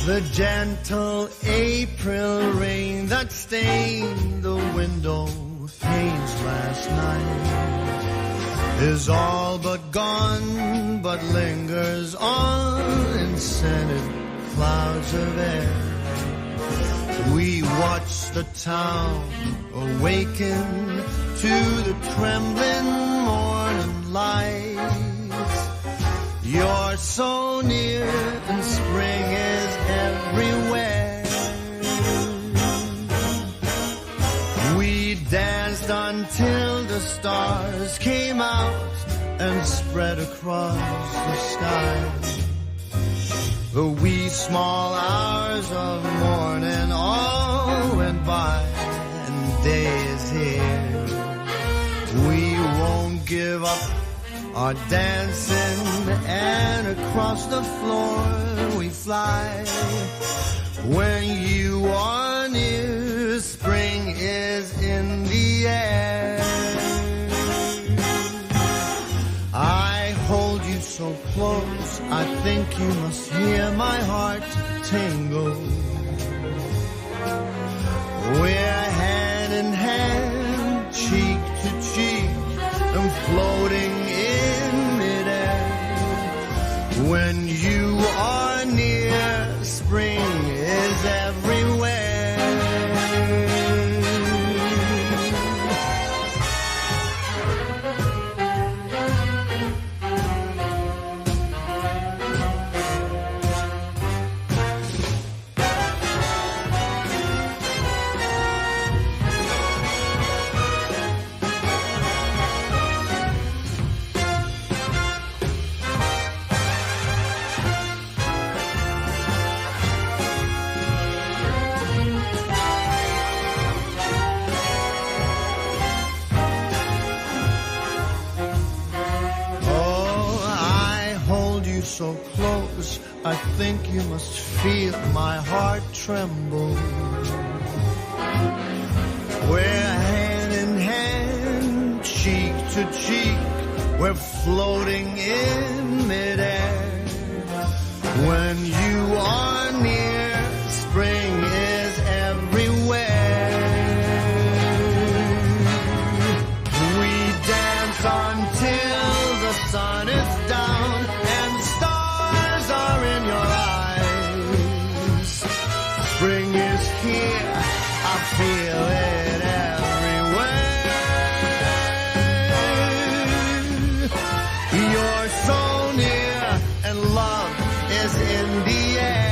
The gentle April rain that stained the window panes last night is all but gone, but lingers on in scented clouds of air. We watch the town awaken to the trembling morning light. You're so near and spring is everywhere. We danced until the stars came out and spread across the sky. The wee small hours of morning all went by and day is here. We won't give up our dancing, and across the floor we fly. When you are near, spring is in the air. I hold you so close, I think you must hear my heart tingle. We're hand in hand, cheek to cheek, and floating in midair. When you are near, spring is everywhere. So close, I think you must feel my heart tremble. We're hand in hand, cheek to cheek, we're floating in midair. When you are near, spring is everywhere. We dance until the sun is down and stars are in your eyes. Spring is here, I feel it everywhere. You're so near and love is in the air.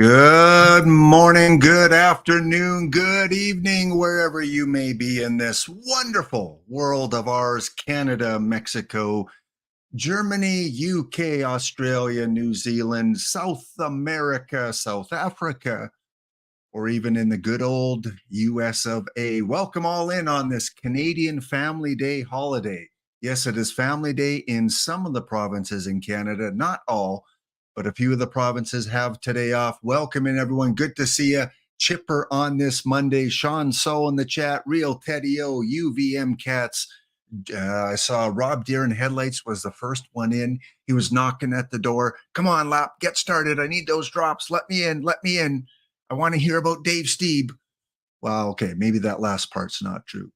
Good morning, good afternoon, good evening, wherever you may be in this wonderful world of ours, Canada, Mexico, Germany, UK, Australia, New Zealand, South America, South Africa, or even in the good old US of A. Welcome all in on this Canadian Family Day holiday. Yes, it is Family Day in some of the provinces in Canada, not all, but a few of the provinces have today off. Welcome in, everyone. Good to see you. Chipper on this Monday. Sean So in the chat. Real Teddy O, UVM Cats. I saw Rob Deere in Headlights was the first one in. He was knocking at the door. Come on, Lap, get started. I need those drops. Let me in. Let me in. I want to hear about Dave Stieb. Well, okay, maybe that last part's not true.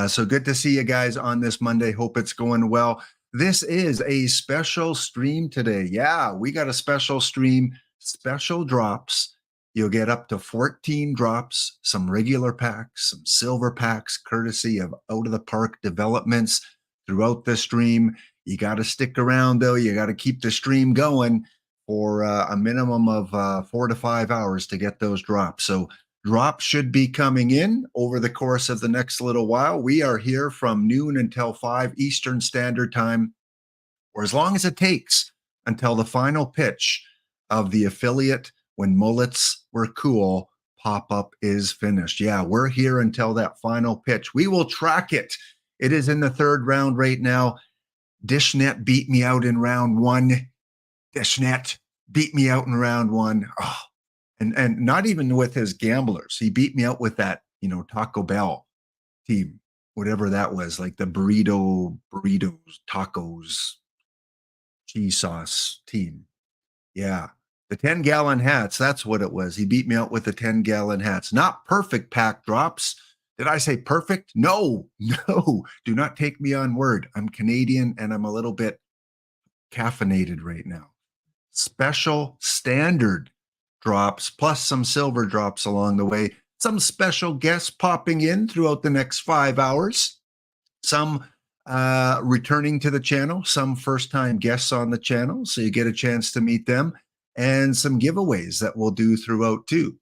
So good to see you guys on this Monday. Hope it's going well. This is a special stream today. Yeah, we got a special stream, special drops. You'll get up to 14 drops, some regular packs, some silver packs, courtesy of Out of the Park Developments throughout the stream. You got to stick around, though. You got to keep the stream going for a minimum of 4 to 5 hours to get those drops. So drops should be coming in over the course of the next little while. We are here from noon until 5 Eastern Standard Time, or as long as it takes until the final pitch of the affiliate When Mullets Were Cool pop-up is finished. Yeah, we're here until that final pitch. We will track it. It is in the third round right now. Dishnet beat me out in round one. Dishnet beat me out in round one. Oh, and not even with his gamblers. He beat me out with that, Taco Bell team, whatever that was, like the burritos, tacos, cheese sauce team. Yeah. The 10-gallon hats, that's what it was. He beat me out with the 10-gallon hats. Not perfect pack drops. Did I say perfect? No. Do not take me on word. I'm Canadian and I'm a little bit caffeinated right now. Special standard drops, plus some silver drops along the way. Some special guests popping in throughout the next 5 hours. Some returning to the channel, some first-time guests on the channel, so you get a chance to meet them, and some giveaways that we'll do throughout too.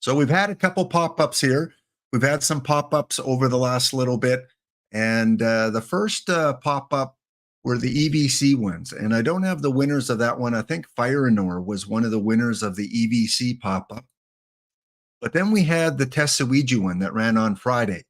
So we've had a couple pop-ups here. We've had some pop-ups over the last little bit, and the first pop-up were the EVC ones, and I don't have the winners of that one. I think Firenor was one of the winners of the EVC pop-up. But then we had the Tessawiji one that ran on Friday,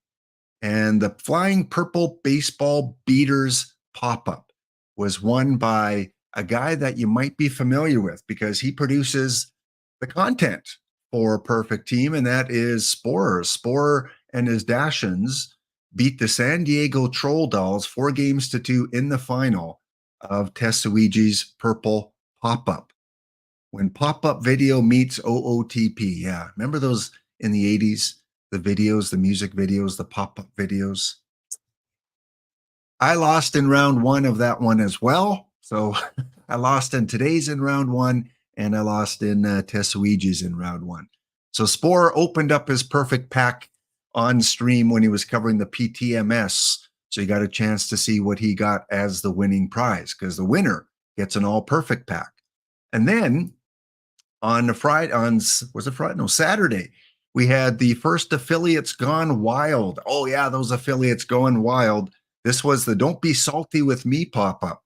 and the Flying Purple Baseball Beaters pop-up was won by a guy that you might be familiar with because he produces the content for Perfect Team, and that is Sporer. Sporer and his Dashins beat the San Diego Troll Dolls 4-2 in the final of Tessawiji's Purple Pop-Up. When pop-up video meets OOTP, yeah. Remember those in the 80s, the videos, the music videos, the pop-up videos? I lost in round one of that one as well. So I lost in today's in round one, and I lost in Tessawiji's in round one. So Spore opened up his perfect pack on stream when he was covering the PTMS. So you got a chance to see what he got as the winning prize, because the winner gets an all perfect pack. And then on Saturday, we had the first affiliates gone wild. Oh yeah, those affiliates going wild. This was the Don't Be Salty With Me pop-up.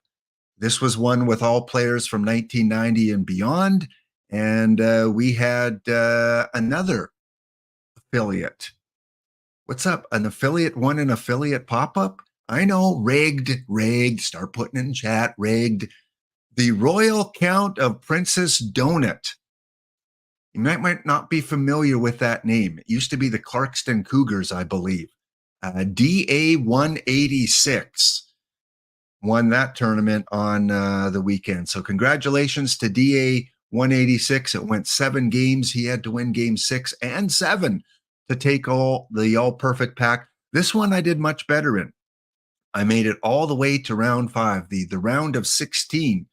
This was one with all players from 1990 and beyond. And we had another affiliate. What's up? An affiliate won an affiliate pop-up? I know, rigged, start putting it in chat, rigged. The Royal Count of Princess Donut. You might not be familiar with that name. It used to be the Clarkston Cougars, I believe. DA 186 won that tournament on the weekend. So congratulations to DA 186. It went 7 games. He had to win game 6 and 7 to take the all-perfect pack. This one I did much better in. I made it all the way to round 5, the round of 16.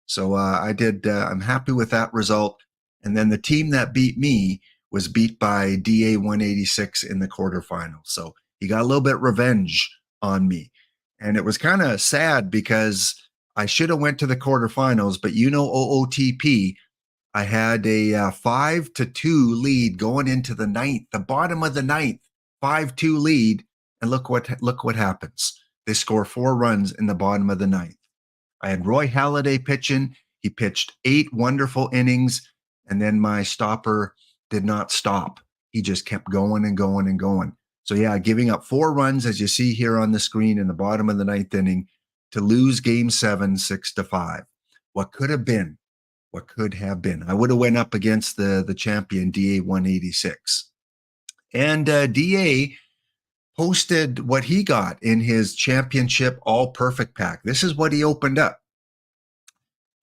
So I'm happy with that result. And then the team that beat me was beat by DA 186 in the quarterfinals. So he got a little bit revenge on me. And it was kind of sad because I should have went to the quarterfinals, but OOTP, I had a 5-2 lead going into the ninth, the bottom of the ninth, 5-2 lead. And look what happens. They score 4 runs in the bottom of the ninth. I had Roy Halladay pitching. He pitched 8 wonderful innings, and then my stopper did not stop. He just kept going and going and going. So yeah, giving up 4 runs, as you see here on the screen in the bottom of the ninth inning, to lose Game 7, 6-5. What could have been? What could have been? I would have went up against the champion DA 186, and DA posted what he got in his championship all perfect pack. This is what he opened up.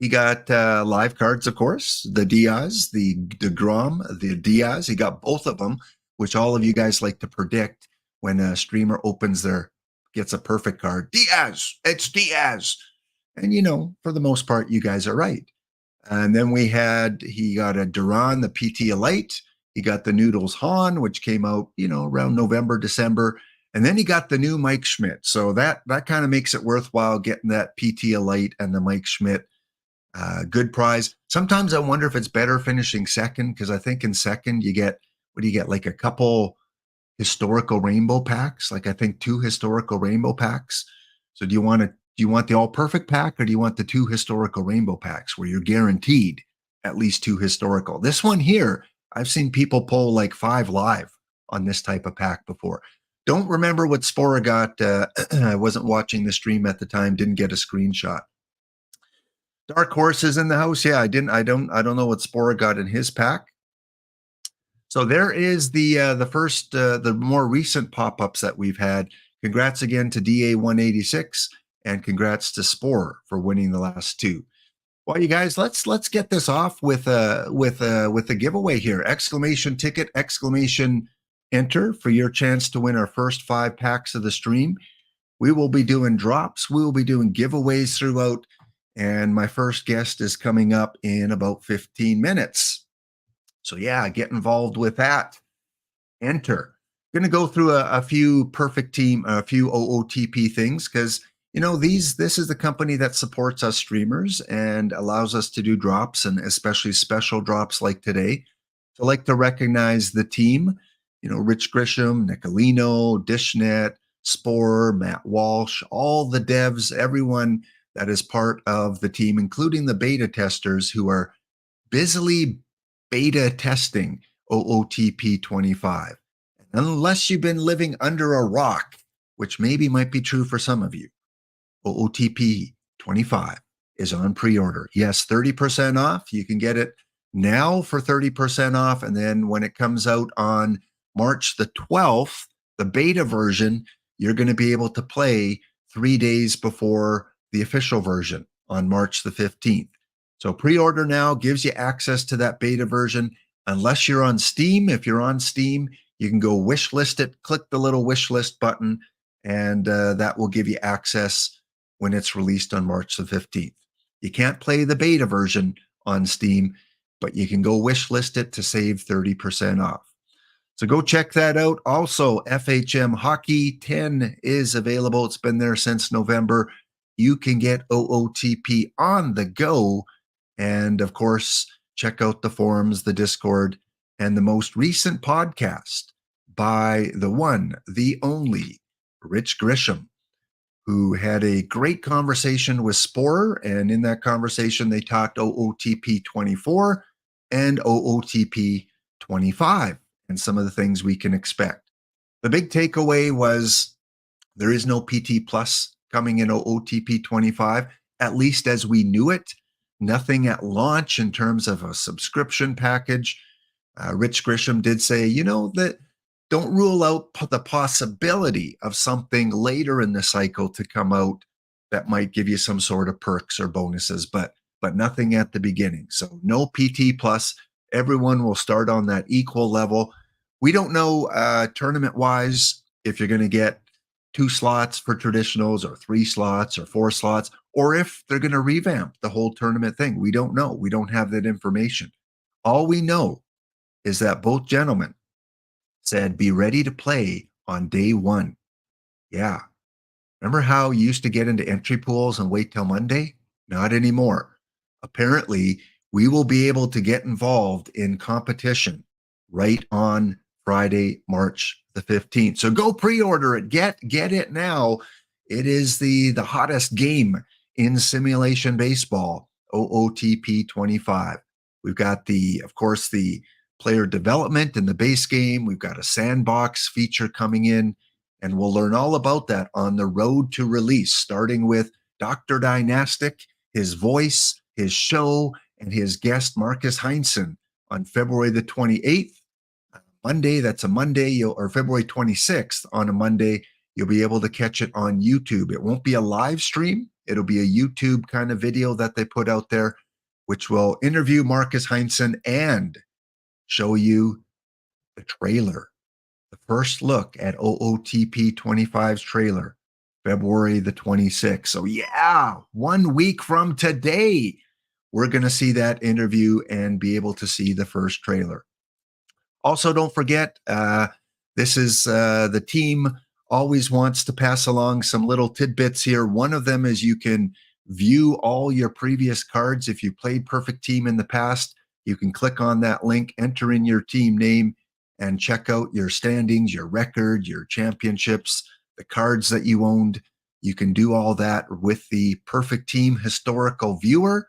He got live cards, of course, the Diaz, the DeGrom, the Diaz. He got both of them, which all of you guys like to predict when a streamer gets a perfect card. Diaz, it's Diaz. And, for the most part, you guys are right. And then he got a Duran, the PT Elite. He got the Noodles Han, which came out, around November, December. And then he got the new Mike Schmidt. So that kind of makes it worthwhile getting that PT Elite and the Mike Schmidt. Good prize. Sometimes I wonder if it's better finishing second, because I think in second you get, what do you get? Like a couple historical rainbow packs. Like I think 2 historical rainbow packs. So do you want the all perfect pack, or do you want the 2 historical rainbow packs where you're guaranteed at least 2 historical? This one here, I've seen people pull like 5 live on this type of pack before. Don't remember what Spora got. I wasn't watching the stream at the time. Didn't get a screenshot. Dark Horse is in the house. Yeah, I don't know what Spora got in his pack. So there is the first, the more recent pop-ups that we've had. Congrats again to DA 186, and congrats to Spore for winning the last 2. Well, you guys, let's get this off with a giveaway here. Exclamation ticket, exclamation enter for your chance to win our first 5 packs of the stream. We will be doing drops. We will be doing giveaways throughout. And my first guest is coming up in about 15 minutes. So yeah, get involved with that. Enter. Going to go through a few perfect team, a few OOTP things, because this is the company that supports us streamers and allows us to do drops, and especially special drops like today. So I'd like to recognize the team, Rich Grisham, Nicolino, Dishnet, Spore, Matt Walsh, all the devs, everyone that is part of the team, including the beta testers who are busily beta testing OOTP 25. Unless you've been living under a rock, which maybe might be true for some of you, OOTP 25 is on pre-order. Yes, 30% off. You can get it now for 30% off. And then when it comes out on March the 12th, the beta version, you're going to be able to play 3 days before the official version on March the 15th. So pre-order now gives you access to that beta version. Unless you're on Steam, if you're on Steam, you can go wish list it, click the little wish list button, and that will give you access when it's released on March the 15th. You can't play the beta version on Steam, but you can go wish list it to save 30% off. So go check that out. Also, FHM Hockey 10 is available. It's been there since November. You can get OOTP on the go. And of course, check out the forums, the Discord, and the most recent podcast by the one, the only, Rich Grisham, who had a great conversation with Spore. And in that conversation, they talked OOTP 24 and OOTP 25 and some of the things we can expect. The big takeaway was there is no PT Plus coming in OOTP 25, at least as we knew it. Nothing at launch in terms of a subscription package. Rich Grisham did say, that don't rule out the possibility of something later in the cycle to come out that might give you some sort of perks or bonuses, but nothing at the beginning. So no PT Plus. Everyone will start on that equal level. We don't know tournament-wise if you're going to get 2 slots for traditionals or 3 slots or 4 slots, or if they're going to revamp the whole tournament thing. We don't know. We don't have that information. All we know is that both gentlemen said, be ready to play on day 1. Yeah. Remember how you used to get into entry pools and wait till Monday? Not anymore. Apparently, we will be able to get involved in competition right on Friday, March the 15th. So go pre-order it. Get it now. It is the hottest game in simulation baseball, OOTP 25. We've got of course, the player development in the base game. We've got a sandbox feature coming in, and we'll learn all about that on the road to release, starting with drdynastic, his voice, his show, and his guest Marcus Heinsohn on February the 28th. Monday, that's a Monday, or February 26th on a Monday, you'll be able to catch it on YouTube. It won't be a live stream. It'll be a YouTube kind of video that they put out there, which will interview Marcus Heinsohn and show you the trailer, the first look at OOTP 25's trailer, February the 26th. So yeah, 1 week from today, we're going to see that interview and be able to see the first trailer. Also, don't forget, this is the team always wants to pass along some little tidbits here. One of them is you can view all your previous cards. If you played Perfect Team in the past, you can click on that link, enter in your team name, and check out your standings, your record, your championships, the cards that you owned. You can do all that with the Perfect Team Historical Viewer.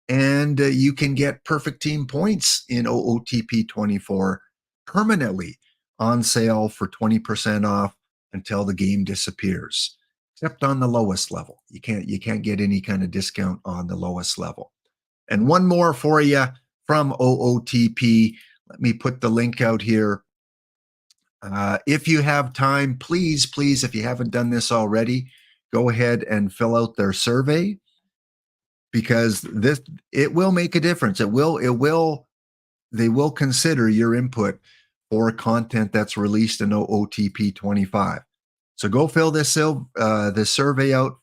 And you can get Perfect Team points in OOTP 24 permanently on sale for 20% off until the game disappears, except on the lowest level. You can't get any kind of discount on the lowest level. And one more for you from OOTP. Let me put the link out here. If you have time, please, if you haven't done this already, go ahead and fill out their survey, because it will make a difference. They will consider your input for content that's released in OOTP 25. So go fill this survey out,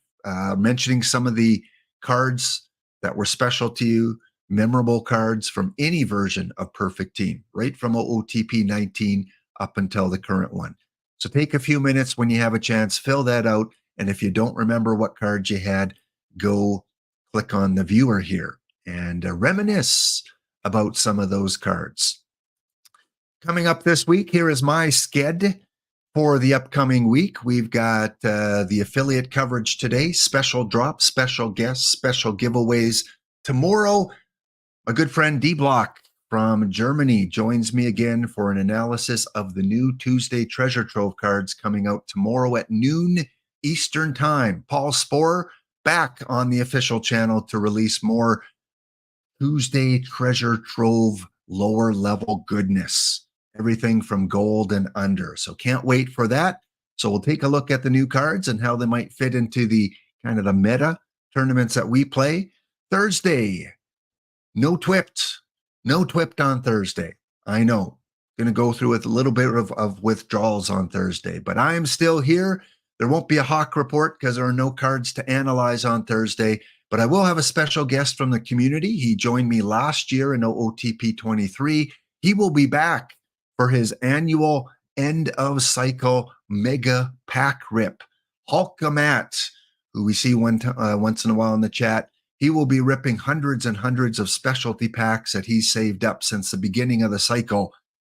mentioning some of the cards that were special to you, memorable cards from any version of Perfect Team, right from OOTP 19 up until the current one. So take a few minutes when you have a chance, fill that out. And if you don't remember what cards you had, go click on the viewer here and reminisce about some of those cards. Coming up this week, here is my sked for the upcoming week. We've got the affiliate coverage today, special drops, special guests, special giveaways. Tomorrow, my good friend D-Block from Germany joins me again for an analysis of the new Tuesday Treasure Trove cards coming out tomorrow at noon Eastern Time. Paul Sporer back on the official channel to release more Tuesday Treasure Trove lower level goodness, everything from gold and under. So can't wait for that. So we'll take a look at the new cards and how they might fit into the kind of the meta tournaments that we play. Thursday, no twipped on Thursday. I know, going to go through with a little bit of withdrawals on Thursday, but I am still here. There won't be a Hawk report because there are no cards to analyze on Thursday, but I will have a special guest from the community. He joined me last year in OOTP 23. He will be back for his annual end of cycle mega pack rip. Hulkamat, who we see once in a while in the chat, he will be ripping hundreds and hundreds of specialty packs that he's saved up since the beginning of the cycle.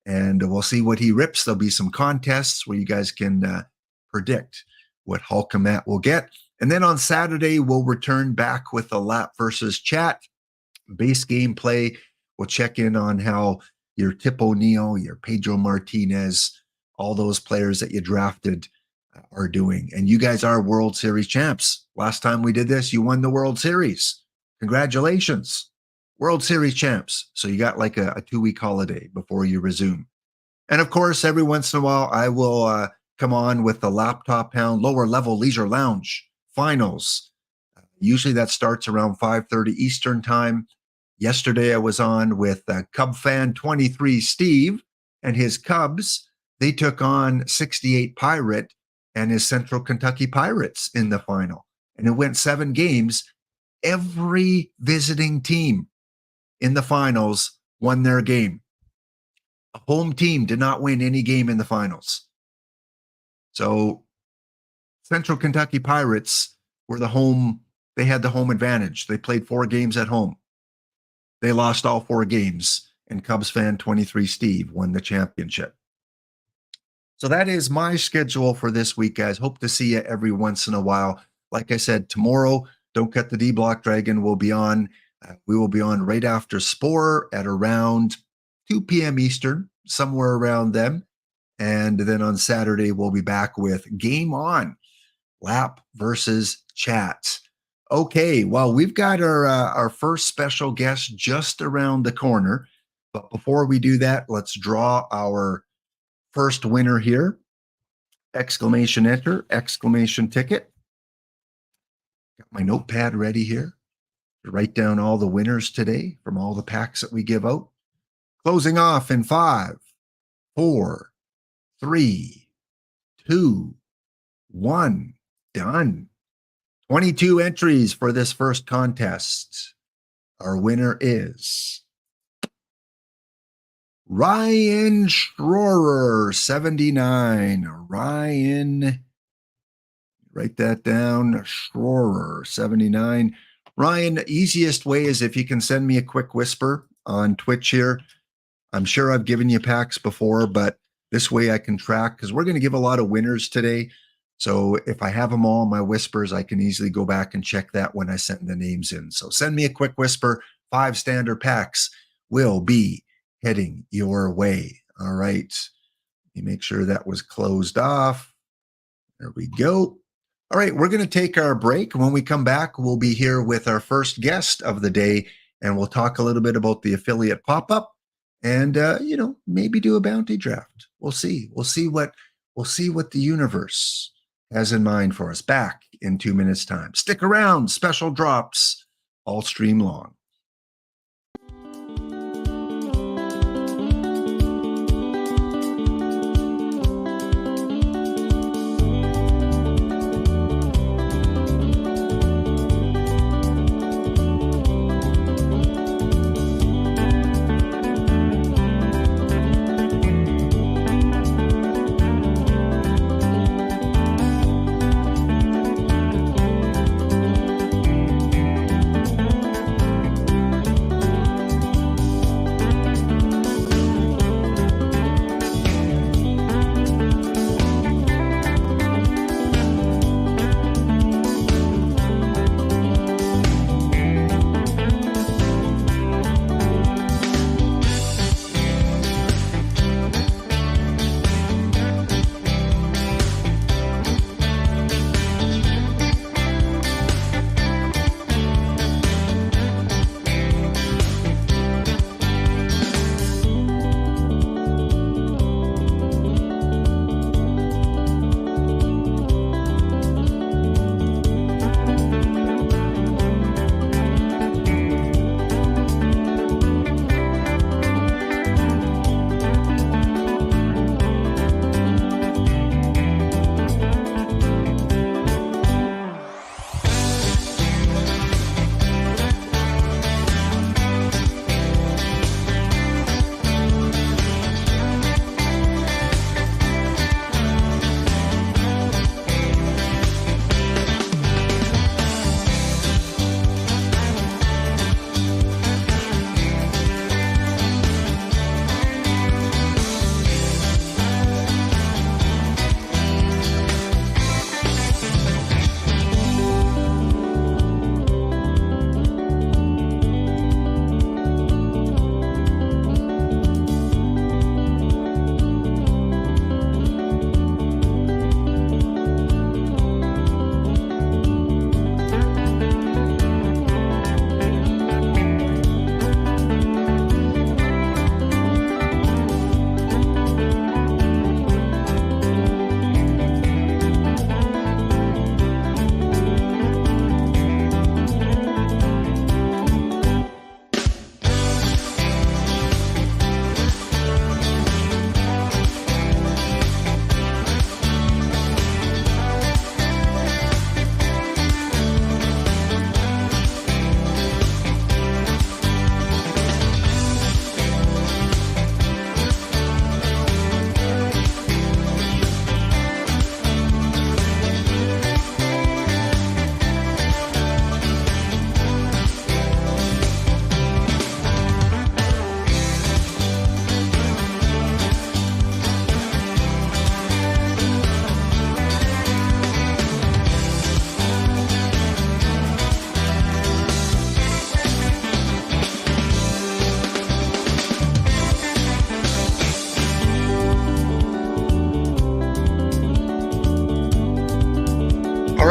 And we'll see what he rips. There'll be some contests where you guys can predict what Hulkamat will get. And then on Saturday, we'll return back with the lap versus chat. Base gameplay. We'll check in on how your Tip O'Neill, your Pedro Martinez, all those players that you drafted are doing. And you guys are World Series champs. Last time we did this, you won the World Series. Congratulations, World Series champs. So you got like a 2-week holiday before you resume. And of course, every once in a while, I will come on with the Laptop Hound Lower Level Leisure Lounge finals. Usually that starts around 5:30 Eastern time. Yesterday, I was on with Cub fan 23 Stieb and his Cubs. They took on 68 Pirate and his Central Kentucky Pirates in the final. And it went 7 games. Every visiting team in the finals won their game. A home team did not win any game in the finals. So Central Kentucky Pirates were the home. They had the home advantage. They played 4 games at home. They lost all 4 games, and Cubs fan 23 Steve won the championship. So that is my schedule for this week, guys. Hope to see you every once in a while. Like I said, tomorrow, Don't Cut the D-Block Dragon will be on. We will be on right after Spore at around 2 p.m. Eastern, somewhere around then. And then on Saturday, we'll be back with Game On, Lap versus Chat. Okay, well, we've got our first special guest just around the corner. But before we do that, let's draw our first winner here. Exclamation enter, exclamation ticket. Got my notepad ready here to write down all the winners today from all the packs that we give out. Closing off in 5, 4, 3, 2, 1. Done. 22 entries for this first contest. Our winner is Ryne Schroer, 79. Ryne, write that down. Schroer, 79. Ryan, the easiest way is if you can send me a quick whisper on Twitch here. I'm sure I've given you packs before, but this way I can track, because we're going to give a lot of winners today. So if I have them all in my whispers, I can easily go back and check that when I send the names in. So send me a quick whisper. 5 standard packs will be heading your way. All right. Let me make sure that was closed off. There we go. All right. We're going to take our break. When we come back, we'll be here with our first guest of the day, and we'll talk a little bit about the affiliate pop-up and, maybe do a bounty draft. We'll see. We'll see what the universe has in mind for us. Back in 2 minutes' time. Stick around. Special drops all stream long.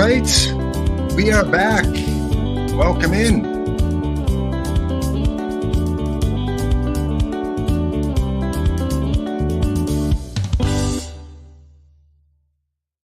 right, we are back. Welcome in.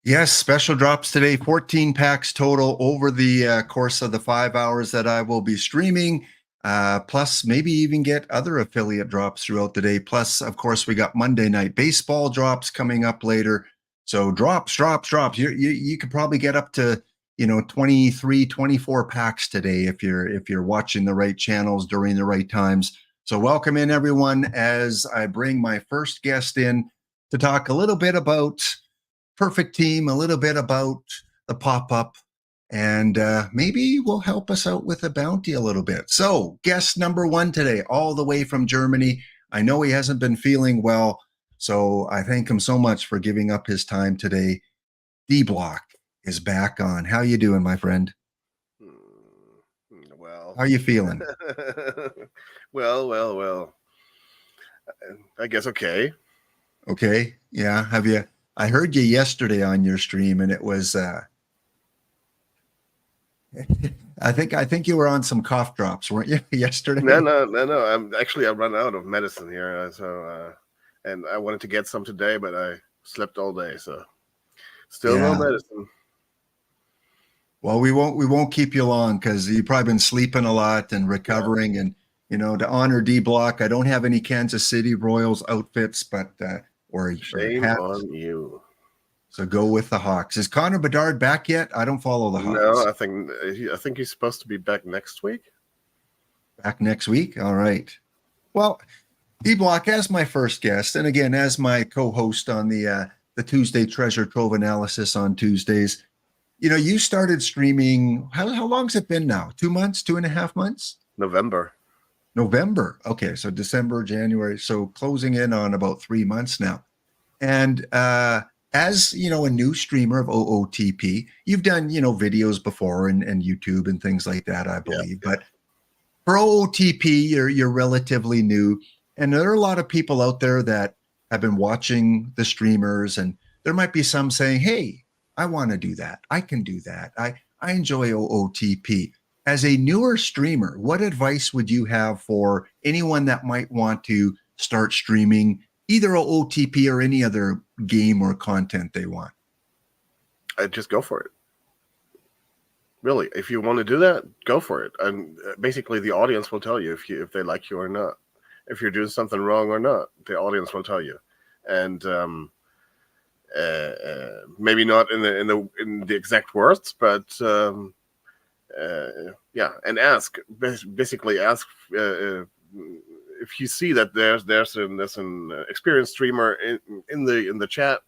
Yes, special drops today, 14 packs total over the course of the 5 hours that I will be streaming. Plus, maybe even get other affiliate drops throughout the day. Plus, of course, we got Monday Night Baseball drops coming up later. So drops. You could probably get up to 23, 24 packs today if you're watching the right channels during the right times. So welcome in everyone as I bring my first guest in to talk a little bit about Perfect Team, a little bit about the pop-up, and maybe will help us out with a bounty a little bit. So guest number one today, all the way from Germany. I know he hasn't been feeling well, so I thank him so much for giving up his time today. D-Block is back on. How you doing, my friend? Well, how you feeling? well. I guess okay. Okay, yeah. Have you? I heard you yesterday on your stream, and it was. I think you were on some cough drops, weren't you, yesterday? No. I run out of medicine here, so and I wanted to get some today, but I slept all day, so still no medicine. Well, we won't keep you long because you've probably been sleeping a lot and recovering. Yeah. And to honor D-Block, I don't have any Kansas City Royals outfits, but or shame hats. on you. So go with the Hawks. Is Connor Bedard back yet? I don't follow the Hawks. No, I think he's supposed to be back next week. Back next week? All right. Well, D-Block, as my first guest, and again, as my co-host on the Tuesday Treasure Trove Analysis on Tuesdays, you started streaming, how long's it been now? 2 months, 2.5 months? November. Okay, so December, January. So closing in on about 3 months now. And as a new streamer of OOTP, you've done videos before and YouTube and things like that, I believe. Yeah. But for OOTP, you're relatively new, and there are a lot of people out there that have been watching the streamers, and there might be some saying, "Hey, I want to do that. I can do that. I enjoy OOTP." As a newer streamer, what advice would you have for anyone that might want to start streaming either OOTP or any other game or content they want? I'd just go for it. Really, if you want to do that, go for it. And basically, the audience will tell you if they like you or not. If you're doing something wrong or not, the audience will tell you. And maybe not in the exact words, but and ask. Basically, ask. If you see that there's an experienced streamer in the chat,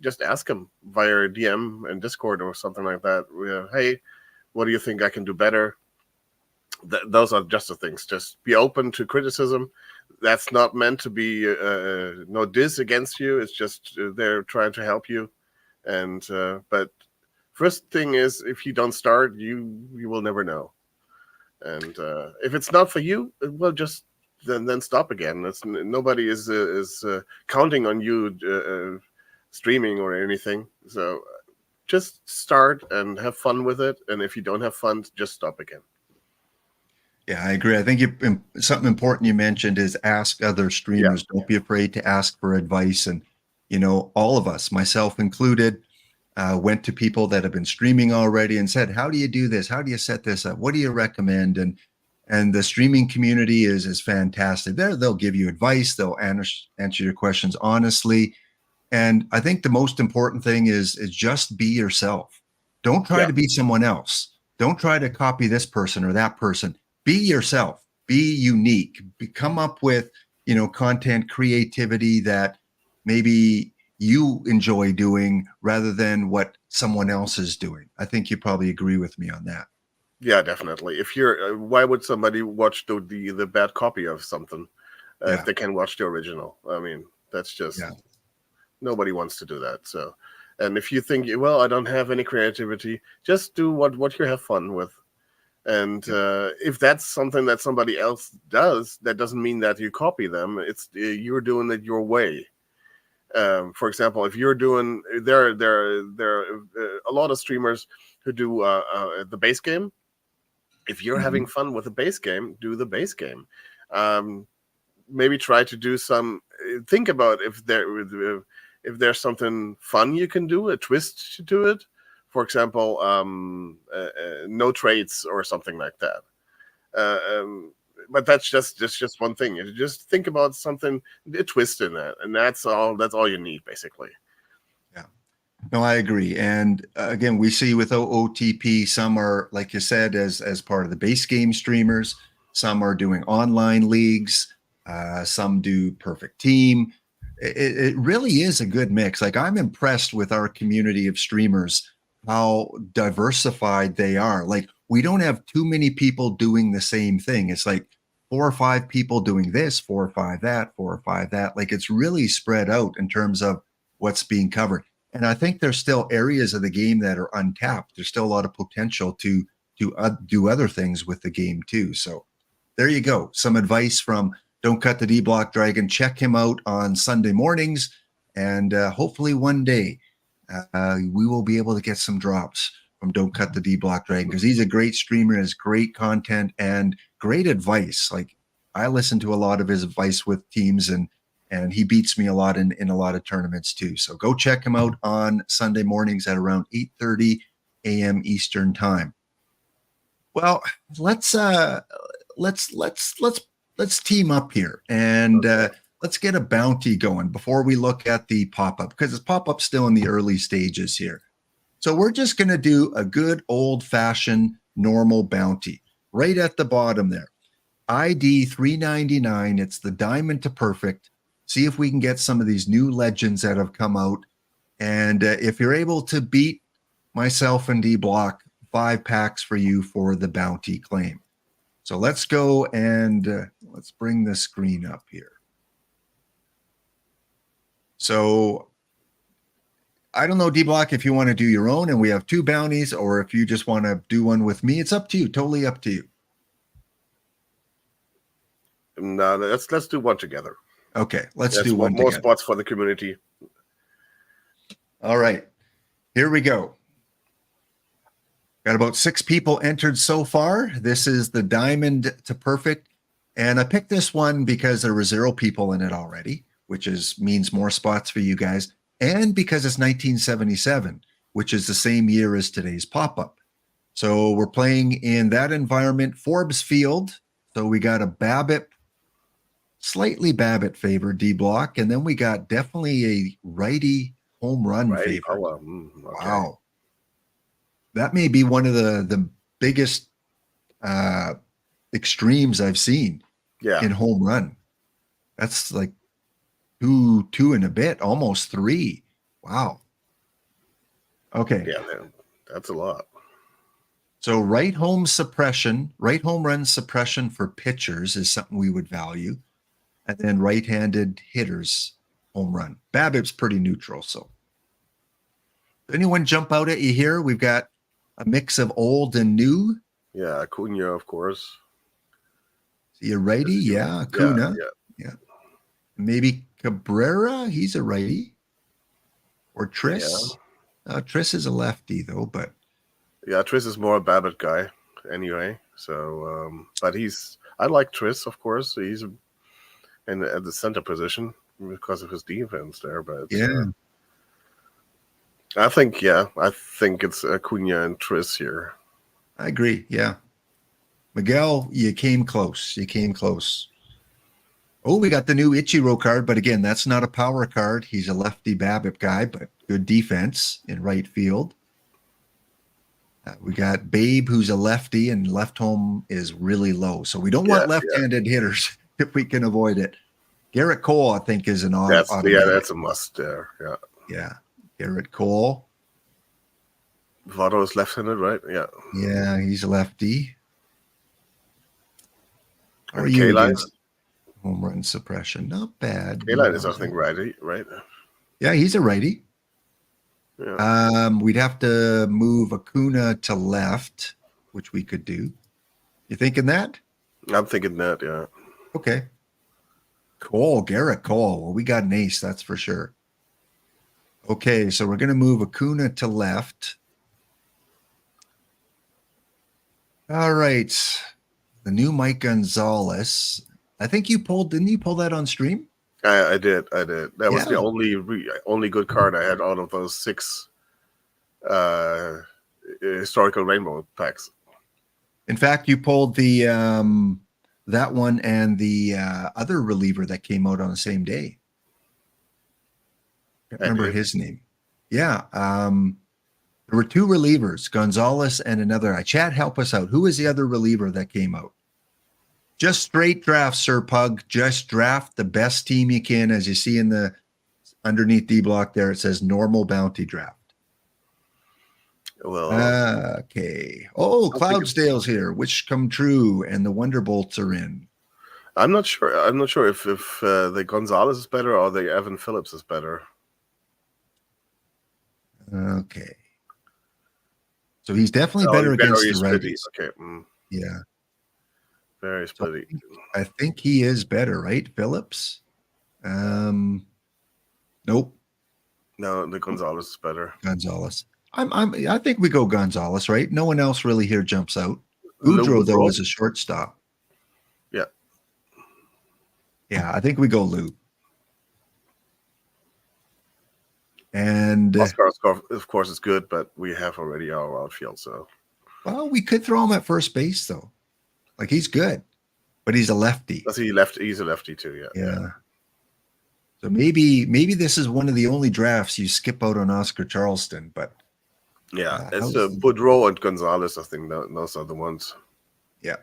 just ask him via DM and Discord or something like that. Hey, what do you think I can do better? Those are just the things. Just be open to criticism. That's not meant to be no diss against you. It's just they're trying to help you. And but first thing is, if you don't start, you will never know. And if it's not for you, well, just then stop again. Nobody is counting on you streaming or anything. So just start and have fun with it. And if you don't have fun, just stop again. Yeah, I agree. I think something important you mentioned is ask other streamers. Yeah. Don't be afraid to ask for advice. And, all of us, myself included, went to people that have been streaming already and said, how do you do this? How do you set this up? What do you recommend? And the streaming community is fantastic. They'll give you advice. They'll answer your questions honestly. And I think the most important thing is just be yourself. Don't try to be someone else. Don't try to copy this person or that person. Be yourself. Be unique. Come up with, content creativity that maybe you enjoy doing rather than what someone else is doing. I think you probably agree with me on that. Yeah, definitely. If you're, why would somebody watch the bad copy of something if they can watch the original? I mean, that's just nobody wants to do that. So, and if you think, well, I don't have any creativity, just do what you have fun with. And if that's something that somebody else does, that doesn't mean that you copy them. It's you're doing it your way. For example, if you're doing there are a lot of streamers who do the base game. If you're having fun with the base game, do the base game. Maybe try to do some. Think about if there's something fun you can do, a twist to it. For example, no trades or something like that. But that's just one thing. You just think about something, a twist in that, and that's all you need, basically. Yeah. No, I agree. And again, we see with OOTP, some are, like you said, as part of the base game streamers. Some are doing online leagues. Some do perfect team. It really is a good mix. Like, I'm impressed with our community of streamers, how diversified they are. Like, we don't have too many people doing the same thing. It's like 4 or 5 people doing this, 4 or 5 that, 4 or 5 that. Like, it's really spread out in terms of what's being covered. And I think there's still areas of the game that are untapped. There's still a lot of potential to do other things with the game too. So there you go. Some advice from Don't Cut the D-Block-Dragon. Check him out on Sunday mornings. And hopefully one day we will be able to get some drops from Don't Cut the D-Block-Dragon, because he's a great streamer, has great content and great advice. Like, I listen to a lot of his advice with teams, and he beats me a lot in a lot of tournaments too. So go check him out on Sunday mornings at around 8:30 a.m. Eastern time. Well, let's team up here, and let's get a bounty going before we look at the pop-up, because it's pop-up still in the early stages here. So we're just going to do a good old-fashioned normal bounty right at the bottom there. ID 399. It's the diamond to perfect. See if we can get some of these new legends that have come out. And if you're able to beat myself and D-Block, 5 packs for you for the bounty claim. So let's go and let's bring the screen up here. So I don't know, D-Block, if you want to do your own and we have 2 bounties, or if you just want to do one with me, it's up to you. Totally up to you. No, let's do one together. Okay, let's do one more together. Spots for the community. All right, here we go. Got about 6 people entered so far. This is the diamond to perfect. And I picked this one because there were 0 people in it already, which means more spots for you guys. And because it's 1977, which is the same year as today's pop-up. So we're playing in that environment, Forbes Field. So we got a Babbitt, slightly Babbitt favored D-Block. And then we got definitely a righty home run favorite. Okay. Wow. That may be one of the biggest extremes I've seen in home run. That's like two and a bit, almost 3. Wow. Okay. Yeah, man, that's a lot. So right home run suppression for pitchers is something we would value. And then right-handed hitters home run. Babbitt's pretty neutral. So anyone jump out at you here? We've got a mix of old and new. Yeah, Acuna, of course. See a righty? Yeah, Acuna. Yeah. Maybe Cabrera, he's a righty. Or Tris. Yeah. Tris is a lefty, though, but... Yeah, Tris is more a Babbitt guy anyway. So, but I like Tris, of course. He's at the center position because of his defense there. But yeah. I think it's Acuna and Tris here. I agree, yeah. Miguel, you came close. Oh, we got the new Ichiro card, but again, that's not a power card. He's a lefty Babbitt guy, but good defense in right field. We got Babe, who's a lefty, and left home is really low. So we don't want left-handed hitters if we can avoid it. Garrett Cole, I think, is an that's a must there. Yeah. Garrett Cole. Votto is left-handed, right? Yeah. Yeah, he's a lefty. How are And you K-Line? against home run suppression? Not bad. K-Line is, I think, righty, right? Yeah, he's a righty. Yeah. We'd have to move Acuna to left, which we could do. You thinking that? I'm thinking that, yeah. Okay. Cole, Garrett Cole. Well, we got an ace, that's for sure. Okay, so we're going to move Acuna to left. All right. The new Mike Gonzalez. I think didn't you pull that on stream? I did. That was the Yeah. only good card I had out of those 6 historical rainbow packs. In fact, you pulled the that one and the other reliever that came out on the same day. I can't remember his name. Yeah. There were 2 relievers, Gonzalez and another. Chat, help us out. Who is the other reliever that came out? Just straight draft, Sir Pug. Just draft the best team you can. As you see in the underneath D block there, it says normal bounty draft. Well, okay. Oh, Cloudsdale's here, which come true, and the Wonderbolts are in. I'm not sure. I'm not sure if the Gonzalez is better or the Evan Phillips is better. Okay. So he's definitely better against the righties. Okay. Yeah. Very splitty. So I think he is better, right, Phillips? Nope. No, the Gonzalez is better. Gonzalez. I think we go Gonzalez, right? No one else really here jumps out. Boudreaux, though, is a shortstop. Yeah. Yeah, I think we go Lou. And Oscar, of course, is good, but we have already our outfield, so. Well, we could throw him at first base, though. Like, he's good, but he's a lefty. He's a lefty, too, Yeah. So maybe this is one of the only drafts you skip out on Oscar Charleston, but yeah, it's Boudreaux and Gonzalez. I think those are the ones. Yeah.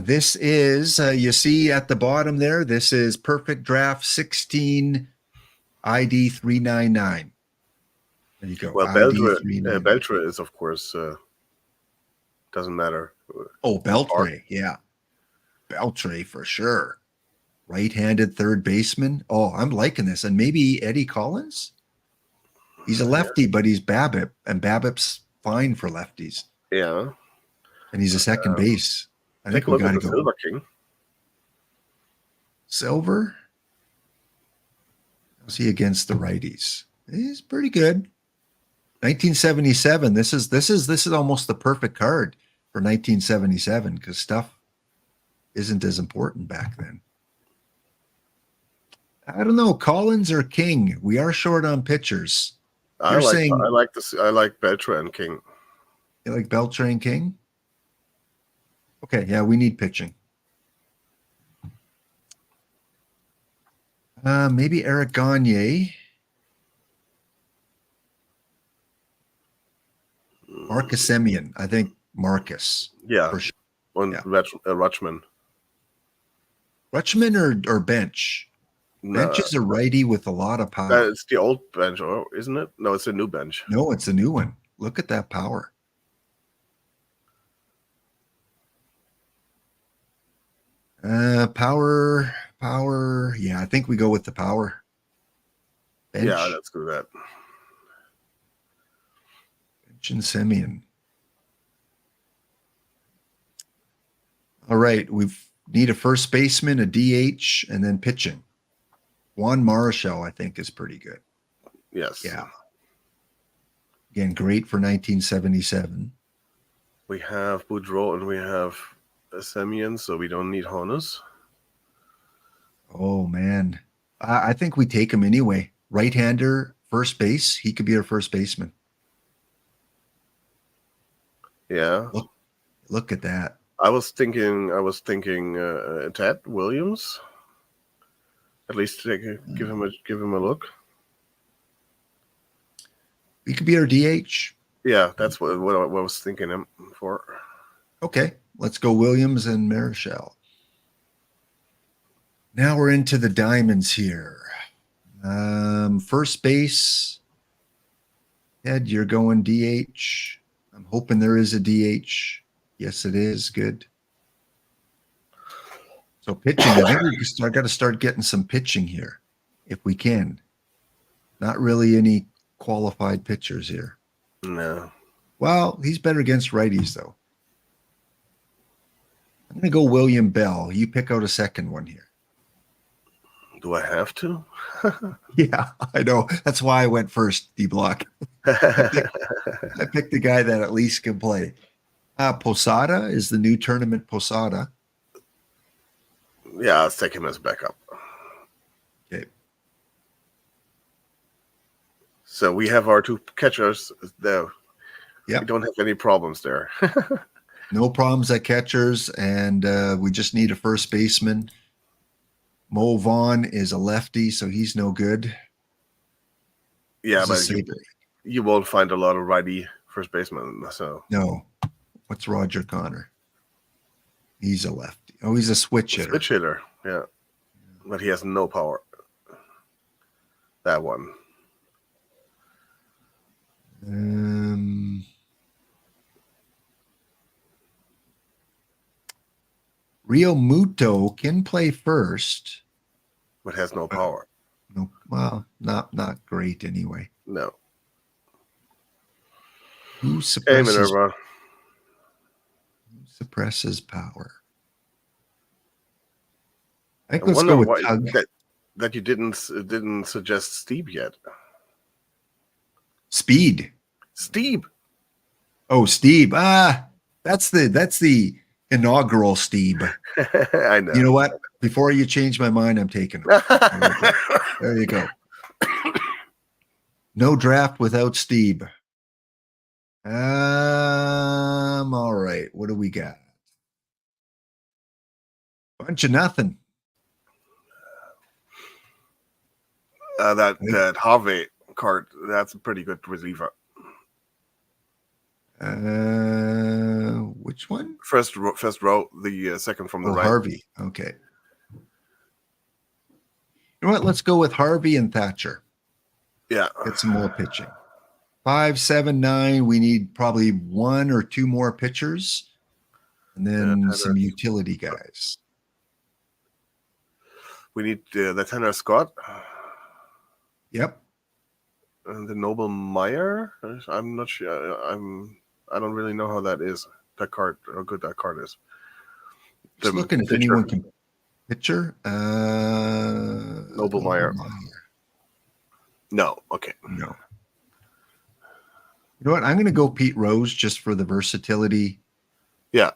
This is you see at the bottom there. This is Perfect Draft 16 ID 399. There you go. Well, Beltre is of course doesn't matter. Oh, Beltre, yeah, Beltre for sure. Right-handed third baseman. Oh, I'm liking this. And maybe Eddie Collins? He's a lefty, but he's BABIP, and BABIP's fine for lefties. Yeah. And he's a second base. I think we got to go. Silver King. Silver? How's he against the righties? He's pretty good. 1977. This is almost the perfect card for 1977 because stuff isn't as important back then. I don't know, Collins or King. We are short on pitchers. I like Beltre and King. You like Beltre and King? Okay, yeah, we need pitching. Maybe Eric Gagne. Marcus Semien. I think Marcus. Yeah. For sure. And Rutschman. Rutschman or Bench? Bench is a righty with a lot of power. It's the old bench, isn't it? No, it's a new bench. No, it's a new one. Look at that power. Power. Yeah, I think we go with the power. Bench. Yeah, let's do that. Bench and Semien. All right, we need a first baseman, a DH, and then pitching. Juan Marichal, I think, is pretty good. Yes. Yeah. Again, great for 1977. We have Boudreaux and we have Semien, so we don't need Honus. Oh, man. I think we take him anyway. Right-hander, first base. He could be our first baseman. Yeah. Look at that. I was thinking Ted Williams. At least give him a look. He could be our DH. Yeah, that's what I was thinking him for. Okay, let's go Williams and Marichal. Now we're into the diamonds here. First base. Ed, you're going DH. I'm hoping there is a DH. Yes, it is. Good. So pitching, I think I got to start getting some pitching here if we can. Not really any qualified pitchers here. No. Well, he's better against righties, though. I'm going to go William Bell. You pick out a second one here. Do I have to? Yeah, I know. That's why I went first, D-Block. I picked the guy that at least can play. Posada is the new tournament Posada. Yeah, let's take him as backup. Okay. So we have our two catchers there. Yep. We don't have any problems there. No problems at catchers, and we just need a first baseman. Mo Vaughn is a lefty, so he's no good. Yeah, He's but you won't find a lot of righty first basemen. So no. What's Roger Connor? He's a lefty. Oh, he's a switch hitter. Switch hitter, yeah. But he has no power. That one. Rio Muto can play first, but has no power. No, well, not great anyway. No. Who Hey, Minerva. suppresses power? I think let's go with Tug. That you didn't suggest Stieb yet. Speed. Stieb. Oh, Stieb. That's the inaugural Stieb. I know. You know what? Before you change my mind, I'm taking him. There you go. No draft without Stieb. All right. What do we got? Bunch of nothing. That Harvey card, that's a pretty good reliever. Which one? First row, the second from the right. Harvey. Okay. You know what? Let's go with Harvey and Thatcher. Yeah. Get some more pitching. 5, 7, 9. We need probably 1 or 2 more pitchers, and then some utility guys. We need the Tanner Scott. Yep. And the Noble Meyer. I'm not sure. I don't really know how that is. That card, how good that card is. Just looking if anyone can pitcher. Noble Meyer. No. Okay. No. You know what? I'm going to go Pete Rose just for the versatility. Yeah.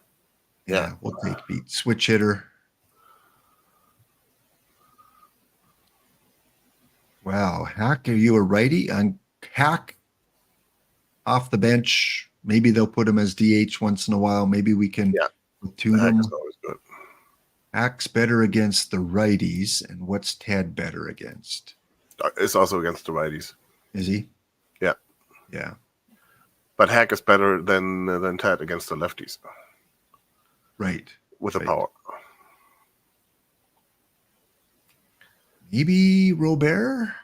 Yeah. We'll take Pete. Switch hitter. Wow. Hack, are you a righty? On Hack off the bench. Maybe they'll put him as DH once in a while. Maybe we can tune him. Hack is always good. Hack's better against the righties. And what's Ted better against? It's also against the righties. Is he? Yeah. Yeah. But Hack is better than Ted against the lefties. Right. With the power. Maybe Robert?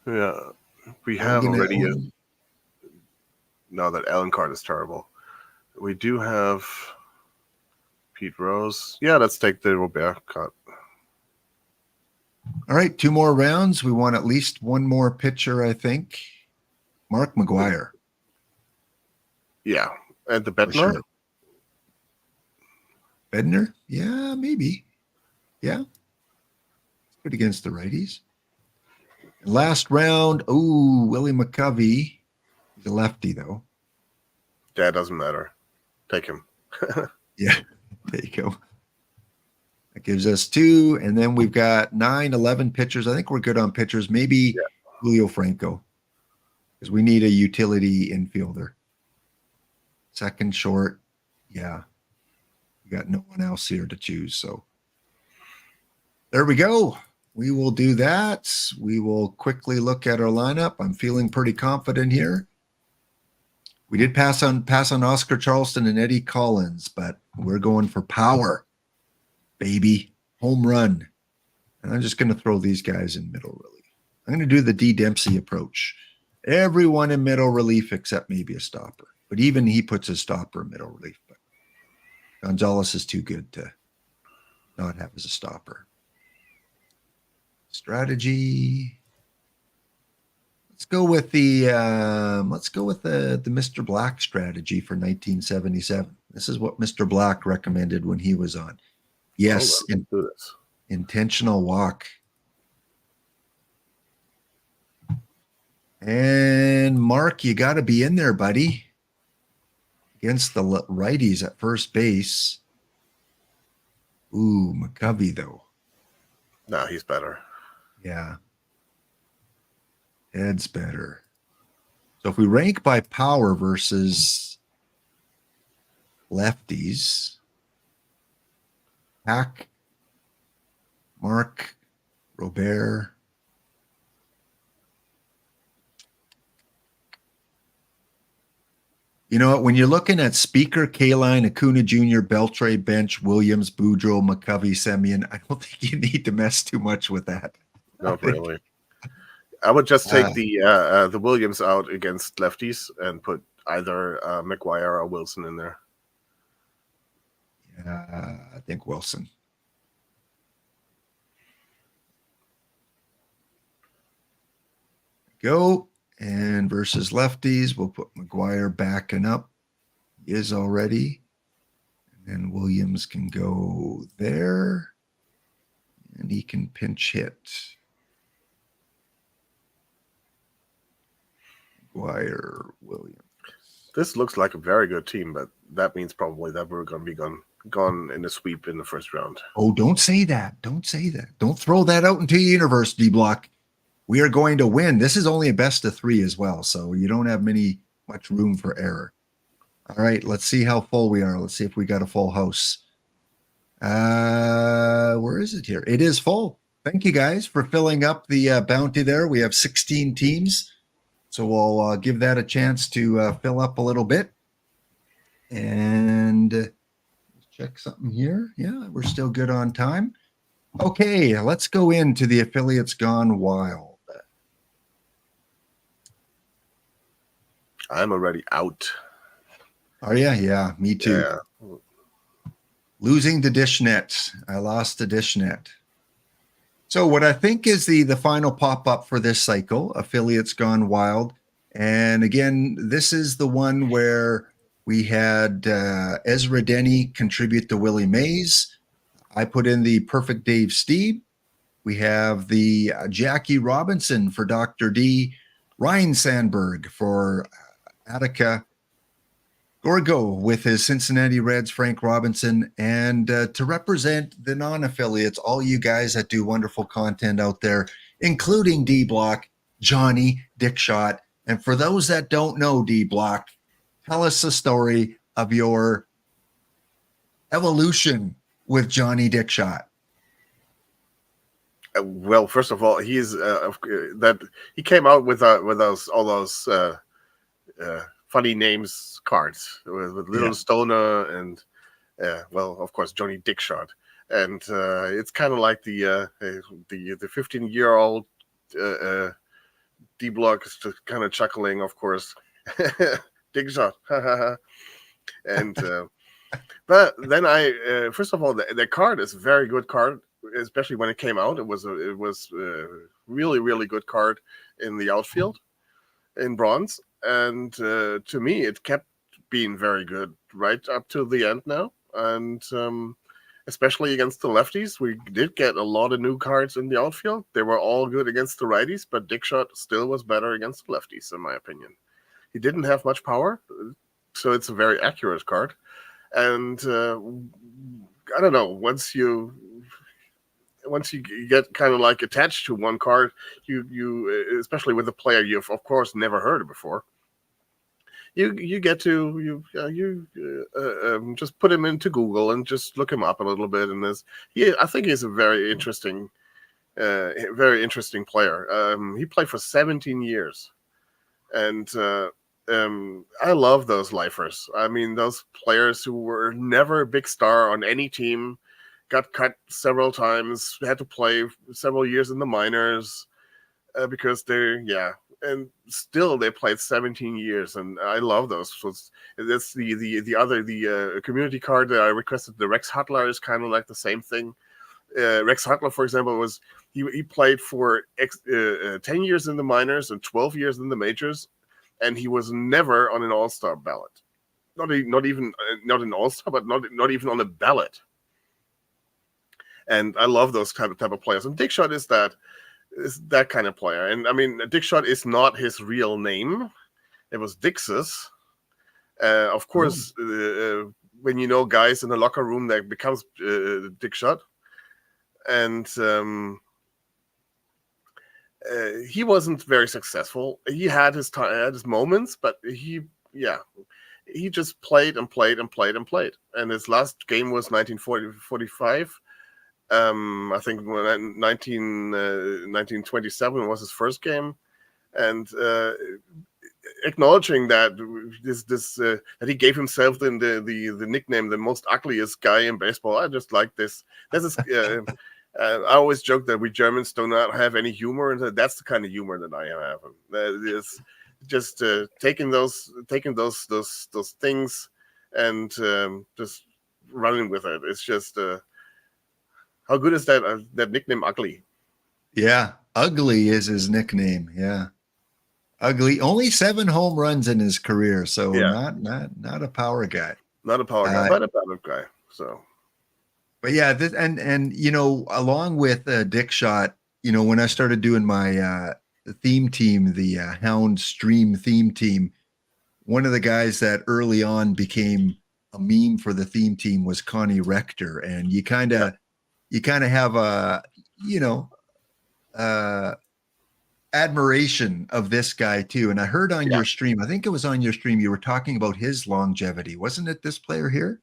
Yeah. We have already no, that Allen card is terrible. We do have Pete Rose. Yeah, let's take the Robert card. All right, 2 more rounds. We want at least 1 more pitcher, I think. Mark McGuire. Yeah. And the Bednar? Sure. Bednar? Yeah, maybe. Yeah. It's good against the righties. Last round. Willie McCovey. He's a lefty, though. Yeah, it doesn't matter. Take him. Yeah, there you go. That gives us 2. And then we've got 9, 11 pitchers. I think we're good on pitchers. Maybe Julio Franco. Because we need a utility infielder. Second short. Yeah. We got no one else here to choose. So there we go. We will do that. We will quickly look at our lineup. I'm feeling pretty confident here. We did pass on Oscar Charleston and Eddie Collins, but we're going for power, baby. Home run. And I'm just going to throw these guys in middle relief. I'm going to do the D. Dempsey approach. Everyone in middle relief except maybe a stopper. But even he puts a stopper in middle relief. But Gonzalez is too good to not have as a stopper. Strategy. Let's go with the Mr. Black strategy for 1977. This is what Mr. Black recommended when he was on. Yes, let's do this. Intentional walk. And Mark, you got to be in there, buddy. Against the righties at first base. Ooh, McCovey, though. No, he's better. Yeah. Ed's better. So if we rank by power versus lefties, Hack, Mark, Robert. You know what? When you're looking at Speaker, Kaline, Acuna Jr., Beltre, Bench, Williams, Boudreaux, McCovey, Semyon, I don't think you need to mess too much with that. Not really. I would just take the Williams out against lefties and put either McGuire or Wilson in there. Yeah, I think Wilson. Go. And versus lefties, we'll put McGuire backing up. He is already. And then Williams can go there. And he can pinch hit. McGuire, Williams. This looks like a very good team, but that means probably that we're going to be gone in a sweep in the first round. Oh, don't say that. Don't say that. Don't throw that out into the universe, D-Block. We are going to win. This is only a best of 3 as well, so you don't have much room for error. All right, let's see how full we are. Let's see if we got a full house. Where is it here? It is full. Thank you guys for filling up the bounty there. We have 16 teams, so we'll give that a chance to fill up a little bit. And let's check something here. Yeah, we're still good on time. Okay, let's go into the affiliates gone wild. I'm already out. Are you? Yeah, me too. Yeah. Losing to Dishnet. I lost to Dishnet. So what I think is the final pop-up for this cycle, affiliates gone wild. And again, this is the one where we had ezradenney contribute to Willie Mays. I put in the perfect Dave Stieb. We have the Jackie Robinson for Dr. D. Ryne Sandberg for Attica. Gorgo with his Cincinnati Reds, Frank Robinson. And to represent the non-affiliates, all you guys that do wonderful content out there, including D-Block, Johnny Dickshot. And for those that don't know D-Block, tell us the story of your evolution with Johnny Dickshot. Well, first of all, he came out with all those funny names cards with Little Stoner and well, of course, Johnny Dickshot, and it's kind of like the 15-year-old D-Block is just kind of chuckling, of course, Dickshot, and but then first of all, the card is a very good card. Especially when it came out, it was a really, really good card in the outfield in bronze, and to me, it kept being very good right up to the end now, and especially against the lefties, we did get a lot of new cards in the outfield. They were all good against the righties, but Dickshot still was better against the lefties, in my opinion. He didn't have much power, so it's a very accurate card, and I don't know, once you get kind of like attached to one card, you especially with a player you've of course never heard of before, you get to just put him into Google and just look him up a little bit. And I think he's a very interesting player. He played for 17 years, and I love those lifers. I mean, those players who were never a big star on any team, got cut several times, had to play several years in the minors because and still they played 17 years, and I love those. So that's the community card that I requested. The Rex Hutler is kind of like the same thing. Rex Hutler, for example, he played for 10 years in the minors and 12 years in the majors, and he was never on an all-star ballot. Not an all-star, but not even on a ballot. And I love those type of players. And Dickshot is that kind of player. And I mean, Dickshot is not his real name. It was Dixus. Of course, when you know guys in the locker room, that becomes Dickshot. And he wasn't very successful. He had his moments, but he just played and played and played and played. And his last game was 1945. I think 1927 was his first game, and acknowledging that that he gave himself the nickname the most ugliest guy in baseball. I just like this. This is. I always joke that we Germans do not have any humor, and that's the kind of humor that I have. That is just taking those things and just running with it. It's just how good is that nickname, Ugly? Yeah, Ugly is his nickname. Yeah, Ugly. Only 7 home runs in his career, so not a power guy. Not a power guy, but a bad guy. So. But yeah, and you know, along with Dickshot, you know, when I started doing my theme team, the Hound Stream theme team, one of the guys that early on became a meme for the theme team was Connie Rector, and you kind of have a admiration of this guy too. And I heard on your stream, I think it was on your stream, you were talking about his longevity, wasn't it? This player here.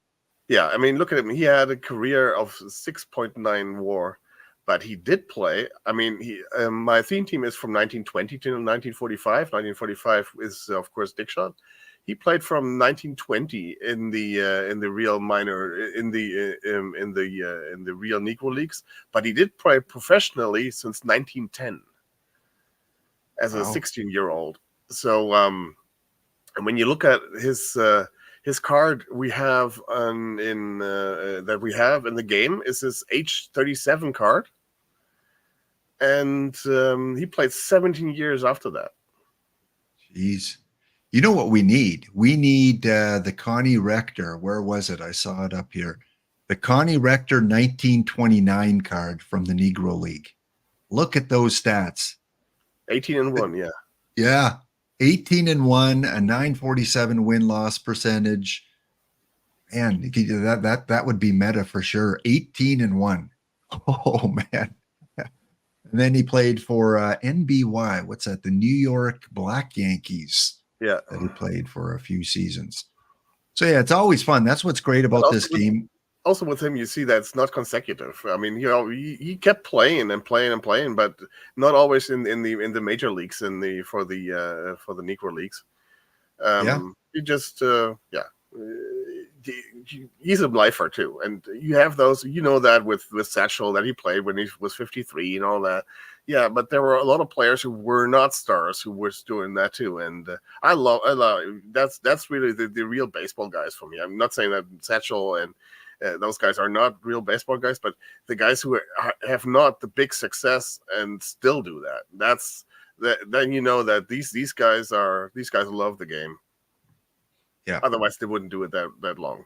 Yeah, I mean, look at him. He had a career of 6.9 WAR, but he did play. I mean, my theme team is from 1920 to 1945. 1945 is, of course, Dickshot. He played from 1920 in the real minor in the real Negro leagues, but he did play professionally since 1910 as a 16-year-old. So, and when you look at his card we have that we have in the game is his H37 card, and he played 17 years after that. Jeez, you know what we need? We need the Connie Rector. Where was it? I saw it up here. The Connie Rector 1929 card from the Negro League. Look at those stats. 18-1, yeah. Yeah. 18-1, a 947 win-loss percentage. Man, that would be meta for sure. 18-1. Oh man. And then he played for NBY. What's that? The New York Black Yankees. Yeah. That he played for a few seasons. So yeah, it's always fun. That's what's great about this game. Also with him, you see that it's not consecutive. I mean, you know, he kept playing and playing and playing, but not always in the major leagues for the Negro leagues. He just he's a lifer too, and you have those. You know that with Satchel that he played when he was 53 and all that. Yeah, but there were a lot of players who were not stars who were doing that too, and I love that's really the real baseball guys for me. I'm not saying that Satchel and those guys are not real baseball guys, but the guys who have not the big success and still do that. Then you know that these guys love the game. Yeah. Otherwise, they wouldn't do it that long.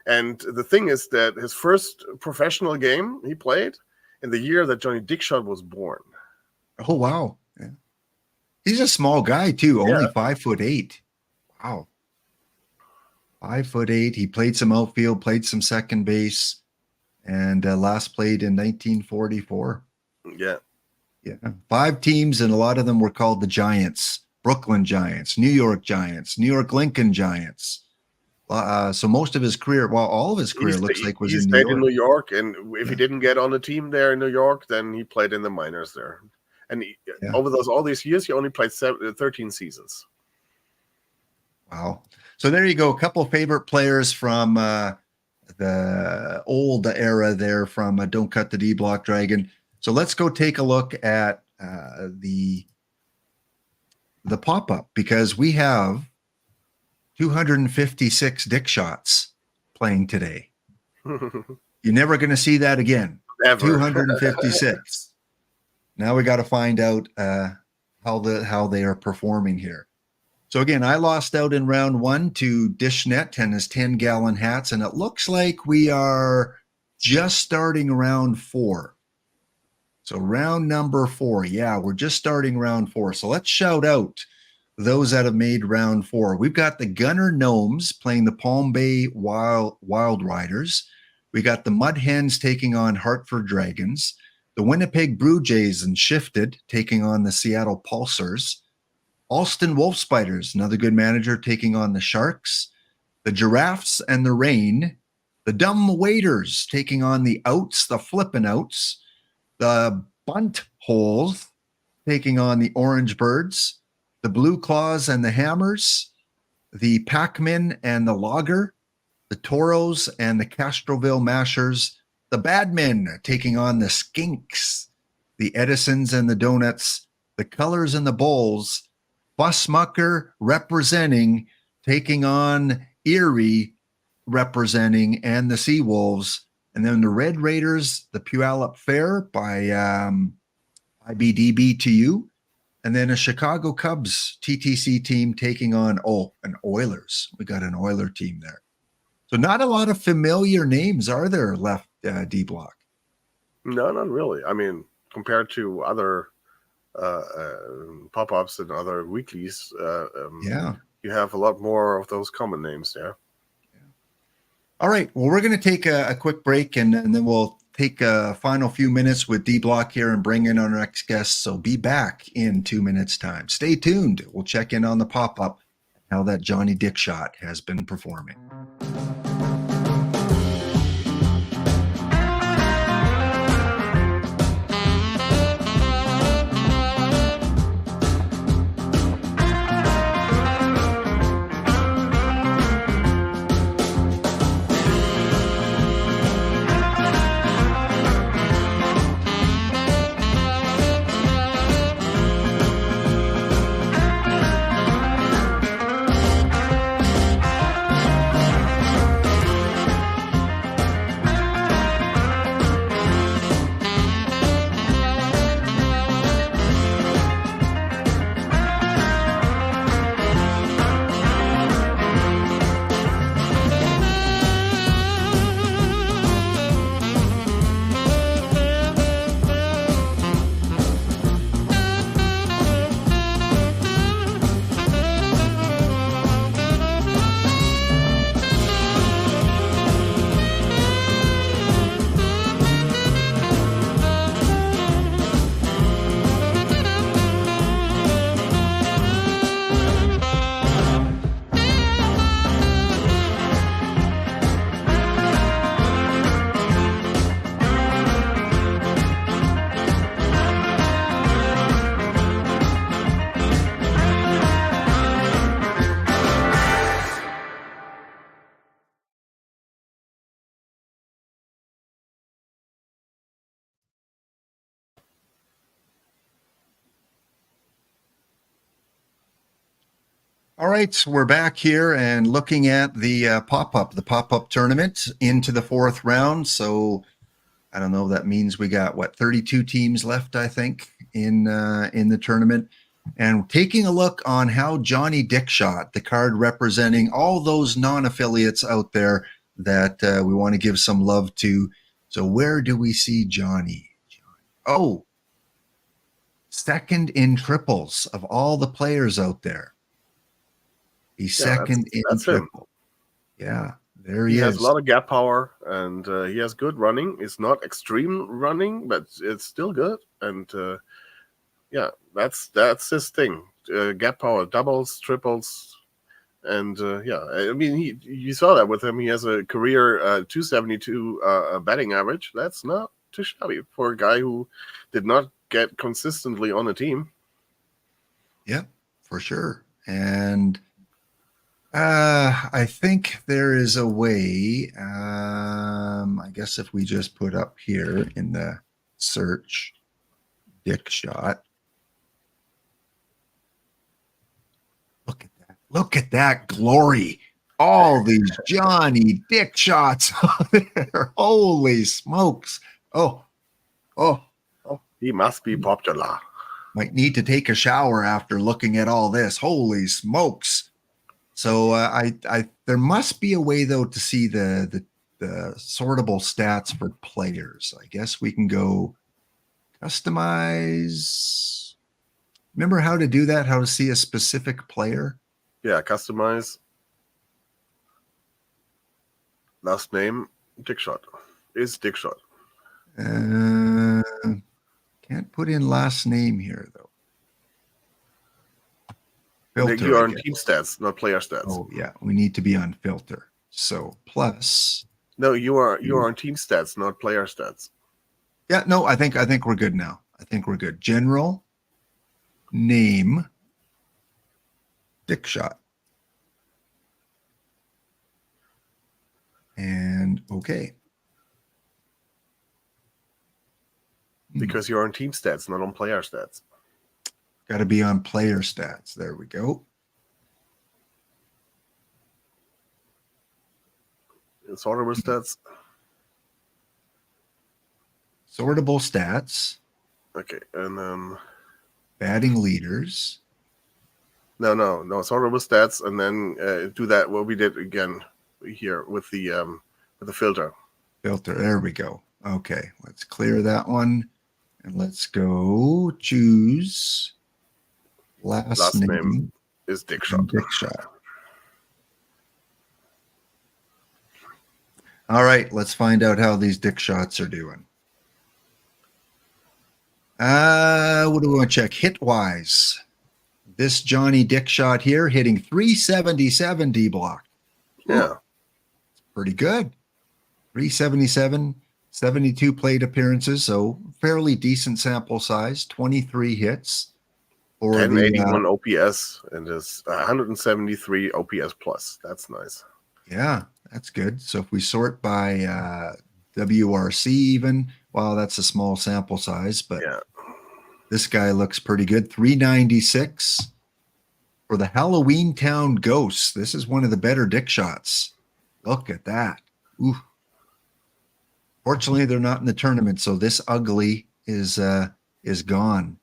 And the thing is that his first professional game he played in the year that Johnny Dickshot was born. Oh wow! Yeah. He's a small guy too, only 5'8". Wow. 5'8". He played some outfield, played some second base, and last played in 1944. Yeah. 5 teams, and a lot of them were called the Giants: Brooklyn Giants, New York Giants, New York Lincoln Giants. So most of his career, well, all of his career looks like was in New York. He stayed in New York, and if he didn't get on a team there in New York, then he played in the minors there. And over all these years, he only played 13 seasons. Wow. So there you go. A couple of favorite players from the old era there from Don't Cut the D-Block-Dragon. So let's go take a look at the pop-up, because we have 256 Dick shots playing today. You're never going to see that again. Never. 256. Now we got to find out how they are performing here. So again, I lost out in round 1 to Dishnet and his 10-gallon hats, and it looks like we are just starting round 4. So round number 4. Yeah, we're just starting round 4. So let's shout out those that have made round 4. We've got the Gunner Gnomes playing the Palm Bay Wild Riders. We got the Mud Hens taking on Hartford Dragons. The Winnipeg Blue Jays and Shifted taking on the Seattle Pulsars. Alston Wolf Spiders, another good manager, taking on the Sharks. The Giraffes and the Ryne. The Dumb Waiters taking on the Outs, the Flippin' Outs. The Bunt Holes taking on the Orange Birds. The Blue Claws and the Hammers. The Pac-Men and the Logger. The Toros and the Castroville Mashers. The Badmen taking on the Skinks. The Edisons and the Donuts. The Colors and the Bulls. Busmucker representing, taking on Erie representing, and the Seawolves. And then the Red Raiders, the Puyallup Fair by IBDB to you. And then a Chicago Cubs TTC team taking on, an Oilers. We got an Oiler team there. So not a lot of familiar names, are there, left D-Block? No, not really. I mean, compared to other pop-ups and other weeklies, you have a lot more of those common names there. All right. Well, we're going to take a quick break, and then we'll take a final few minutes with D-Block here and bring in our next guest. So be back in 2 minutes' time. Stay tuned. We'll check in on the pop-up, how that Johnny Dickshot has been performing. All right, so we're back here and looking at the pop-up tournament into the 4th round. So I don't know, that means we got, 32 teams left, I think, in the tournament. And taking a look on how Johnny Dickshot, the card representing all those non-affiliates out there that we want to give some love to. So where do we see Johnny? Oh, second in triples of all the players out there. He's second in triple. Yeah, there he is. He has a lot of gap power, and he has good running. It's not extreme running, but it's still good. And that's his thing. Gap power, doubles, triples, and I mean, you saw that with him. He has a career 272 batting average. That's not too shabby for a guy who did not get consistently on a team. Yeah, for sure. And I think there is a way, I guess if we just put up here in the search, Dickshot. Look at that glory. All these Johnny Dickshots there. Holy smokes. Oh. He must be popular. Might need to take a shower after looking at all this. Holy smokes. So I there must be a way though to see the sortable stats for players. I guess we can go customize. Remember how to do that? How to see a specific player? Yeah, customize. Last name, Dickshot. Is Dickshot. Can't put in last name here, though. Filter, You are on team stats, not player stats. Oh, yeah. We need to be on filter. So plus. No, you are on team stats, not player stats. Yeah, no, I think we're good now. I think we're good. General name Dickshot. And okay. Because you're on team stats, not on player stats. Got to be on player stats. There we go. Sortable stats. Sortable stats. Okay, and then batting leaders. No. Sortable stats, and then do that what we did again here with the filter. Filter. There we go. Okay, let's clear that one, and let's go choose last name is Dickshot. Dickshot. All right, let's find out how these Dickshots are doing. What do we want to check? Hit-wise. This Johnny Dickshot here hitting 377 D block. Yeah. It's pretty good. 377, 72 plate appearances, so fairly decent sample size, 23 hits. 1081 OPS and just 173 OPS plus. That's nice. Yeah, that's good. So if we sort by WRC even, well, that's a small sample size, but yeah. This guy looks pretty good. 396 for the Halloween Town Ghosts. This is one of the better Dickshots. Look at that. Ooh. Fortunately, they're not in the tournament, so this ugly is gone.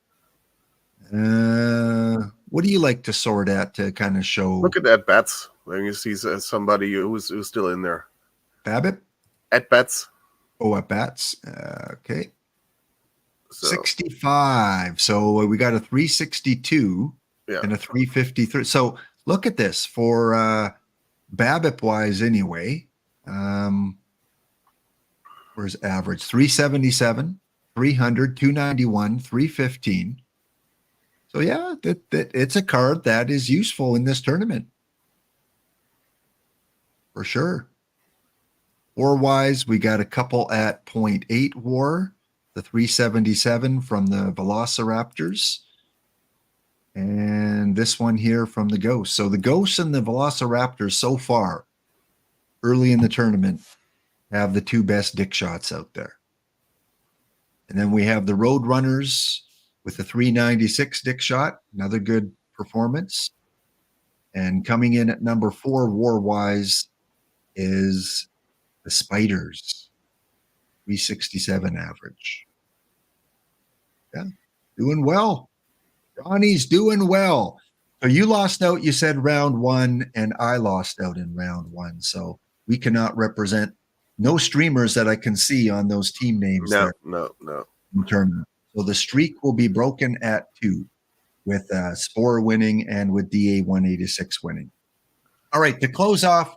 What do you like to sort at to kind of show? Look at that bats. When you see somebody who's still in there. BABIP? At bats. Oh, at bats. Okay. So, 65. So we got a 362 and a 353. So look at this for BABIP wise anyway. Where's average? 377, 300, 291, 315. So yeah, that it's a card that is useful in this tournament. For sure. War-wise, we got a couple at 0.8 war, the 377 from the Velociraptors, and this one here from the Ghosts. So the Ghosts and the Velociraptors so far, early in the tournament, have the two best Dickshots out there. And then we have the Roadrunners with the 396 Dickshot, another good performance. And coming in at number 4 war-wise is the Spiders, 367 average. Yeah, doing well. Johnny's doing well. So you lost out, you said round 1, and I lost out in round 1. So we cannot represent no streamers that I can see on those team names. No. In tournament. So the streak will be broken at 2 with Spore winning and with DA 186 winning. All right, to close off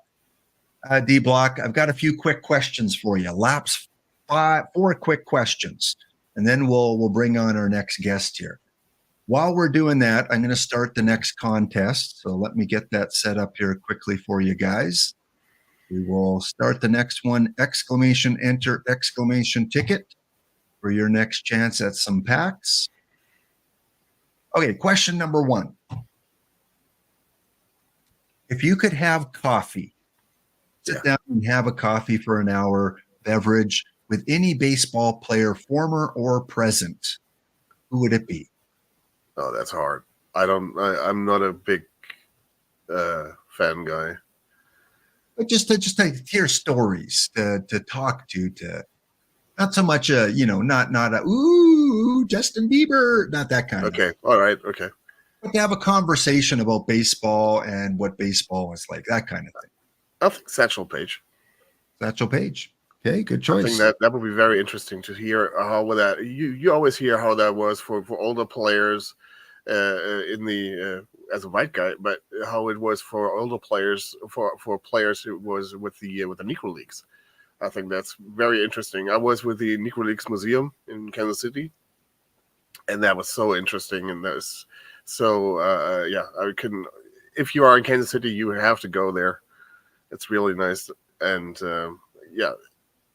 D Block, I've got a few quick questions for you. Laps 4 quick questions, and then we'll bring on our next guest here. While we're doing that, I'm going to start the next contest. So let me get that set up here quickly for you guys. We will start the next one. Exclamation enter exclamation ticket for your next chance at some packs. Okay, question number 1. If you could have coffee, sit down and have a coffee for an hour, beverage with any baseball player, former or present, who would it be? Oh, that's hard. I'm not a big fan guy. But just to hear stories, to talk to not so much not a ooh Justin Bieber, not that kind of. Okay, all right, okay. But to have a conversation about baseball and what baseball is like, that kind of thing. I think Satchel Paige. Satchel Paige. Okay, good I think choice. that would be very interesting to hear how that you always hear how that was for older players in the as a white guy, but how it was for older players for players who was with the Negro Leagues. I think that's very interesting. I was with the Negro Leagues Museum in Kansas City, and that was so interesting. And that's so I can. If you are in Kansas City, you have to go there. It's really nice, and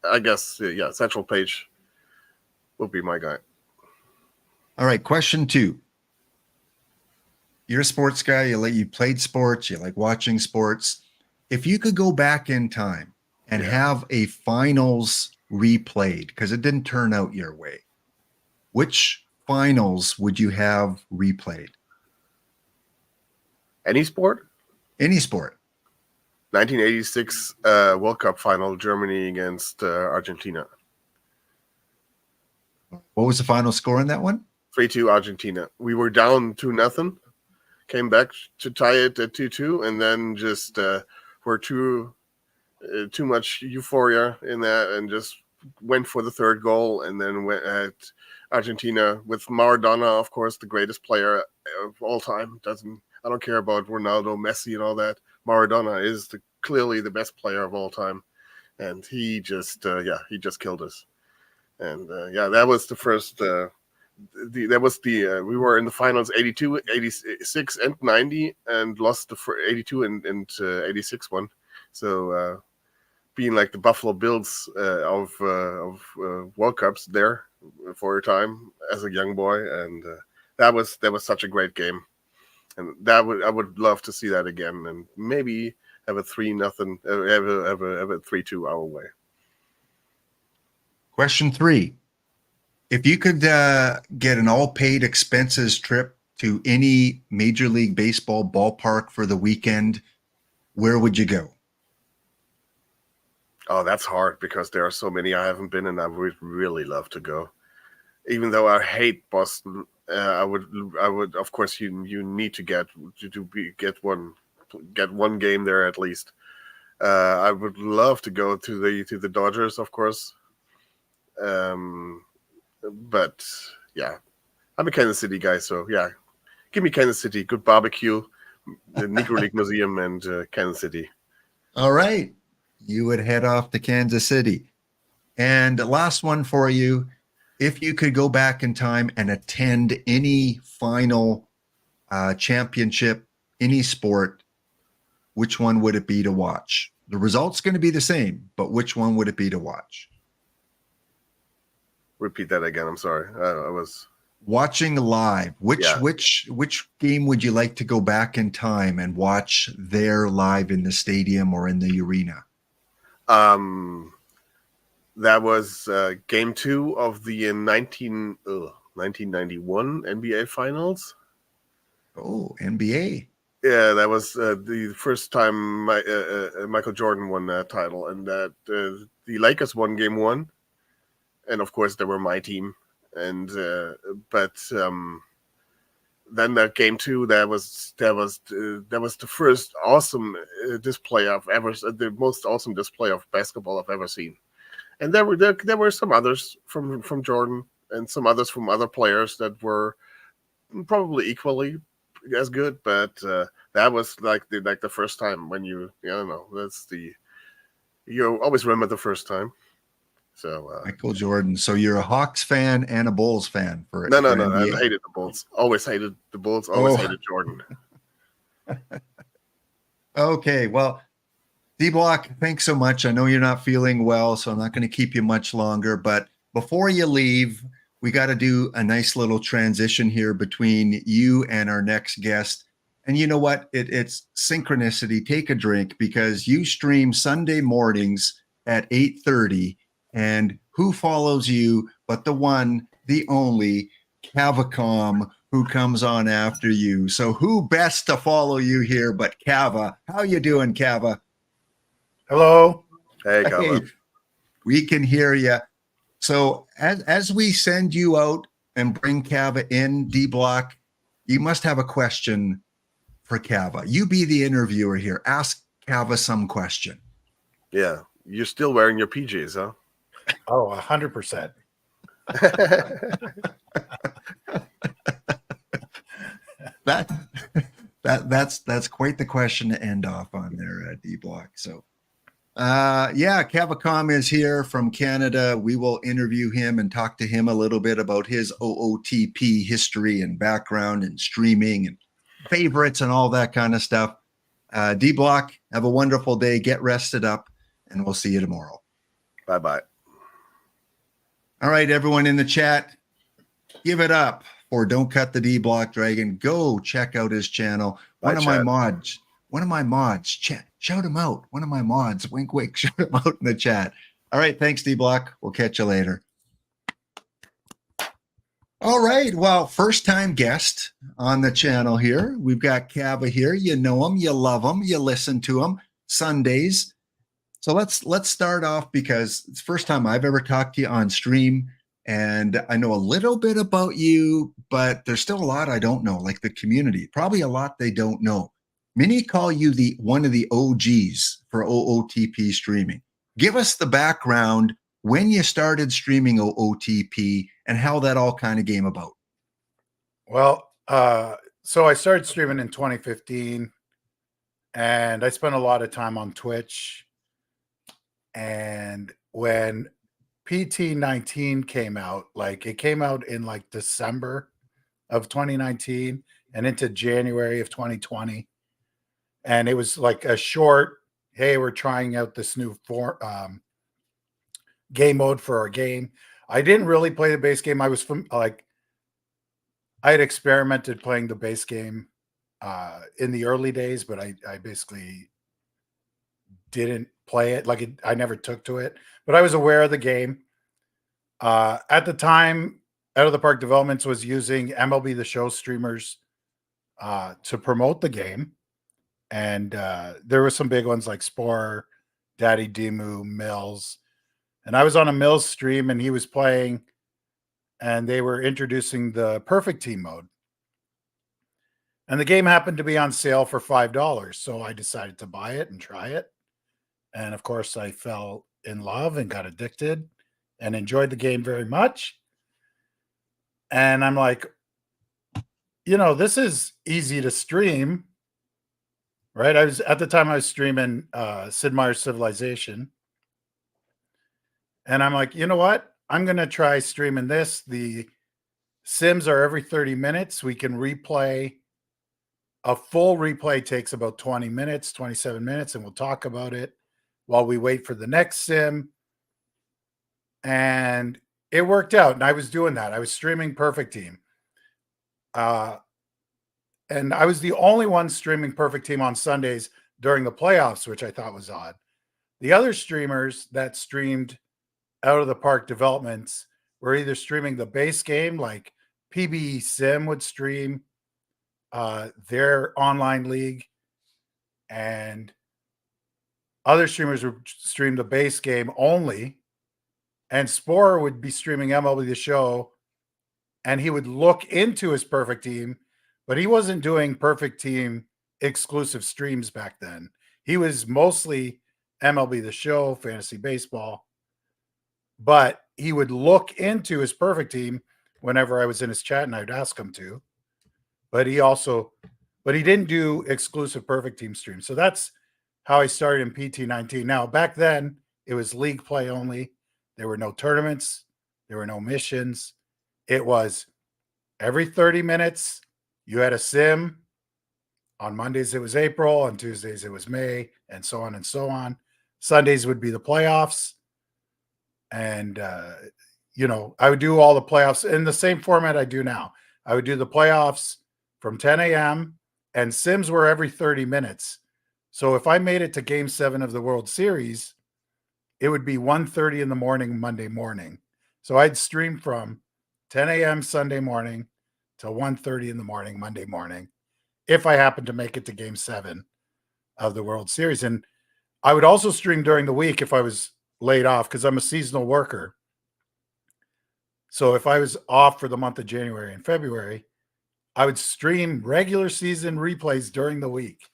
I guess Satchel Paige would be my guy. All right, question 2. You're a sports guy. You played sports. You like watching sports. If you could go back in time and have a finals replayed because it didn't turn out your way, which finals would you have replayed? Any sport? Any sport. 1986 World Cup final, Germany against Argentina. What was the final score in that one? 3-2 Argentina. We were down 2-0, came back to tie it at 2-2, and then just were too much euphoria in that, and just went for the third goal, and then went at Argentina with Maradona, of course, the greatest player of all time. I don't care about Ronaldo, Messi, and all that. Maradona is clearly the best player of all time, and he just killed us. And that was the first. We were in the finals 82, 86, and 90, and lost the 82 and 86 one. So being like the Buffalo Bills of World Cups there for a time as a young boy, and that was such a great game. And I would love to see that again, and maybe have a 3-0, have a 3-2 our way. Question 3: if you could get an all-paid expenses trip to any Major League Baseball ballpark for the weekend, where would you go? Oh, that's hard because there are so many I haven't been, and I would really love to go. Even though I hate Boston. I would. Of course, you need to get one game there at least. I would love to go to the Dodgers, of course. But yeah, I'm a Kansas City guy, so yeah, give me Kansas City. Good barbecue, the Negro League Museum, and Kansas City. All right, you would head off to Kansas City. And the last one for you. If you could go back in time and attend any final championship, any sport, which one would it be to watch? The result's going to be the same, but which one would it be to watch? Repeat that again. I'm sorry. I was watching live. Which game would you like to go back in time and watch there live in the stadium or in the arena? That was game 2 of the 1991 NBA Finals. Oh, NBA. Yeah, that was the first time Michael Jordan won that title, and that the Lakers won game 1, and of course they were my team. And but then that game 2, that was the first awesome display I've ever, the most awesome display of basketball I've ever seen. And there were some others from Jordan and some others from other players that were probably equally as good, but that was like the first time when you always remember the first time. So Michael Jordan. So you're a Hawks fan and a Bulls fan for no. I hated the Bulls. Always hated the Bulls. Always hated Jordan. Okay, well. D-Block, thanks so much. I know you're not feeling well, so I'm not going to keep you much longer. But before you leave, we got to do a nice little transition here between you and our next guest. And you know what? It's synchronicity. Take a drink because you stream Sunday mornings at 8:30. And who follows you but the one, the only, Cavacom, who comes on after you. So who best to follow you here but Cava? How you doing, Cava? Hello. Hey, Cava. Hey, we can hear you. So as we send you out and bring Cava in, D-Block, you must have a question for Cava. You be the interviewer here. Ask Cava some question. Yeah. You're still wearing your PJs, huh? Oh, 100%. That's quite the question to end off on there, D Block. So yeah, Cavacom is here from Canada. We will interview him and talk to him a little bit about his OOTP history and background and streaming and favorites and all that kind of stuff. D Block, have a wonderful day. Get rested up, and we'll see you tomorrow. Bye-bye. All right, everyone in the chat, give it up for Don't Cut the D Block Dragon. Go check out his channel. One of my mods, shout him out. One of my mods, wink, wink, shout him out in the chat. All right, thanks, D Block. We'll catch you later. All right, well, first time guest on the channel here. We've got Cava here. You know him, you love him, you listen to him Sundays. So let's start off because it's the first time I've ever talked to you on stream. And I know a little bit about you, but there's still a lot I don't know, like the community. Probably a lot they don't know. Many call you one of the OGs for OOTP streaming. Give us the background when you started streaming OOTP and how that all kind of came about. Well, so I started streaming in 2015, and I spent a lot of time on Twitch. And when PT19 came out, like it came out in like December of 2019 and into January of 2020. And it was like a short, hey, we're trying out this new game mode for our game. I didn't really play the base game. I was I had experimented playing the base game in the early days, but I basically didn't play it. I never took to it, but I was aware of the game. At the time, Out of the Park Developments was using MLB The Show streamers to promote the game. And there were some big ones like Spore, Daddy Demu, Mills. And I was on a Mills stream and he was playing and they were introducing the Perfect Team mode. And the game happened to be on sale for $5. So I decided to buy it and try it. And of course, I fell in love and got addicted and enjoyed the game very much. And I'm like, this is easy to stream, right? At the time I was streaming Sid Meier's Civilization. And I'm like, you know what? I'm going to try streaming this. The Sims are every 30 minutes. We can replay. A full replay takes about 20 minutes, 27 minutes, and we'll talk about it while we wait for the next sim. And it worked out. And I was doing that. I was streaming Perfect Team. And I was the only one streaming Perfect Team on Sundays during the playoffs, which I thought was odd. The other streamers that streamed Out of the Park Developments were either streaming the base game, like PBE Sim would stream their online league, and other streamers would stream the base game only, and Spore would be streaming MLB The Show, and he would look into his Perfect Team, but he wasn't doing Perfect Team exclusive streams back then. He was mostly MLB The Show, fantasy baseball, but he would look into his Perfect Team whenever I was in his chat and I'd ask him to, but he didn't do exclusive Perfect Team streams. So that's how I started in PT19. Now, back then, it was league play only. There were no tournaments. There were no missions. It was every 30 minutes, you had a sim. On Mondays, it was April. On Tuesdays, it was May, and so on and so on. Sundays would be the playoffs. And, I would do all the playoffs in the same format I do now. I would do the playoffs from 10 a.m. and sims were every 30 minutes. So if I made it to Game 7 of the World Series, it would be 1:30 in the morning, Monday morning. So I'd stream from 10 a.m. Sunday morning to 1:30 in the morning, Monday morning, if I happened to make it to Game 7 of the World Series. And I would also stream during the week if I was laid off, because I'm a seasonal worker. So if I was off for the month of January and February, I would stream regular season replays during the week.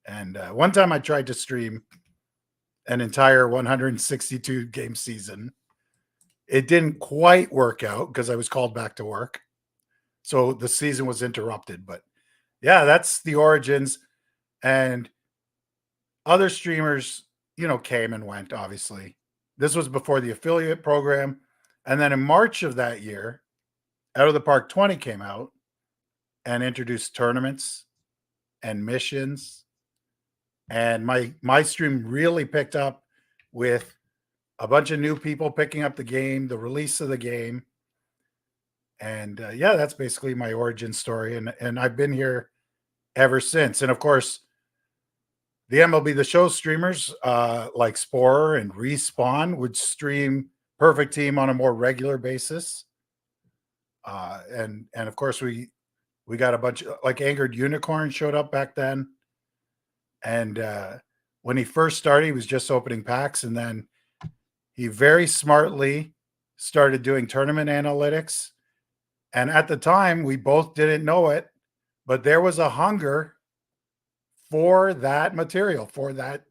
And one time I tried to stream an entire 162 game season. It didn't quite work out because I was called back to work. So the season was interrupted. But yeah, that's the origins. And other streamers, came and went, obviously. This was before the affiliate program. And then in March of that year, Out of the Park 20 came out and introduced tournaments and missions. And my stream really picked up with a bunch of new people picking up the game, the release of the game. And yeah, that's basically my origin story. And I've been here ever since. And of course, the MLB The Show streamers like Spore and Respawn would stream Perfect Team on a more regular basis. And of course, we got a bunch of, like, Angered Unicorn showed up back then. And when he first started, he was just opening packs. And then he very smartly started doing tournament analytics. And at the time, we both didn't know it, but there was a hunger for that material, for that.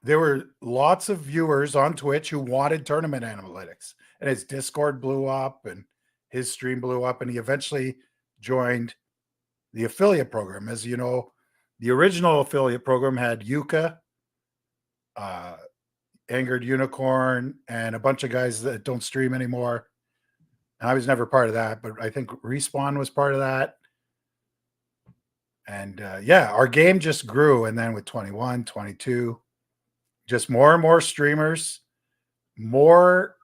There were lots of viewers on Twitch who wanted tournament analytics, and his Discord blew up and his stream blew up, and he eventually joined the affiliate program. As you know, the original affiliate program had Yuka, Angered Unicorn, and a bunch of guys that don't stream anymore. And I was never part of that, but I think Respawn was part of that. And yeah, our game just grew. And then with 21, 22, just more and more streamers, more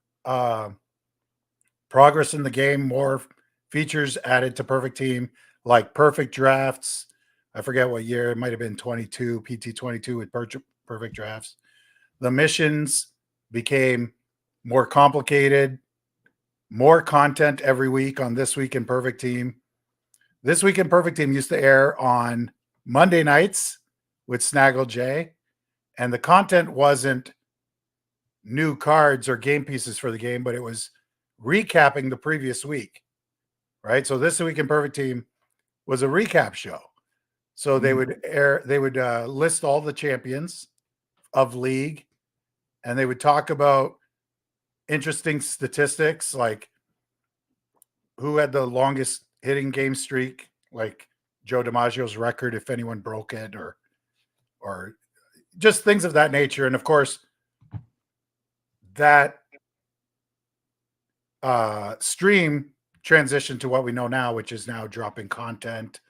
progress in the game, more features added to Perfect Team, like perfect drafts. I forget what year, it might have been 22, PT 22 with perfect drafts. The missions became more complicated, more content every week on This Week in Perfect Team. This Week in Perfect Team used to air on Monday nights with Snaggle J, and the content wasn't new cards or game pieces for the game, but it was recapping the previous week, right? So This Week in Perfect Team was a recap show. So they would list all the champions of league, and they would talk about interesting statistics, like who had the longest hitting game streak, like Joe DiMaggio's record, if anyone broke it, or just things of that nature. And of course, that stream transitioned to what we know now, which is now dropping content,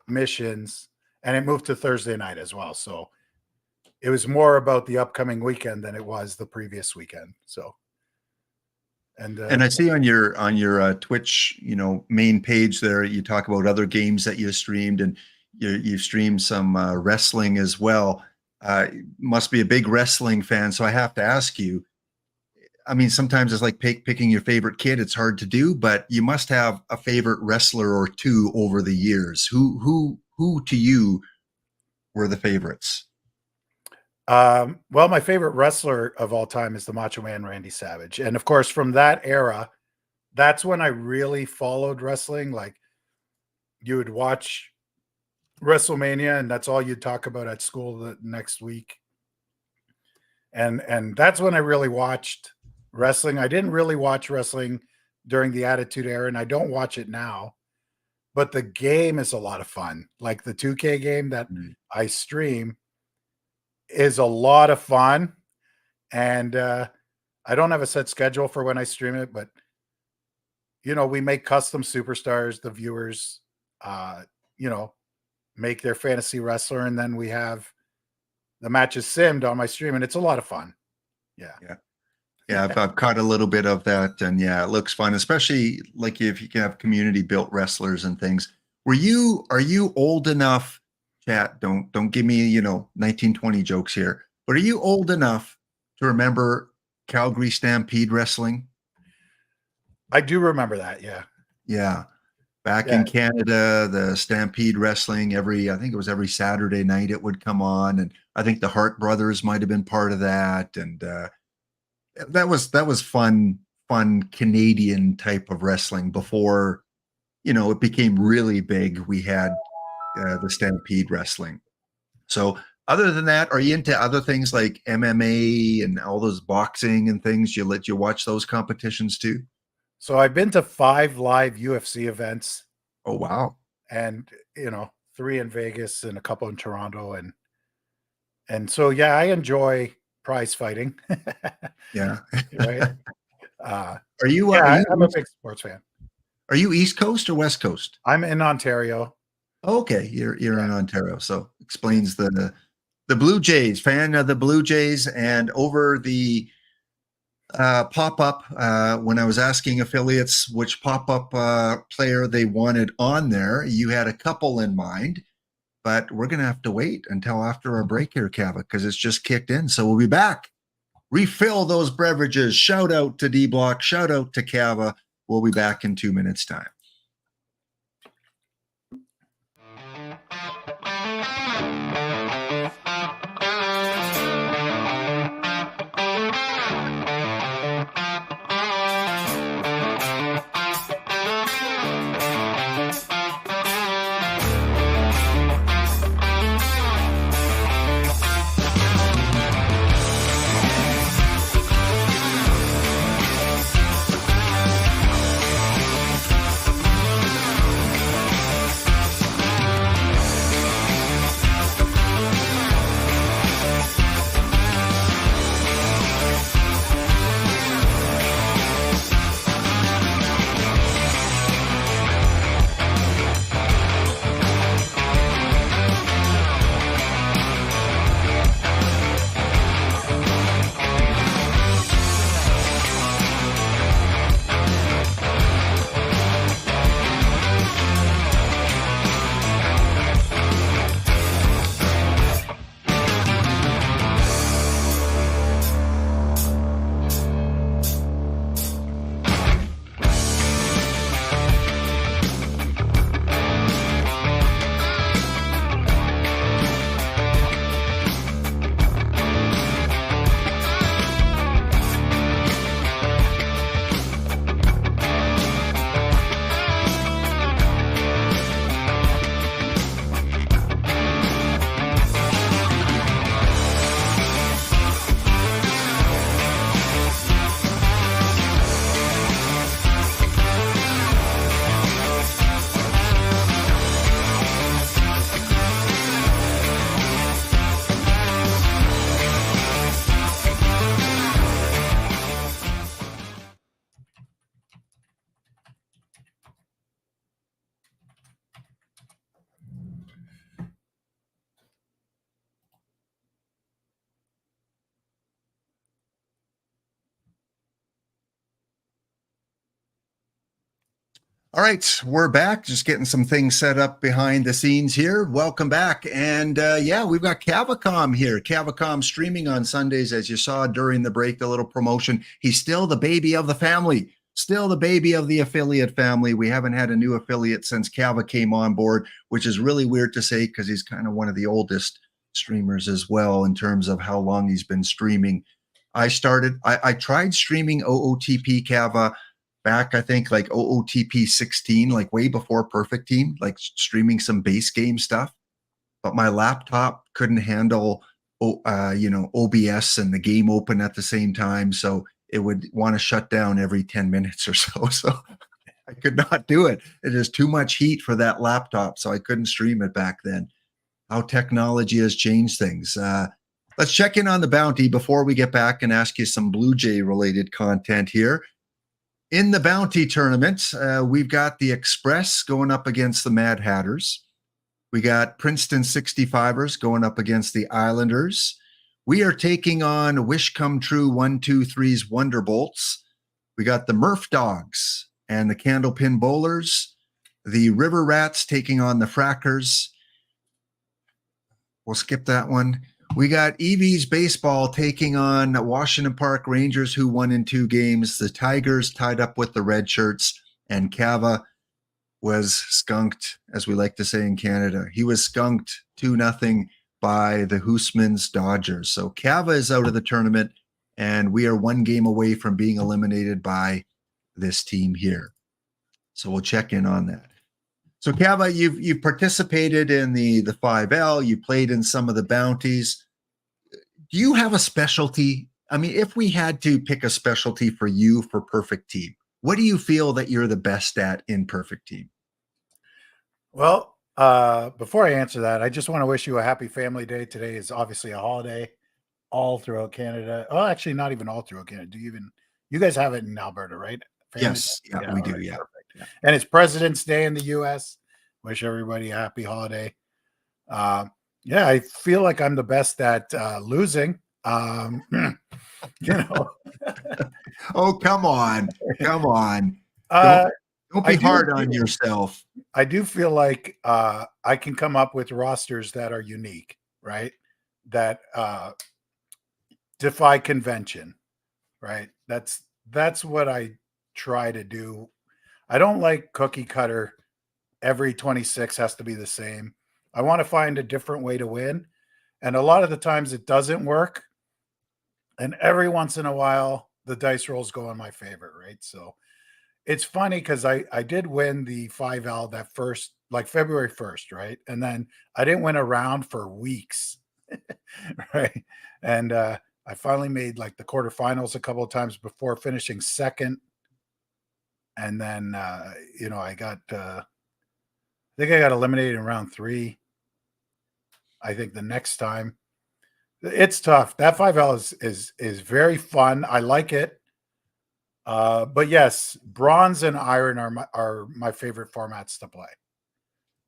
missions, and it moved to Thursday night as well. So it was more about the upcoming weekend than it was the previous weekend. So, and I see on your Twitch, main page there, you talk about other games that you streamed, and you streamed some wrestling as well. Must be a big wrestling fan. So I have to ask you, I mean, sometimes it's like picking your favorite kid. It's hard to do, but you must have a favorite wrestler or two over the years. Who to you were the favorites? Well, my favorite wrestler of all time is the Macho Man Randy Savage. And of course, from that era, that's when I really followed wrestling. Like, you would watch WrestleMania, and that's all you'd talk about at school the next week. And that's when I really watched wrestling. I didn't really watch wrestling during the Attitude Era, and I don't watch it now. But the game is a lot of fun. Like the 2K game that I stream is a lot of fun. And I don't have a set schedule for when I stream it, but we make custom superstars. The viewers make their fantasy wrestler, and then we have the matches simmed on my stream, and it's a lot of fun. Yeah, I've caught a little bit of that, and yeah, it looks fun, especially like if you can have community built wrestlers and things. Are you old enough? Chat, don't give me 1920 jokes here, but are you old enough to remember Calgary Stampede wrestling? I do remember that. Yeah. Back in Canada, the Stampede wrestling, I think it was every Saturday night it would come on, and I think the Hart brothers might have been part of that, and that was fun Canadian type of wrestling before it became really big. We had the Stampede wrestling. So Other than that, are you into other things like MMA and all those boxing and things? You watch those competitions too? So I've been to 5 live UFC events, Oh, wow. and 3 in Vegas and a couple in Toronto, and so yeah, I enjoy prize fighting. Yeah. Right. Are you, I'm a big sports fan. are you East Coast or West Coast? I'm in Ontario. Okay. You're in Ontario. So explains the Blue Jays, fan of the Blue Jays. And over the pop-up, when I was asking affiliates which pop-up player they wanted on there, you had a couple in mind, but we're going to have to wait until after our break here, Cava, because it's just kicked in. So we'll be back. Refill those beverages. Shout out to D-Block. Shout out to Cava. We'll be back in 2 minutes' time. All right, we're back. Just getting some things set up behind the scenes here. Welcome back. And we've got Cavacom here. Cavacom streaming on Sundays, as you saw during the break, the little promotion. He's still the baby of the family, still the baby of the affiliate family. We haven't had a new affiliate since Cava came on board, which is really weird to say because he's kind of one of the oldest streamers as well in terms of how long he's been streaming. I tried streaming OOTP Cava back, I think, like OOTP 16, like way before Perfect Team, like streaming some base game stuff. But my laptop couldn't handle, OBS and the game open at the same time. So it would want to shut down every 10 minutes or so. So I could not do it. It is too much heat for that laptop. So I couldn't stream it back then. How technology has changed things. Let's check in on the bounty before we get back and ask you some Blue Jay related content here. In the bounty tournament, we've got the Express going up against the Mad Hatters. We got Princeton 65ers going up against the Islanders. We are taking on Wish Come True 123's Wonderbolts. We got the Murph Dogs and the Candlepin Bowlers. The River Rats taking on the Frackers. We'll skip that one. We got Evie's Baseball taking on Washington Park Rangers, who won in 2 games. The Tigers tied up with the Red Shirts, and Cava was skunked, as we like to say in Canada. He was skunked 2-0 by the Hoosman's Dodgers. So Cava is out of the tournament, and we are 1 game away from being eliminated by this team here. So we'll check in on that. So Cava, you've participated in the 5L, you played in some of the bounties. Do you have a specialty? I mean, if we had to pick a specialty for you for Perfect Team, what do you feel that you're the best at in Perfect Team? Well, before I answer that, I just want to wish you a happy Family Day. Today is obviously a holiday all throughout Canada. Oh, actually, not even all throughout Canada. You guys have it in Alberta, right? Yes, yeah, we do. Right, Yeah. perfect. Yeah. And it's President's Day in the US. Wish everybody a happy holiday. Yeah, I feel like I'm the best at losing. You know, Oh, come on. Come on. uh, Don't I be do hard on feel- yourself. I do feel like I can come up with rosters that are unique, right? That defy convention, right? That's what I try to do. I don't like cookie cutter. Every 26 has to be the same. I want to find a different way to win. And a lot of the times it doesn't work. And every once in a while, the dice rolls go in my favor, right? So it's funny because I did win the 5L that first, like February 1st, right? And then I didn't win a round for weeks, right? And I finally made like the quarterfinals a couple of times before finishing second. And then, I think I got eliminated in round 3. I think the next time. It's tough. That 5L is very fun. I like it. But yes, bronze and iron are my favorite formats to play.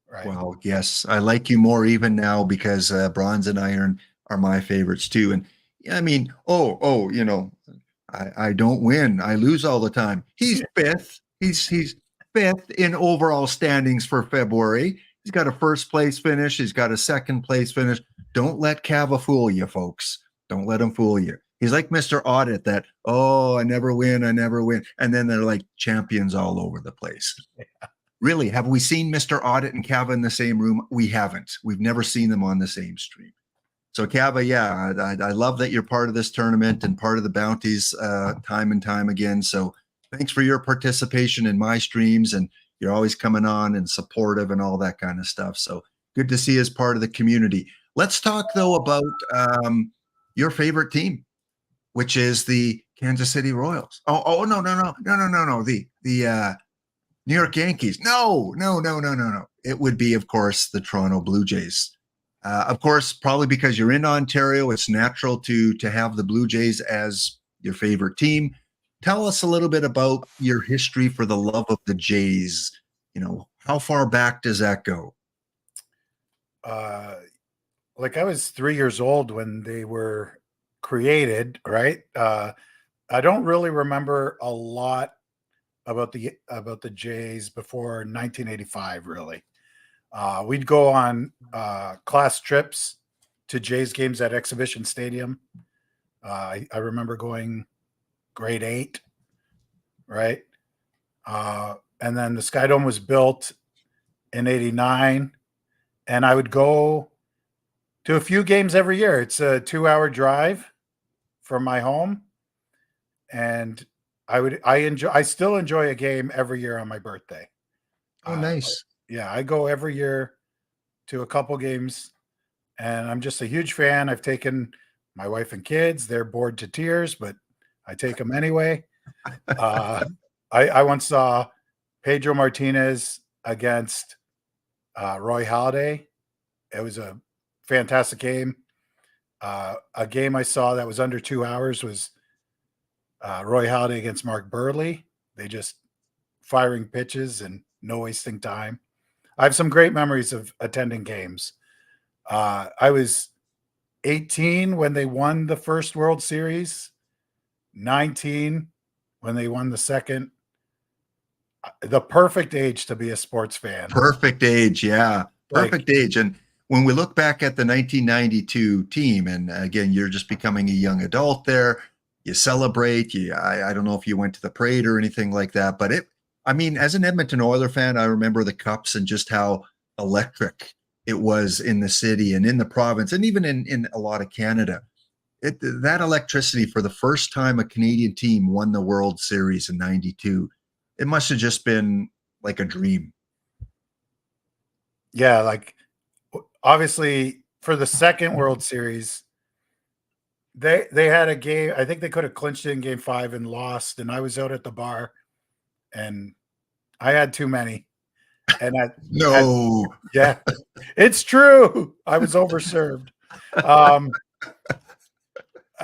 Right. Well, yes, I like you more even now because bronze and iron are my favorites too. And I mean, I don't win. I lose all the time. He's fifth. He's fifth in overall standings for February. He's got a first place finish. He's got a second place finish. Don't let Cava fool you, folks. Don't let him fool you. He's like Mr. Audit that, I never win. I never win. And then they're like champions all over the place. Yeah. Really, have we seen Mr. Audit and Cava in the same room? We haven't. We've never seen them on the same stream. So Cava, yeah, I love that you're part of this tournament and part of the bounties time and time again. So thanks for your participation in my streams, and you're always coming on and supportive and all that kind of stuff. So good to see you as part of the community. Let's talk though about your favorite team, which is the Kansas City Royals. Oh no. The New York Yankees. No. It would be, of course, the Toronto Blue Jays. Of course, probably because you're in Ontario, it's natural to have the Blue Jays as your favorite team. Tell us a little bit about your history for the love of the Jays. How far back does that go? Like I was 3 years old when they were created, right? I don't really remember a lot about the Jays before 1985, really. We'd go on class trips to Jays games at Exhibition Stadium. I remember going grade 8, right? And then the Sky Dome was built in 89, and I would go to a few games every year. It's a 2-hour drive from my home, and I still enjoy a game every year on my birthday. Oh, nice. Yeah, I go every year to a couple games, and I'm just a huge fan. I've taken my wife and kids. They're bored to tears, but I take them anyway. I once saw Pedro Martinez against Roy Halladay. It was a fantastic game. A game I saw that was under 2 hours was Roy Halladay against Mark Burley. They just firing pitches and no wasting time. I have some great memories of attending games. I was 18 when they won the first World Series, 19 when they won the second. The perfect age to be a sports fan. Perfect age, yeah. Perfect age. And when we look back at the 1992 team, and again, you're just becoming a young adult there, you celebrate. I don't know if you went to the parade or anything like that, but as an Edmonton Oiler fan, I remember the Cups and just how electric it was in the city and in the province and even in a lot of Canada. That electricity for the first time a Canadian team won the World Series in 92, it must have just been like a dream. Yeah, like obviously for the second World Series, they had a game. I think they could have clinched it in Game 5 and lost. And I was out at the bar, and I had too many. And No. yeah, it's true. I was overserved. I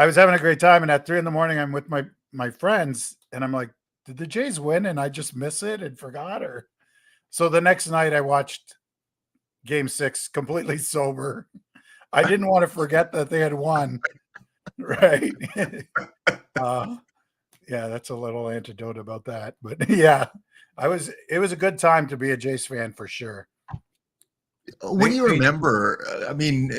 was having a great time, and at 3 a.m, I'm with my friends, and I'm like, "Did the Jays win?" And I just miss it and forgot. Or so the next night, I watched Game 6 completely sober. I didn't want to forget that they had won. Right. Yeah, that's a little anecdote about that. But yeah, it was a good time to be a Jays fan for sure. What do you remember? I mean,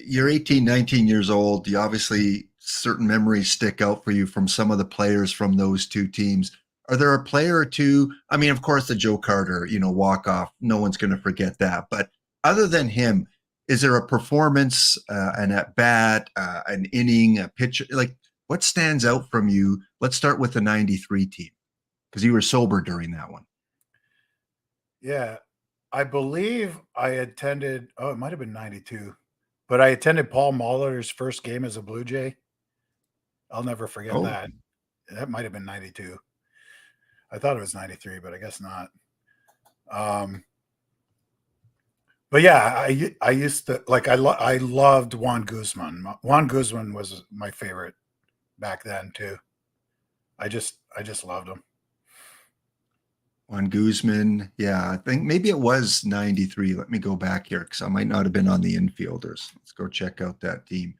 you're 18, 19 years old. You obviously, certain memories stick out for you from some of the players from those two teams. Are there a player or two? I mean, of course, the Joe Carter, walk off. No one's going to forget that. But other than him, is there a performance, an at bat, an inning, a pitch? Like, what stands out from you? Let's start with the 93 team, because you were sober during that one. Yeah. I believe I attended, it might have been 92, but I attended Paul Molitor's first game as a Blue Jay. I'll never forget that. That might have been 92. I thought it was 93, but I guess not. But yeah, I used to I loved Juan Guzman. Juan Guzman was my favorite back then too. I just loved him. Juan Guzman, yeah, I think maybe it was 93. Let me go back here because I might not have been on the infielders. Let's go check out that team.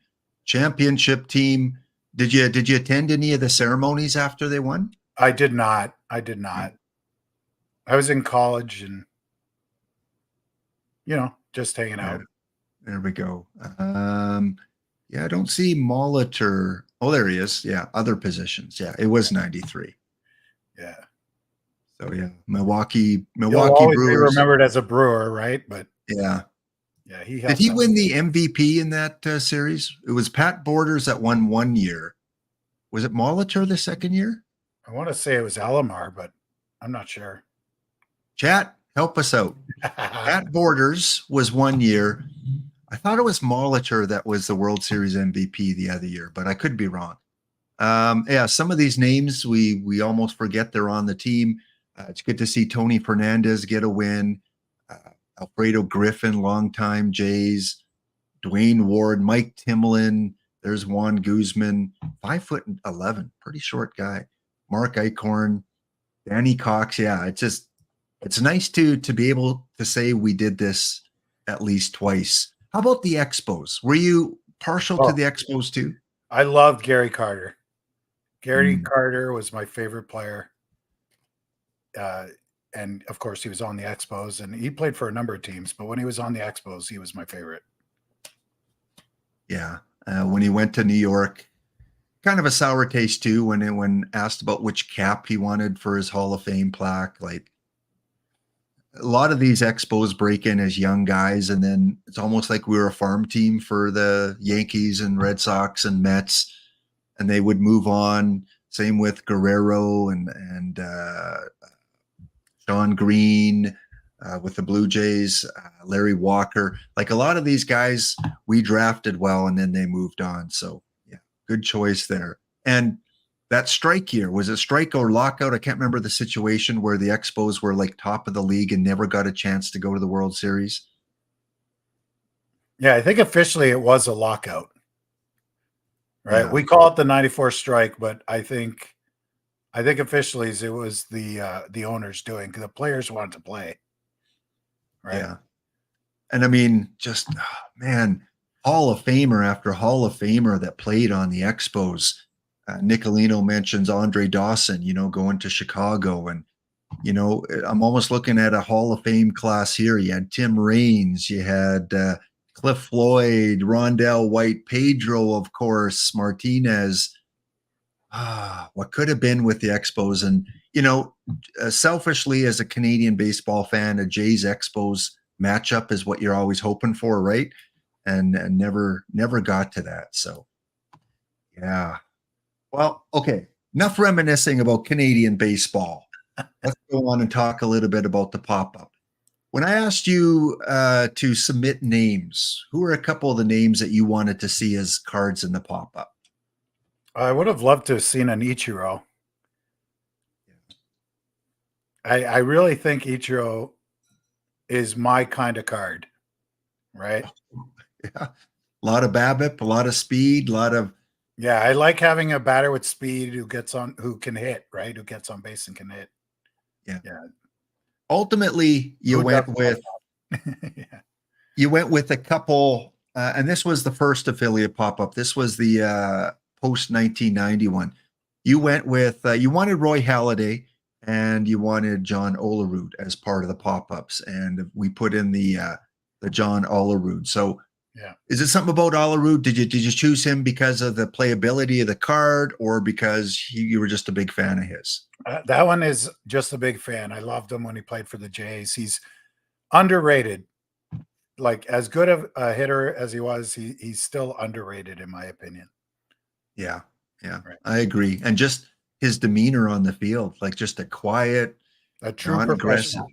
Championship team. Did you attend any of the ceremonies after they won? I did not. I was in college and just hanging out. There we go. Yeah, I don't see Molitor. Oh, there he is. Yeah, other positions. Yeah, it was 93. Yeah. So yeah, Milwaukee Brewers. Be remembered as a Brewer, right? But yeah. He did he win the MVP in that series? It was Pat Borders that won one year. Was it Molitor the second year? I want to say it was Alomar, but I'm not sure. Chat, help us out. Pat Borders was 1 year. I thought it was Molitor that was the World Series MVP the other year, but I could be wrong. Yeah, some of these names we almost forget they're on the team. It's good to see Tony Fernandez get a win. Alfredo Griffin, longtime Jays. Dwayne Ward, Mike Timlin. There's Juan Guzman, 5'11", pretty short guy. Mark Eichhorn, Danny Cox. Yeah, it's nice to be able to say we did this at least twice. How about the Expos? Were you partial to the Expos too? I loved Gary Carter. Gary Carter was my favorite player. And of course he was on the Expos, and he played for a number of teams, but when he was on the Expos, he was my favorite. Yeah. When he went to New York, kind of a sour taste too, when asked about which cap he wanted for his Hall of Fame plaque. Like, a lot of these Expos break in as young guys, and then it's almost like we were a farm team for the Yankees and Red Sox and Mets, and they would move on. Same with Guerrero and Sean Green with the Blue Jays, Larry Walker. Like, a lot of these guys we drafted well, and then they moved on. So yeah, good choice there. And that strike year, was it strike or lockout? I can't remember the situation where the Expos were like top of the league and never got a chance to go to the World Series. Yeah, I think officially it was a lockout. Right. Yeah. We call it the 94 strike, but I think officially it was the owners doing, because the players wanted to play. Right. Yeah. And I mean, just man, Hall of Famer after Hall of Famer that played on the Expos. Nicolino mentions Andre Dawson, going to Chicago. And, I'm almost looking at a Hall of Fame class here. You had Tim Raines, you had Cliff Floyd, Rondell White, Pedro, of course, Martinez. What could have been with the Expos. And, selfishly, as a Canadian baseball fan, a Jays Expos matchup is what you're always hoping for, right? And never got to that. So, yeah. Well, okay. Enough reminiscing about Canadian baseball. Let's go on and talk a little bit about the pop-up. When I asked you to submit names, who are a couple of the names that you wanted to see as cards in the pop-up? I would have loved to have seen an Ichiro. I really think Ichiro is my kind of card, right? Yeah. A lot of BABIP, a lot of speed, a lot of... Yeah, I like having a batter with speed who can hit, right? Who gets on base and can hit. Yeah. Yeah. Ultimately, you went with yeah. you went with a couple, and this was the first affiliate pop-up. This was the post 1991. You went with you wanted Roy Halladay and you wanted John Olerud as part of the pop-ups, and we put in the John Olerud. So, yeah, is it something about Olerud? Did you choose him because of the playability of the card, or because you were just a big fan of his? That one is just a big fan. I loved him when he played for the Jays. He's underrated. Like, as good of a hitter as he was, he's still underrated in my opinion. Yeah, yeah, right. I agree. And just his demeanor on the field, like just a quiet, a true non-aggressive,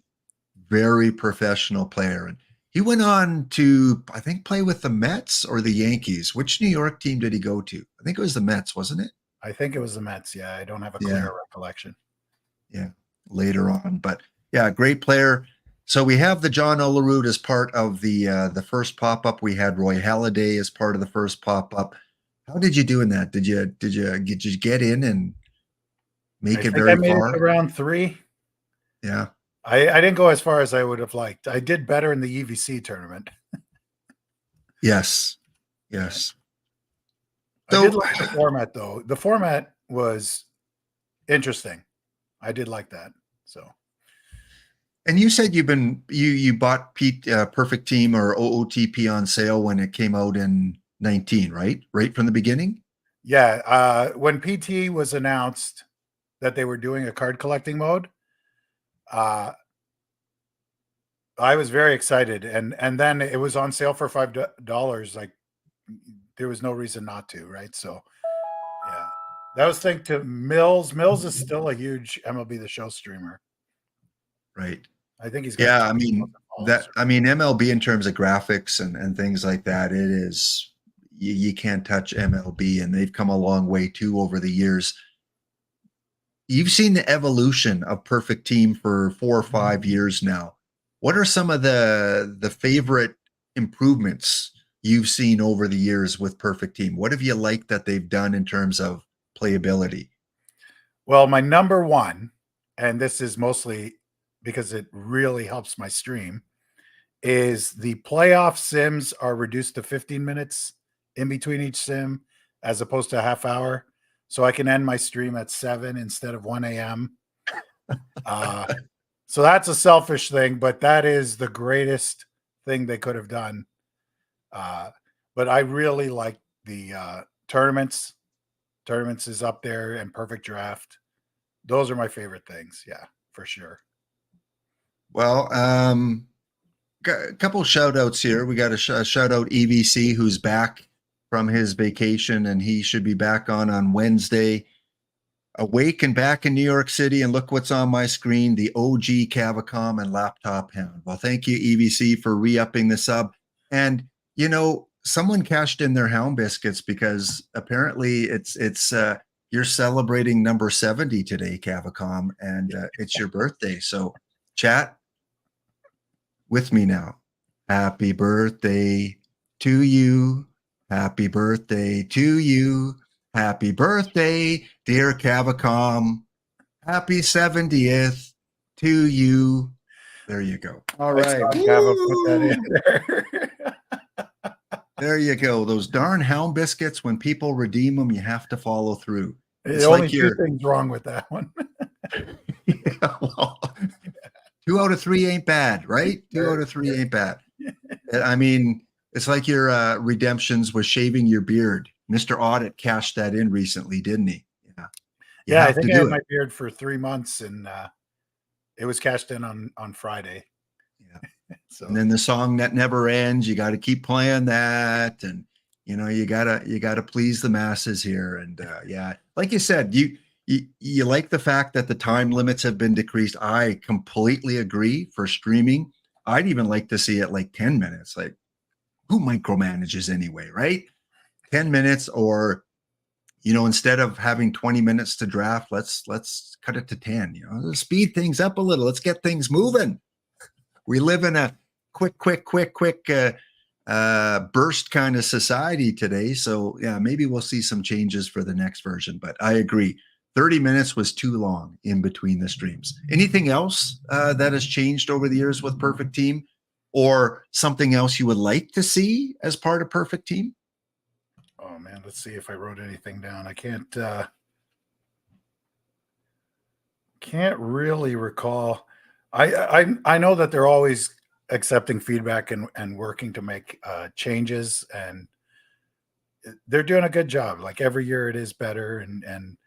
very professional player. And he went on to, I think, play with the Mets or the Yankees. Which New York team did he go to? I think it was the Mets, wasn't it? I think it was the Mets. Yeah, I don't have a clear recollection. Yeah, later on. But yeah, great player. So we have the John Olerud as part of the first pop-up. We had Roy Halladay as part of the first pop-up. How did you do in that? Did you get in and make it very far? It around 3. Yeah. I didn't go as far as I would have liked. I did better in the EVC tournament. Yes. Yes. So, I did like the format, though. The format was interesting. I did like that. So. And you said you bought Perfect Team or OOTP on sale when it came out in 19, right? Right from the beginning? Yeah. When PT was announced that they were doing a card collecting mode, I was very excited. And then it was on sale for $5. Like, there was no reason not to, right? So, yeah. That was thanks to Mills. Mills is still a huge MLB The Show streamer. Right. I think he's got MLB in terms of graphics and things like that, it is, you can't touch MLB, and they've come a long way too over the years. You've seen the evolution of Perfect Team for 4 or 5 years now. What are some of the favorite improvements you've seen over the years with Perfect Team? What have you liked that they've done in terms of playability? Well, my number one, and this is mostly because it really helps my stream, is the playoff sims are reduced to 15 minutes in between each sim as opposed to a half hour. So I can end my stream at 7 instead of 1 a.m. So that's a selfish thing, but that is the greatest thing they could have done. But I really like the tournaments. Tournaments is up there, and Perfect Draft. Those are my favorite things. Yeah, for sure. Well, a couple shout outs here. We got a shout out EVC, who's back from his vacation, and he should be back on Wednesday. Awake and back in New York City, and look what's on my screen, the OG Cavacom and Laptop Hound. Well, thank you, EVC, for re-upping the sub. And, you know, someone cashed in their Hound biscuits, because apparently it's you're celebrating number 70 today, Cavacom, and it's your birthday. So chat with me now. Happy birthday to you. Happy birthday to you. Happy birthday, dear Cavacom. Happy 70th to you. There you go. All right. Cava put that in there. There you go. Those darn Hound biscuits, when people redeem them, you have to follow through. There's only 2 things wrong with that one. Yeah, well, 2 out of 3 ain't bad, right? 2 out of 3 ain't bad. I mean, it's like your redemptions was shaving your beard. Mr. Audit cashed that in recently, didn't he? Yeah. Yeah, I think I had my beard for 3 months, and it was cashed in on Friday. Yeah. So. And then the song that never ends, you got to keep playing that, and you know, you gotta please the masses here. And yeah, like you said, you like the fact that the time limits have been decreased. I completely agree for streaming. I'd even like to see it like 10 minutes. Like, who micromanages anyway, right? 10 minutes, or, you know, instead of having 20 minutes to draft, let's cut it to 10. You know, speed things up a little. Let's get things moving. We live in a quick burst kind of society today. So yeah, maybe we'll see some changes for the next version. But I agree, 30 minutes was too long in between the streams. Anything else that has changed over the years with Perfect Team, or something else you would like to see as part of Perfect Team? Oh man, let's see if I wrote anything down. I can't really recall. I know that they're always accepting feedback and working to make changes, and they're doing a good job. Like every year it is better, and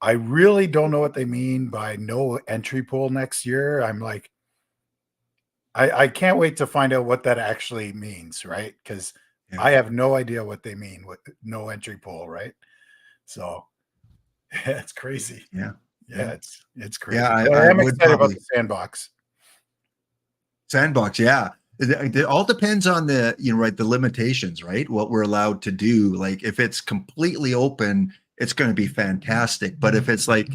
I really don't know what they mean by no entry pool next year. I'm like, I can't wait to find out what that actually means, right? Because I have no idea what they mean with no entry pool, right? So yeah, it's crazy. Yeah, it's crazy. Yeah, I am excited about the sandbox. Sandbox, yeah. It all depends on the, you know, right, the limitations, right? What we're allowed to do. Like if it's completely open, it's going to be fantastic. But if it's like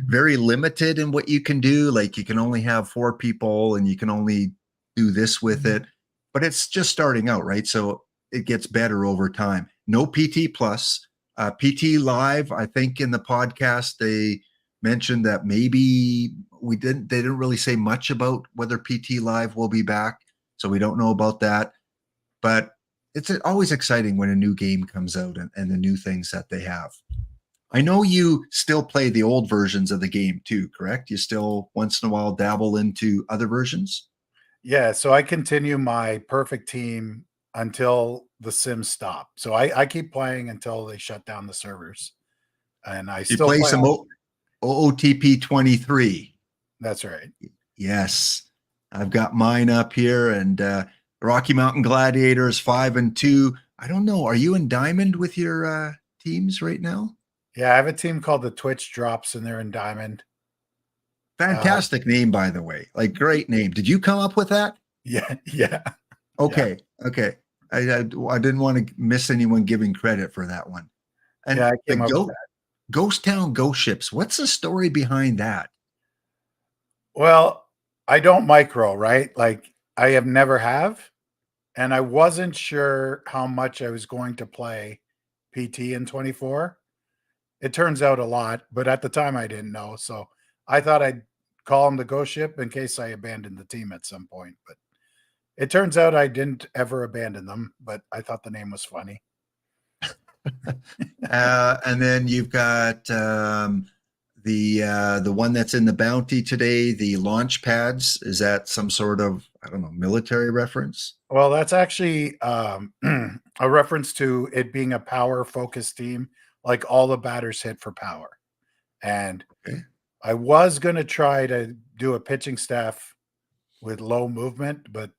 very limited in what you can do, like you can only have 4 people and you can only do this with it, but it's just starting out, right? So it gets better over time. No PT plus, PT live. I think in the podcast they mentioned that maybe they didn't really say much about whether PT live will be back. So we don't know about that, but it's always exciting when a new game comes out and the new things that they have. I know you still play the old versions of the game too, correct? You still once in a while dabble into other versions? Yeah, so I continue my Perfect Team until the Sims stop. So I keep playing until they shut down the servers. And I still play some OOTP 23. That's right. Yes. I've got mine up here, and Rocky Mountain Gladiators 5 and 2. I don't know. Are you in Diamond with your teams right now? Yeah, I have a team called the Twitch Drops, and they're in Diamond. Fantastic name, by the way. Like, great name. Did you come up with that? Yeah. Okay. I didn't want to miss anyone giving credit for that one. And I came up with that. Ghost Town Ghost Ships. What's the story behind that? Well, I don't micro, right? Like I have never have. And I wasn't sure how much I was going to play PT in 24. It turns out a lot, but at the time I didn't know. So I thought I'd call them the Ghost Ship in case I abandoned the team at some point. But it turns out I didn't ever abandon them, but I thought the name was funny. And then you've got the one that's in the bounty today, the launch pads. Is that some sort of, I don't know, military reference? Well, that's actually a reference to it being a power focused team, like all the batters hit for power. And I was going to try to do a pitching staff with low movement, but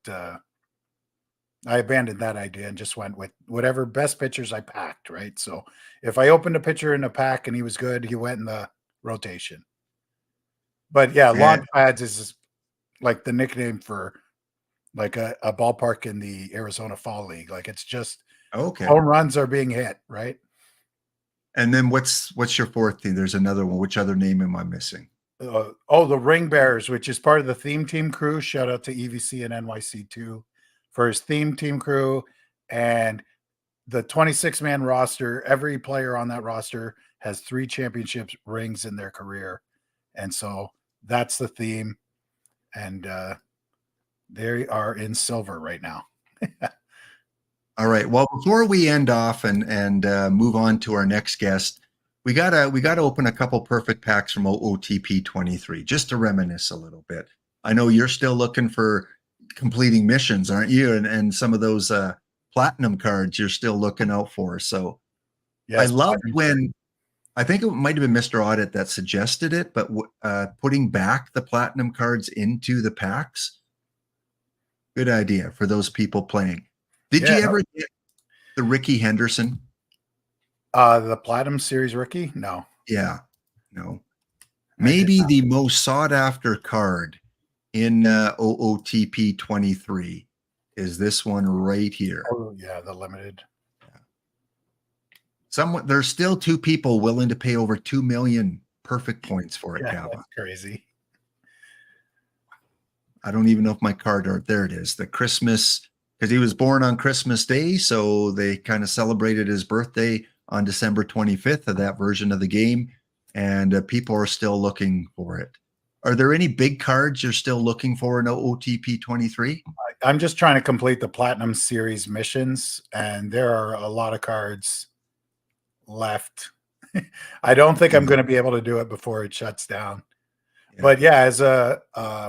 I abandoned that idea and just went with whatever best pitchers I packed, right? So if I opened a pitcher in a pack and he was good, he went in the rotation. But yeah, launch pads is like the nickname for like a ballpark in the Arizona Fall League. Like it's just home runs are being hit, right? And then what's your fourth team? There's another one. Which other name am I missing? The Ring Bearers, which is part of the theme team crew. Shout out to EVC and NYC2 for his theme team crew. And the 26-man roster, every player on that roster has 3 championship rings in their career. And so that's the theme. And they are in silver right now. All right. Well, before we end off and move on to our next guest, we gotta open a couple perfect packs from OOTP 23 just to reminisce a little bit. I know you're still looking for completing missions, aren't you? And some of those platinum cards you're still looking out for. So yes, I loved when, I think it might have been Mr. Audit that suggested it, but putting back the platinum cards into the packs, good idea for those people playing. Did you ever get the Ricky Henderson? The Platinum Series rookie? No. Yeah, no. Maybe the most sought after card in OOTP 23 is this one right here. Oh yeah, the limited. There's still 2 people willing to pay over 2 million perfect points for it, Yeah, Cava. that's crazy. I don't even know if my card art, there it is. The Christmas, because he was born on Christmas Day, so they kind of celebrated his birthday on December 25th of that version of the game, and people are still looking for it. Are there any big cards you're still looking for in OOTP 23? I'm just trying to complete the Platinum Series missions, and there are a lot of cards left. I don't think I'm going to be able to do it before it shuts down. Yeah. But yeah, as a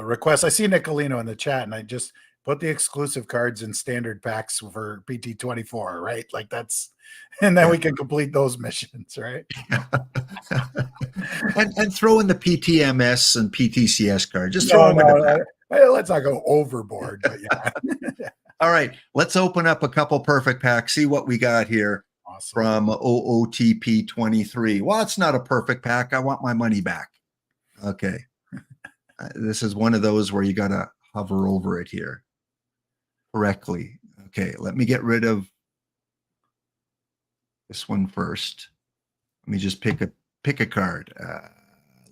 request, I see Nicolino in the chat, and I just put the exclusive cards in standard packs for PT24, right? Like that's, and then we can complete those missions, right? and throw in the PTMS and PTCS card. Just throw them in the pack. Let's not go overboard, but yeah. All right, let's open up a couple perfect packs, see what we got here. Awesome. From OOTP 23. Well, it's not a perfect pack. I want my money back. Okay. This is one of those where you got to hover over it here correctly. Okay, let me get rid of this one first. Let me just pick a card.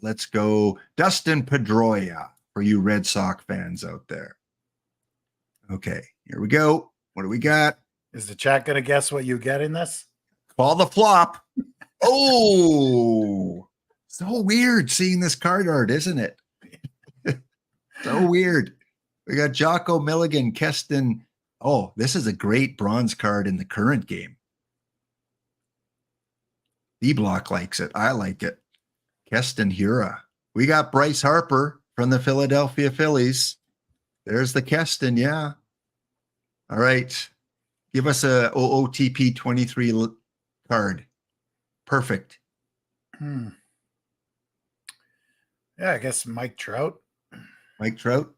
Let's go Dustin Pedroia for you Red Sox fans out there. Okay, here we go. What do we got? Is the chat going to guess what you get in this? Call the flop. Oh, so weird seeing this card art, isn't it? So weird. We got Jocko Milligan, Keston. Oh, this is a great bronze card in the current game. D-Block likes it. I like it. Keston Hura. We got Bryce Harper from the Philadelphia Phillies. There's the Keston, yeah. All right. Give us a OOTP 23 card. Perfect. Yeah, I guess Mike Trout. Mike Trout.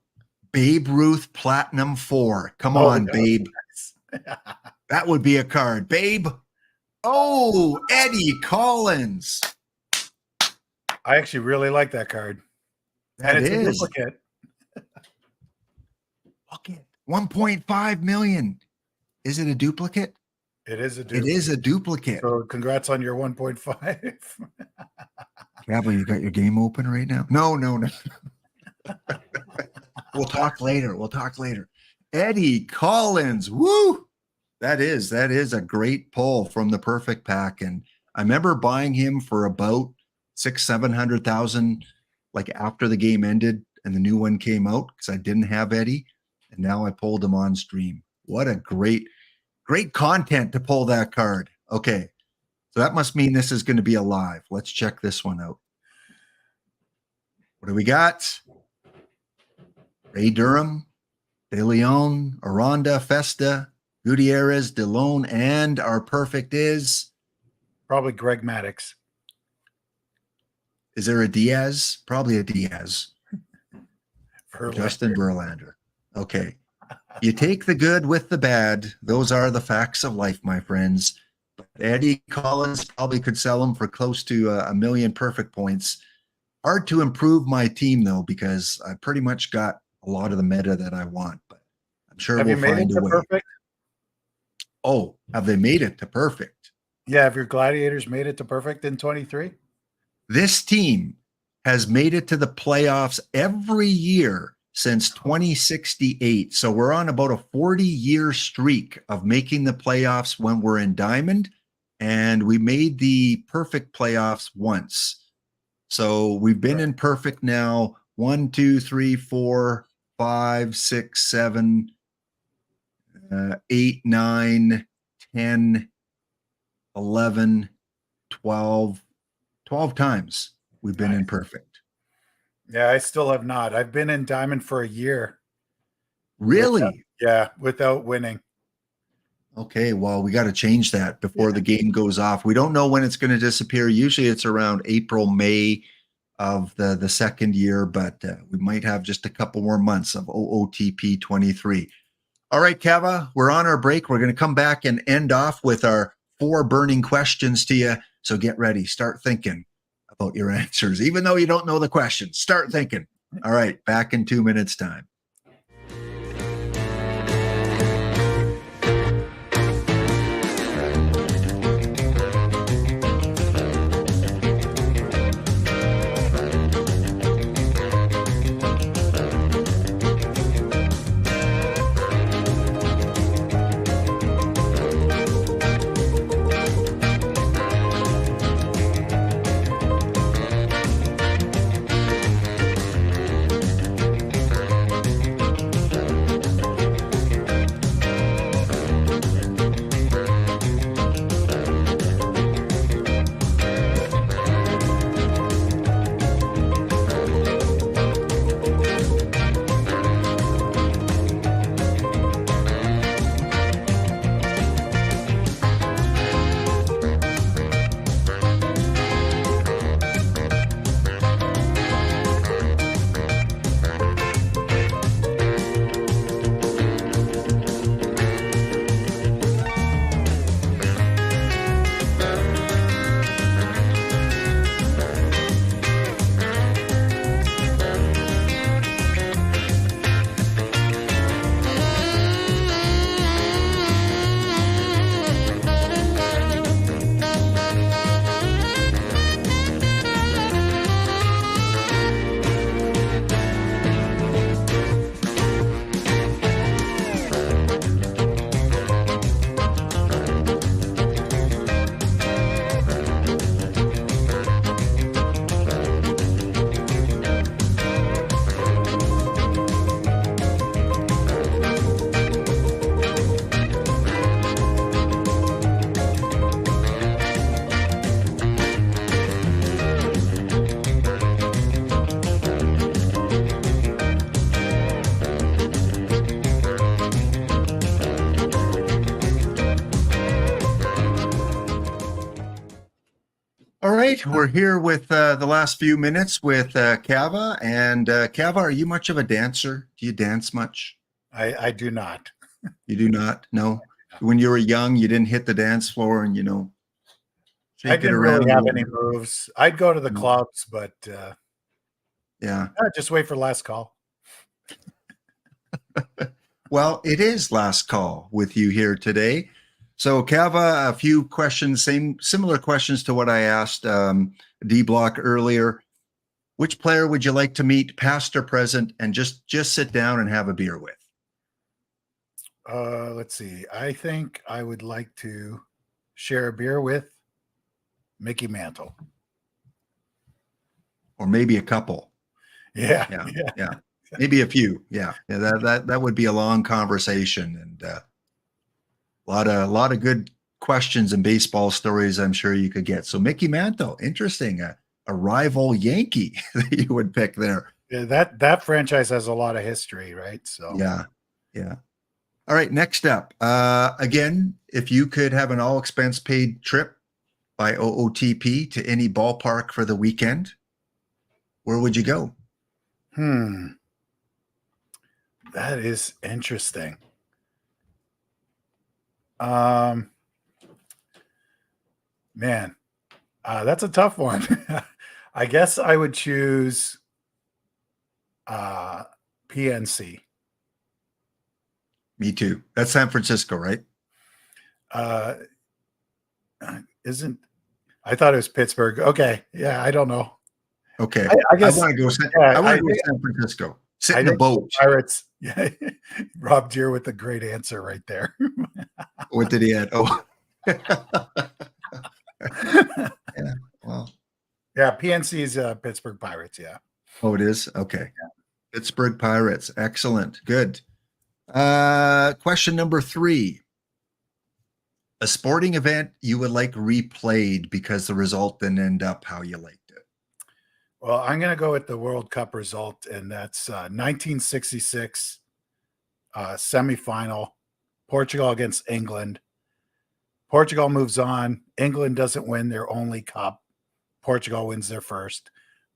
Babe Ruth Platinum 4. Come on, Babe. Nice. That would be a card. Babe. Oh, Eddie Collins. I actually really like that card. That and it's is. a duplicate. Look at 1.5 million. Is it a duplicate? It is a duplicate. It is a duplicate. So congrats on your 1.5. Gabby, you got your game open right now? No. We'll talk later. Eddie Collins. Woo! That is a great pull from the perfect pack. And I remember buying him for about 600,000-700,000 like after the game ended and the new one came out because I didn't have Eddie. And now I pulled him on stream. What a great content to pull that card. Okay. So that must mean this is going to be alive. Let's check this one out. What do we got? Ray Durham, De Leon, Aranda, Festa, Gutierrez, DeLone, and our perfect is? Probably Greg Maddux. Is there a Diaz? Probably a Diaz. Justin Verlander. Okay. You take the good with the bad. Those are the facts of life, my friends. But Eddie Collins probably could sell him for close to 1 million perfect points. Hard to improve my team, though, because I pretty much got a lot of the meta that I want. But I'm sure we'll find a way. Perfect? Oh, have they made it to perfect? Yeah, have your Gladiators made it to perfect in 23? This team has made it to the playoffs every year since 2068. So we're on about a 40-year streak of making the playoffs when we're in Diamond, and we made the perfect playoffs once. So we've been in perfect now 1, 2, 3, 4, 5, 6, 7, 8, 9, 10, 11, 12 times we've been in perfect. Yeah, I still have not. I've been in Diamond for a year. Really? Without winning. Okay, well, we got to change that before the game goes off. We don't know when it's going to disappear. Usually it's around April, May of the second year, but we might have just a couple more months of OOTP 23. All right, Cava, we're on our break. We're going to come back and end off with our 4 burning questions to you. So get ready. Start thinking about your answers. Even though you don't know the questions, start thinking. All right, back in 2 minutes time. All right, we're here with the last few minutes with Cava. And Cava, are you much of a dancer? Do you dance much? I do not. You do not? No? When you were young, you didn't hit the dance floor and, I shake it didn't around. really have any moves. I'd go to the No. clubs, but Yeah. just wait for last call. Well, it is last call with you here today. So, Cava, a few questions, similar questions to what I asked D-Block earlier. Which player would you like to meet, past or present, and just sit down and have a beer with? Let's see. I think I would like to share a beer with Mickey Mantle. Or maybe a couple. Yeah. Maybe a few. Yeah. That would be a long conversation, and a lot of good questions and baseball stories I'm sure you could get. So Mickey Mantle, interesting. A rival Yankee that you would pick there. Yeah, that franchise has a lot of history, right? So Yeah. All right, next up. Again, if you could have an all expense paid trip by OOTP to any ballpark for the weekend, where would you go? That is interesting. Man, that's a tough one. I guess I would choose PNC. Me too. That's San Francisco, right? I thought it was Pittsburgh. Okay. Yeah, I don't know. Okay. I guess I want to go San Francisco. Sit in the boat. Pirates. Yeah. Rob Deere with a great answer right there. What did he add? Oh. Yeah. Well. Yeah, PNC is Pittsburgh Pirates. Yeah. Oh, it is? Okay. Yeah. Pittsburgh Pirates. Excellent. Good. Question number 3. A sporting event you would like replayed because the result didn't end up how you liked it. Well, I'm going to go with the World Cup result, and that's 1966 semifinal, Portugal against England. Portugal moves on. England doesn't win their only cup. Portugal wins their first.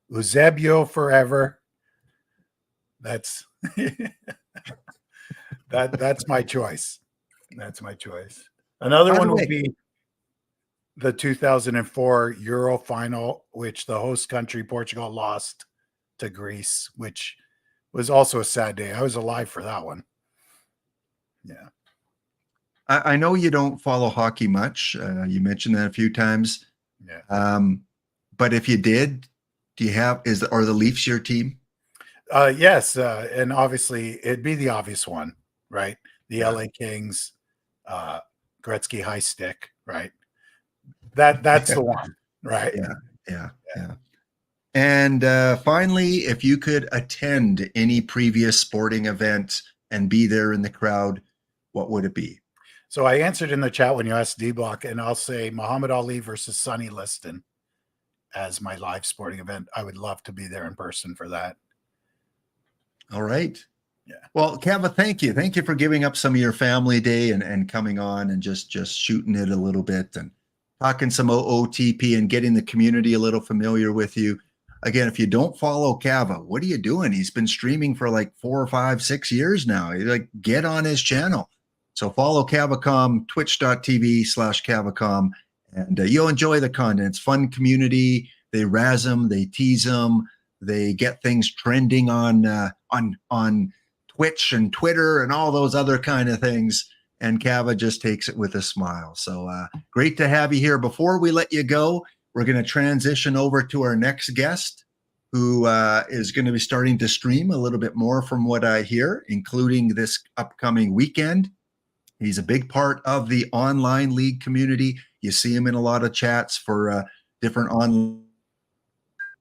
Eusebio forever. That's that's my choice. That's my choice. Another one would be the 2004 Euro final, which the host country Portugal lost to Greece, which was also a sad day. I was alive for that one. Yeah. I know you don't follow hockey much. You mentioned that a few times. Yeah. But if you did, do you have, are the Leafs your team? Yes. And obviously it'd be the obvious one, right? The Yeah. LA Kings, Gretzky high stick, right? That's the one, right? Yeah. And finally, if you could attend any previous sporting event and be there in the crowd, what would it be? So I answered in the chat when you asked D-Block, and I'll say Muhammad Ali versus Sonny Liston as my live sporting event. I would love to be there in person for that. All right. Yeah. Well, Cava, thank you. Thank you for giving up some of your family day and coming on and just shooting it a little bit and talking some OOTP and getting the community a little familiar with you. Again, if you don't follow Cava, what are you doing? He's been streaming for like 4 or 5, 6 years now. You like get on his channel. So follow Cavacom, twitch.tv/Cavacom, and you'll enjoy the content. It's fun community. They razz them, they tease them, they get things trending on Twitch and Twitter and all those other kind of things. And Cava just takes it with a smile. So great to have you here. Before we let you go, we're going to transition over to our next guest, who is going to be starting to stream a little bit more from what I hear, including this upcoming weekend. He's a big part of the online league community. You see him in a lot of chats for different online.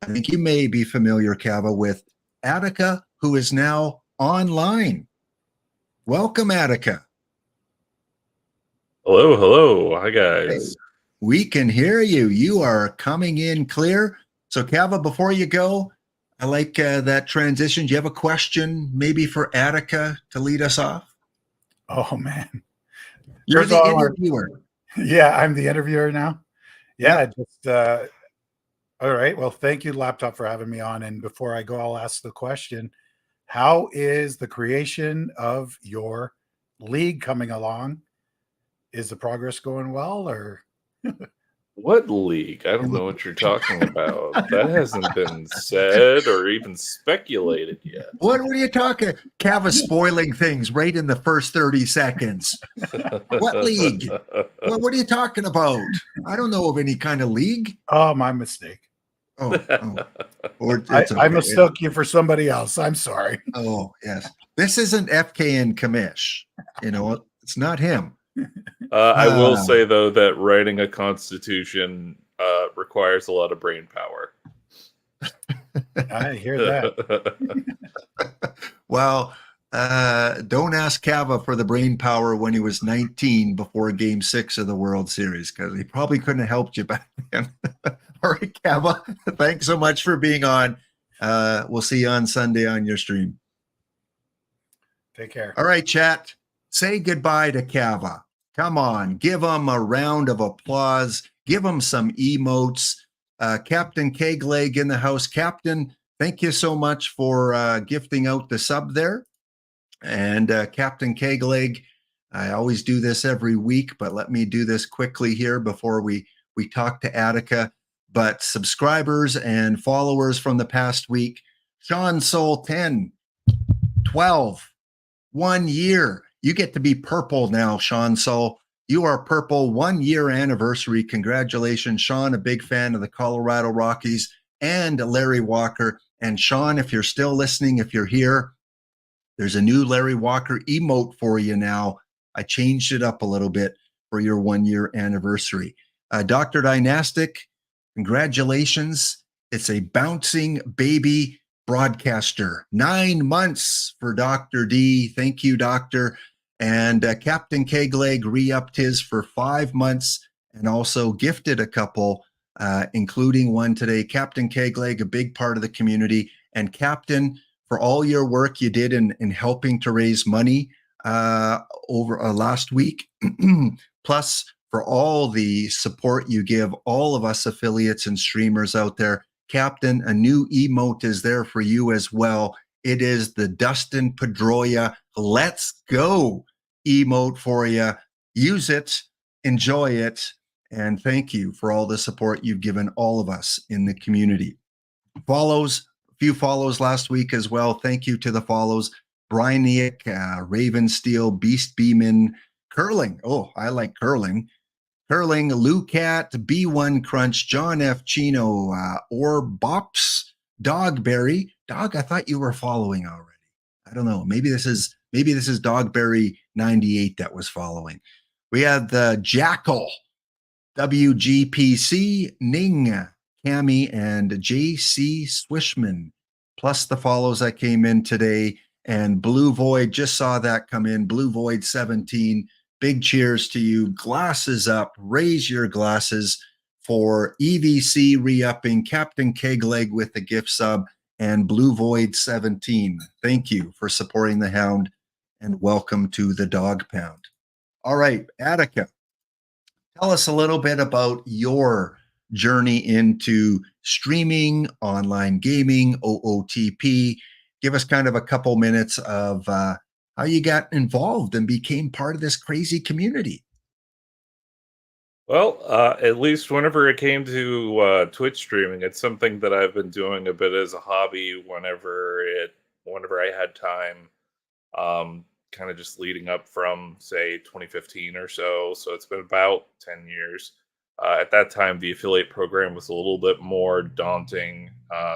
I think you may be familiar, Cava, with Attica, who is now online. Welcome, Attica. Hello. Hi, guys. Hey, we can hear you. You are coming in clear. So, Cava, before you go, I like that transition. Do you have a question maybe for Attica to lead us off? Oh, man. You're the interviewer. Yeah, I'm the interviewer now. Yeah, just all right. Well, thank you, Laptop, for having me on. And before I go, I'll ask the question. How is the creation of your league coming along? Is the progress going well, or What league? I don't know what you're talking about. That hasn't been said or even speculated yet. What are you talking? Cava spoiling things right in the first 30 seconds. What league? What are you talking about? I don't know of any kind of league. Oh, my mistake. Oh. Or I mistook you for somebody else. I'm sorry. Oh, yes. This isn't FKN Kamish. You know, it's not him. I will say, though, that writing a constitution requires a lot of brain power. I hear that. Well, don't ask Cava for the brain power when he was 19 before Game 6 of the World Series, because he probably couldn't have helped you back then. All right, Cava, thanks so much for being on. We'll see you on Sunday on your stream. Take care. All right, chat. Say goodbye to Cava. Come on, give him a round of applause. Give him some emotes. Captain Kegleg in the house. Captain, thank you so much for gifting out the sub there. And Captain Kegleg, I always do this every week, but let me do this quickly here before we talk to Attica. But subscribers and followers from the past week, Sean Soul 10, 12, 1 year. You get to be purple now, Sean Soul. You are purple, 1 year anniversary. Congratulations, Sean, a big fan of the Colorado Rockies, and Larry Walker. And Sean, if you're still listening, if you're here, there's a new Larry Walker emote for you now. I changed it up a little bit for your 1 year anniversary. Dr. Dynastic, congratulations. It's a bouncing baby broadcaster. 9 months for Dr. D. Thank you, Doctor. And Captain Kegleg re-upped his for 5 months and also gifted a couple, including one today. Captain Kegleg, a big part of the community. And Captain, for all your work you did in helping to raise money over last week, plus for all the support you give all of us affiliates and streamers out there. Captain, a new emote is there for you as well. It is the Dustin Pedroia Let's Go emote for you. Use it, enjoy it, and thank you for all the support you've given all of us in the community. few follows last week as well. Thank you to the follows. Ryne, Raven Steel, Beast Beeman, Curling. Oh, I like Curling. Curling, Lou Cat, B1 Crunch, John F. Chino, Orbops, Dogberry. Dog, I thought you were following already. I don't know. Maybe this is Dogberry 98 that was following. We had the Jackal, WGPC, Ning, Cami, and JC Swishman, plus the follows that came in today. And Blue Void, just saw that come in. Blue Void 17. Big cheers to you. Glasses up. Raise your glasses for EVC re-upping, Captain Kegleg with the gift sub, and Blue Void 17. Thank you for supporting the Hound, and welcome to the Dog Pound. All right, Attica, tell us a little bit about your journey into streaming, online gaming, OOTP. Give us kind of a couple minutes of how you got involved and became part of this crazy community. Well, at least whenever it came to Twitch streaming, it's something that I've been doing a bit as a hobby whenever I had time, kind of just leading up from, say, 2015 or so. So it's been about 10 years. At that time, the affiliate program was a little bit more daunting,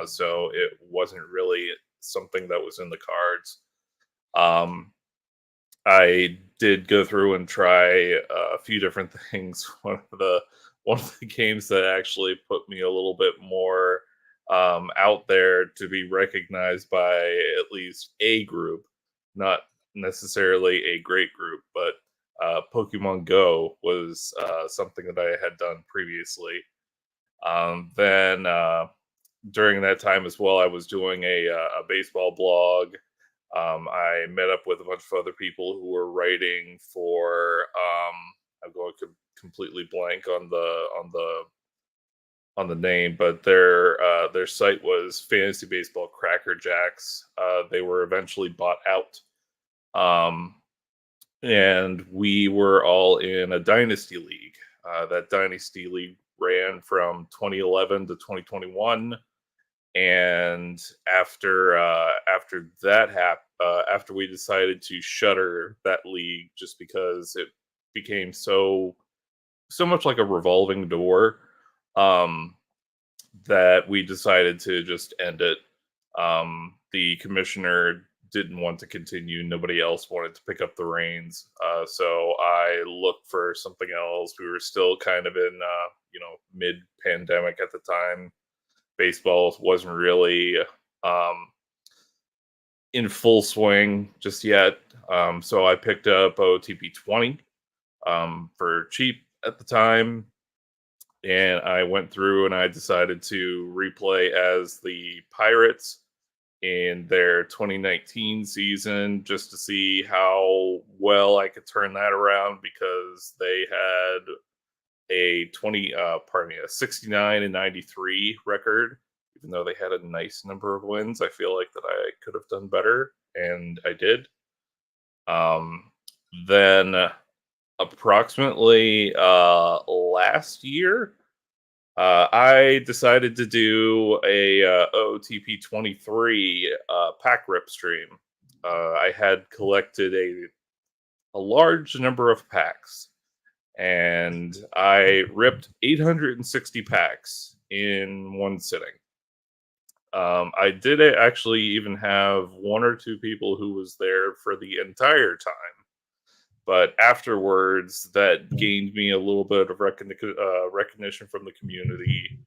so it wasn't really something that was in the cards. I did go through and try a few different things. One of the games that actually put me a little bit more out there to be recognized by at least a group, not necessarily a great group, but Pokemon Go was something that I had done previously. Then during that time as well, I was doing a baseball blog. I met up with a bunch of other people who were writing for. I'm going to completely blank on the name, but their site was Fantasy Baseball Cracker Jacks. They were eventually bought out, and we were all in a dynasty league. That dynasty league ran from 2011 to 2021. And after that happened, after we decided to shutter that league, just because it became so much like a revolving door, that we decided to just end it. The commissioner didn't want to continue. Nobody else wanted to pick up the reins. So I looked for something else. We were still kind of in, mid-pandemic at the time. Baseball wasn't really in full swing just yet. So I picked up OOTP 20 for cheap at the time. And I went through and I decided to replay as the Pirates in their 2019 season just to see how well I could turn that around, because they had a 69 and 93 record. Even though they had a nice number of wins, I feel like that I could have done better, and I did. Then approximately last year, I decided to do a OOTP 23 pack rip stream. I had collected a large number of packs, and I ripped 860 packs in one sitting. I did actually even have one or two people who was there for the entire time. But afterwards, that gained me a little bit of recognition from the community.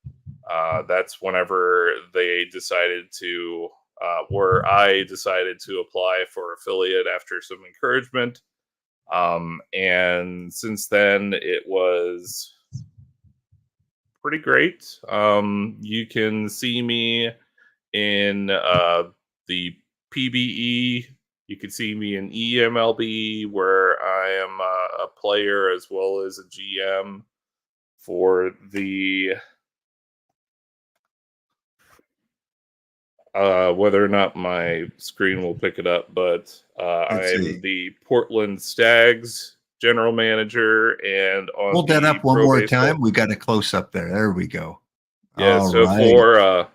That's whenever they decided to, where I decided to apply for affiliate after some encouragement. And since then, it was pretty great. You can see me in the PBE. You can see me in EMLB, where I am a player as well as a GM for the whether or not my screen will pick it up, but I am the Portland Stags general manager. And on hold that up one more time. We got a close up there. There we go. Yeah. All so right.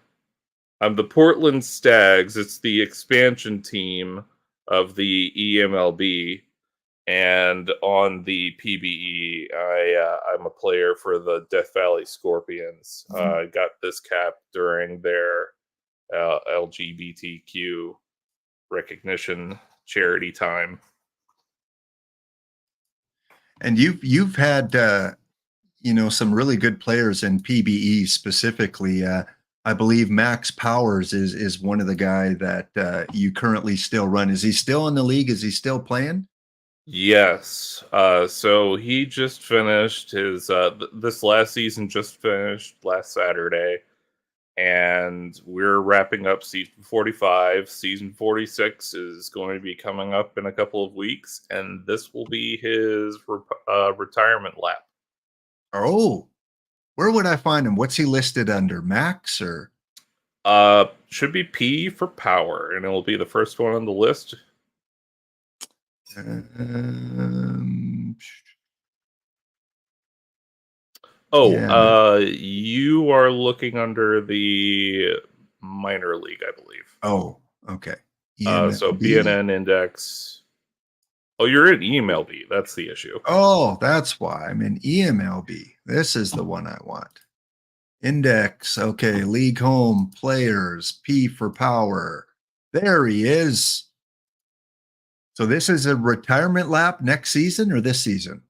The Portland Stags. It's the expansion team of the EMLB, and on the PBE, I'm a player for the Death Valley Scorpions. I got this cap during their LGBTQ recognition charity time. And you've had some really good players in PBE specifically. I believe Max Powers is one of the guy that you currently still run. Is he still in the league? Is he still playing? Yes. So he just finished his this last season just finished last Saturday, and we're wrapping up season 45. Season 46 is going to be coming up in a couple of weeks, and this will be his retirement lap. Oh, where would I find him? What's he listed under? Max or? Should be P for power, and it will be the first one on the list. You are looking under the minor league, I believe. Oh, okay. So BNN index. Oh, you're in EMLB. That's the issue. Oh, that's why I'm in EMLB. This is the one I want. Index. Okay. League home players. P for power. There he is. So this is a retirement lap next season or this season?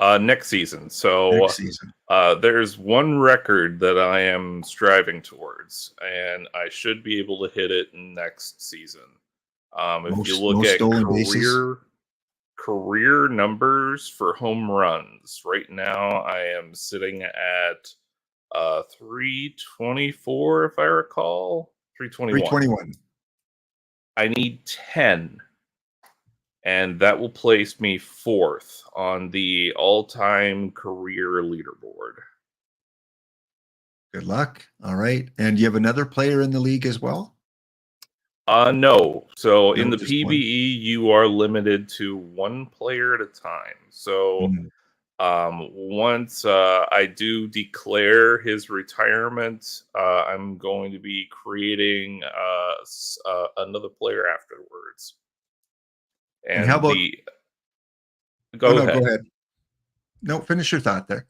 Next season. So next season. There's one record that I am striving towards, and I should be able to hit it next season. If you look at career numbers for home runs, right now I am sitting at 324, if I recall. 321. I need 10. And that will place me 4th on the all-time career leaderboard. Good luck. All right. And you have another player in the league as well? No. So in the PBE, you are limited to one player at a time. So once I do declare his retirement, I'm going to be creating another player afterwards. And how about go ahead. Go ahead. No, finish your thought there.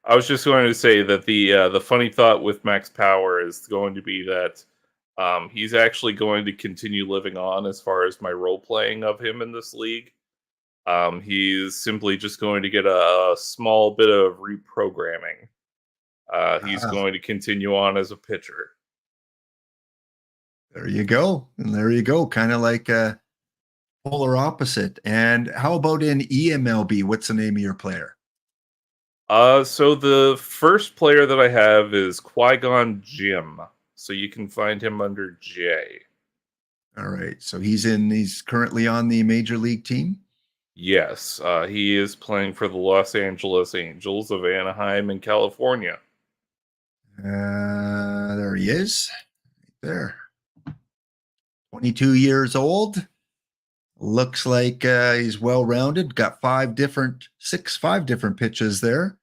I was just going to say that the funny thought with Max Power is going to be that he's actually going to continue living on as far as my role playing of him in this league. He's simply just going to get a small bit of reprogramming. He's going to continue on as a pitcher. There you go. And there you go. Kind of like polar opposite. And how about in EMLB? What's the name of your player? So the first player that I have is Qui-Gon Jim. So you can find him under J. All right. So he's currently on the major league team? Yes. He is playing for the Los Angeles Angels of Anaheim in California. There he is. Right there. 22 years old. Looks like he's well-rounded. Got 5 different pitches there,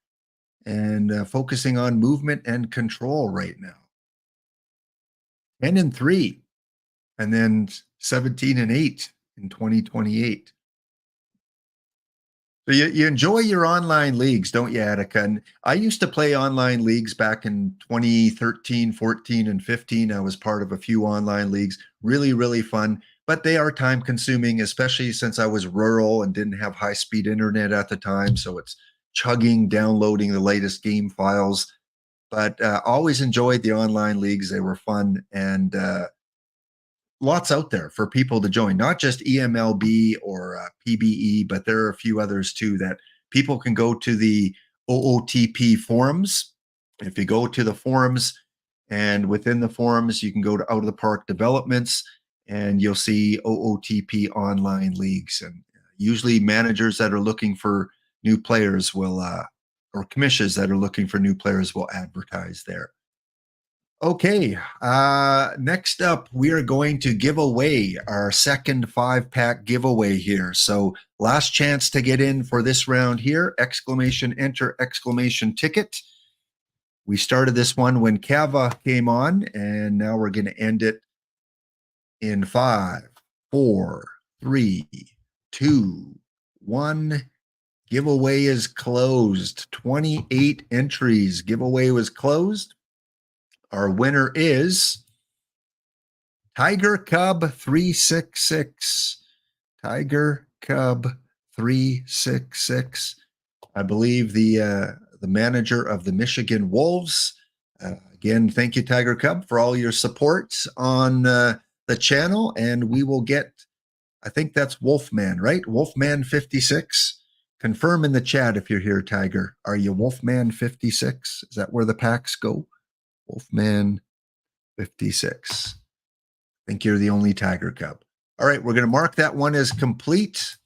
and focusing on movement and control right now. 10-3, and then 17-8 in 2028. So you enjoy your online leagues, don't you, Attica? And I used to play online leagues back in 2013, 14, and 15. I was part of a few online leagues. Really, really fun. But they are time consuming, especially since I was rural and didn't have high speed internet at the time. So it's chugging, downloading the latest game files. But always enjoyed the online leagues. They were fun, and lots out there for people to join, not just EMLB or PBE, but there are a few others too that people can go to the OOTP forums. If you go to the forums, and within the forums, you can go to Out of the Park Developments, and you'll see OOTP online leagues. And usually managers that are looking for new players will, or commissions that are looking for new players will advertise there. Okay, next up, we are going to give away our second 5-pack giveaway here. So last chance to get in for this round here, exclamation enter, exclamation ticket. We started this one when Cava came on, and now we're going to end it in 5, 4, 3, 2, 1. Giveaway is closed. 28 entries. Giveaway was closed. Our winner is Tiger Cub 366. Tiger Cub 366. I believe the manager of the Michigan Wolves. Again, thank you, Tiger Cub, for all your support on the channel. And we will get, I think that's Wolfman, right? Wolfman 56. Confirm in the chat if you're here, Tiger. Are you Wolfman 56? Is that where the packs go? Wolfman 56. I think you're the only Tiger Cub. All right, we're going to mark that one as complete.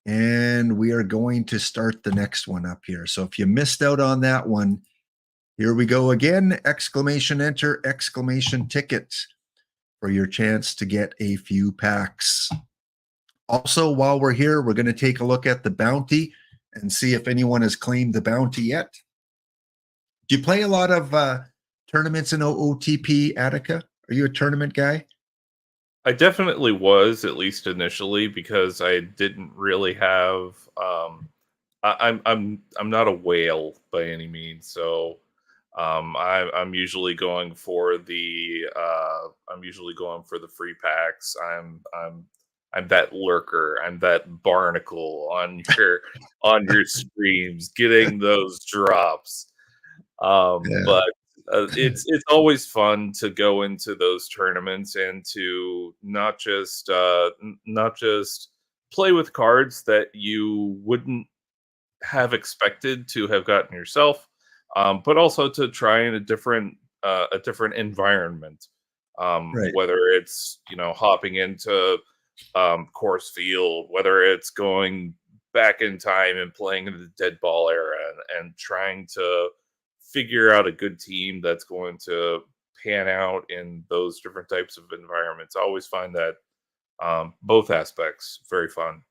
And we are going to start the next one up here. So if you missed out on that one, here we go again. Exclamation enter, exclamation ticket for your chance to get a few packs. Also, while we're here, we're going to take a look at the bounty and see if anyone has claimed the bounty yet. Do you play a lot of tournaments in OOTP, Attica? Are you a tournament guy? I definitely was, at least initially, because I didn't really have. I'm not a whale by any means, so I'm usually going for the free packs. I'm that lurker. I'm that barnacle on your streams, getting those drops. But it's always fun to go into those tournaments and to not just play with cards that you wouldn't have expected to have gotten yourself, but also to try in a different environment. Right. Whether it's hopping into course field, whether it's going back in time and playing in the dead ball era and trying to figure out a good team that's going to pan out in those different types of environments. I always find that both aspects very fun.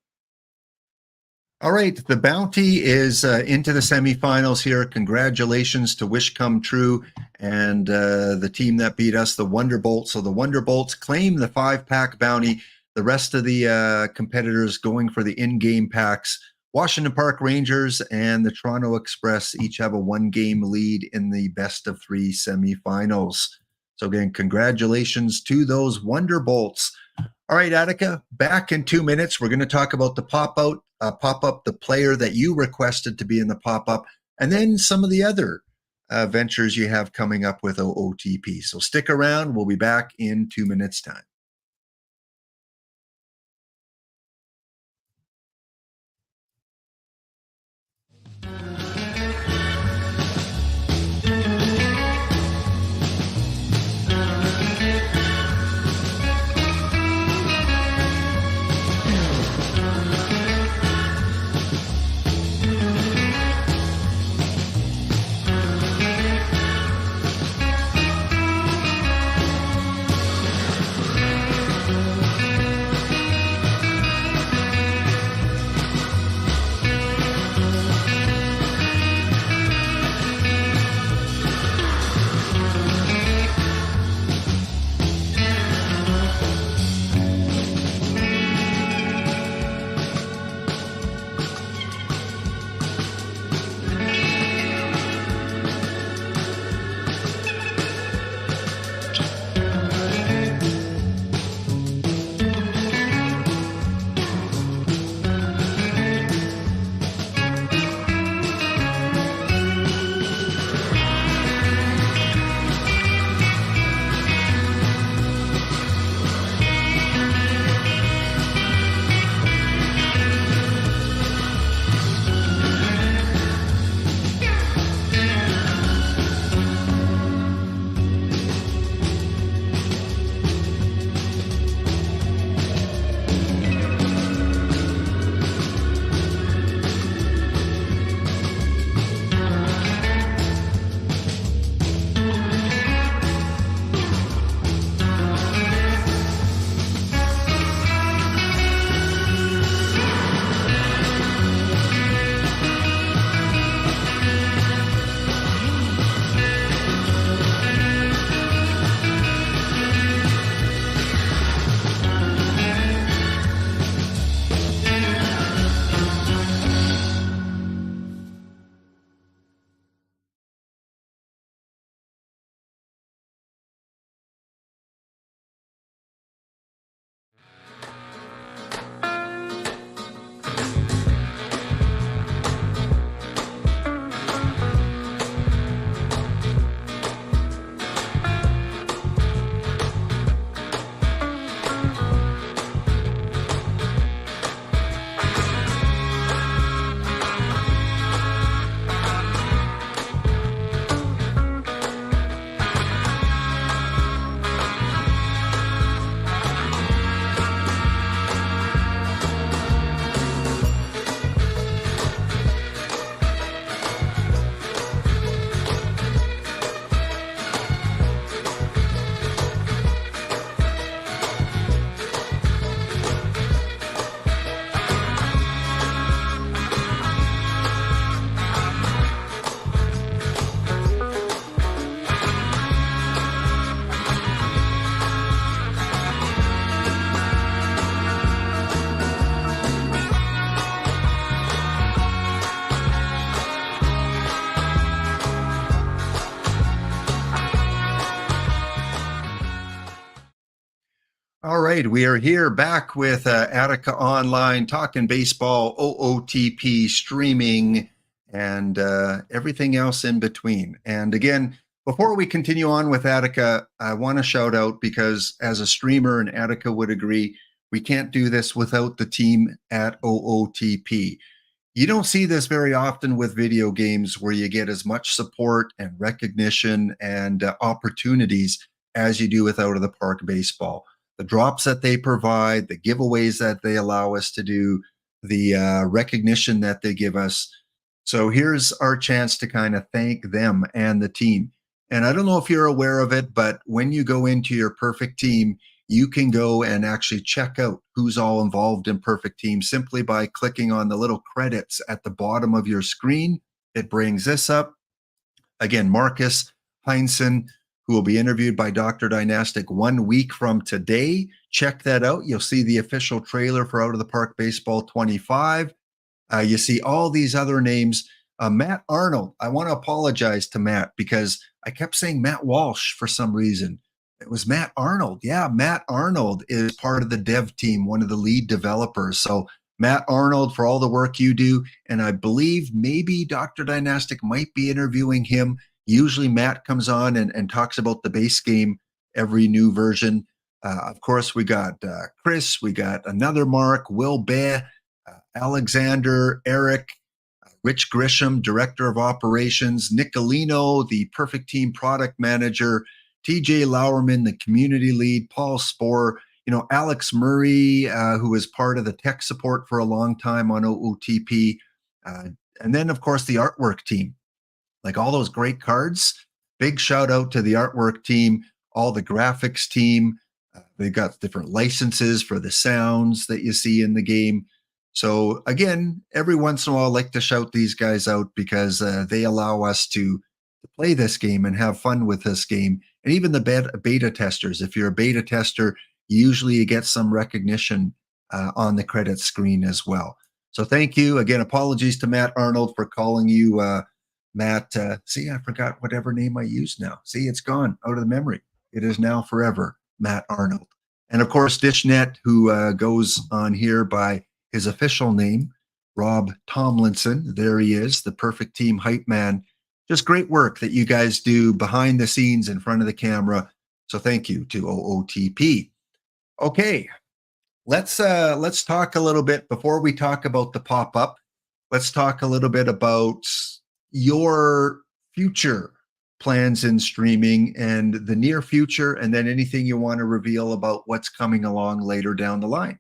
All right, the bounty is into the semifinals here. Congratulations to Wish Come True and the team that beat us, the Wonderbolts. So the Wonderbolts claim the 5-pack bounty. The rest of the competitors going for the in-game packs. Washington Park Rangers and the Toronto Express each have a 1-game lead in the best-of-3 semifinals. So again, congratulations to those Wonderbolts. All right, Attica, back in 2 minutes. We're going to talk about the pop-up, the player that you requested to be in the pop-up, and then some of the other ventures you have coming up with OOTP. So stick around. We'll be back in 2 minutes' time. All right, we are here back with Attica Online, talking baseball, OOTP, streaming, and everything else in between. And again, before we continue on with Attica, I want to shout out, because as a streamer, and Attica would agree, we can't do this without the team at OOTP. You don't see this very often with video games, where you get as much support and recognition and opportunities as you do with Out of the Park Baseball. The drops that they provide, the giveaways that they allow us to do, the recognition that they give us. So here's our chance to kind of thank them and the team. And I don't know if you're aware of it, but when you go into your Perfect Team, you can go and actually check out who's all involved in Perfect Team simply by clicking on the little credits at the bottom of your screen. It brings this up. Again, Marcus Heinsohn, who will be interviewed by Dr. Dynastic 1 week from today. Check that out. You'll see the official trailer for Out of the Park Baseball 25. You see all these other names. Matt Arnold. I want to apologize to Matt, because I kept saying Matt Walsh for some reason. It was Matt Arnold. Yeah, Matt Arnold is part of the dev team, one of the lead developers. So Matt Arnold, for all the work you do. And I believe maybe Dr. Dynastic might be interviewing him. Usually Matt comes on and talks about the base game, every new version. Of course, we got Chris, we got another Mark, Will Bear, Alexander, Eric, Rich Grisham, Director of Operations, Nicolino, the Perfect Team Product Manager, TJ Lauerman, the Community Lead, Paul Spohr, Alex Murray, who was part of the tech support for a long time on OOTP. And then, of course, the artwork team. Like all those great cards. Big shout out to the artwork team, all the graphics team. They've got different licenses for the sounds that you see in the game. So again, every once in a while, I like to shout these guys out, because they allow us to play this game and have fun with this game. And even the beta testers. If you're a beta tester, usually you get some recognition on the credits screen as well. So thank you. Again, apologies to Matt Arnold for calling you Matt. See, I forgot whatever name I used now. See, it's gone out of the memory. It is now forever Matt Arnold. And of course, Dishnet, who goes on here by his official name, Rob Tomlinson. There he is, the Perfect Team hype man. Just great work that you guys do behind the scenes, in front of the camera. So thank you to OOTP. Okay, let's talk a little bit before we talk about the pop-up. Let's talk a little bit about your future plans in streaming and the near future, and then anything you want to reveal about what's coming along later down the line.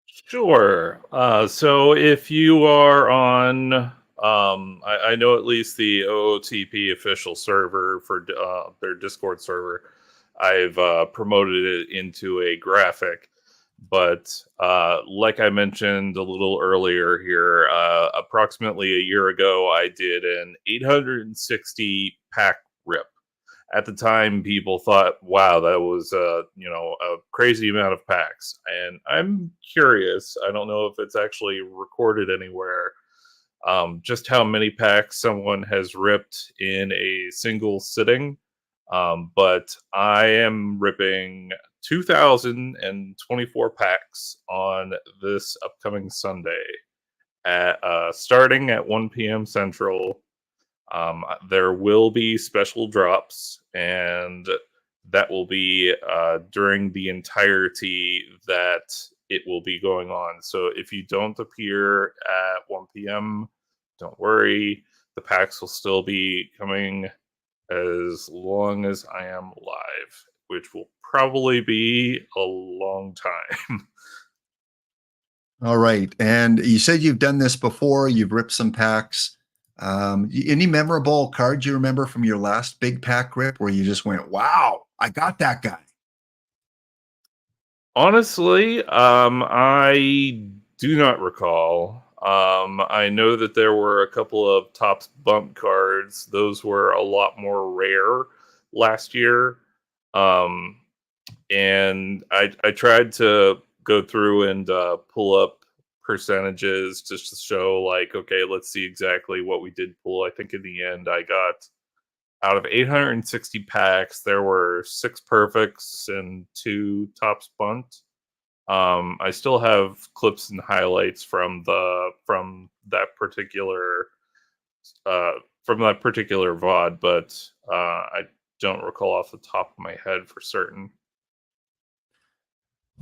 Sure. So if you are on, I know at least the OOTP official server for their Discord server, I've promoted it into a graphic. But like I mentioned a little earlier here, approximately a year ago, I did an 860 pack rip. At the time, people thought, wow, that was a crazy amount of packs. And I'm curious, I don't know if it's actually recorded anywhere, just how many packs someone has ripped in a single sitting. But I am ripping 2,024 packs on this upcoming Sunday, at starting at 1 p.m. Central. There will be special drops, and that will be during the entirety that it will be going on. So if you don't appear at 1 p.m., don't worry. The packs will still be coming as long as I am live, which will probably be a long time. All right. And you said you've done this before. You've ripped some packs. Any memorable cards you remember from your last big pack rip where you just went, wow, I got that guy? Honestly, I do not recall. I know that there were a couple of Topps bump cards. Those were a lot more rare last year. And I tried to go through and pull up percentages just to show, like, okay, let's see exactly what we did pull. I think in the end I got out of 860 packs, there were 6 perfects and 2 tops bunt. I still have clips and highlights from that particular VOD, but I don't recall off the top of my head for certain.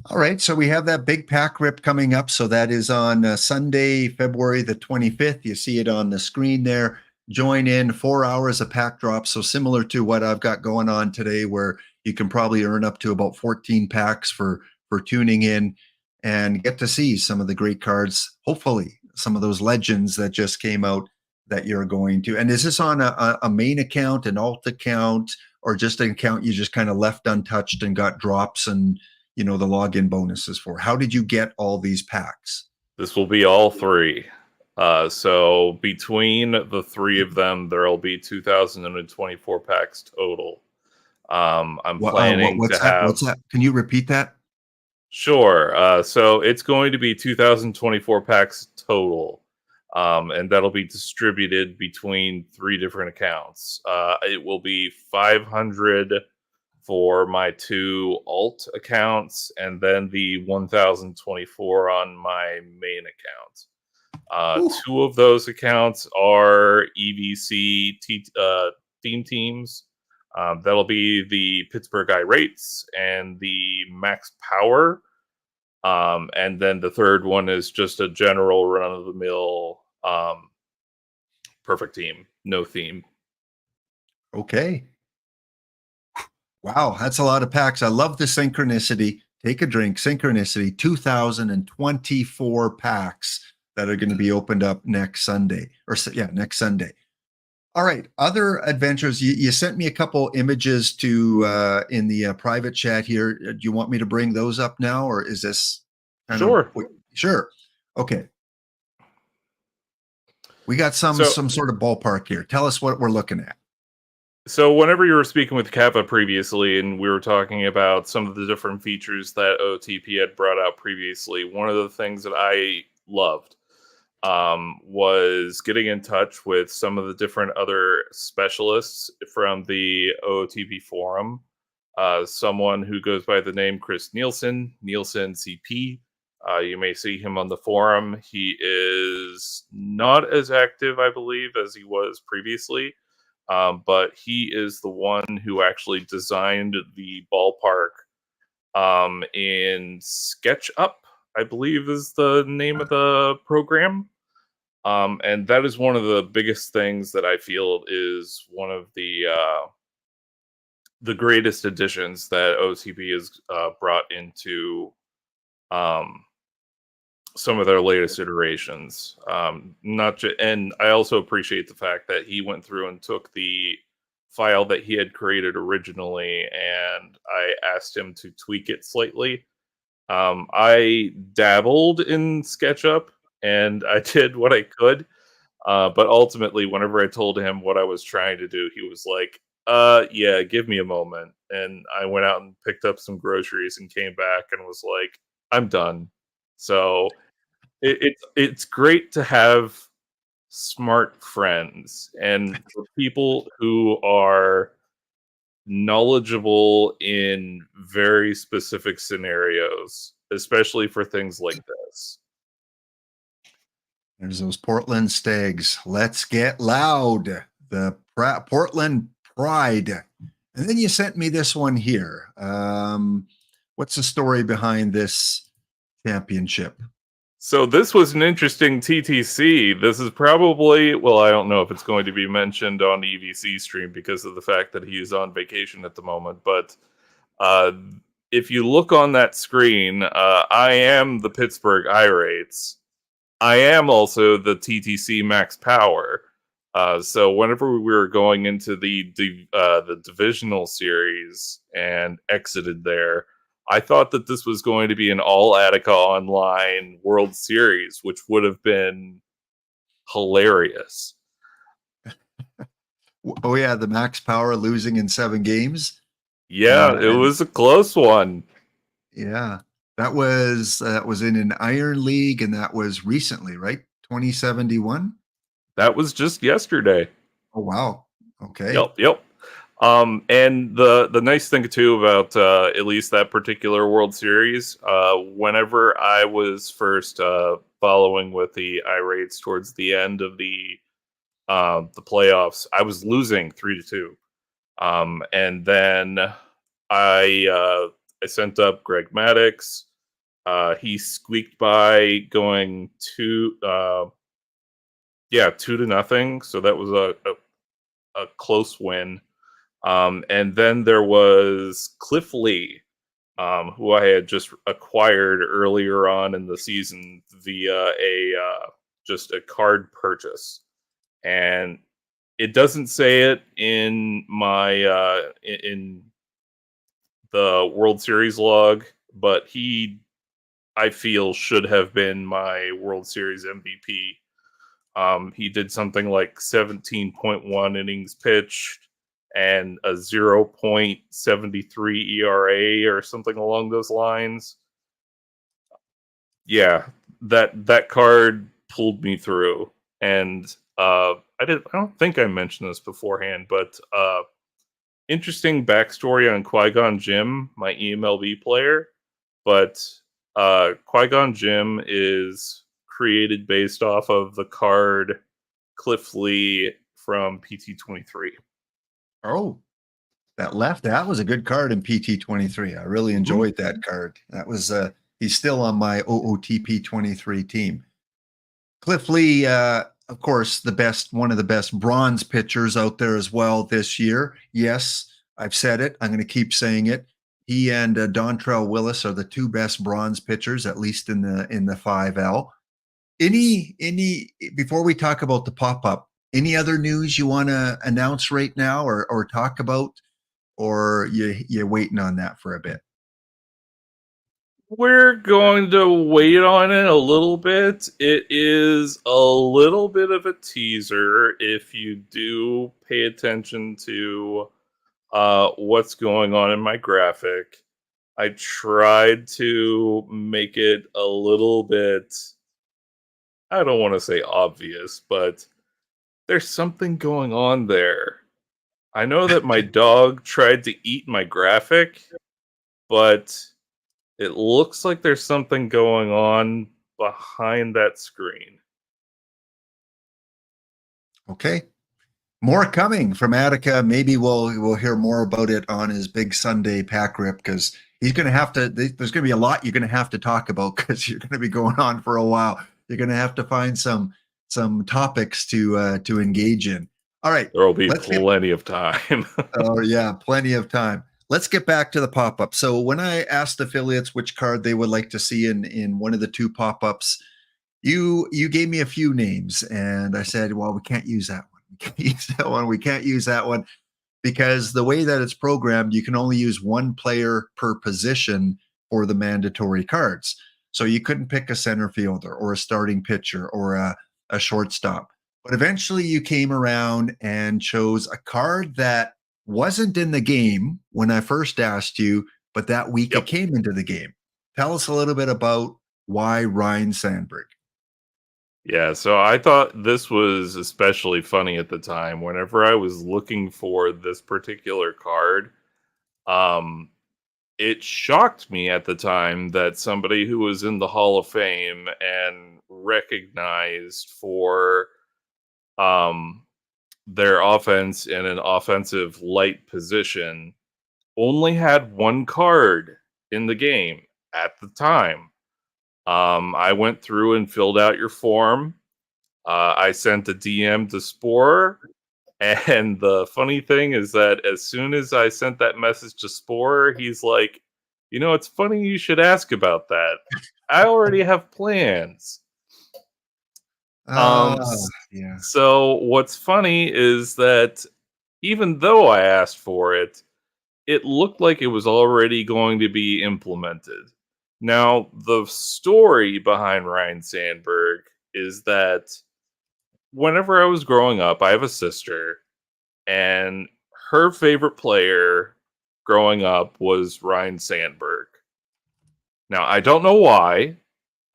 All right, so we have that big pack rip coming up. So that is on Sunday, February the 25th. You see it on the screen there. Join in, 4 hours of pack drops. So similar to what I've got going on today, where you can probably earn up to about 14 packs for tuning in and get to see some of the great cards. Hopefully, some of those legends that just came out that you're going to. And is this on a main account, an alt account, or just an account you just kind of left untouched and got drops and the login bonuses for? How did you get all these packs? This will be all 3. So between the 3 of them, there'll be 2,024 packs total. I'm planning to have. What's that? Can you repeat that? Sure. So it's going to be 2,024 packs total. And that'll be distributed between 3 different accounts. It will be 500 for my 2 alt accounts, and then the 1,024 on my main account. 2 of those accounts are EVC theme teams. That'll be the Pittsburgh Irates and the Max Power. And then the third one is just a general run-of-the-mill perfect team, no theme. Okay. Wow, that's a lot of packs. I love the synchronicity. Take a drink. Synchronicity, 2,024 packs that are going to be opened up next Sunday. Next Sunday. All right, other adventures. You sent me a couple images to in the private chat here. Do you want me to bring those up now, or is this sure? Sure. Okay. We got some sort of ballpark here. Tell us what we're looking at. So whenever you were speaking with Cava previously, and we were talking about some of the different features that OOTP had brought out previously, one of the things that I loved was getting in touch with some of the different other specialists from the OOTP forum. Someone who goes by the name Chris Nielsen CP. You may see him on the forum. He is not as active, I believe, as he was previously. But he is the one who actually designed the ballpark in SketchUp, I believe is the name of the program. And that is one of the biggest things that I feel is one of the greatest additions that OOTP has brought into some of their latest iterations. And I also appreciate the fact that he went through and took the file that he had created originally, and I asked him to tweak it slightly. I dabbled in SketchUp, and I did what I could. But ultimately, whenever I told him what I was trying to do, he was like, yeah, give me a moment. And I went out and picked up some groceries and came back and was like, I'm done. So it's great to have smart friends and for people who are knowledgeable in very specific scenarios, especially for things like this. There's those Portland Stags. Let's get loud. The Portland Pride. And then you sent me this one here. What's the story behind this championship? So this was an interesting TTC. This is probably, well, I don't know if it's going to be mentioned on the EVC stream because of the fact that he is on vacation at the moment. But if you look on that screen, I am the Pittsburgh Irates. I am also the TTC Max Power. So whenever we were going into the divisional series and exited there, I thought that this was going to be an all Attica Online World Series, which would have been hilarious. Oh yeah, the Max Power losing in 7 games. Yeah, it was a close one. Yeah, that was in an Iron League, and that was recently, right? 2071. That was just yesterday. Oh wow. Okay. Yep. And the nice thing too about at least that particular World Series, whenever I was first following with the irates towards the end of the playoffs, I was losing 3-2, and then I sent up Greg Maddux. He squeaked by, going 2-0. So that was a close win. And then there was Cliff Lee, who I had just acquired earlier on in the season via just a card purchase. And it doesn't say it in my in the World Series log, but I feel, should have been my World Series MVP. He did something like 17.1 innings pitched and a 0.73 ERA or something along those lines. Yeah, that card pulled me through. And I don't think I mentioned this beforehand, but interesting backstory on Qui-Gon Jinn, my EMLB player. But Qui-Gon Jinn is created based off of the card Cliff Lee from PT23. Oh, that was a good card in PT23. I really enjoyed that card. That was he's still on my OOTP 23 team. Cliff Lee, of course, one of the best bronze pitchers out there as well this year. Yes, I've said it. I'm going to keep saying it. He and Dontrell Willis are the two best bronze pitchers, at least in the 5L. Any before we talk about the pop-up, any other news you want to announce right now or talk about, or you're waiting on that for a bit? We're going to wait on it a little bit. It is a little bit of a teaser if you do pay attention to what's going on in my graphic. I tried to make it a little bit, I don't want to say obvious, but there's something going on there. I know that my dog tried to eat my graphic, but it looks like there's something going on behind that screen. Okay. More coming from Attica. Maybe we'll hear more about it on his big Sunday pack rip, because he's going to have to, there's going to be a lot you're going to have to talk about, because you're going to be going on for a while. You're going to have to find some topics to engage in. All right. There will be plenty of time. Oh yeah, plenty of time. Let's get back to the pop-up. So when I asked affiliates which card they would like to see in one of the two pop-ups, you gave me a few names, and I said, well, we can't use that one. We can't use that one. We can't use that one, because the way that it's programmed, you can only use one player per position for the mandatory cards. So you couldn't pick a center fielder or a starting pitcher or a shortstop. But eventually you came around and chose a card that wasn't in the game when I first asked you, but that week it came into the game. Tell us a little bit about why Ryne Sandberg. Yeah, so I thought this was especially funny at the time. Whenever I was looking for this particular card, it shocked me at the time that somebody who was in the Hall of Fame and recognized for their offense in an offensive light position only had one card in the game at the time. I went through and filled out your form. I sent a DM to Spore, and the funny thing is that as soon as I sent that message to Spore, he's like, it's funny you should ask about that. I already have plans. Yeah. So what's funny is that even though I asked for it, it looked like it was already going to be implemented. Now, the story behind Ryne Sandberg is that whenever I was growing up, I have a sister, and her favorite player growing up was Ryne Sandberg. Now, I don't know why.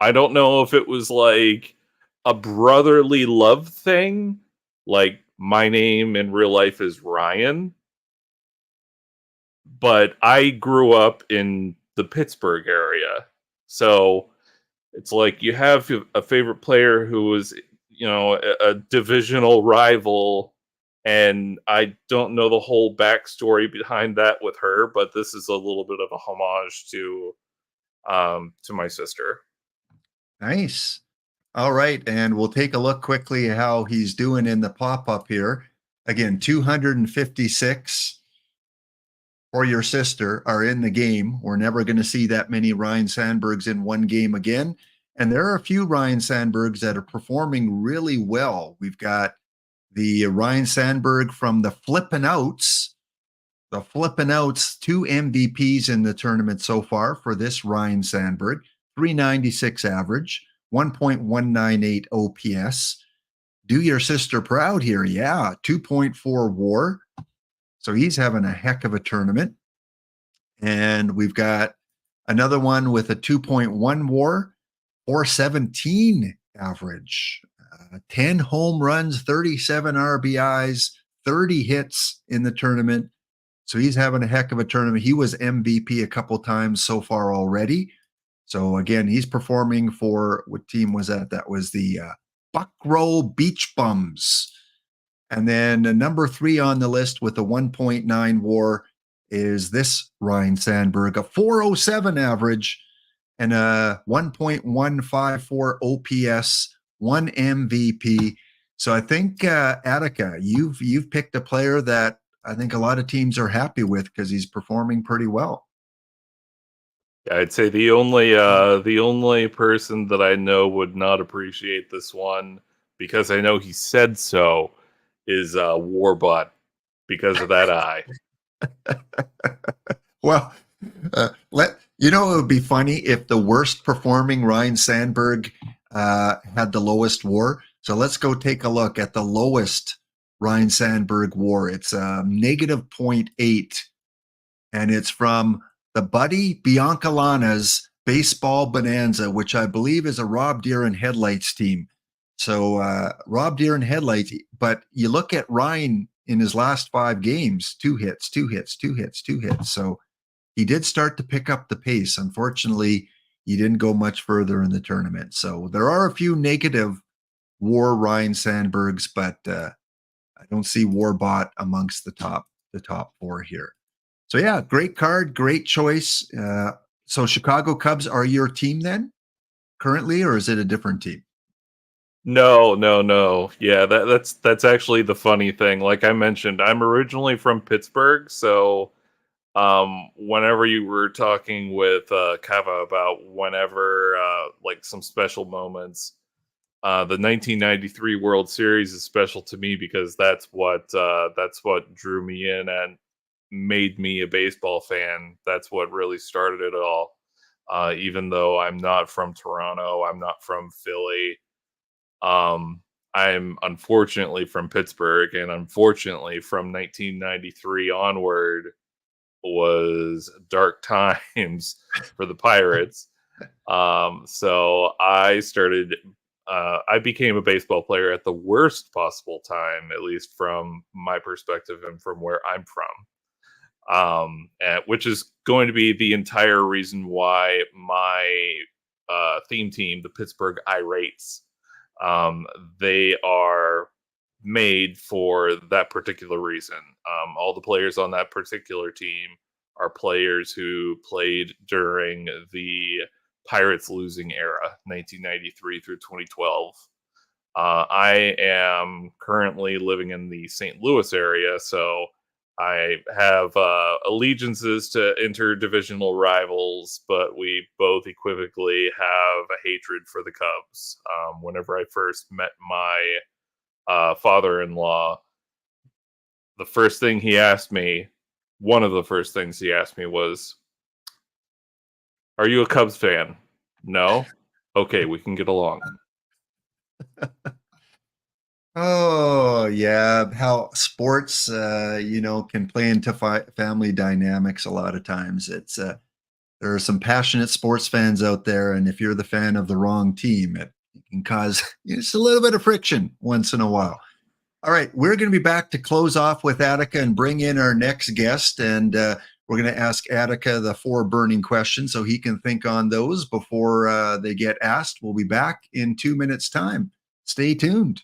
I don't know if it was like a brotherly love thing, like my name in real life is Ryan, but I grew up in the Pittsburgh area, so it's like you have a favorite player who was, a divisional rival, and I don't know the whole backstory behind that with her, but this is a little bit of a homage to my sister. Nice. All right, and we'll take a look quickly at how he's doing in the pop-up here. Again, 256 for your sister are in the game. We're never going to see that many Ryne Sandbergs in one game again. And there are a few Ryne Sandbergs that are performing really well. We've got the Ryne Sandberg from the Flippin' Outs. The Flippin' Outs, 2 MVPs in the tournament so far for this Ryne Sandberg. 396 average, 1.198 OPS. Do your sister proud here. Yeah, 2.4 WAR. So he's having a heck of a tournament. And we've got another one with a 2.1 WAR, 417 average, 10 home runs, 37 RBIs, 30 hits in the tournament. So he's having a heck of a tournament. He was MVP a couple times so far already. So again, he's performing for, what team was that? That was the Buckrow Beach Bums. And then number 3 on the list with a 1.9 WAR is this Ryne Sandberg, a 407 average and a 1.154 OPS, 1 MVP. So I think Attica, you've picked a player that I think a lot of teams are happy with because he's performing pretty well. I'd say the only person that I know would not appreciate this one, because I know he said so, is Warbot, because of that eye. Well, it would be funny if the worst performing Ryne Sandberg had the lowest WAR. So let's go take a look at the lowest Ryne Sandberg WAR. It's negative 0.8, and it's from the Buddy Biancalana's Baseball Bonanza, which I believe is a Rob Deer and Headlights team. So Rob Deer and Headlights, but you look at Ryne in his last 5 games, 2 hits, 2 hits, 2 hits, 2 hits. So he did start to pick up the pace. Unfortunately, he didn't go much further in the tournament. So there are a few negative WAR Ryne Sandbergs, but I don't see Warbot amongst the top 4 here. So yeah, great card, great choice. So Chicago Cubs are your team then currently, or is it a different team? No. Yeah, that's actually the funny thing. Like I mentioned, I'm originally from Pittsburgh, so whenever you were talking with Cava about whenever like some special moments, the 1993 World Series is special to me because that's what drew me in and made me a baseball fan. That's what really started it all. Even though I'm not from Toronto, I'm not from Philly. I'm unfortunately from Pittsburgh, and unfortunately from 1993 onward was dark times for the Pirates. So I became a baseball player at the worst possible time, at least from my perspective and from where I'm from. Which is going to be the entire reason why my theme team, the Pittsburgh Irates, they are made for that particular reason. All the players on that particular team are players who played during the Pirates losing era, 1993 through 2012. I am currently living in the St. Louis area, so I have allegiances to interdivisional rivals, but we both equivocally have a hatred for the Cubs. Whenever I first met my father-in-law, one of the first things he asked me was, "Are you a Cubs fan?" "No." "Okay, we can get along." Oh yeah, how sports can play into family dynamics a lot of times. It's there are some passionate sports fans out there, and if you're the fan of the wrong team, it can cause just a little bit of friction once in a while. All right, we're going to be back to close off with Attica and bring in our next guest, and we're We're going to ask Attica the 4 burning questions so he can think on those before they get asked. We'll be back in 2 minutes' time. Stay tuned.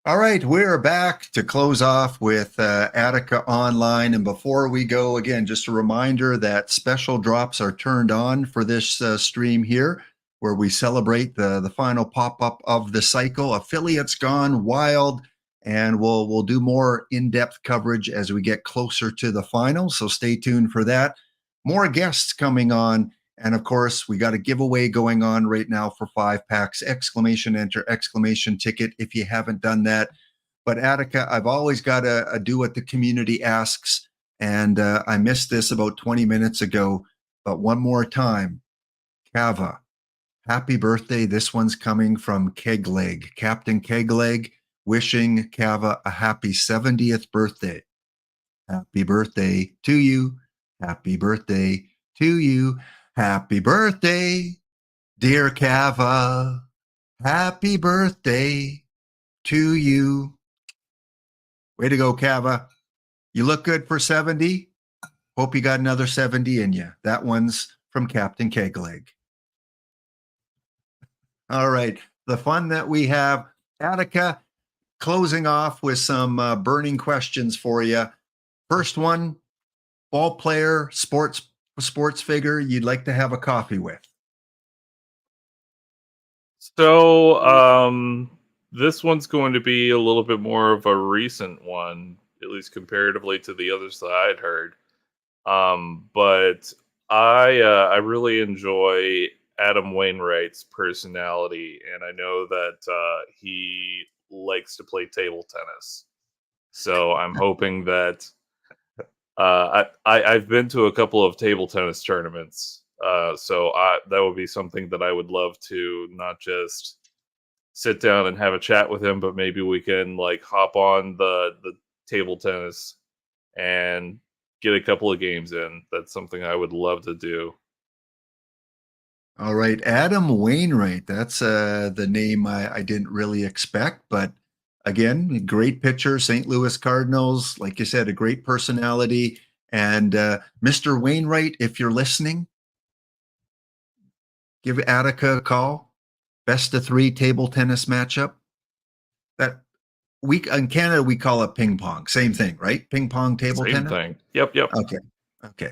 All right, we're back to close off with Attica Online. And before we go, again, just a reminder that special drops are turned on for this stream here, where we celebrate the final pop-up of the cycle. Affiliates gone wild, and we'll do more in-depth coverage as we get closer to the final. So stay tuned for that. More guests coming on. And of course, we got a giveaway going on right now for 5 packs, !enter, ! ticket if you haven't done that. But Attica, I've always got to do what the community asks. And I missed this about 20 minutes ago. But one more time, Cava, happy birthday. This one's coming from Kegleg. Captain Kegleg wishing Cava a happy 70th birthday. Happy birthday to you. Happy birthday to you. Happy birthday, dear Cava. Happy birthday to you. Way to go, Cava. You look good for 70. Hope you got another 70 in you. That one's from Captain Kegleg. All right. The fun that we have. Attica, closing off with some burning questions for you. First one, ball player, sports figure you'd like to have a coffee with. So this one's going to be a little bit more of a recent one, at least comparatively to the others that I'd heard. But I really enjoy Adam Wainwright's personality, and I know that he likes to play table tennis. So I'm hoping that I've been to a couple of table tennis tournaments, so that would be something that I would love to not just sit down and have a chat with him, but maybe we can like hop on the table tennis and get a couple of games in. That's something I would love to do. All right, Adam Wainwright. That's the name I didn't really expect, but again, great pitcher, St. Louis Cardinals. Like you said, a great personality. And Mr. Wainwright, if you're listening, give Attica a call. Best of 3 table tennis matchup. That in Canada we call it ping pong. Same thing, right? Ping pong table Same tennis. thing. Yep. Okay.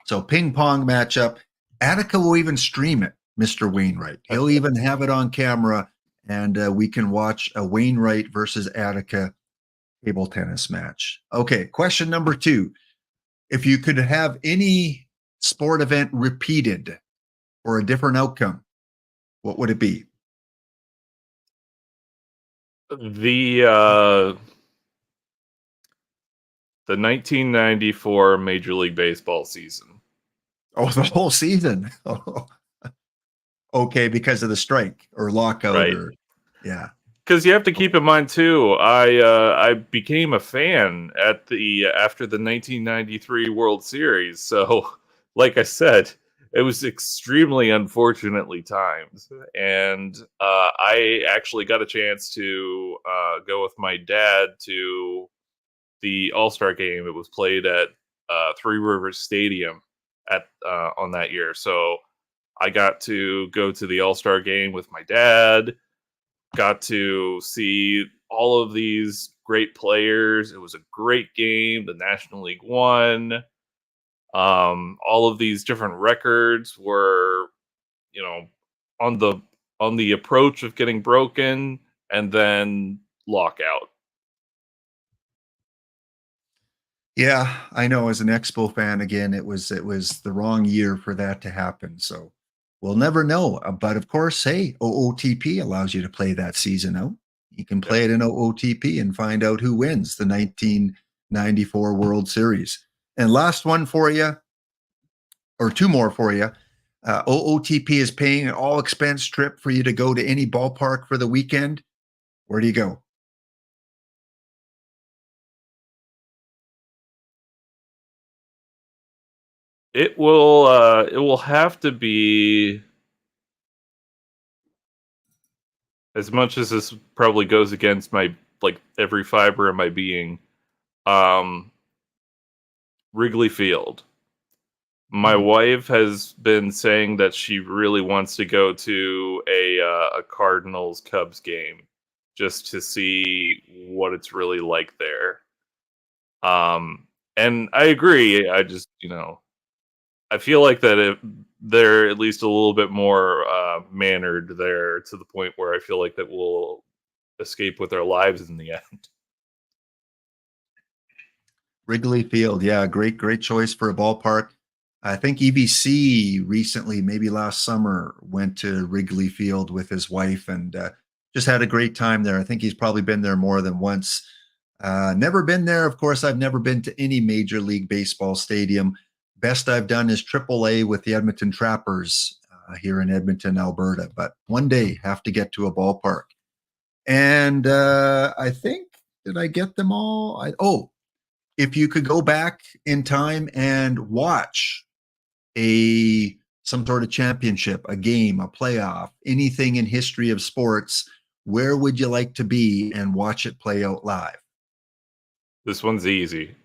So ping pong matchup. Attica will even stream it, Mr. Wainwright. He'll even have it on camera, and we can watch a Wainwright versus Attica table tennis match. Okay, question number 2. If you could have any sport event repeated for a different outcome, what would it be? The 1994 Major League Baseball season. Oh, the whole season. Oh. Okay, because of the strike or lockout, Right. or yeah. Because you have to keep in mind too, I became a fan after the 1993 World Series. So, like I said, it was extremely unfortunately timed, and I actually got a chance to go with my dad to the All-Star game. It was played at Three Rivers Stadium on that year. So I got to go to the All-Star game with my dad. Got to see all of these great players. It was a great game. The National League won. All of these different records were, on the approach of getting broken, and then lockout. Yeah, I know. As an Expo fan, again, it was the wrong year for that to happen. So we'll never know. But of course, hey, OOTP allows you to play that season out. You can play it in OOTP and find out who wins the 1994 World Series. And last one for you, or 2 more for you. OOTP is paying an all expense trip for you to go to any ballpark for the weekend. Where do you go? It will have to be, as much as this probably goes against my every fiber of my being, Wrigley Field. My wife has been saying that she really wants to go to a Cardinals Cubs game just to see what it's really like there. And I agree. I just, I feel like that they're at least a little bit more mannered there, to the point where I feel like that we'll escape with our lives in the end. Wrigley Field, yeah, great choice for a ballpark. I think EBC recently, maybe last summer, went to Wrigley Field with his wife and just had a great time there. I think he's probably been there more than once. Never been there. Of course, I've never been to any Major League Baseball stadium. Best I've done is AAA with the Edmonton Trappers here in Edmonton, Alberta. But one day, have to get to a ballpark. And I think, did I get them all? If you could go back in time and watch some sort of championship, a game, a playoff, anything in history of sports, where would you like to be and watch it play out live? This one's easy.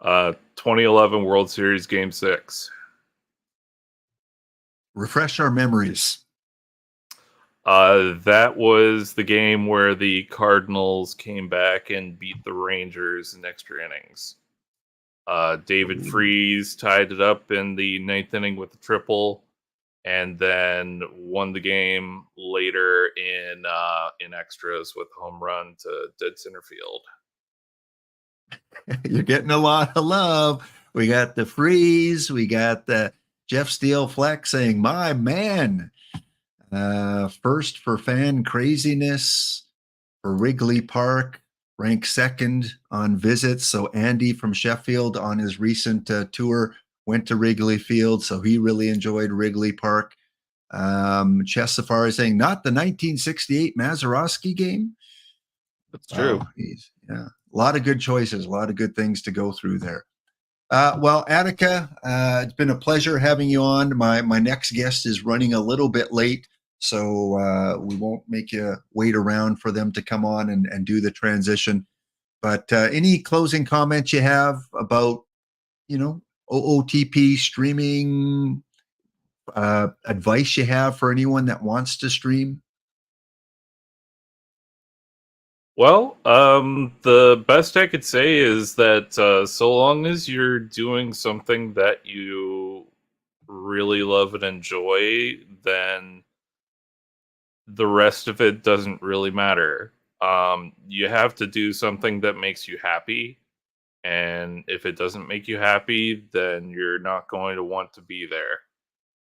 2011 World Series Game 6. Refresh our memories. That was the game where the Cardinals came back and beat the Rangers in extra innings. David Freese tied it up in the 9th inning with a triple, and then won the game later in extras with a home run to dead center field. You're getting a lot of love. We got the Freeze. We got the Jeff Steele Fleck saying, "My man." First for fan craziness for Wrigley Park, ranked 2nd on visits. So Andy from Sheffield on his recent tour went to Wrigley Field, so he really enjoyed Wrigley Park. Chess Safari saying, not the 1968 Mazeroski game. That's true. Yeah, a lot of good choices, a lot of good things to go through there. Well, Attica, it's been a pleasure having you on. My next guest is running a little bit late, so we won't make you wait around for them to come on and do the transition. But any closing comments you have about, OOTP streaming, advice you have for anyone that wants to stream? Well, the best I could say is that so long as you're doing something that you really love and enjoy, then the rest of it doesn't really matter. You have to do something that makes you happy, and if it doesn't make you happy, then you're not going to want to be there.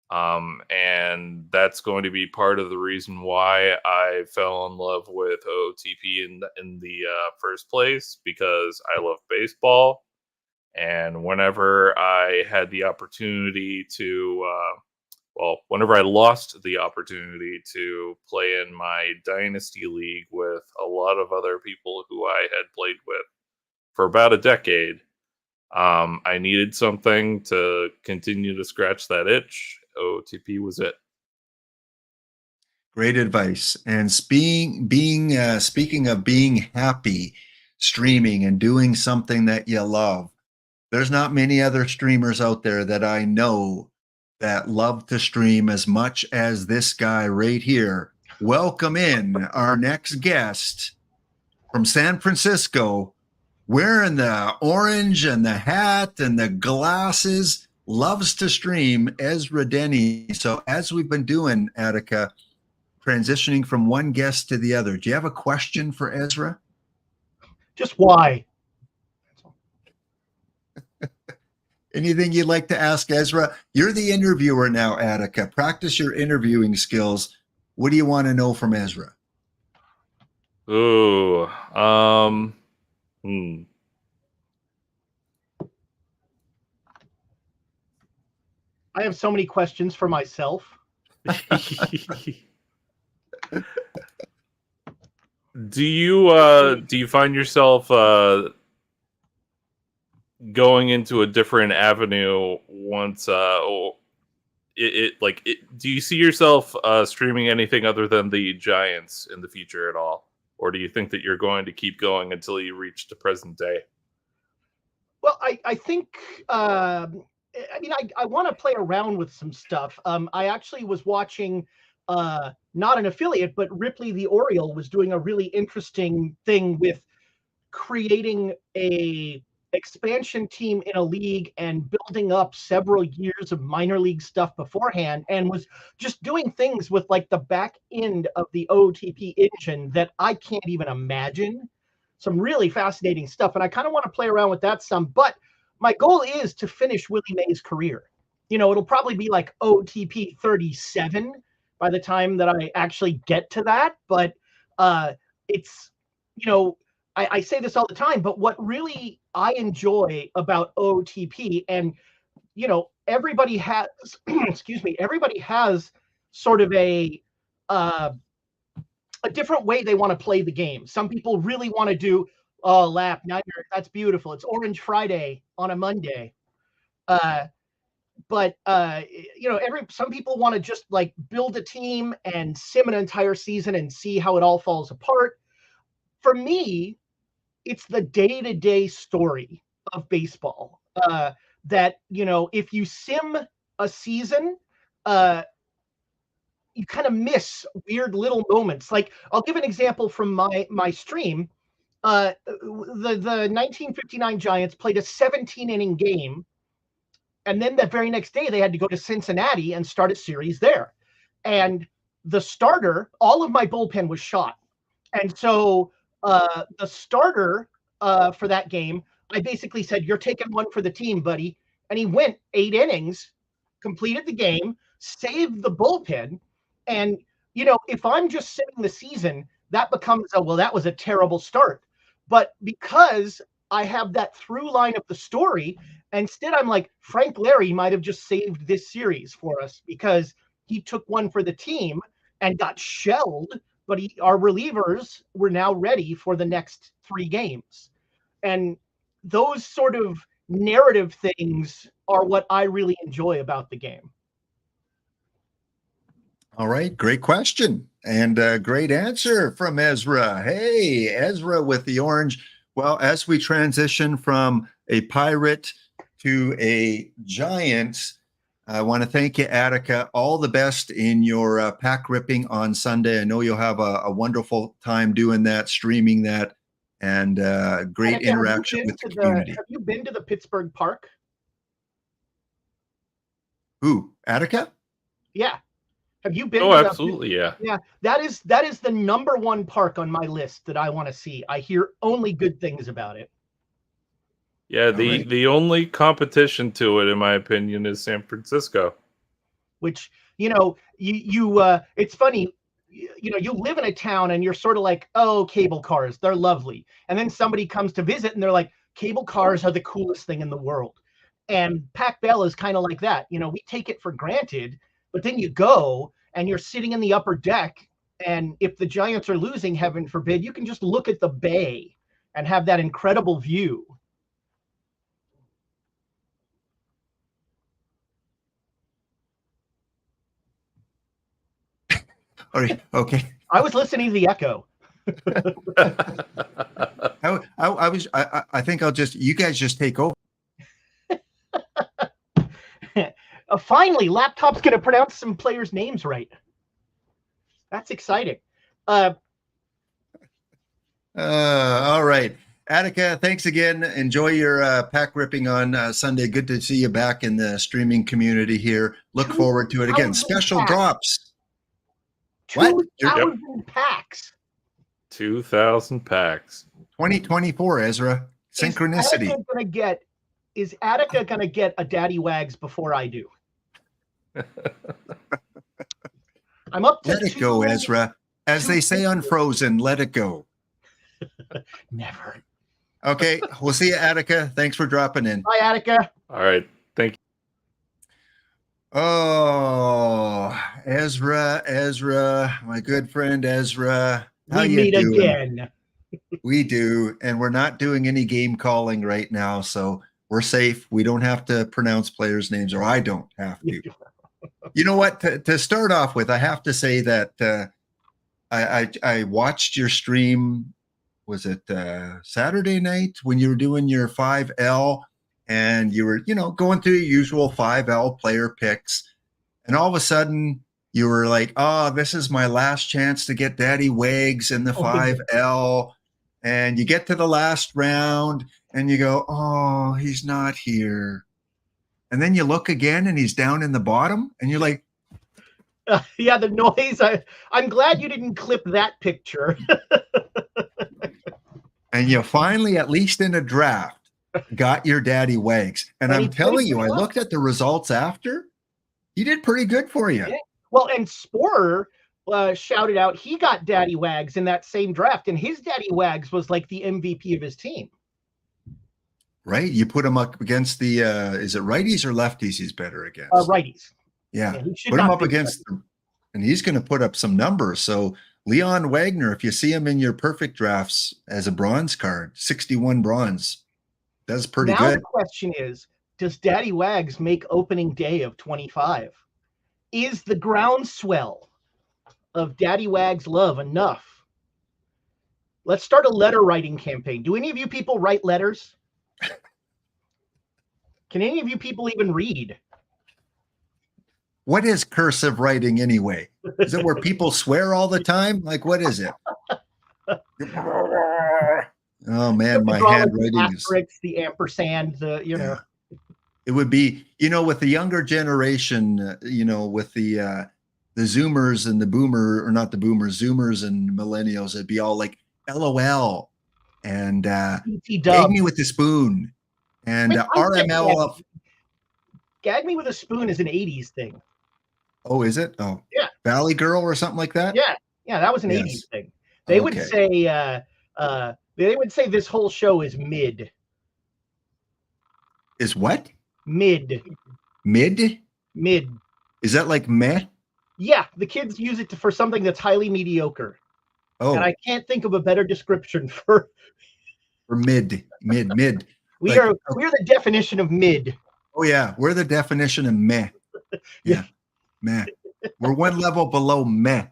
And that's going to be part of the reason why I fell in love with OOTP in the first place, because I love baseball. And whenever I had the opportunity to, whenever I lost the opportunity to play in my Dynasty League with a lot of other people who I had played with for about a decade, I needed something to continue to scratch that itch. OOTP was it. Great advice. And speaking of being happy, streaming and doing something that you love, there's not many other streamers out there that I know that love to stream as much as this guy right here. Welcome in our next guest from San Francisco, wearing the orange and the hat and the glasses, loves to stream, Ezradenney. So as we've been doing, Attica, transitioning from one guest to the other, do you have a question for Ezra? Just why? Anything you'd like to ask Ezra? You're the interviewer now, Attica. Practice your interviewing skills. What do you want to know from Ezra? Ooh, I have so many questions for myself. Do you find yourself going into a different avenue once do you see yourself streaming anything other than the Giants in the future at all, or do you think that you're going to keep going until you reach the present day? Well, I think I want to play around with some stuff. I actually was watching not an affiliate, but Ripley the Oriole was doing a really interesting thing with creating a expansion team in a league and building up several years of minor league stuff beforehand, and was just doing things with like the back end of the OOTP engine that I can't even imagine. Some really fascinating stuff, and I kind of want to play around with that some, but my goal is to finish Willie Mays' career. It'll probably be like OOTP 37 by the time that I actually get to that, but it's, I say this all the time, but what really I enjoy about OOTP, and everybody has, everybody has sort of a different way they want to play the game. Some people really want to do, lap, now that's beautiful. It's Orange Friday on a Monday. But some people want to just like build a team and sim an entire season and see how it all falls apart. For me, it's the day-to-day story of baseball that, if you sim a season, you kind of miss weird little moments. Like, I'll give an example from my stream. The 1959 Giants played a 17-inning game, and then that very next day they had to go to Cincinnati and start a series there. And the starter, all of my bullpen was shot. And so the starter for that game, I basically said, "You're taking one for the team, buddy." And he went 8 innings, completed the game, saved the bullpen. And, if I'm just sitting the season, that becomes, that was a terrible start. But because I have that through line of the story, instead I'm like, Frank Larry might have just saved this series for us because he took one for the team and got shelled, but our relievers were now ready for the next 3 games. And those sort of narrative things are what I really enjoy about the game. All right, great question and a great answer from Ezra. Hey, Ezra with the orange. Well, as we transition from a Pirate to a Giant, I want to thank you, Attica. All the best in your pack ripping on Sunday. I know you'll have a wonderful time doing that, streaming that, and great Attica, interaction with the community. Have you been to the Pittsburgh Park? Who, Attica? Yeah. Have you been? Oh, absolutely, yeah. Yeah, that is the #1 park on my list that I want to see. I hear only good things about it. Yeah, the only competition to it, in my opinion, is San Francisco. Which, you it's funny, you live in a town and you're sort of like, oh, cable cars, they're lovely. And then somebody comes to visit and they're like, cable cars are the coolest thing in the world. And Pac Bell is kind of like that. We take it for granted, but then you go and you're sitting in the upper deck. And if the Giants are losing, heaven forbid, you can just look at the bay and have that incredible view. All right, okay. I was listening to the echo. I think you guys just take over. Finally, Laptop's going to pronounce some players' names right. That's exciting. All right. Attica, thanks again. Enjoy your pack ripping on Sunday. Good to see you back in the streaming community here. Look forward to it again. Special drops. 2,000 packs. 2,000 packs. 2024, Ezra. Synchronicity. Is Attica going to get a Daddy Wags before I do? I'm up to Let it go, Ezra. As they say on Frozen, let it go. Never. Okay, we'll see you, Attica. Thanks for dropping in. Bye, Attica. All right. Thank you. Oh, Ezra, my good friend Ezra. How We you meet doing? again. We do, and we're not doing any game calling right now, so we're safe. We don't have to pronounce players' names, or I don't have to. You know what? To start off with, I have to say that I watched your stream. Was it Saturday night when you were doing your 5L? And you were, going through your usual 5L player picks. And all of a sudden, you were like, oh, this is my last chance to get Daddy Wags in the 5L. And you get to the last round, and you go, oh, he's not here. And then you look again, and he's down in the bottom. And you're like, yeah, the noise. I'm glad you didn't clip that picture. And you finally, at least in a draft, got your Daddy Wags. And I'm telling you, I looked at the results after. He did pretty good for you. Yeah. Well, and Sporer shouted out he got Daddy Wags in that same draft, and his Daddy Wags was like the MVP of his team. Right? You put him up against the, is it righties or lefties he's better against? Righties. Yeah. Put him up against them, and he's going to put up some numbers. So Leon Wagner, if you see him in your perfect drafts as a bronze card, 61 bronze. That's pretty good. Now the question is, does Daddy Wags make opening day of 25? Is the groundswell of Daddy Wags love enough? Let's start a letter writing campaign. Do any of you people write letters? Can any of you people even read? What is cursive writing anyway? Is it where people swear all the time? Like, what is it? Oh man, my handwriting is the ampersand, Yeah. It would be, with the younger generation, with the Zoomers and the boomer, or not the boomers, Zoomers and millennials, it'd be all like LOL and gag me with the spoon and RML. Gag me with a spoon is an 80s thing. Oh, is it? Oh, yeah. Valley Girl or something like that? Yeah, that was an 80s thing. They would say this whole show is mid. Is what? Mid. Mid? Mid. Is that like meh? Yeah, the kids use it for something that's highly mediocre. Oh. And I can't think of a better description for mid. We are the definition of mid. Oh yeah, we're the definition of meh. Yeah. Meh. We're one level below meh.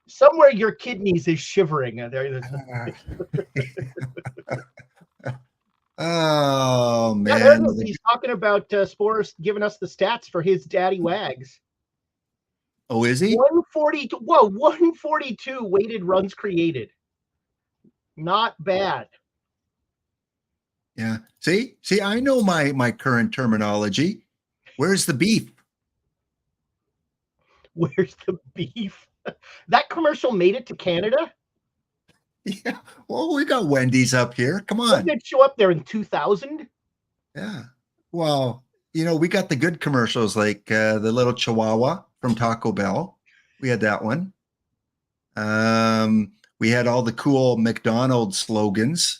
Somewhere your kidneys is shivering. Oh Yeah, there it man. is. He's talking about Spores giving us the stats for his daddy wags. Oh, is he? 142. Whoa, 142 weighted runs created. Not bad. Yeah. See, I know my current terminology. Where's the beef? Where's the beef? That commercial made it to Canada? Yeah. Well, we got Wendy's up here. Come on. Did it show up there in 2000? Yeah. Well, we got the good commercials like the little Chihuahua from Taco Bell. We had that one. We had all the cool McDonald's slogans.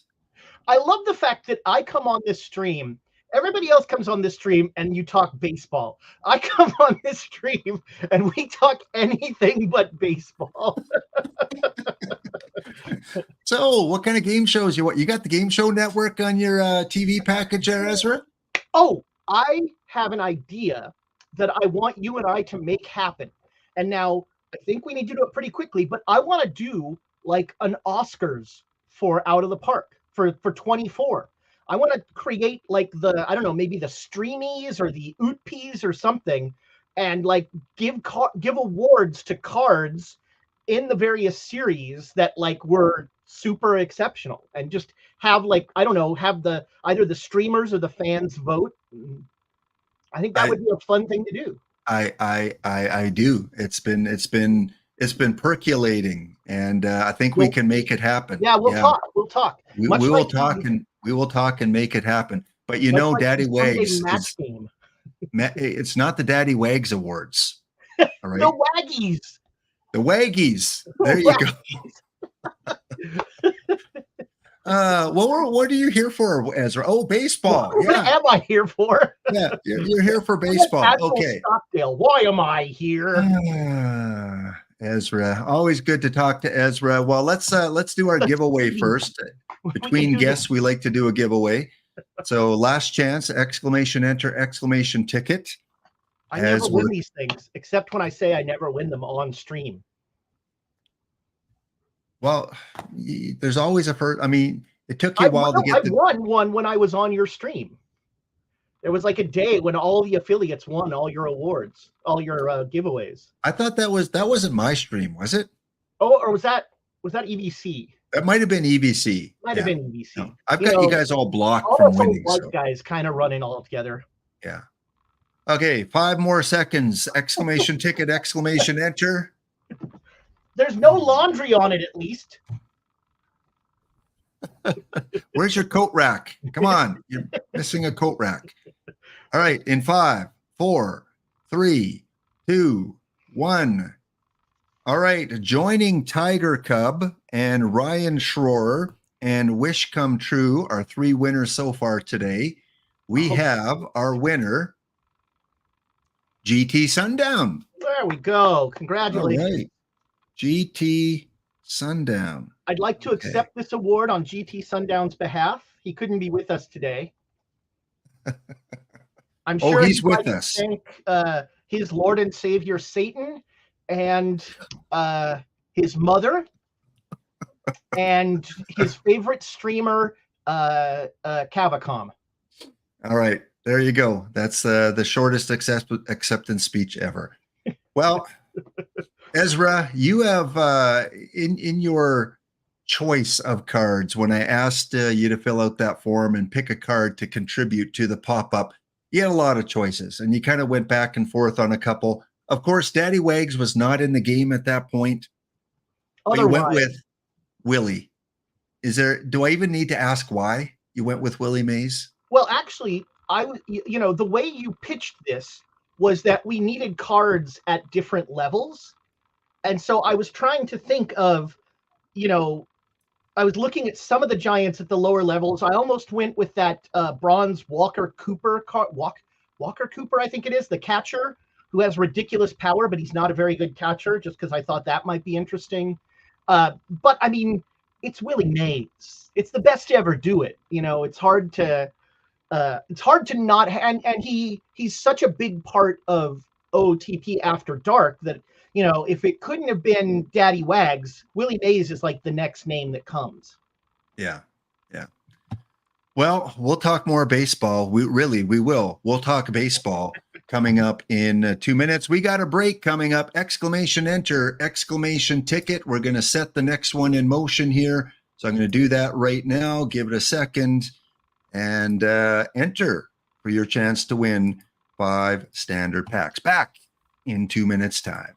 I love the fact that I come on this stream. Everybody else comes on this stream and you talk baseball. I come on this stream and we talk anything but baseball. So, what kind of game shows you want? You got the Game Show Network on your TV package there, Ezra? Oh, I have an idea that I want you and I to make happen. And now I think we need to do it pretty quickly, but I want to do like an Oscars for Out of the Park for 24. I want to create like I don't know, maybe the Streamies or the OOTPs or something, and like give awards to cards in the various series that like were super exceptional, and just have like, I don't know, have either the streamers or the fans vote. I think that would be a fun thing to do. I do. It's been percolating, and I think we can make it happen. Yeah, we'll talk. We'll talk. We will talk, and we will talk and make it happen. But like Daddy Wags it's not the Daddy Wags Awards. All right. The Waggies. The Waggies. There you go. What are you here for, Ezra? Oh, baseball. What am I here for? Yeah, you're here for baseball. Okay. Stockdale. Why am I here? Ezra, always good to talk to Ezra. Well, let's do our giveaway first. Between guests, we like to do a giveaway. So last chance, enter, ticket. I never win these things, except when I say I never win them on stream. Well, there's always a first. I mean, it took you a while to get. I won one when I was on your stream. There was like a day when all the affiliates won all your awards, all your giveaways. I thought that wasn't my stream, was it? Oh, or was that EVC? That might have been EVC. Might have been EVC. No, I've got you guys all blocked all from winning. So. Guys kind of running all together. Yeah. Okay, 5 more seconds. Ticket, enter. There's no laundry on it, at least. Where's your coat rack? Come on. You're missing a coat rack. All right. In 5, 4, 3, 2, 1. All right. Joining Tiger Cub and Ryan Schroer and Wish Come True are 3 winners so far today. We have our winner, GT Sundown. There we go. Congratulations. All right. GT Sundown. I'd like to accept this award on GT Sundown's behalf. He couldn't be with us today. I'm sure he's with us. Thank his Lord and Savior Satan, and his mother, and his favorite streamer, Cavacom. All right, there you go. That's the shortest acceptance speech ever. Well, Ezra, you have in your choice of cards, when I asked you to fill out that form and pick a card to contribute to the pop-up, you had a lot of choices, and you kind of went back and forth on a couple. Of course, Daddy Wags was not in the game at that point. But you went with Willie. Do I even need to ask why you went with Willie Mays? Well, actually, the way you pitched this was that we needed cards at different levels. And so I was trying to think of, I was looking at some of the giants at the lower levels. I almost went with that bronze Walker Cooper, Walker Cooper, I think it is, the catcher, who has ridiculous power, but he's not a very good catcher, just because I thought that might be interesting. But I mean, it's Willie Mays. It's the best to ever do it. It's hard to not, and he's such a big part of OOTP After Dark that, if it couldn't have been Daddy Wags, Willie Mays is like the next name that comes. Yeah. Well, we'll talk more baseball. We will. We'll talk baseball coming up in 2 minutes. We got a break coming up. Exclamation enter, exclamation ticket. We're going to set the next one in motion here. So I'm going to do that right now. Give it a second and enter for your chance to win 5 standard packs. Back in 2 minutes time.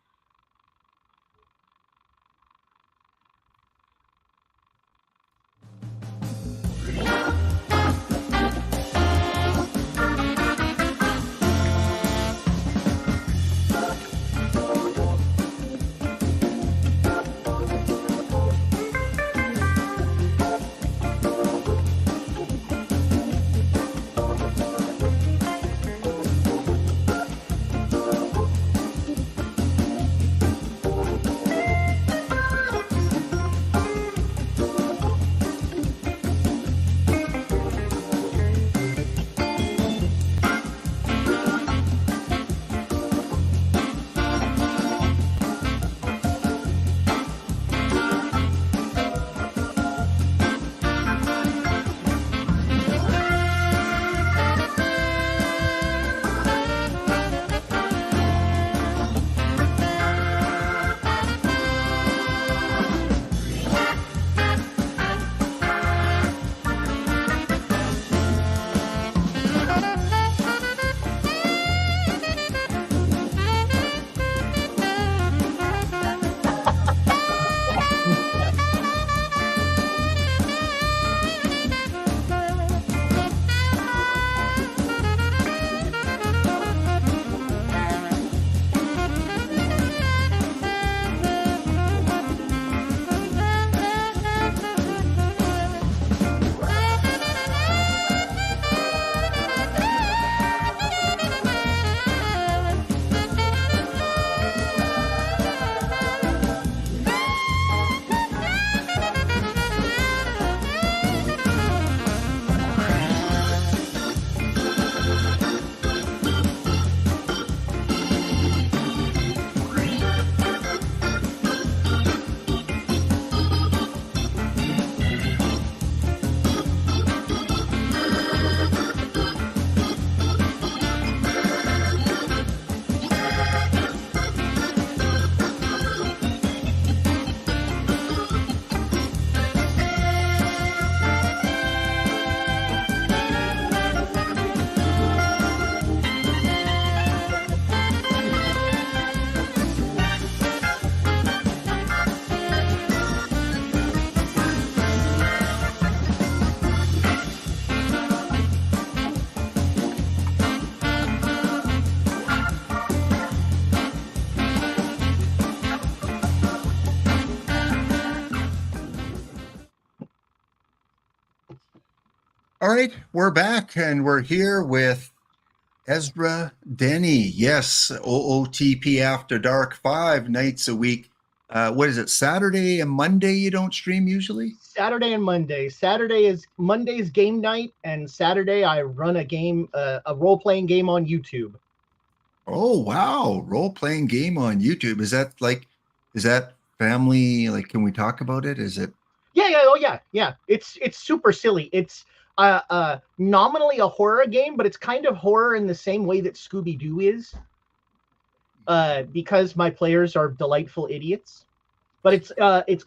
All right, we're back and we're here with ezradenney. Yes, OOTP After Dark 5 nights a week. What is it, Saturday and Monday you don't stream usually? Saturday and Monday. Monday's game night, and Saturday I run a role-playing game on YouTube. Oh, wow. Role-playing game on YouTube. Is that family? Like, can we talk about it? Is it? Yeah. It's super silly. It's nominally a horror game, but it's kind of horror in the same way that Scooby-Doo is, because my players are delightful idiots. But it's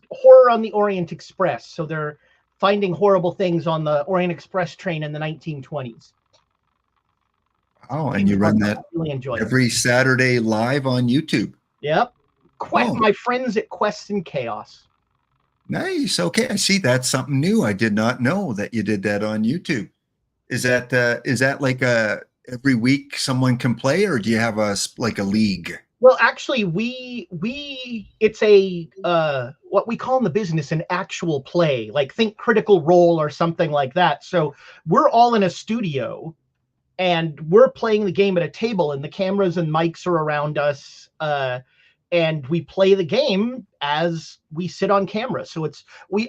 horror on the Orient Express, so they're finding horrible things on the Orient Express train in the 1920s. Oh, and you run that really enjoy every Saturday live on YouTube. Yep. My friends at Quests and Chaos. Nice. Okay, I see. That's something new. I did not know that you did that on YouTube. Is that like every week someone can play, or do you have a league? Well, actually, it's a what we call in the business an actual play, like think Critical Role or something like that. So we're all in a studio, and we're playing the game at a table, and the cameras and mics are around us. And we play the game as we sit on camera. So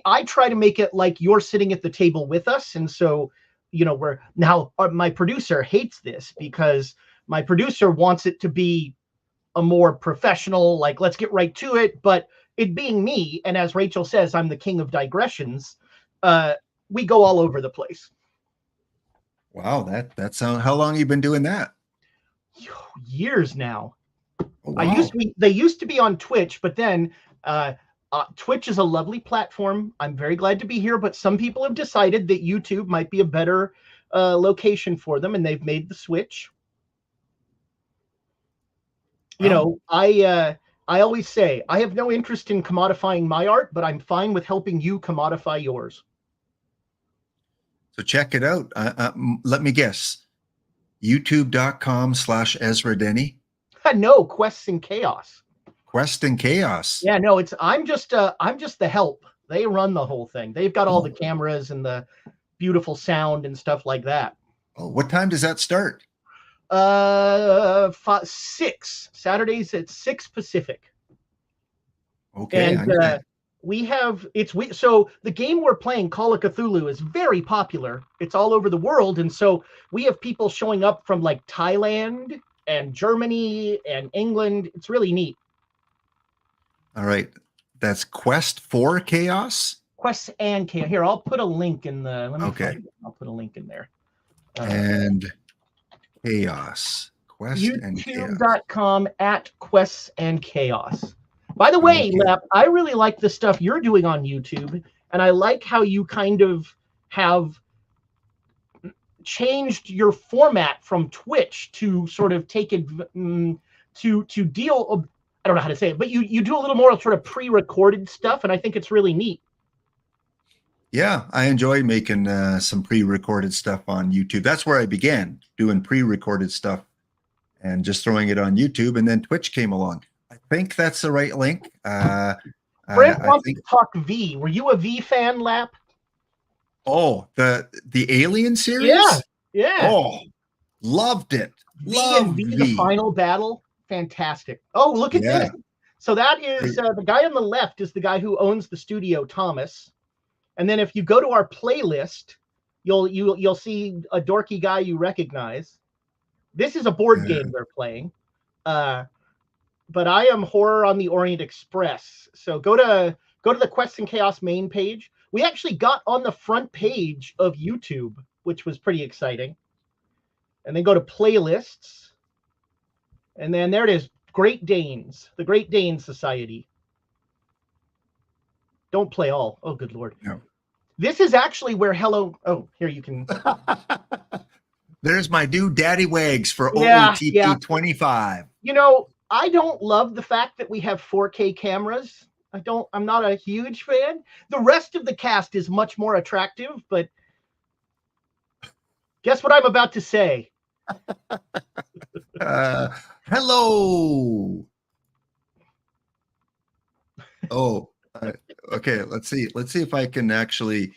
I try to make it like you're sitting at the table with us. And so, my producer hates this because my producer wants it to be a more professional, like, let's get right to it. But it being me, and as Rachel says, I'm the king of digressions, we go all over the place. Wow, that's how long you been doing that? Years now. Oh, wow. They used to be on Twitch, but then Twitch is a lovely platform. I'm very glad to be here, but some people have decided that YouTube might be a better location for them, and they've made the switch. You know, I always say I have no interest in commodifying my art, but I'm fine with helping you commodify yours. So check it out. Let me guess. YouTube.com/ezradenney. No, Quests and Chaos. Quest and Chaos. Yeah, no, I'm just the help. They run the whole thing. They've got all the cameras and the beautiful sound and stuff like that. Oh, what time does that start? 6 Saturdays at 6 Pacific. Okay. And so the game we're playing, Call of Cthulhu, is very popular. It's all over the world, and so we have people showing up from like Thailand and Germany and England. It's really neat. All right. That's Quest for Chaos? Quests and Chaos. Here, I'll put a link in the Okay. I'll put a link in there. And Chaos. Quest and Chaos. YouTube.com @Quests and Chaos. By the way, Okay. Lap, I really like the stuff you're doing on YouTube, and I like how you kind of have changed your format from Twitch to sort of take it to deal. I don't know how to say it, but you do a little more sort of pre-recorded stuff, and I think it's really neat. Yeah, I enjoy making some pre-recorded stuff on YouTube. That's where I began, doing pre-recorded stuff and just throwing it on YouTube, and then Twitch came along. I think that's the right link. Brent wants to talk V. Were you a V fan, Lap? Oh, the Alien series? Yeah. Oh, loved it. Loved V, the final battle. Fantastic. Oh, look at this. So that is the guy on the left is the guy who owns the studio, Thomas. And then if you go to our playlist, you'll see a dorky guy you recognize. This is a board game they're playing. But I am Horror on the Orient Express. So go to the Quests and Chaos main page. We actually got on the front page of YouTube, which was pretty exciting. And then go to playlists. And then there it is, Great Danes, the Great Dane Society. Don't play all. Oh, good Lord. No. This is actually where here you can. There's my dude, Daddy Wags for OOTP 25. You know, I don't love the fact that we have 4K cameras. I'm not a huge fan. The rest of the cast is much more attractive, but guess what I'm about to say? Hello. Oh, okay. Let's see if I can actually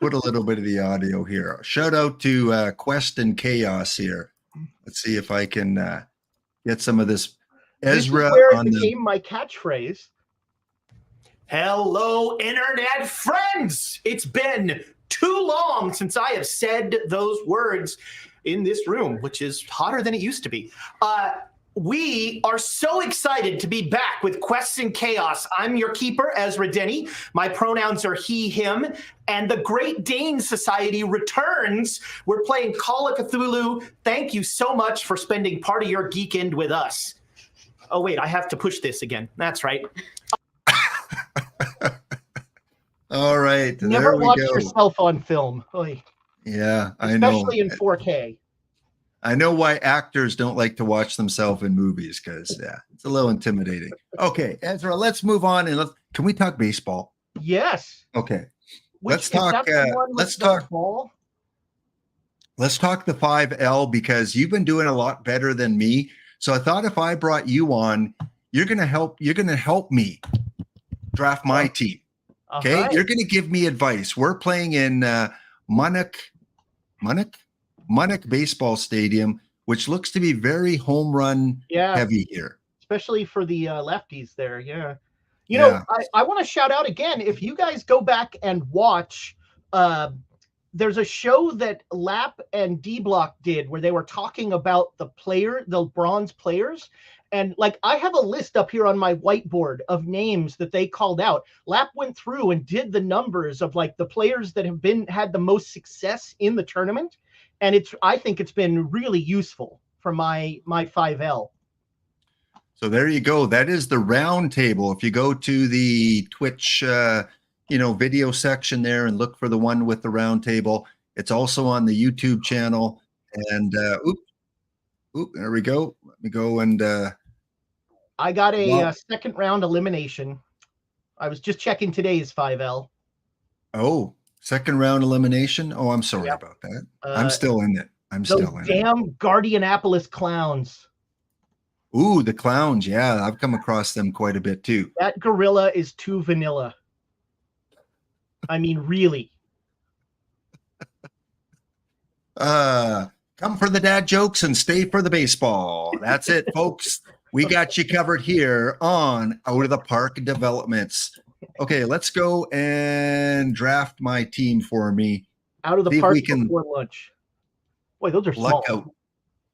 put a little bit of the audio here. Shout out to Quest and Chaos here. Let's see if I can get some of this. Ezra This is where on it became my catchphrase. Hello, internet friends. It's been too long since I have said those words in this room, which is hotter than it used to be. We are so excited to be back with Quests and Chaos. I'm your keeper, ezradenney. My pronouns are he, him, and the Great Dane Society returns. We're playing Call of Cthulhu. Thank you so much for spending part of your geekend with us. Oh, wait, I have to push this again. That's right. All right. Never watch yourself on film. Oy. Yeah, I know. Especially in 4K. I know why actors don't like to watch themselves in movies because it's a little intimidating. Okay, Ezra, let's move on and can we talk baseball? Yes. Okay. Let's talk the 5L because you've been doing a lot better than me. So I thought if I brought you on, you're going to help me draft my team. Okay? Right. You're going to give me advice. We're playing in Munich Baseball Stadium, which looks to be very home run heavy here. Especially for the lefties there. Yeah. You know, I want to shout out again, if you guys go back and watch, there's a show that Lap and D-Block did where they were talking about the bronze players. And like, I have a list up here on my whiteboard of names that they called out. Lap went through and did the numbers of like the players that have had the most success in the tournament. and I think it's been really useful for my 5L. So there you go. That is the round table. If you go to the Twitch, video section there and look for the one with the round table, it's also on the YouTube channel. And there we go. Let me go and I got a second round elimination. I was just checking today's 5L. Oh, second round elimination. Oh, I'm sorry about that. I'm still in it. Damn Guardianapolis clowns. Ooh, the clowns. Yeah, I've come across them quite a bit too. That gorilla is too vanilla. I mean, really. Come for the dad jokes and stay for the baseball. That's it, folks. We got you covered here on Out of the Park Developments. Okay, let's go and draft my team for me. Out of the park before lunch. Boy, those are small. Out.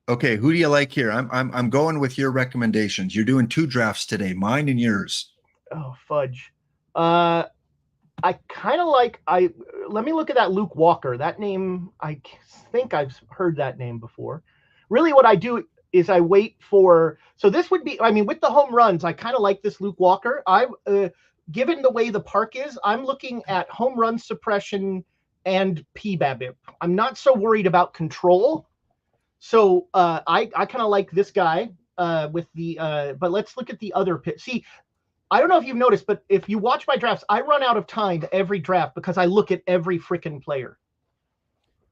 Okay, who do you like here? I'm going with your recommendations. You're doing 2 drafts today, mine and yours. Oh, fudge. I kind of like let me look at that Luke Walker. That name, I think I've heard that name before. Really what I do is I wait for, so this would be, with the home runs, I kind of like this Luke Walker. Given the way the park is, I'm looking at home run suppression and PBABIP. I'm not so worried about control. So I kind of like this guy with the, but let's look at the other pitch. See, I don't know if you've noticed, but if you watch my drafts, I run out of time every draft because I look at every freaking player.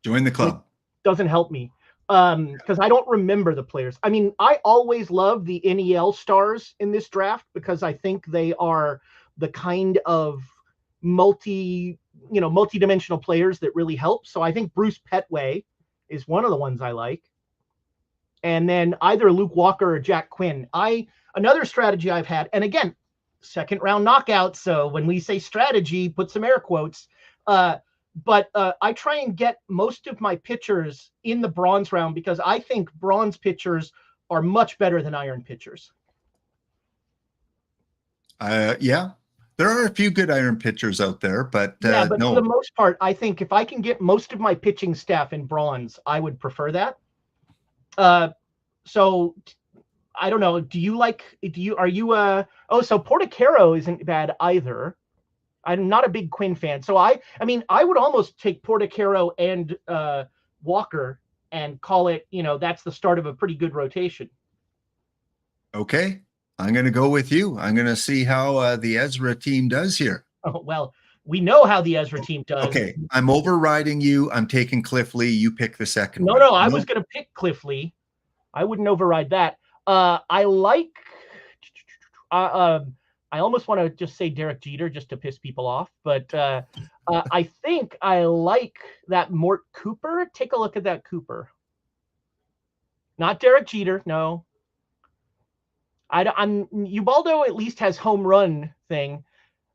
Join the club. It doesn't help me because I don't remember the players. I always love the NEL stars in this draft because I think they are the kind of multi-dimensional players that really help. So I think Bruce Petway is one of the ones I like. And then either Luke Walker or Jack Quinn. Another strategy I've had, and again, second round knockout. So when we say strategy, put some air quotes. But I try and get most of my pitchers in the bronze round because I think bronze pitchers are much better than iron pitchers. Yeah, there are a few good iron pitchers out there, but no. For the most part, I think if I can get most of my pitching staff in bronze, I would prefer that. So I don't know. So Porticaro isn't bad either. I'm not a big Quinn fan. So I would almost take Porticaro and Walker and call it, that's the start of a pretty good rotation. Okay. I'm going to go with you. I'm going to see how the Ezra team does here. Oh, well, we know how the Ezra team does. Okay. I'm overriding you. I'm taking Cliff Lee. You pick the second one. No, I was going to pick Cliff Lee. I wouldn't override that. I almost want to just say Derek Jeter just to piss people off, but I think I like that Mort Cooper. Take a look at that Cooper. Not Derek Jeter, no. Ubaldo at least has home run thing.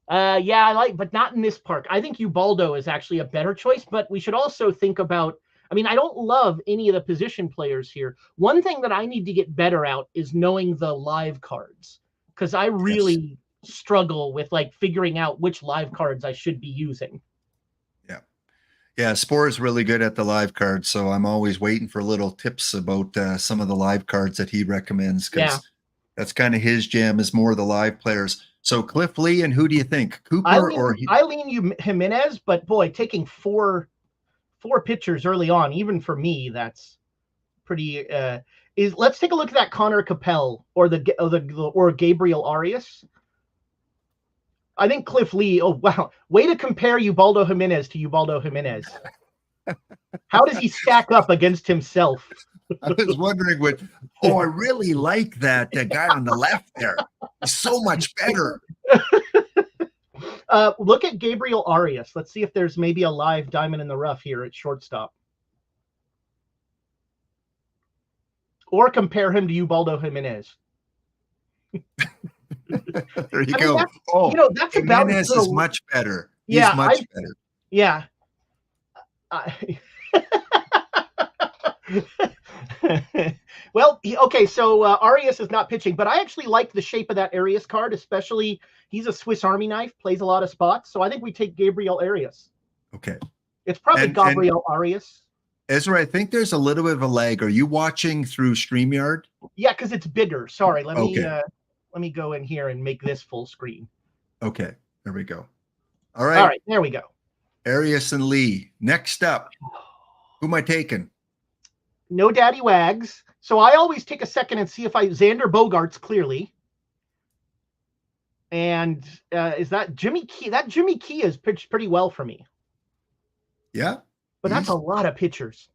Yeah, I like, but not in this park. I think Ubaldo is actually a better choice, but we should also think about, I don't love any of the position players here. One thing that I need to get better at is knowing the live cards, because I really struggle with figuring out which live cards I should be using. Yeah, Spore is really good at the live cards, so I'm always waiting for little tips about some of the live cards that he recommends, because that's kind of his jam, is more the live players. So Cliff Lee, and who do you think, Cooper or Eileen Jimenez? But boy, taking four pitchers early on, even for me, that's pretty. Let's take a look at that Connor Capel or Gabriel Arias. I think Cliff Lee. Oh wow, way to compare Ubaldo Jimenez to Ubaldo Jimenez. How does he stack up against himself? I was wondering I really like that guy on the left there. He's so much better. Look at Gabriel Arias. Let's see if there's maybe a live diamond in the rough here at shortstop. Or compare him to Ubaldo Jimenez. There you go. That's Jimenez is much better. He's much better. Yeah. Well, okay, so Arias is not pitching, but I actually like the shape of that Arias card, especially he's a Swiss Army knife, plays a lot of spots, so I think we take Gabriel Arias. Okay. It's probably Gabriel Arias. Ezra, I think there's a little bit of a lag. Are you watching through StreamYard? Yeah, because it's bigger. Sorry, let Okay. me go in here and make this full screen. Okay, there we go. All All right, right, there we go. Arias and Lee. Next up, who am I taking? No daddy wags. So I always take a second and see if Xander Bogaerts clearly. And is that Jimmy Key? That Jimmy Key has pitched pretty well for me. Yeah. But that's a lot of pitchers.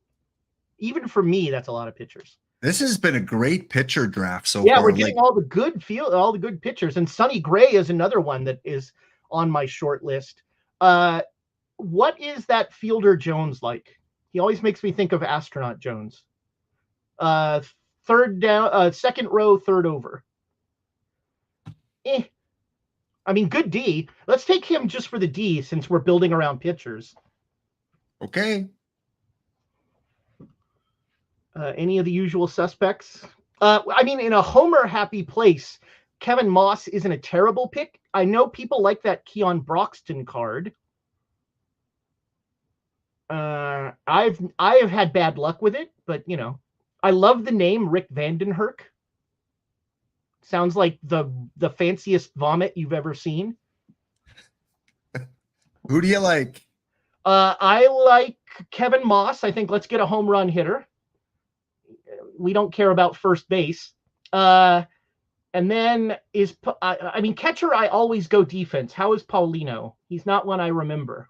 Even for me, that's a lot of pitchers. This has been a great pitcher draft so far. Yeah, we're getting all the good pitchers. And Sonny Gray is another one that is on my short list. What is that Fielder Jones like? He always makes me think of Astronaut Jones. Third down, second row, third over. I mean, good D. Let's take him just for the D since we're building around pitchers. Okay. Any of the usual suspects? I mean, in a Homer happy place, Kevin Moss isn't a terrible pick. I know people like that Keon Broxton card. I have had bad luck with it, but you know, I love the name Rick Vandenherk. Sounds like the fanciest vomit you've ever seen. Who do you like? I like Kevin Moss. I think let's get a home run hitter. We don't care about first base. And then I mean, catcher, I always go defense. How is Paulino? He's not one I remember.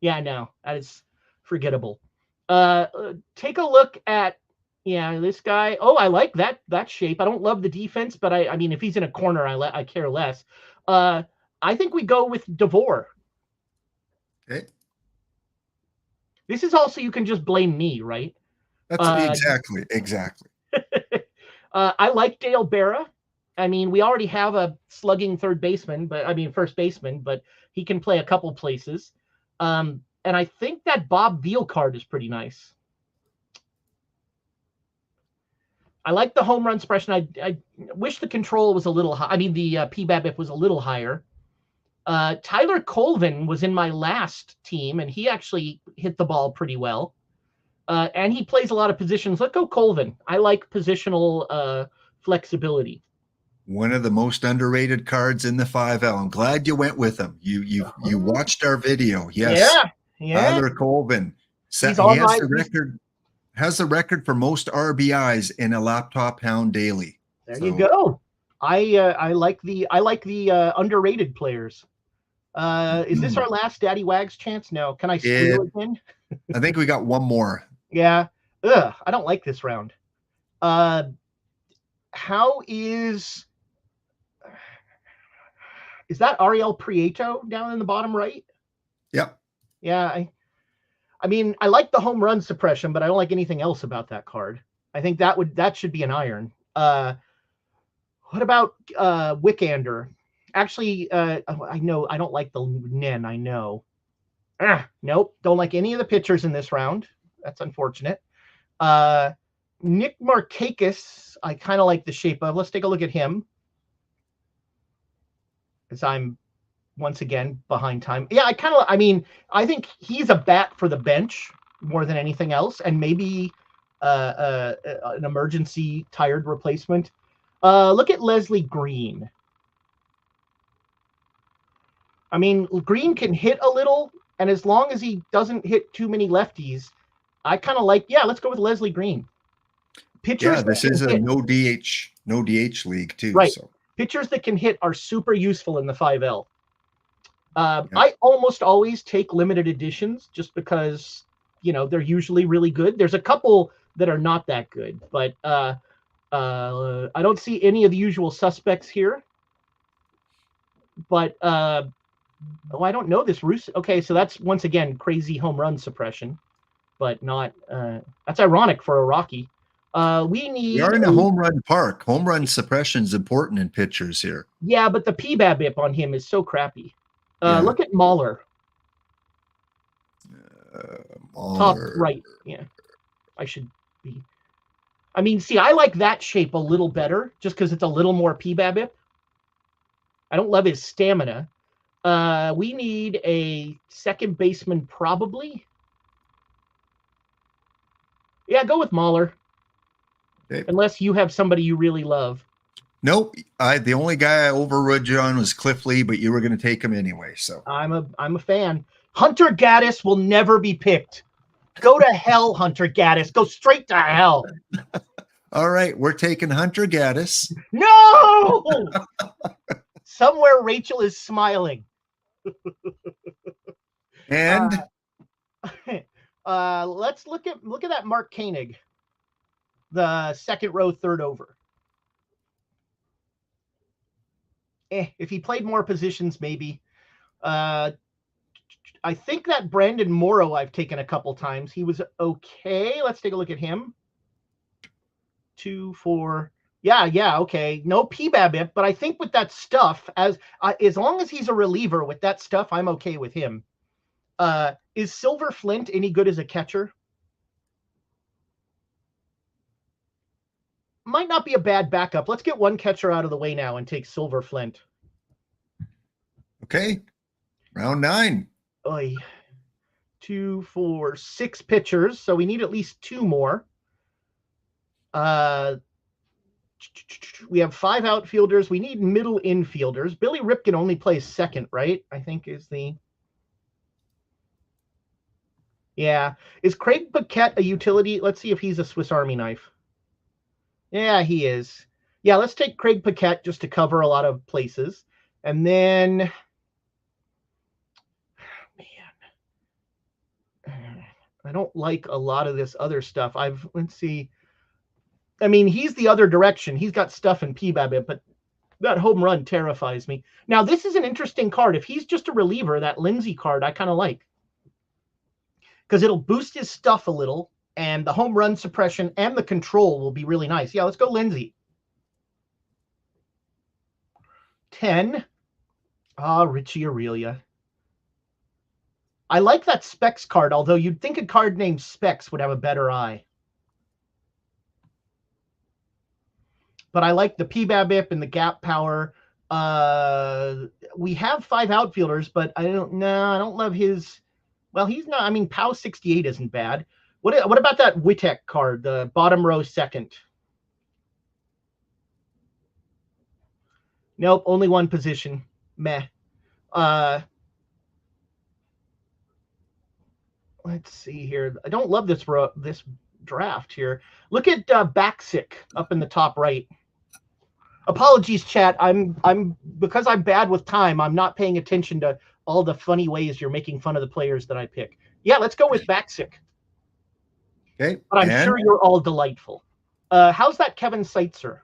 Yeah, no, that is forgettable. Take a look at, this guy. Oh, I like that shape. I don't love the defense, but I mean, if he's in a corner, I care less. I think we go with DeVore. Okay. This is also, you can just blame me, right? That's exactly. I like Dale Berra. I mean, we already have a slugging first baseman, but he can play a couple places. And I think that Bob Veal card is pretty nice. I like the home run suppression. I wish the control was a little high. I mean, the PBABIP was a little higher. Tyler Colvin was in my last team, and he actually hit the ball pretty well. And he plays a lot of positions. Let's go Colvin. I like positional flexibility. One of the most underrated cards in the 5L. I'm glad you went with him. You watched our video. Yes. Yeah. Tyler Colvin. Has the record for most RBIs in a laptop hound daily. There you go. I like the underrated players. Is this our last Daddy Wags chance? No. Can I squeal again? I think we got one more. Yeah. I don't like this round. How is that Ariel Prieto down in the bottom right? Yep. Yeah. I mean, I like the home run suppression, but I don't like anything else about that card. I think that should be an iron. What about Wickander? Actually, I know I don't like the Nen. I know. Nope, don't like any of the pitchers in this round. That's unfortunate. Nick Markakis, I kind of like the shape of. Let's take a look at him. As I'm once again behind time. Yeah, I think he's a bat for the bench more than anything else, and maybe an emergency tired replacement. Look at Leslie Green. I mean, Green can hit a little, and as long as he doesn't hit too many lefties, I kind of like, let's go with Leslie Green. Pitchers. Yeah, this is a no DH league too. Right. So. Pitchers that can hit are super useful in the 5L. I almost always take limited editions just because, they're usually really good. There's a couple that are not that good, but I don't see any of the usual suspects here. But I don't know this. Okay, so that's once again crazy home run suppression, but not. That's ironic for a Rocky. We are in a home run park. Home run suppression is important in pitchers here. Yeah, but the PBABIP on him is so crappy. Look at Mahler. Top right. Yeah, I should be. I mean, see, I like that shape a little better just because it's a little more PBABIP. I don't love his stamina. We need a second baseman, probably. Yeah, go with Mahler. Okay. Unless you have somebody you really love. Nope. The only guy I overrode you on was Cliff Lee, but you were going to take him anyway. So I'm a fan. Hunter Gaddis will never be picked. Go to hell, Hunter Gaddis. Go straight to hell. all right, we're taking Hunter Gaddis. No! Somewhere Rachel is smiling. And let's look at that Mark Koenig. The second row, third over. If he played more positions, maybe. I think that Brandon Morrow I've taken a couple times. He was okay. Let's take a look at him. 2, 4. Yeah, okay. No PBABIP, but I think with that stuff, as long as he's a reliever with that stuff, I'm okay with him. Is Silver Flint any good as a catcher? Might not be a bad backup. Let's get one catcher out of the way now and take Silver Flint. okay, round 9. Oy. 2, 4, 6 pitchers. So we need at least 2 more. We have 5 outfielders. We need middle infielders. Billy Ripken only plays second, right? I think is the... Yeah. Is Craig Paquette a utility? Let's see if he's a Swiss Army knife. Yeah, he is. Yeah, let's take Craig Paquette just to cover a lot of places. And then... Man. I don't like a lot of this other stuff. Let's see... I mean, he's the other direction. He's got stuff in PBABIP, but that home run terrifies me. Now, this is an interesting card. If he's just a reliever, that Lindsay card I kind of like. Because it'll boost his stuff a little, and the home run suppression and the control will be really nice. Yeah, let's go Lindsay. 10. Richie Aurelia. I like that Specs card, although you'd think a card named Specs would have a better eye. But I like the PBABIP and the gap power. We have 5 outfielders, but I don't love his. Well, he's not. I mean, POW 68 isn't bad. What about that Witek card, the bottom row second? Nope, only one position. Meh. Let's see here. I don't love this draft here. Look at Baksick up in the top right. Apologies, chat. I'm because I'm bad with time. I'm not paying attention to all the funny ways you're making fun of the players that I pick. Yeah, let's go with Baksick. Okay, but I'm sure you're all delightful. How's that Kevin Seitzer?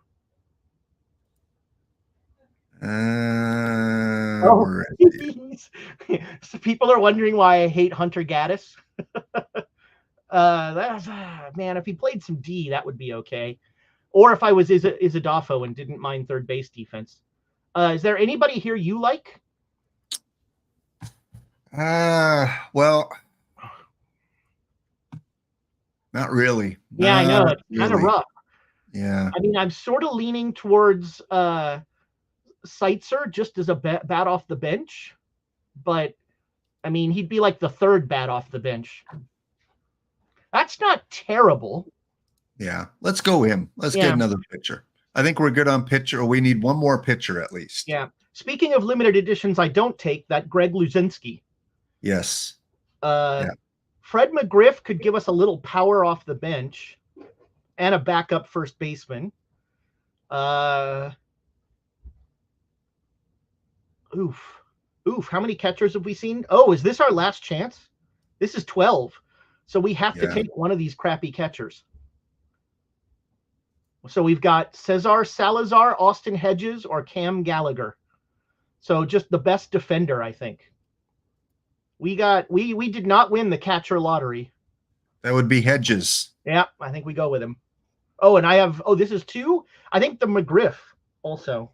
So people are wondering why I hate Hunter Gaddis. Man, if he played some D, that would be okay. Or if I was Izadafo and didn't mind third base defense. Is there anybody here you like? Well, not really. Yeah, I know. It's kind of rough. Yeah. I mean, I'm sort of leaning towards Seitzer just as a bat off the bench. But, I mean, he'd be like the third bat off the bench. That's not terrible. Yeah, let's go him. Let's get another pitcher. I think we're good on pitcher. We need one more pitcher at least. Yeah. Speaking of limited editions, I don't take that Greg Luzinski. Yes. Fred McGriff could give us a little power off the bench and a backup first baseman. Oof. How many catchers have we seen? Oh, is this our last chance? This is 12. So we have to take one of these crappy catchers. So we've got Cesar Salazar, Austin Hedges, or Cam Gallagher. So just the best defender, I think. We did not win the catcher lottery. That would be Hedges. Yeah, I think we go with him. Oh, and I have, this is 2. I think the McGriff also.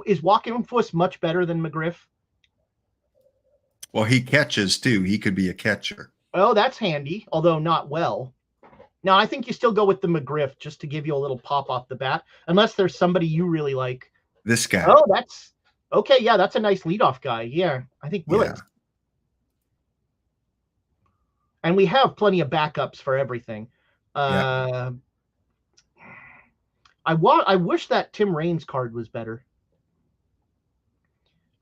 Is Walkenfuss much better than McGriff? Well, he catches too. He could be a catcher. Oh, that's handy, although not well. Now, I think you still go with the McGriff just to give you a little pop off the bat, unless there's somebody you really like. This guy. Oh, that's okay. Yeah, that's a nice leadoff guy. Yeah, I think Willett. Yeah. And we have plenty of backups for everything. I wish that Tim Raines card was better.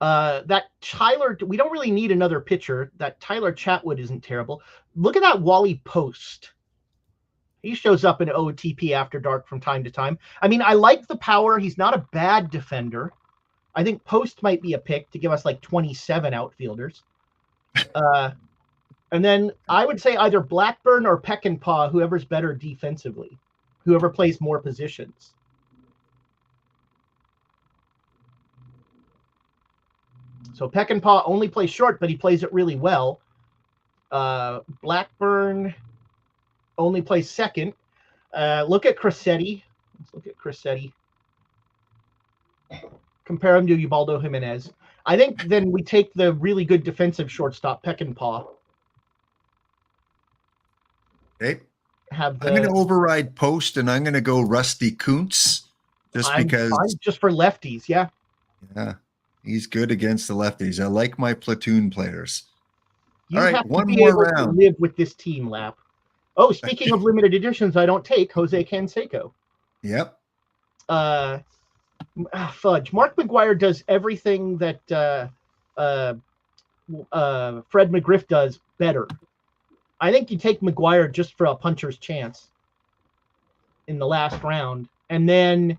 That Tyler, we don't really need another pitcher. That Tyler Chatwood isn't terrible. Look at that Wally Post. He shows up in OOTP After Dark from time to time. I mean, I like the power. He's not a bad defender. I think Post might be a pick to give us like 27 outfielders. And then I would say either Blackburn or Peckinpah, whoever's better defensively, whoever plays more positions. So Peckinpah only plays short, but he plays it really well. Blackburn only plays second. Look at Crissetti. Let's look at Crissetti. Compare him to Ubaldo Jimenez. I think then we take the really good defensive shortstop, Peckinpah. Okay. I'm going to override Post, and I'm going to go Rusty Kuntz, because just for lefties, yeah. Yeah, he's good against the lefties. I like my platoon players. You All right, have to one be more able round. to live with this team, Lap. Oh, speaking of limited editions, I don't take Jose Canseco. Yep. Fudge. Mark McGuire does everything that Fred McGriff does better. I think you take McGuire just for a puncher's chance in the last round. And then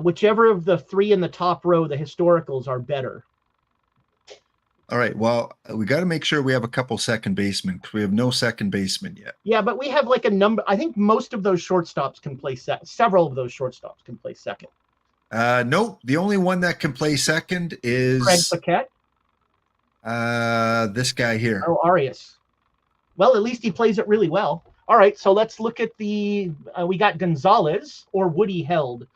whichever of the three in the top row, the historicals, are better. All right. Well, we got to make sure we have a couple second basemen, because we have no second baseman yet. Yeah, but we have like a number. I think most of those shortstops can play second. Several of those shortstops can play second. Nope. The only one that can play second is Craig Paquette. this guy here. Oh, Arias. Well, at least he plays it really well. All right, so let's look at the. We got Gonzalez or Woody Held.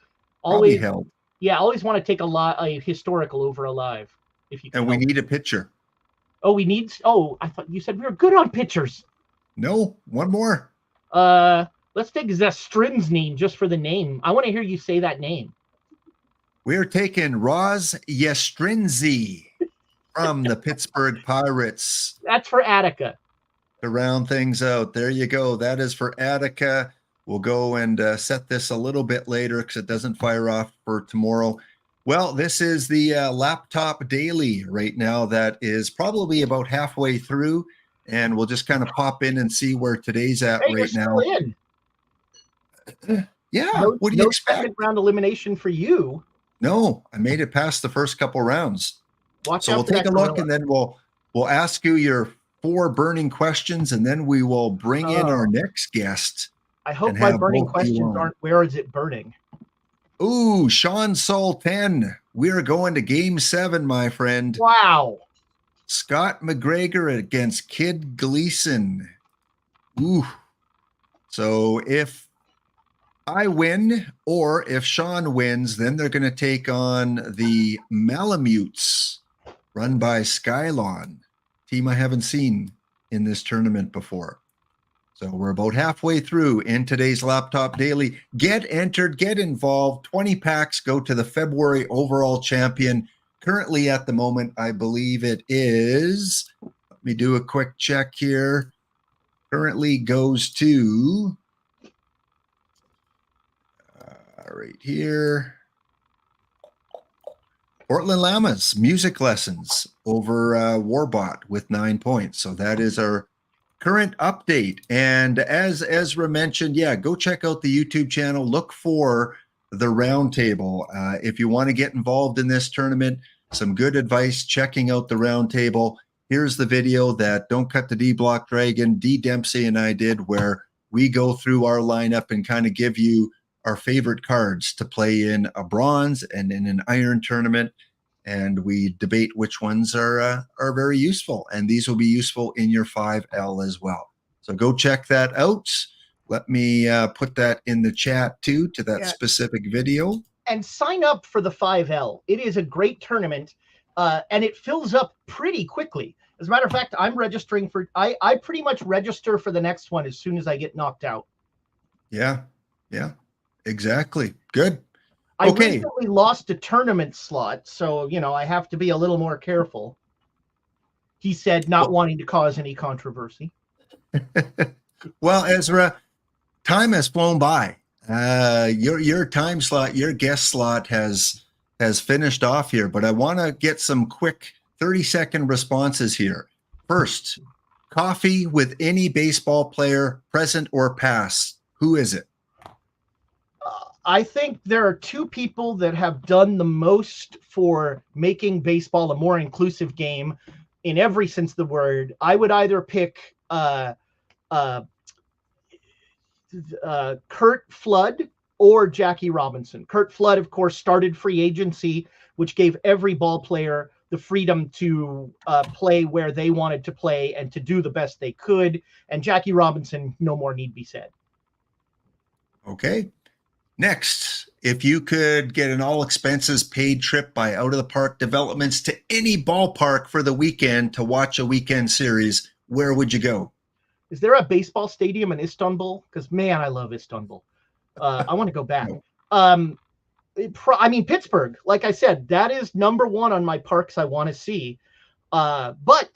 Probably Held. Yeah, always want to take a historical over a live if you can. And we need a pitcher. Oh, we need. Oh, I thought you said we were good on pitchers. No, one more. Let's take Zestrinsny just for the name. I want to hear you say that name. We're taking Roz Yestrinzi from the Pittsburgh Pirates. That's for Attica. To round things out. There you go. That is for Attica. We'll go and set this a little bit later because it doesn't fire off for tomorrow. Well, this is the laptop daily right now. That is probably about halfway through, and we'll just kind of pop in and see where today's at right now. Yeah. What do you expect? Second round elimination for you. No, I made it past the first couple rounds. Watch so out we'll for take that a look, gorilla. and then we'll ask you your 4 burning questions, and then we will bring in our next guest. I hope and my have burning both questions you on. aren't where is it burning? Ooh, Sean Sultan. We're going to game 7, my friend. Wow. Scott McGregor against Kid Gleason. Ooh. So if I win, or if Sean wins, then they're going to take on the Malamutes, run by Skylon, team I haven't seen in this tournament before. So we're about halfway through in today's Laptop Daily. Get entered, get involved. 20 packs go to the February overall champion. Currently at the moment, I believe it is, let me do a quick check here. Currently goes to, right here, Portland Llamas Music Lessons over Warbot with 9 points. So that is our current update. And as Ezra mentioned, yeah, go check out the YouTube channel. Look for the roundtable. If you want to get involved in this tournament, some good advice checking out the roundtable. Here's the video that Don't Cut the D Block Dragon, D Dempsey and I did, where we go through our lineup and kind of give you our favorite cards to play in a bronze and in an iron tournament. And we debate which ones are very useful. And these will be useful in your 5L as well. So go check that out. Let me put that in the chat too, to that specific video. And sign up for the 5L. It is a great tournament, and it fills up pretty quickly. As a matter of fact, I'm registering for, I pretty much register for the next one as soon as I get knocked out. Yeah, exactly. Good. I Okay. recently lost a tournament slot, so, I have to be a little more careful. He said, not wanting to cause any controversy. Well, Ezra, time has flown by. Your time slot, your guest slot has finished off here, but I want to get some quick 30-second responses here. First, coffee with any baseball player, present or past. Who is it? I think there are two people that have done the most for making baseball a more inclusive game in every sense of the word. I would either pick Curt Flood or Jackie Robinson. Curt Flood, of course, started free agency, which gave every ball player the freedom to play where they wanted to play and to do the best they could. And Jackie Robinson, no more need be said. Okay. Next, if you could get an all expenses paid trip by Out of the Park Developments to any ballpark for the weekend to watch a weekend series, where would you go? Is there a baseball stadium in Istanbul? Because, man, I love Istanbul. I want to go back. Pittsburgh, like I said, that is number one on my parks I want to see. But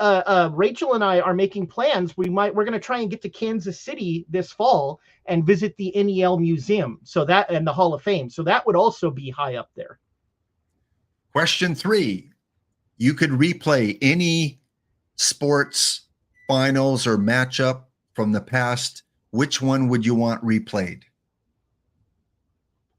Rachel and I are making plans. We're going to try and get to Kansas City this fall and visit the NEL Museum. So that, and the Hall of Fame. So that would also be high up there. Question 3. You could replay any sports finals or matchup from the past. Which one would you want replayed?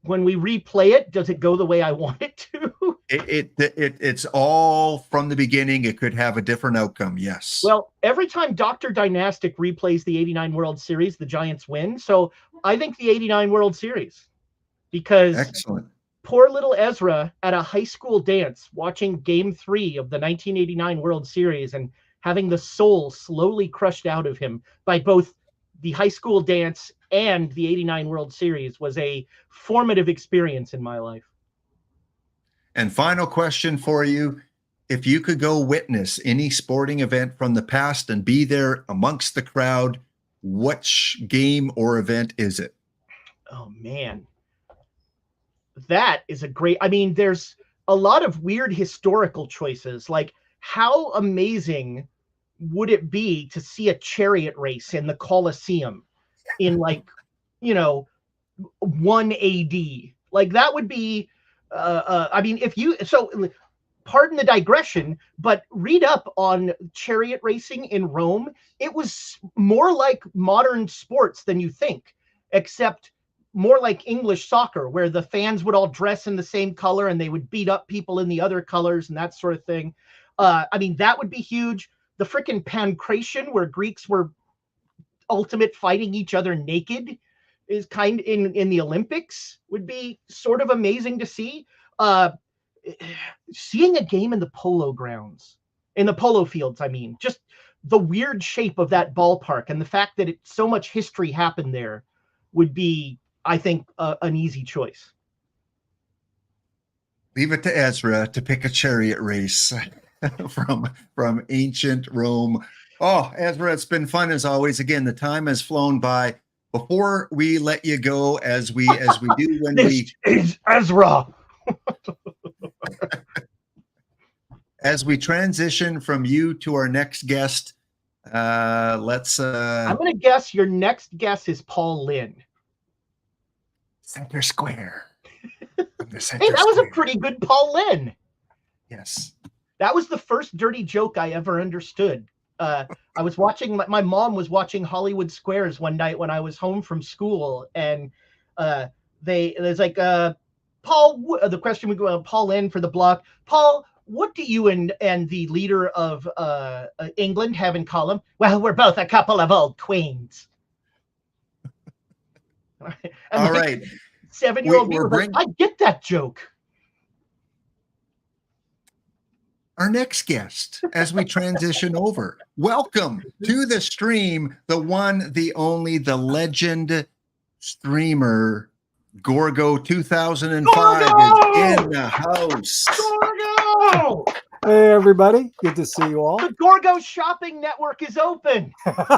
When we replay it, does it go the way I want it to? It's all from the beginning. It could have a different outcome. Yes. Well, every time Dynastic replays the 89 World Series, the Giants win. So I think the 89 World Series, because excellent. Poor little Ezra at a high school dance, watching Game 3 of the 1989 World Series and having the soul slowly crushed out of him by both the high school dance and the 89 World Series, was a formative experience in my life. And final question for you. If you could go witness any sporting event from the past and be there amongst the crowd, which game or event is it? Oh, man. That is a great... I mean, there's a lot of weird historical choices. Like, how amazing would it be to see a chariot race in the Colosseum in, like, 1 AD? Like, that would be... pardon the digression, but read up on chariot racing in Rome. It was more like modern sports than you think, except more like English soccer, where the fans would all dress in the same color and they would beat up people in the other colors and that sort of thing. That would be huge. The frickin' Pancration, where Greeks were ultimate fighting each other naked, is kind in the Olympics, would be sort of amazing to see. Seeing a game in the polo grounds, in the polo fields, just the weird shape of that ballpark and the fact that so much history happened there would be, I think, an easy choice. Leave it to Ezra to pick a chariot race from ancient Rome. Oh, Ezra, it's been fun as always. Again, the time has flown by. Before we let you go, as we do when this is Ezra. As we transition from you to our next guest, let's. I'm going to guess your next guess is Paul Lynn. Center square. Hey, that was a pretty good Paul Lynn. Yes. That was the first dirty joke I ever understood. I was watching, my mom was watching Hollywood Squares one night when I was home from school, and there's like, Paul, the question would go, Paul Lynn for the block. Paul, what do you and the leader of England have in common? Well, we're both a couple of old queens. All right. 7-year-old me was like, I get that joke. Our next guest, as we transition over, welcome to the stream, the one, the only, the legend streamer, Gorgo 2005 is in the house. Gorgo! Hey, everybody. Good to see you all. The Gorgo Shopping Network is open. That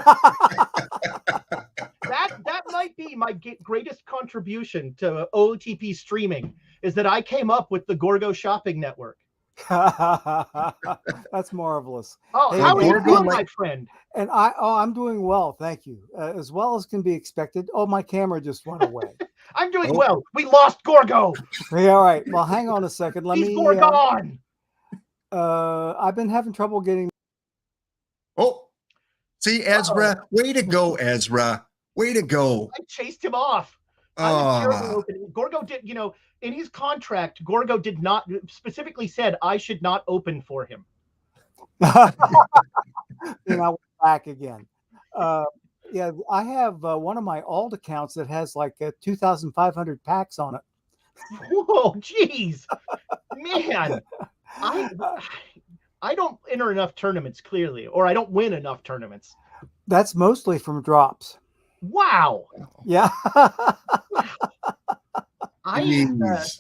might be my greatest contribution to OOTP streaming, is that I came up with the Gorgo Shopping Network. That's marvelous. Oh, Hey, how are you Gorgo, doing, my friend? And I'm doing well, thank you, as well as can be expected. Oh, my camera just went away. I'm doing Oh. well. We lost Gorgo. Yeah, all right. Well, hang on a second. Let He's me. Gorgon. I've been having trouble getting. Oh, see, Ezra, way to go, Ezra. Way to go. I chased him off. I was terrible Ah, opening. Gorgo did, in his contract, Gorgo did not specifically said I should not open for him. And I went back again. Yeah, I have one of my alt accounts that has like 2,500 packs on it. Whoa, jeez, man, I don't enter enough tournaments clearly, or I don't win enough tournaments. That's mostly from drops. Wow. Yeah. jeez.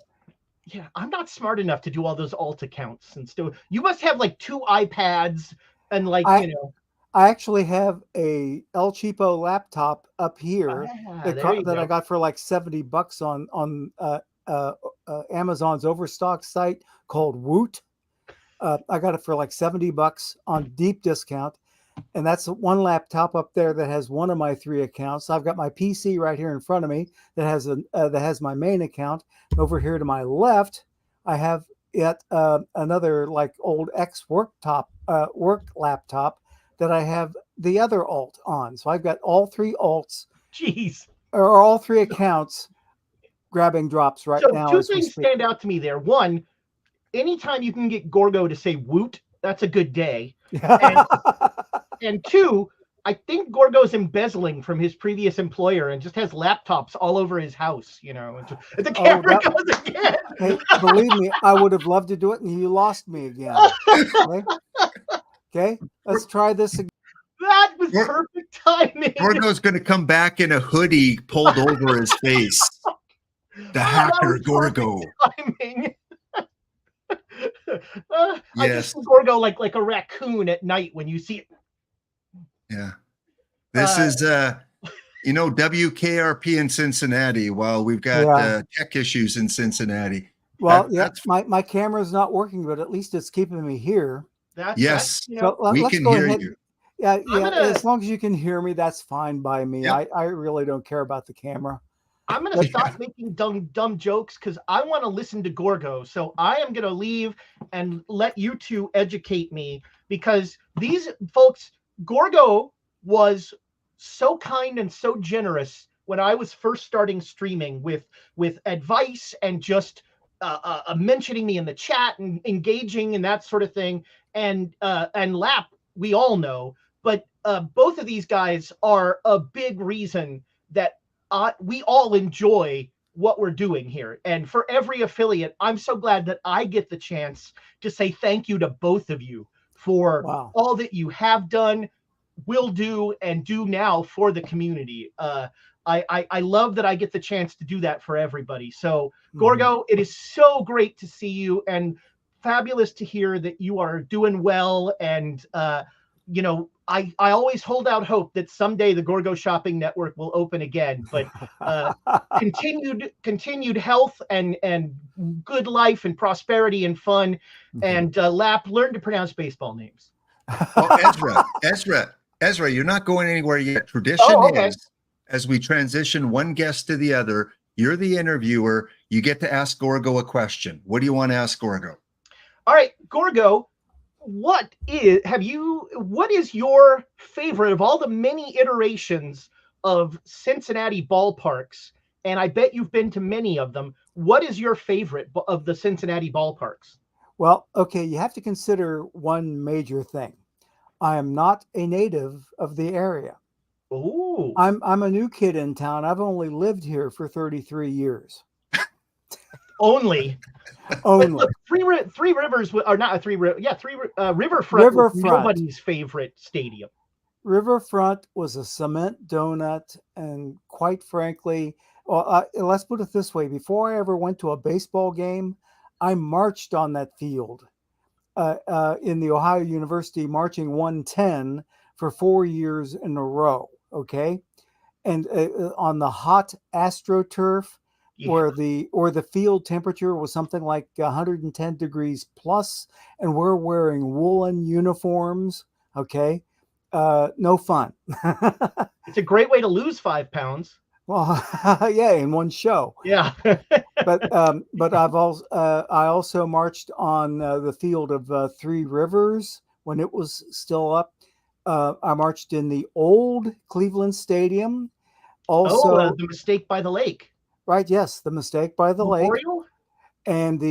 Yeah, I'm not smart enough to do all those alt accounts and still. You must have like 2 iPads and like I actually have a El Cheapo laptop up here that I got for like $70 on Amazon's Overstock site called Woot. I got it for like $70 on deep discount, and that's one laptop up there that has one of my 3 accounts. I've got my PC right here in front of me that has my main account. Over here to my left, I have yet another like old work laptop that I have the other alt on. So I've got all 3 alts. Jeez. Or all 3 accounts grabbing drops right now. So 2 things stand out to me there. One, anytime you can get Gorgo to say woot, that's a good day. And 2, I think Gorgo's embezzling from his previous employer and just has laptops all over his house, The camera goes again. Hey, believe me, I would have loved to do it, and you lost me again. Okay, let's try this again. That was perfect timing. Gorgo's going to come back in a hoodie pulled over his face. The hacker Gorgo. Timing. Yes. I just see Gorgo like a raccoon at night when you see it. Yeah. This is WKRP in Cincinnati while we've got tech issues in Cincinnati. Well, my camera's not working, but at least it's keeping me here. Yes, so we can hear you. Yeah, as long as you can hear me, that's fine by me. Yep. I really don't care about the camera. I'm going to stop making dumb jokes because I want to listen to Gorgo. So I am going to leave and let you 2 educate me, because these folks, Gorgo was so kind and so generous when I was first starting streaming with advice and just mentioning me in the chat and engaging and that sort of thing. And Lap, we all know, but both of these guys are a big reason that we all enjoy what we're doing here. And for every affiliate, I'm so glad that I get the chance to say thank you to both of you for all that you have done, will do, and do now for the community. I love that I get the chance to do that for everybody. So Gorgo, it is so great to see you, and fabulous to hear that you are doing well. And I always hold out hope that someday the Gorgo Shopping Network will open again. But continued health and good life and prosperity and fun. And Lap, learn to pronounce baseball names. Well, Ezra, you're not going anywhere yet. Tradition is, as we transition one guest to the other, you're the interviewer. You get to ask Gorgo a question. What do you want to ask Gorgo? All right, Gorgo, what is your favorite of all the many iterations of Cincinnati ballparks? And I bet you've been to many of them. What is your favorite of the Cincinnati ballparks? Well, okay, you have to consider one major thing. I am not a native of the area. Oh, I'm a new kid in town. I've only lived here for 33 years. Only. Look, Three Rivers are not a Three Rivers. Yeah, Riverfront was nobody's favorite stadium. Riverfront was a cement donut, and quite frankly, let's put it this way: before I ever went to a baseball game, I marched on that field in the Ohio University Marching 110 for 4 years in a row. Okay, and on the hot AstroTurf, Yeah. where the field temperature was something like 110 degrees plus, and we're wearing woolen uniforms. Okay, no fun. It's a great way to lose 5 pounds. Well, yeah, in one show. Yeah. But I also marched on the field of Three Rivers when it was still up. I marched in the old Cleveland Stadium. Also, the mistake by the lake. right? Yes, the mistake by the lake, Memorial? and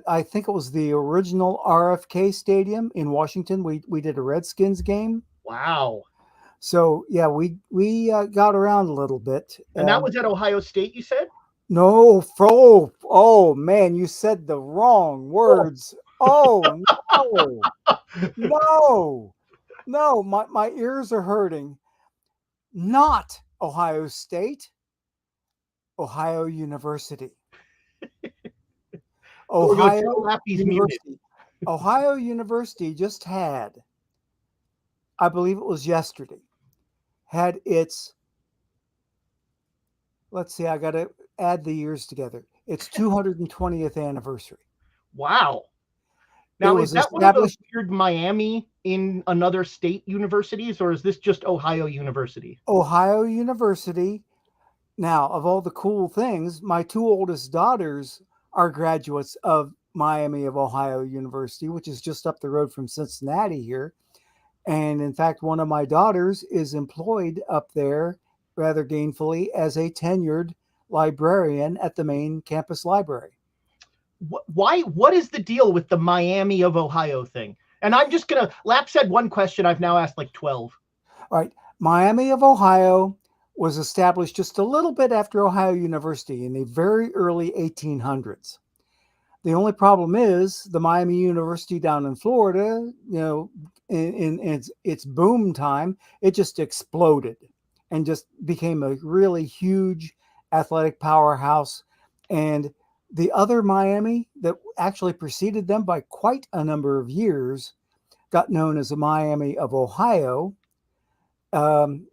I think it was the original RFK Stadium in Washington. We did a Redskins game. Wow. So yeah, we got around a little bit. And that was at Ohio State, you said? No, oh man, you said the wrong words. Oh no, my ears are hurting. Not Ohio State, Ohio University. Ohio University. Ohio University just had, I believe it was yesterday, had its, let's see, I got to add the years together. Its 220th anniversary. Wow. Now, is that one of those weird Miami in another state universities, or is this just Ohio University? Ohio University. Now, of all the cool things, my 2 oldest daughters are graduates of Miami of Ohio University, which is just up the road from Cincinnati here. And in fact, one of my daughters is employed up there rather gainfully as a tenured librarian at the main campus library. What is the deal with the Miami of Ohio thing? And I'm just going to, Lap said one question. I've now asked like 12. All right. Miami of Ohio was established just a little bit after Ohio University in the very early 1800s. The only problem is the Miami University down in Florida, in its boom time, it just exploded and just became a really huge athletic powerhouse. And the other Miami that actually preceded them by quite a number of years got known as the Miami of Ohio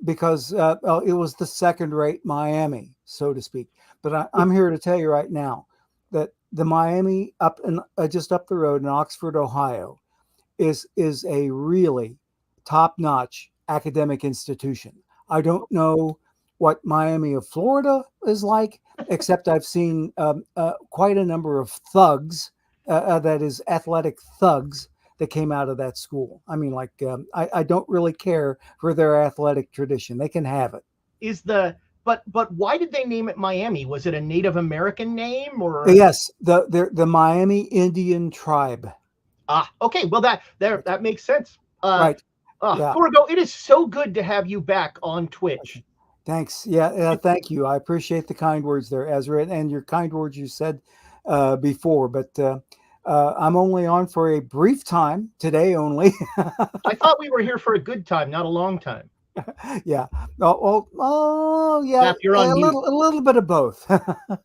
because it was the second-rate Miami, so to speak. But I'm here to tell you right now that the Miami just up the road in Oxford, Ohio, is a really top-notch academic institution. I don't know what Miami of Florida is like, except I've seen quite a number of thugs, that is athletic thugs, that came out of that school. I mean, like, I don't really care for their athletic tradition. They can have it. But why did they name it Miami? Was it a Native American name, or? Yes, the Miami Indian tribe. Ah, okay. Well, that makes sense. Right. Yeah. Gorgo, it is so good to have you back on Twitch. Thanks. Yeah, thank you. I appreciate the kind words there, Ezra, and your kind words you said before. But I'm only on for a brief time today only. I thought we were here for a good time, not a long time. Yeah. Oh, yeah. Matt, you're on a little bit of both. A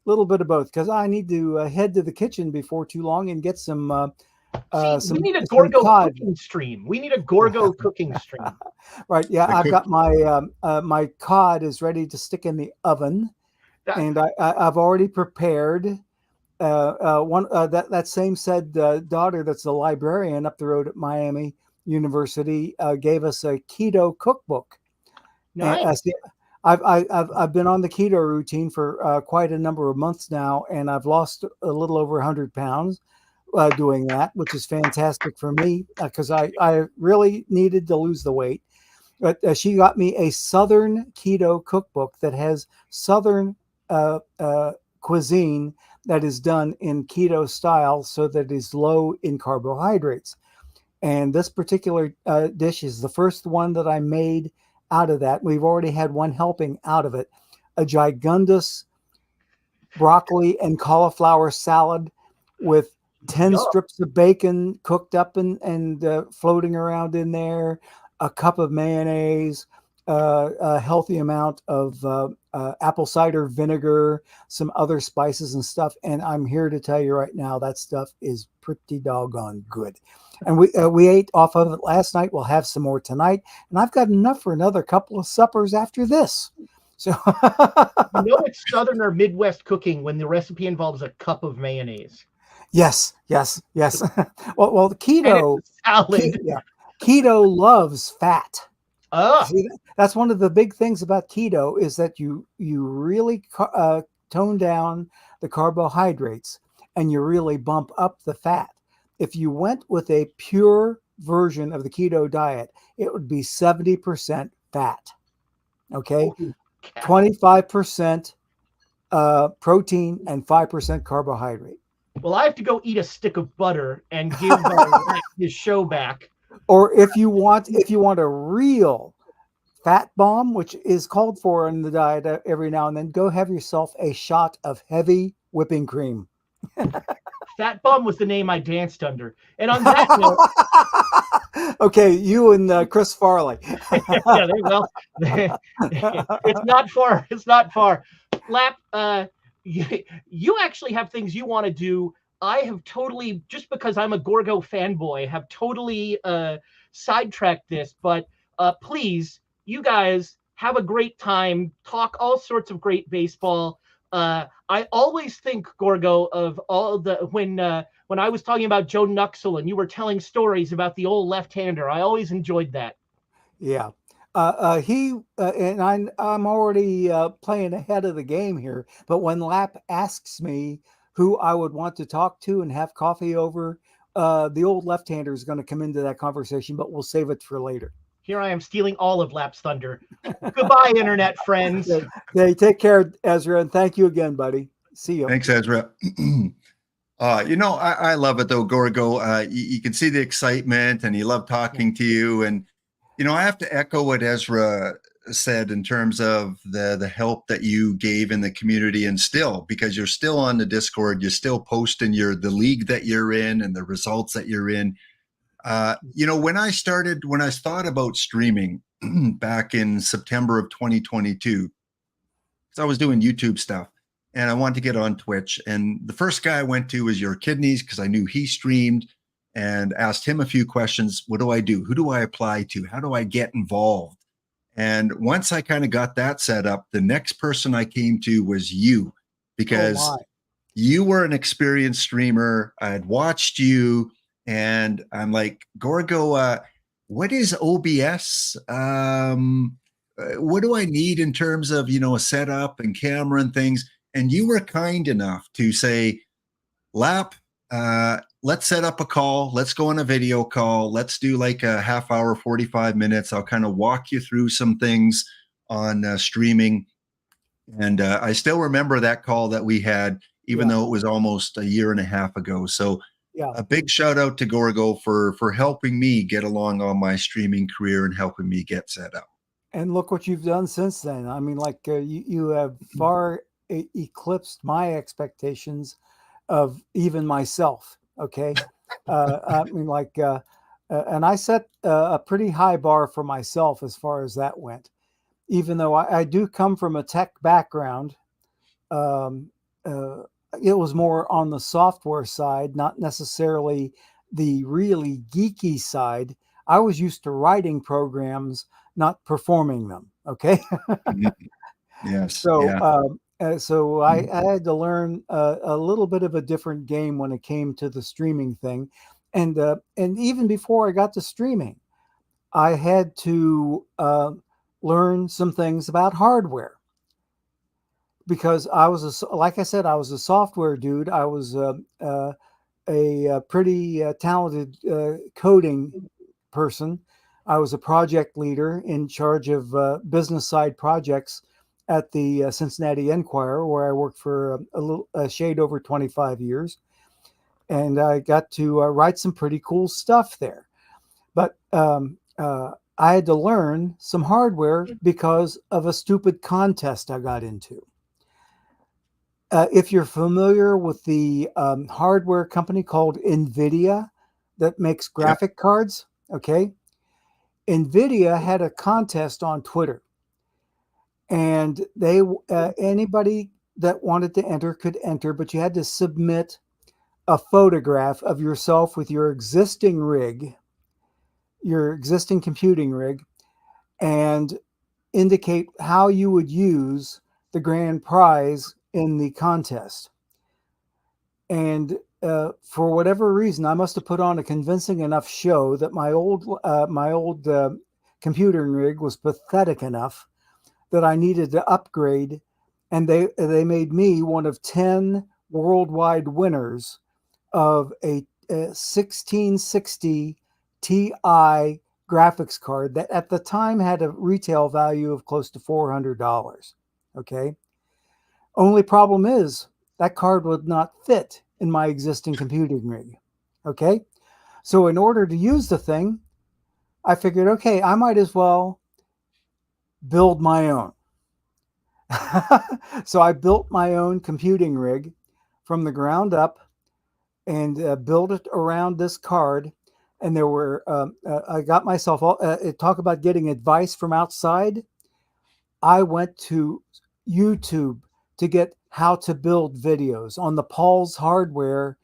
little bit of both, because I need to head to the kitchen before too long and get some. We need a Gorgo cooking stream. We need a Gorgo cooking stream. Right. Yeah, I've got my my cod is ready to stick in the oven, and I've already prepared. That same said daughter that's the librarian up the road at Miami University gave us a keto cookbook. Nice. I've been on the keto routine for quite a number of months now, and I've lost a little over 100 pounds doing that, which is fantastic for me because I really needed to lose the weight. But she got me a Southern keto cookbook that has Southern cuisine that is done in keto style so that it is low in carbohydrates. And this particular dish is the first one that I made out of that. We've already had one helping out of it, a gigundous broccoli and cauliflower salad with 10 strips of bacon cooked up and floating around in there, a cup of mayonnaise, a healthy amount of apple cider vinegar, some other spices and stuff. And I'm here to tell you right now, that stuff is pretty doggone good. And we ate off of it last night. We'll have some more tonight. And I've got enough for another couple of suppers after this. So You know it's Southern or Midwest cooking when the recipe involves a cup of mayonnaise. yes. Well, the keto, And it's a salad. keto loves fat. Ah, See, that's one of the big things about keto is that you really tone down the carbohydrates and you really bump up the fat. If you went with a pure version of the keto diet, it would be 70% fat. Okay, holy cow. 25% protein and 5% carbohydrate. Well, I have to go eat a stick of butter and give his show back. Or if you want a real fat bomb, which is called for in the diet every now and then, go have yourself a shot of heavy whipping cream. Fat Bum was the name I danced under. And on that note, okay, you and Chris Farley. yeah, well, it's not far. It's not far. Lap, you actually have things you want to do. I have totally, just because I'm a Gorgo fanboy, have totally sidetracked this. But please, you guys have a great time. Talk all sorts of great baseball. I always think, Gorgo, of all the when I was talking about Joe Nuxel and you were telling stories about the old left-hander. I always enjoyed that. Yeah. He and I'm already playing ahead of the game here. But when Lap asks me who I would want to talk to and have coffee over, the old left-hander is going to come into that conversation. But we'll save it for later. Here I am stealing all of Lap's thunder. Goodbye, internet friends. Hey, take care, Ezra, and thank you again, buddy. See you. Thanks, Ezra. I love it though, Gorgo. You can see the excitement, and he loved talking to you. And I have to echo what Ezra said in terms of the help that you gave in the community, and still, because you're still on the Discord, you're still posting the league that you're in and the results that you're in. When I thought about streaming back in September of 2022, because I was doing YouTube stuff and I wanted to get on Twitch, and the first guy I went to was Your Kidneys, because I knew he streamed, and asked him a few questions. What do I do? Who do I apply to? How do I get involved? And once I kind of got that set up, the next person I came to was you, because you were an experienced streamer. I had watched you. And I'm like, Gorgo, what is OBS? What do I need in terms of, a setup and camera and things? And you were kind enough to say, Lap, let's set up a call. Let's go on a video call. Let's do like a half hour, 45 minutes. I'll kind of walk you through some things on streaming. And I still remember that call that we had, even though it was almost a year and a half ago. So a big shout out to Gorgo for helping me get along on my streaming career and helping me get set up. And look what you've done since then. I mean, like you have far eclipsed my expectations of even myself. Okay. I mean, like, and I set a pretty high bar for myself as far as that went, even though I do come from a tech background. It was more on the software side, not necessarily the really geeky side. I was used to writing programs, not performing them. Okay. Yes. So I had to learn a little bit of a different game when it came to the streaming thing. And even before I got to streaming, I had to learn some things about hardware. Because like I said, I was a software dude. I was a pretty talented coding person. I was a project leader in charge of business side projects at the Cincinnati Enquirer, where I worked for a shade over 25 years. And I got to write some pretty cool stuff there. But I had to learn some hardware because of a stupid contest I got into. If you're familiar with the hardware company called NVIDIA that makes graphic cards, okay? NVIDIA had a contest on Twitter, and anybody that wanted to enter could enter, but you had to submit a photograph of yourself with your existing rig, your existing computing rig, and indicate how you would use the grand prize in the contest. And for whatever reason, I must have put on a convincing enough show that my old computer rig was pathetic enough that I needed to upgrade, and they made me one of 10 worldwide winners of a 1660 Ti graphics card that at the time had a retail value of close to $400. Okay. Only problem is that card would not fit in my existing computing rig. Okay. So in order to use the thing, I figured, okay, I might as well build my own. So I built my own computing rig from the ground up and built it around this card. And there were, I got myself, talk about getting advice from outside. I went to YouTube to get how to build videos on the Paul's Hardware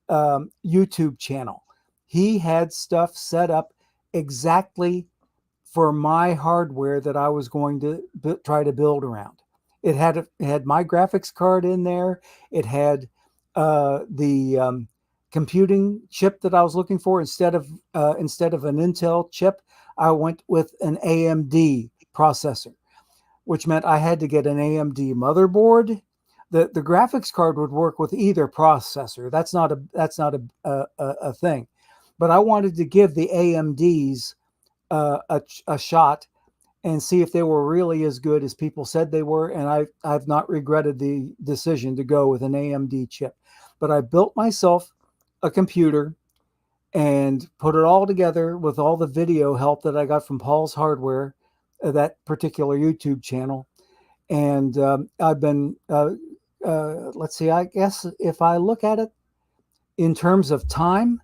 YouTube channel. He had stuff set up exactly for my hardware that I was going to try to build around. It had my graphics card in there. It had the computing chip that I was looking for. Instead of an Intel chip, I went with an AMD processor, which meant I had to get an AMD motherboard. The graphics card would work with either processor. That's not a thing. But I wanted to give the AMDs a shot and see if they were really as good as people said they were. And I've not regretted the decision to go with an AMD chip. But I built myself a computer and put it all together with all the video help that I got from Paul's Hardware, that particular YouTube channel. And I've been, let's see, I guess if I look at it in terms of time,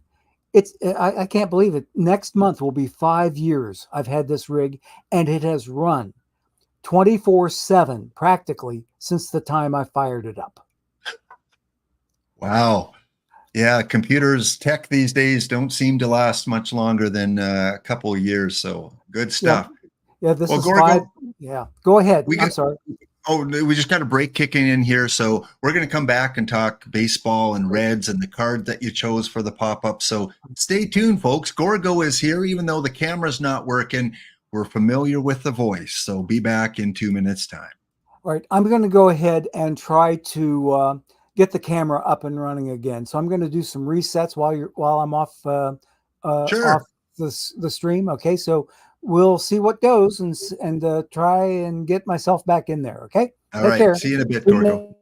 I can't believe it. Next month will be 5 years I've had this rig, and it has run 24/7 practically since the time I fired it up. Wow. Yeah, computers, tech these days don't seem to last much longer than a couple of years. So good stuff. Yeah, this is five. Yeah, go ahead. I'm sorry. Oh, we just got a break kicking in here. So we're going to come back and talk baseball and Reds and the card that you chose for the pop-up. So stay tuned, folks. Gorgo is here. Even though the camera's not working, we're familiar with the voice. So be back in 2 minutes' time. All right. I'm going to go ahead and try to get the camera up and running again. So I'm going to do some resets while I'm off, off the stream. Okay. So we'll see what goes and try and get myself back in there. Okay. All right. Care. See you in a bit, Gorgo.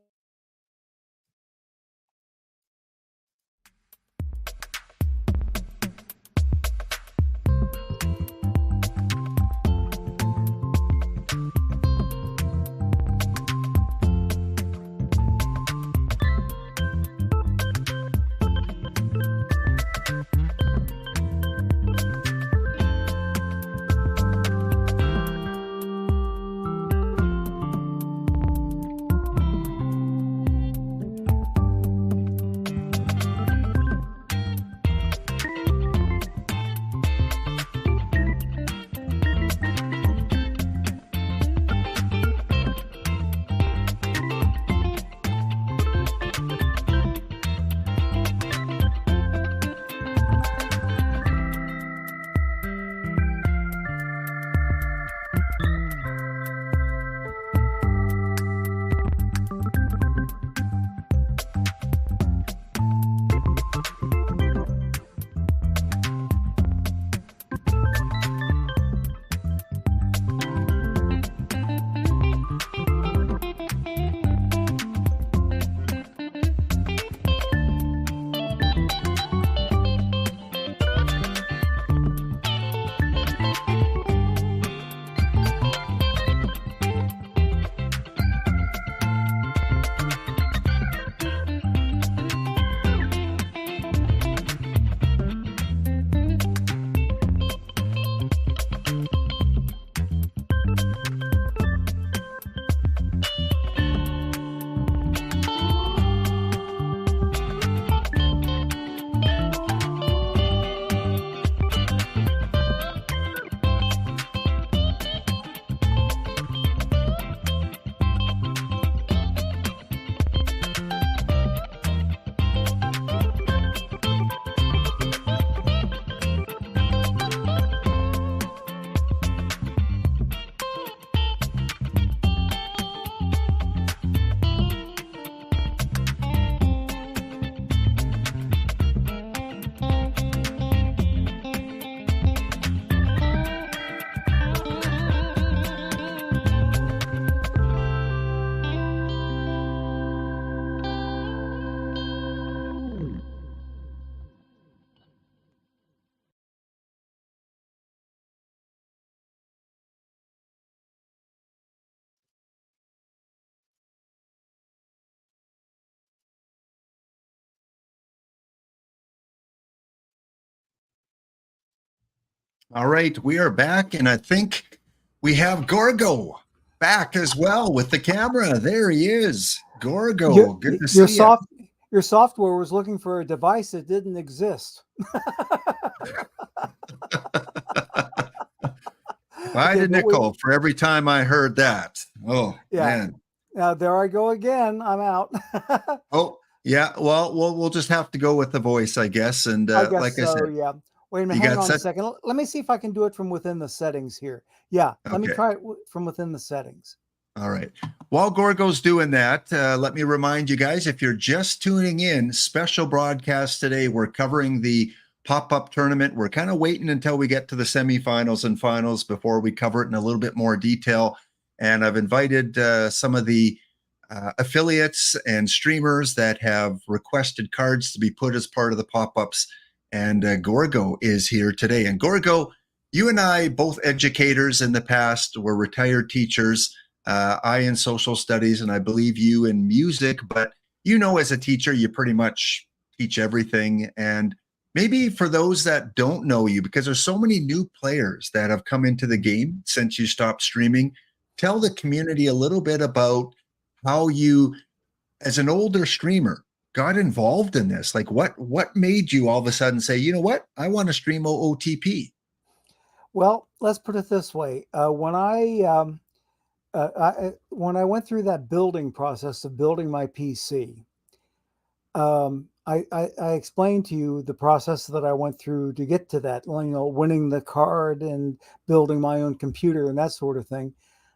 All right, we are back, and I think we have Gorgo back as well with the camera. There he is. Gorgo, good to see you. Your software was looking for a device that didn't exist. I did nickel for every time I heard that. Oh, yeah. Man. There I go again. I'm out. Oh, yeah. Well, we'll just have to go with the voice, I guess. And I guess like so, I said, yeah. Wait a minute. Hang on a second. Let me see if I can do it from within the settings here. Yeah. Let me try it from within the settings. All right. While Gorgo's doing that, let me remind you guys, if you're just tuning in, special broadcast today. We're covering the pop-up tournament. We're kind of waiting until we get to the semifinals and finals before we cover it in a little bit more detail. And I've invited some of the affiliates and streamers that have requested cards to be put as part of the pop-ups. And Gorgo is here today. And Gorgo, you and I, both educators in the past, were retired teachers. I in social studies, and I believe you in music. But you know, as a teacher, you pretty much teach everything. And maybe for those that don't know you, because there's so many new players that have come into the game since you stopped streaming, tell the community a little bit about how you, as an older streamer, got involved in this. Like what made you all of a sudden say, you know what, I want to stream OOTP? Well, let's put it this way. When I went through that building process of building my PC, I explained to you the process that I went through to get to that, you know, winning the card and building my own computer and that sort of thing.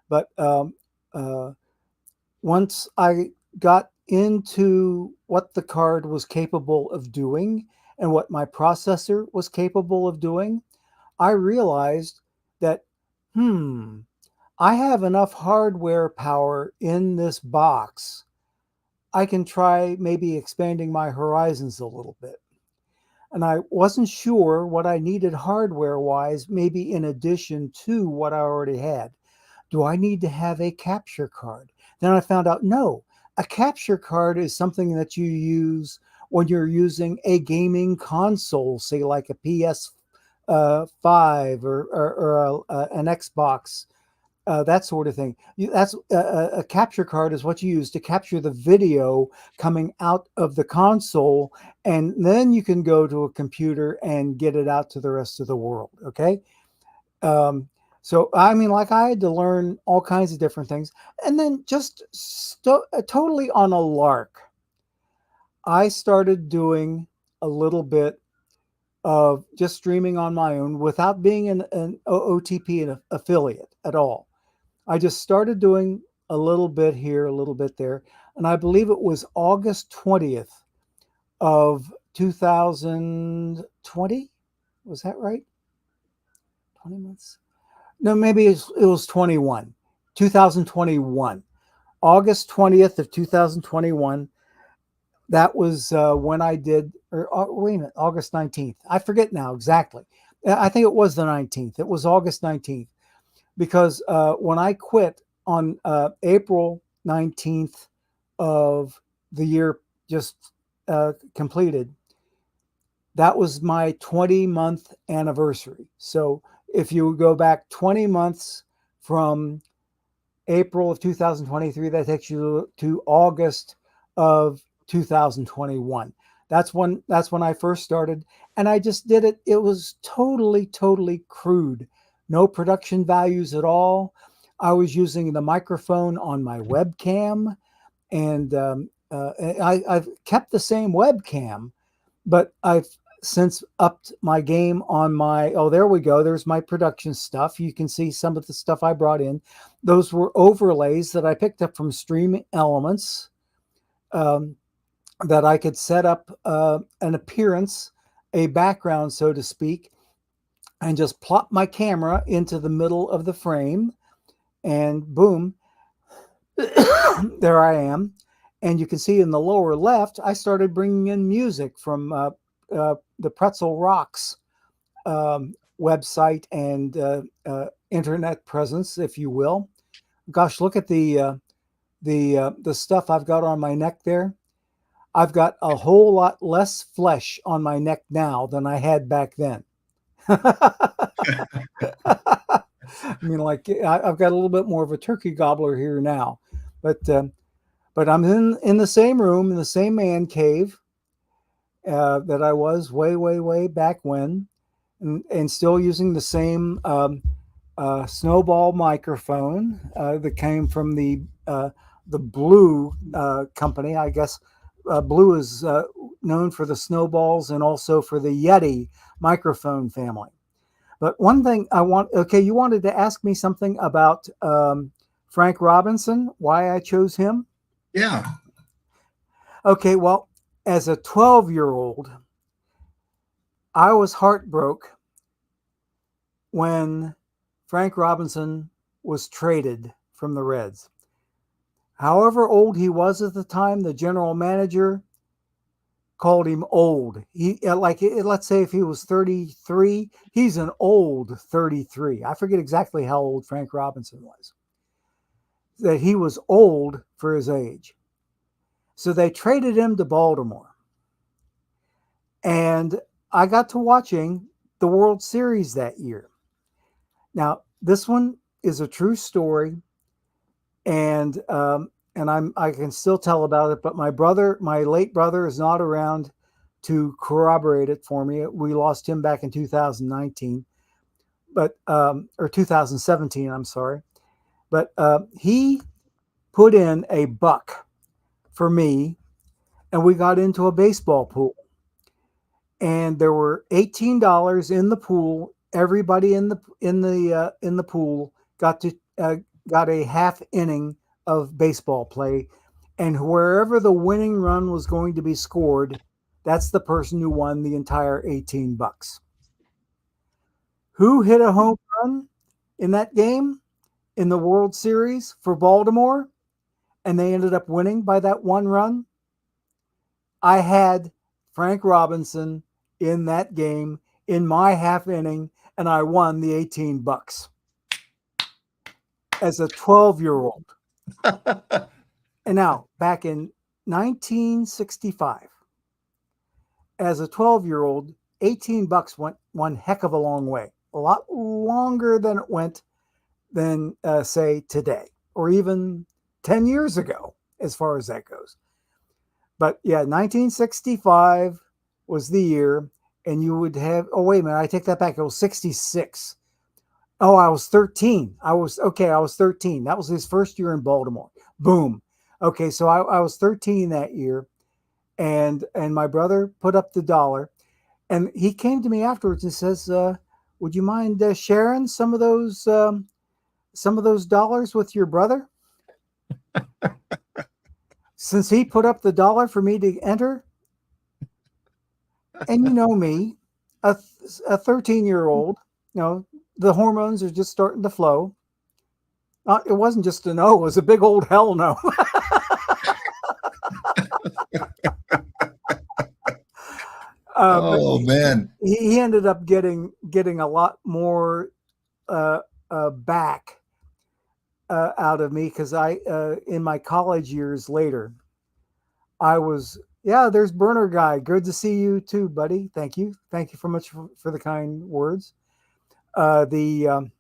But once I got into what the card was capable of doing and what my processor was capable of doing, I realized that, I have enough hardware power in this box. I can try maybe expanding my horizons a little bit. And I wasn't sure what I needed hardware-wise, maybe in addition to what I already had. Do I need to have a capture card? Then I found out, no, a capture card is something that you use when you're using a gaming console, say like a PS5 or an Xbox. That sort of thing. That's a capture card is what you use to capture the video coming out of the console, and then you can go to a computer and get it out to the rest of the world. Okay. So, I mean, like I had to learn all kinds of different things, and then just totally on a lark, I started doing a little bit of just streaming on my own without being an OOTP affiliate at all. I just started doing a little bit here, a little bit there. And I believe it was August 20th of 2020. Was that right? 20 months? No, maybe it was 2021. August 20th of 2021. That was when I did, wait a minute, August 19th. I forget now exactly. I think it was the 19th. It was August 19th. Because when I quit on April 19th of the year just completed, that was my 20-month anniversary. So if you go back 20 months from April of 2023, that takes you to August of 2021. That's when I first started, and I just did it. It was totally crude. No production values at all. I was using the microphone on my webcam, and I've kept the same webcam, but I've since upped my game on my, oh, there we go. There's my production stuff. You can see some of the stuff I brought in. Those were overlays that I picked up from Stream Elements that I could set up an appearance, a background, so to speak, and just plop my camera into the middle of the frame, and boom, there I am. And you can see in the lower left, I started bringing in music from the Pretzel Rocks website and internet presence, if you will. Gosh, look at the stuff I've got on my neck there. I've got a whole lot less flesh on my neck now than I had back then. I mean, like I've got a little bit more of a turkey gobbler here now, but I'm in the same room, in the same man cave that I was way back when, and still using the same snowball microphone that came from the Blue company. I guess Blue is known for the snowballs and also for the Yeti microphone family. But one thing you wanted to ask me something about Frank Robinson, why I chose him? Yeah. Okay, well, as a 12-year-old, I was heartbroken when Frank Robinson was traded from the Reds. However old he was at the time, the general manager called him old. Let's say if he was 33, he's an old 33. I forget exactly how old Frank Robinson was. That he was old for his age. So they traded him to Baltimore. And I got to watching the World Series that year. Now, this one is a true story, and I can still tell about it, but my late brother is not around to corroborate it for me. We lost him back in 2019, or 2017, I'm sorry. But he put in a buck for me, and we got into a baseball pool. And there were $18 in the pool. Everybody in the pool got a half inning of baseball play, and wherever the winning run was going to be scored, that's the person who won the entire $18. Who hit a home run in that game in the World Series for Baltimore, and they ended up winning by that one run? I had Frank Robinson in that game in my half inning, and I won the $18 as a 12-year-old. And now, back in 1965, as a 12-year-old, $18 went one heck of a long way, a lot longer than it went than, say, today, or even 10 years ago, as far as that goes. But yeah, 1965 was the year, and you would have, oh, wait a minute, I take that back. It was 66. Oh, I was 13. I was 13. That was his first year in Baltimore. Boom. Okay, so I was 13 that year, and my brother put up the dollar, and he came to me afterwards and says, would you mind sharing some of those dollars with your brother? Since he put up the dollar for me to enter. And you know me, a 13-year-old, the hormones are just starting to flow. It wasn't just a no, it was a big old hell no. Oh man. He ended up getting a lot more back out of me, because I in my college years later, I was, there's Burner Guy. Good to see you too, buddy. Thank you so much for the kind words. The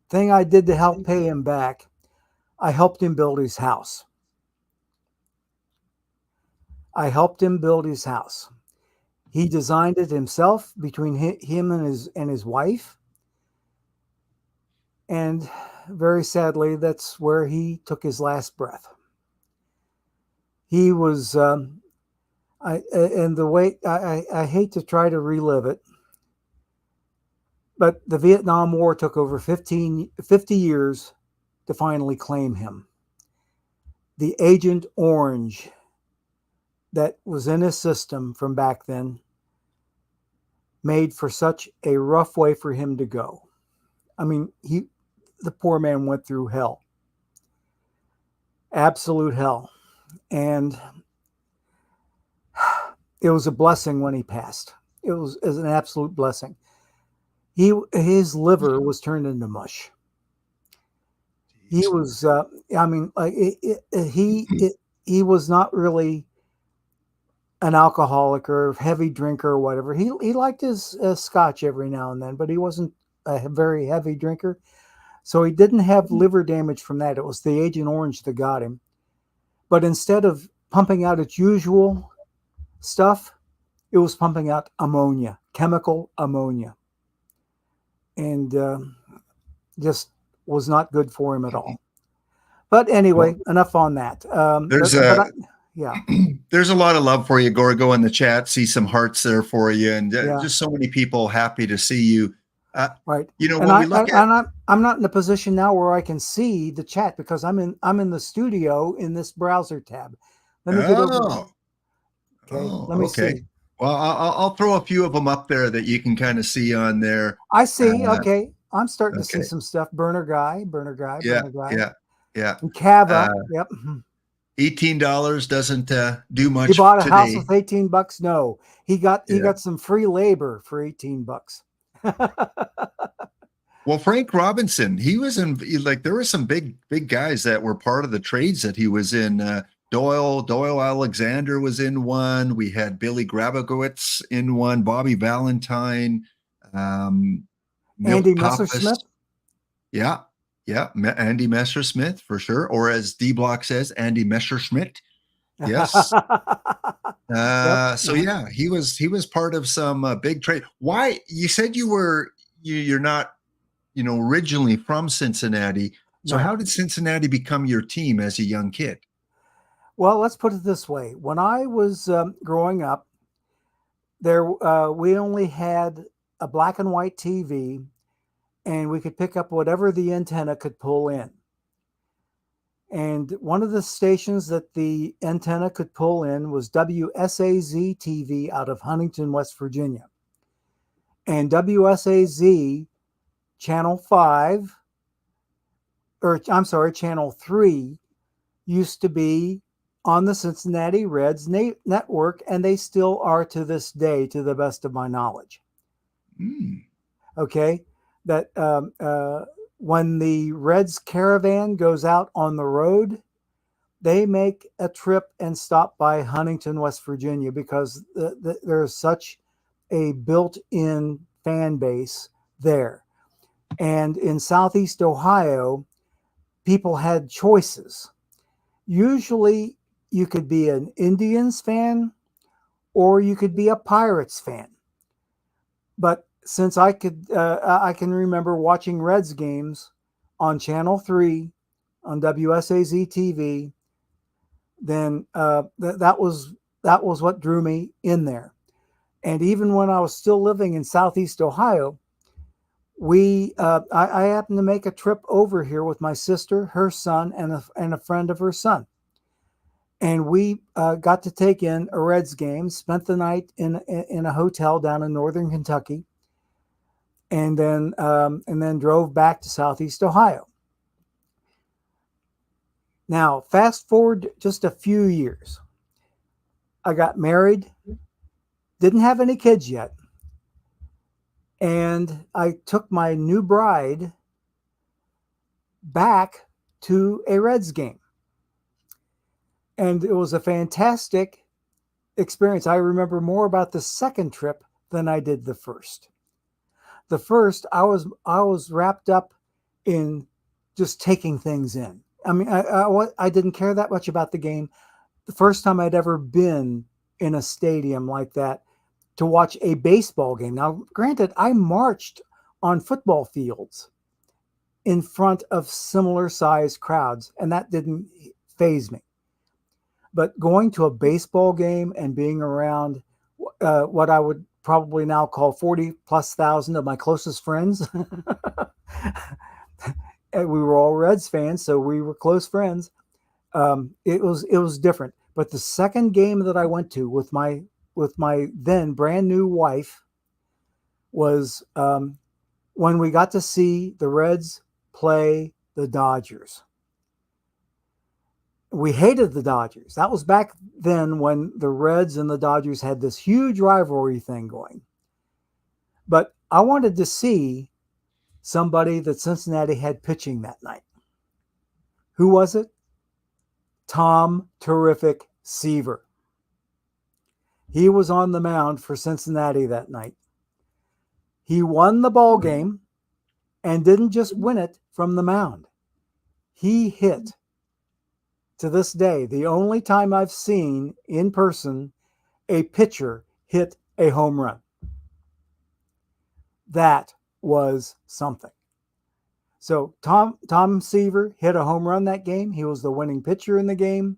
thing I did to help pay him back, I helped him build his house. He designed it himself between him and his wife. And very sadly, that's where he took his last breath. He was, I hate to try to relive it, but the Vietnam War took over 50 years to finally claim him. The Agent Orange that was in his system from back then made for such a rough way for him to go. I mean, the poor man went through hell. Absolute hell. And it was a blessing when he passed. It was an absolute blessing. His liver was turned into mush. He was, he was not really an alcoholic or heavy drinker or whatever. He liked his scotch every now and then, but he wasn't a very heavy drinker. So he didn't have liver damage from that. It was the Agent Orange that got him. But instead of pumping out its usual stuff, it was pumping out ammonia, chemical ammonia. And just was not good for him at all. But anyway, enough on that. There's a lot of love for you, Gorgo, in the chat. See some hearts there for you, and just so many people happy to see you. Right. You know, and when we look at, I'm not in a position now where I can see the chat because I'm in the studio in this browser tab. Let me get over. Okay. Let me see. Well, I'll throw a few of them up there that you can kind of see on there. I see. Okay. I'm starting to see some stuff. Burner guy. Yeah. And Cava. Yep. $18 doesn't do much. He bought a today. house with $18. No, he got some free labor for $18. Well, Frank Robinson, he was in, like, there were some big guys that were part of the trades that he was in. Doyle Alexander was in one. We had Billy Grabowitz in one. Bobby Valentine, Andy Messersmith. Yeah, Andy Messersmith for sure, or as D Block says, Andy Messerschmitt. Yes. So yeah, he was part of some big trade. Why, you said you're not, originally from Cincinnati. So how did Cincinnati become your team as a young kid? Well, let's put it this way. When I was growing up, we only had a black and white TV, and we could pick up whatever the antenna could pull in. And one of the stations that the antenna could pull in was WSAZ TV out of Huntington, West Virginia. And WSAZ Channel 3 used to be on the Cincinnati Reds network, and they still are to this day, to the best of my knowledge. Okay, that when the Reds caravan goes out on the road, they make a trip and stop by Huntington, West Virginia, because there's such a built-in fan base there. And in Southeast Ohio, people had choices. Usually you could be an Indians fan or you could be a Pirates fan. But since I can remember watching Reds games on Channel 3 on WSAZ TV, then that was what drew me in there. And even when I was still living in Southeast Ohio, I happened to make a trip over here with my sister, her son, and a friend of her son. And we got to take in a Reds game, spent the night in a hotel down in northern Kentucky, and then drove back to Southeast Ohio. Now, fast forward just a few years. I got married, didn't have any kids yet, and I took my new bride back to a Reds game. And it was a fantastic experience. I remember more about the second trip than I did the first. The first, I was wrapped up in just taking things in. I mean, I didn't care that much about the game. The first time I'd ever been in a stadium like that to watch a baseball game. Now, granted, I marched on football fields in front of similar sized crowds, and that didn't faze me. But going to a baseball game and being around what I would probably now call 40,000+ of my closest friends. And we were all Reds fans, so we were close friends. It was different. But the second game that I went to with my then brand new wife was when we got to see the Reds play the Dodgers. We hated the Dodgers. That was back then when the Reds and the Dodgers had this huge rivalry thing going. But I wanted to see somebody that Cincinnati had pitching that night. Who was it? Tom Terrific Seaver. He was on the mound for Cincinnati that night. He won the ball game and didn't just win it from the mound. He hit, to this day, the only time I've seen in person a pitcher hit a home run. That was something. So Tom Seaver hit a home run that game. He was the winning pitcher in the game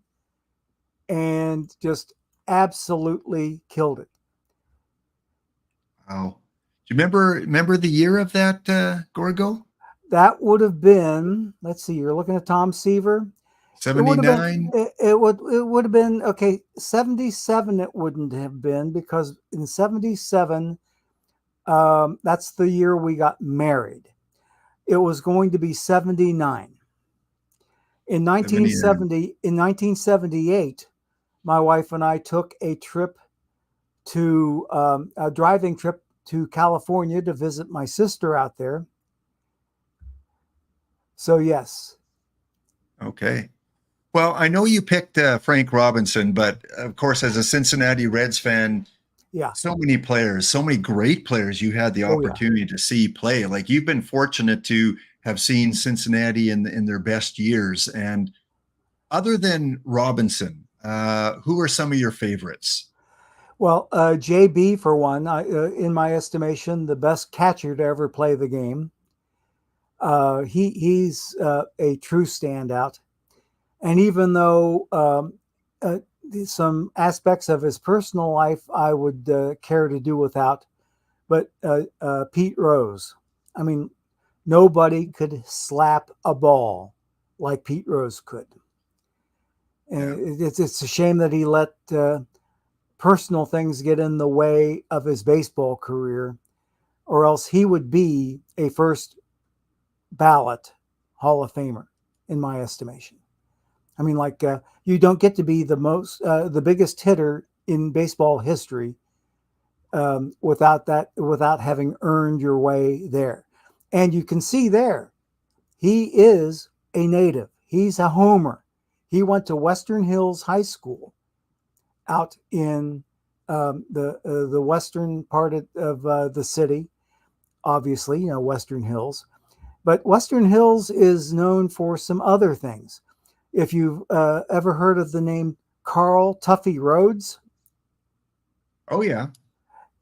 and just absolutely killed it. Wow. Do you remember the year of that, Gorgo? That would have been, let's see, you're looking at Tom Seaver. 79? It would have been, okay, 77 it wouldn't have been, because in 77, that's the year we got married. It was going to be 79. In 1978, my wife and I took a driving trip to California to visit my sister out there. So yes. Okay. Well, I know you picked Frank Robinson, but of course, as a Cincinnati Reds fan, yeah, so many players, so many great players you had the opportunity to see play. Like, you've been fortunate to have seen Cincinnati in their best years. And other than Robinson, who are some of your favorites? Well, JB, for one, in my estimation, the best catcher to ever play the game. He's a true standout. And even though some aspects of his personal life I would care to do without, but Pete Rose, I mean, nobody could slap a ball like Pete Rose could. And it's a shame that he let personal things get in the way of his baseball career, or else he would be a first ballot Hall of Famer, in my estimation. I mean, like, you don't get to be the biggest hitter in baseball history without having earned your way there. And you can see there, he is a native. He's a homer. He went to Western Hills High School out in the western part of the city. Obviously, Western Hills. But Western Hills is known for some other things. If you've ever heard of the name Carl Tuffy Rhodes. Oh, yeah.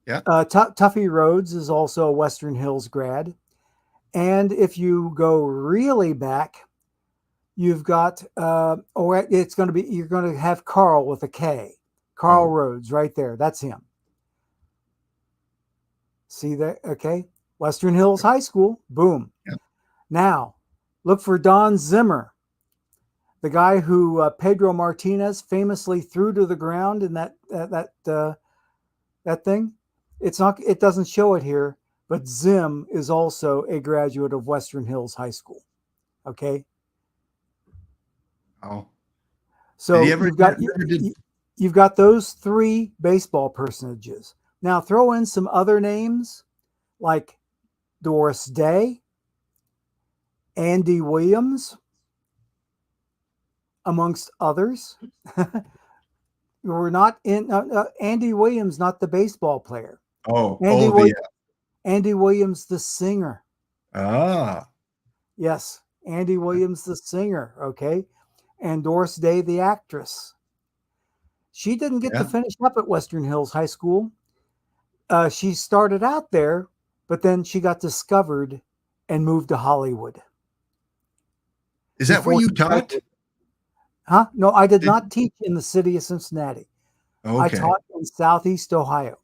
Yeah. Tuffy Rhodes is also a Western Hills grad. And if you go really back, you've got, you're going to have Carl with a K. Carl Rhodes right there. That's him. See that? Okay. Western Hills High School. Boom. Yeah. Now, look for Don Zimmer, the guy who Pedro Martinez famously threw to the ground in that thing. It doesn't show it here, but Zim is also a graduate of Western Hills High School. Okay. Oh. So you've got those three baseball personages. Now throw in some other names like Doris Day, Andy Williams, amongst others. We're not in Andy Williams, not the baseball player. Andy Williams, the singer. Ah. Yes, Andy Williams, the singer. Okay. And Doris Day, the actress. She didn't get to finish up at Western Hills High School. She started out there, but then she got discovered and moved to Hollywood. Is that where you taught? Huh? No, I did not teach in the city of Cincinnati. Okay. I taught in Southeast Ohio.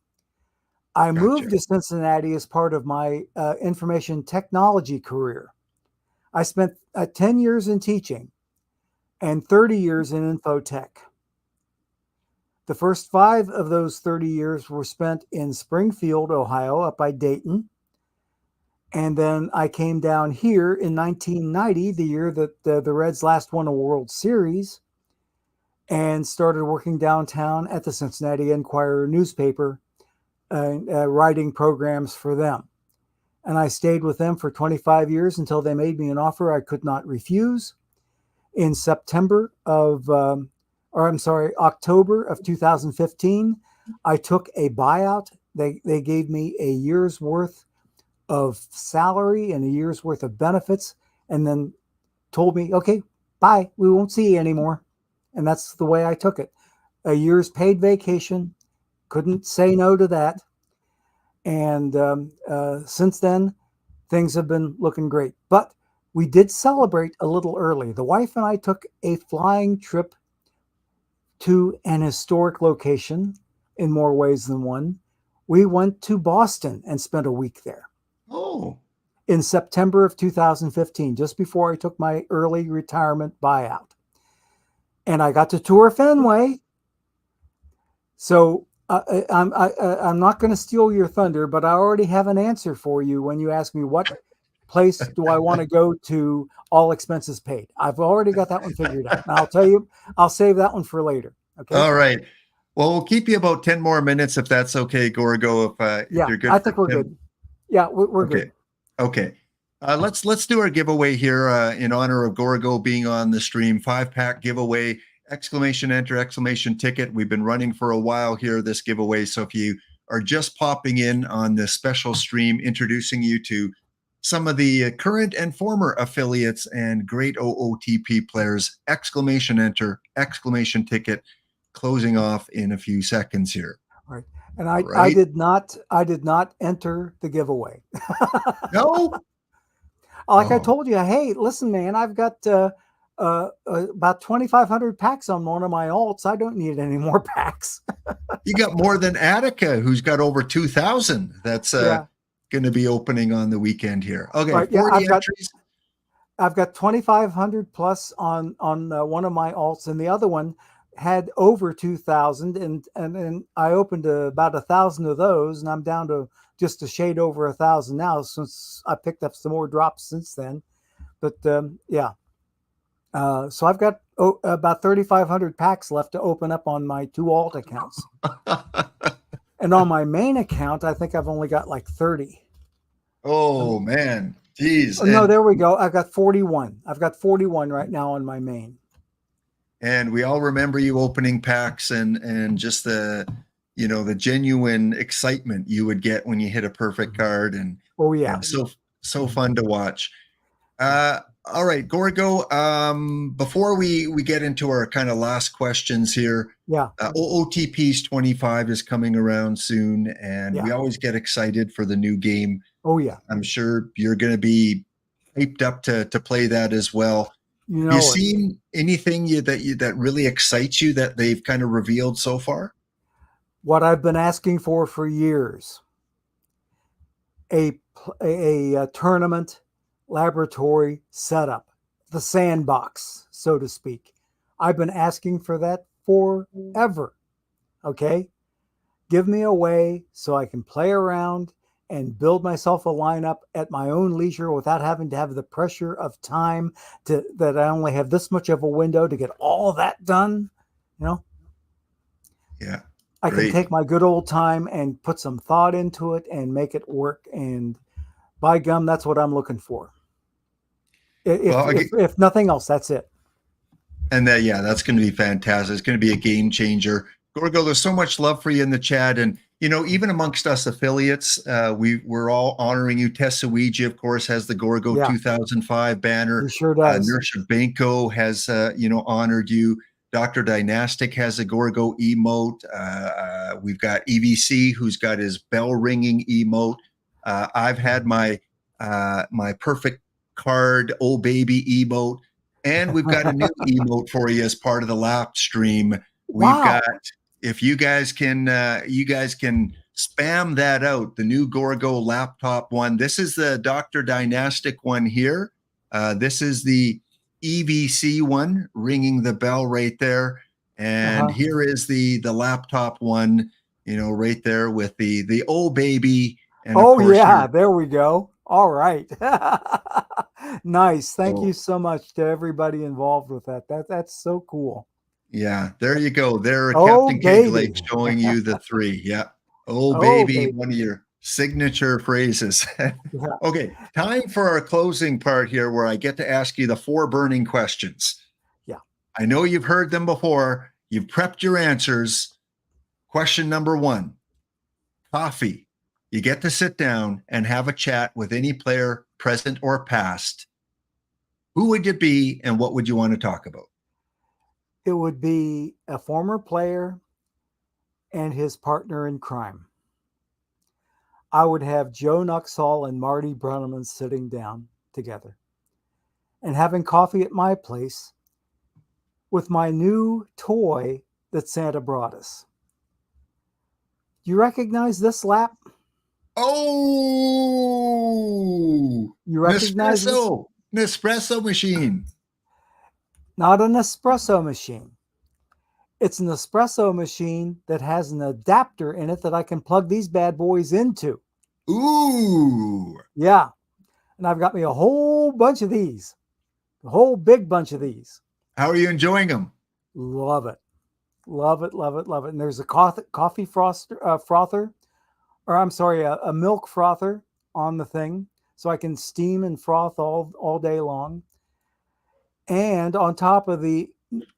I moved to Cincinnati as part of my information technology career. I spent 10 years in teaching and 30 years in infotech. The first 5 of those 30 years were spent in Springfield, Ohio, up by Dayton. And then I came down here in 1990, the year that the Reds last won a World Series, and started working downtown at the Cincinnati Enquirer newspaper, writing programs for them. And I stayed with them for 25 years until they made me an offer I could not refuse. In October of 2015, I took a buyout. They gave me a year's worth of salary and a year's worth of benefits, and then told me, okay, bye, we won't see you anymore. And that's the way I took it. A year's paid vacation, couldn't say no to that. And since then, things have been looking great. But we did celebrate a little early. The wife and I took a flying trip to an historic location in more ways than one. We went to Boston and spent a week there. Oh. In September of 2015, just before I took my early retirement buyout. And I got to tour Fenway. So I'm not going to steal your thunder, but I already have an answer for you when you ask me what place do I want to go to, all expenses paid. I've already got that one figured out. And I'll tell you, I'll save that one for later. Okay. All right. Well, we'll keep you about 10 more minutes if that's okay, Gorgo. If you're good. I think we're good. Yeah, we're okay. good. Okay. Let's do our giveaway here in honor of Gorgo being on the stream. 5-pack giveaway, ! Exclamation ticket. We've been running for a while here, this giveaway. So if you are just popping in on this special stream, introducing you to some of the current and former affiliates and great OOTP players, ! Exclamation ticket, closing off in a few seconds here. All right. And I did not enter the giveaway. No. Like I told you, hey, listen, man, I've got about 2,500 packs on one of my alts. I don't need any more packs. You got more than Attica, who's got over 2,000. That's going to be opening on the weekend here. Okay, right, 40 entries. I've got 2,500 plus on one of my alts, and the other one had over 2,000, and I opened about 1,000 of those, and I'm down to just a shade over 1,000 now since I picked up some more drops since then. But so I've got about 3,500 packs left to open up on my 2 alt accounts. And on my main account, I think I've only got like 30. Oh man, geez. Oh, no, there we go. I've got 41. I've got 41 right now on my main. And we all remember you opening packs and just the genuine excitement you would get when you hit a perfect card. And so fun to watch. All right, Gorgo, before we get into our kind of last questions here, OOTP's 25 is coming around soon, and we always get excited for the new game. Oh yeah. I'm sure you're going to be hyped up to play that as well. Have you seen anything that really excites you that they've kind of revealed so far? What I've been asking for years, a tournament laboratory setup, the sandbox, so to speak. I've been asking for that forever. Okay, give me a way so I can play around and build myself a lineup at my own leisure without having to have the pressure of time that I only have this much of a window to get all that done. Yeah. I can take my good old time and put some thought into it and make it work. And by gum, that's what I'm looking for. If nothing else, that's it. And that's going to be fantastic. It's going to be a game changer. Gorgo, there's so much love for you in the chat. And, even amongst us affiliates, we're all honoring you. Tessawiji, of course, has the Gorgo 2005 banner. He sure does. Nursha Benko has, honored you. Drdynastic has a Gorgo emote. We've got EVC, who's got his bell ringing emote. I've had my perfect card, oh baby emote. And we've got a new emote for you as part of the lap stream. We've got, if you guys can spam that out, the new Gorgo laptop one. This is the Drdynastic one here. This is the EVC one, ringing the bell right there. And here is the laptop one, right there with the oh baby. And there we go. All right. Nice. Thank you so much to everybody involved with that. That's so cool. Yeah, there you go. There, Captain Keglake showing you the 3. Yeah. Oh, baby, one of your signature phrases. Okay, time for our closing part here where I get to ask you the 4 burning questions. Yeah. I know you've heard them before. You've prepped your answers. Question number 1, coffee. You get to sit down and have a chat with any player, present or past. Who would you be and what would you want to talk about? It would be a former player and his partner in crime. I would have Joe Nuxhall and Marty Brenneman sitting down together and having coffee at my place with my new toy that Santa brought us. Do you recognize this lap? Oh, You recognize this? Nespresso machine. Not an espresso machine. It's an espresso machine that has an adapter in it that I can plug these bad boys into. Ooh. Yeah. And I've got me a whole bunch of these. A whole big bunch of these. How are you enjoying them? Love it. Love it, love it, love it. And there's a coffee frother, or I'm sorry, a milk frother on the thing. So I can steam and froth all day long. And on top of the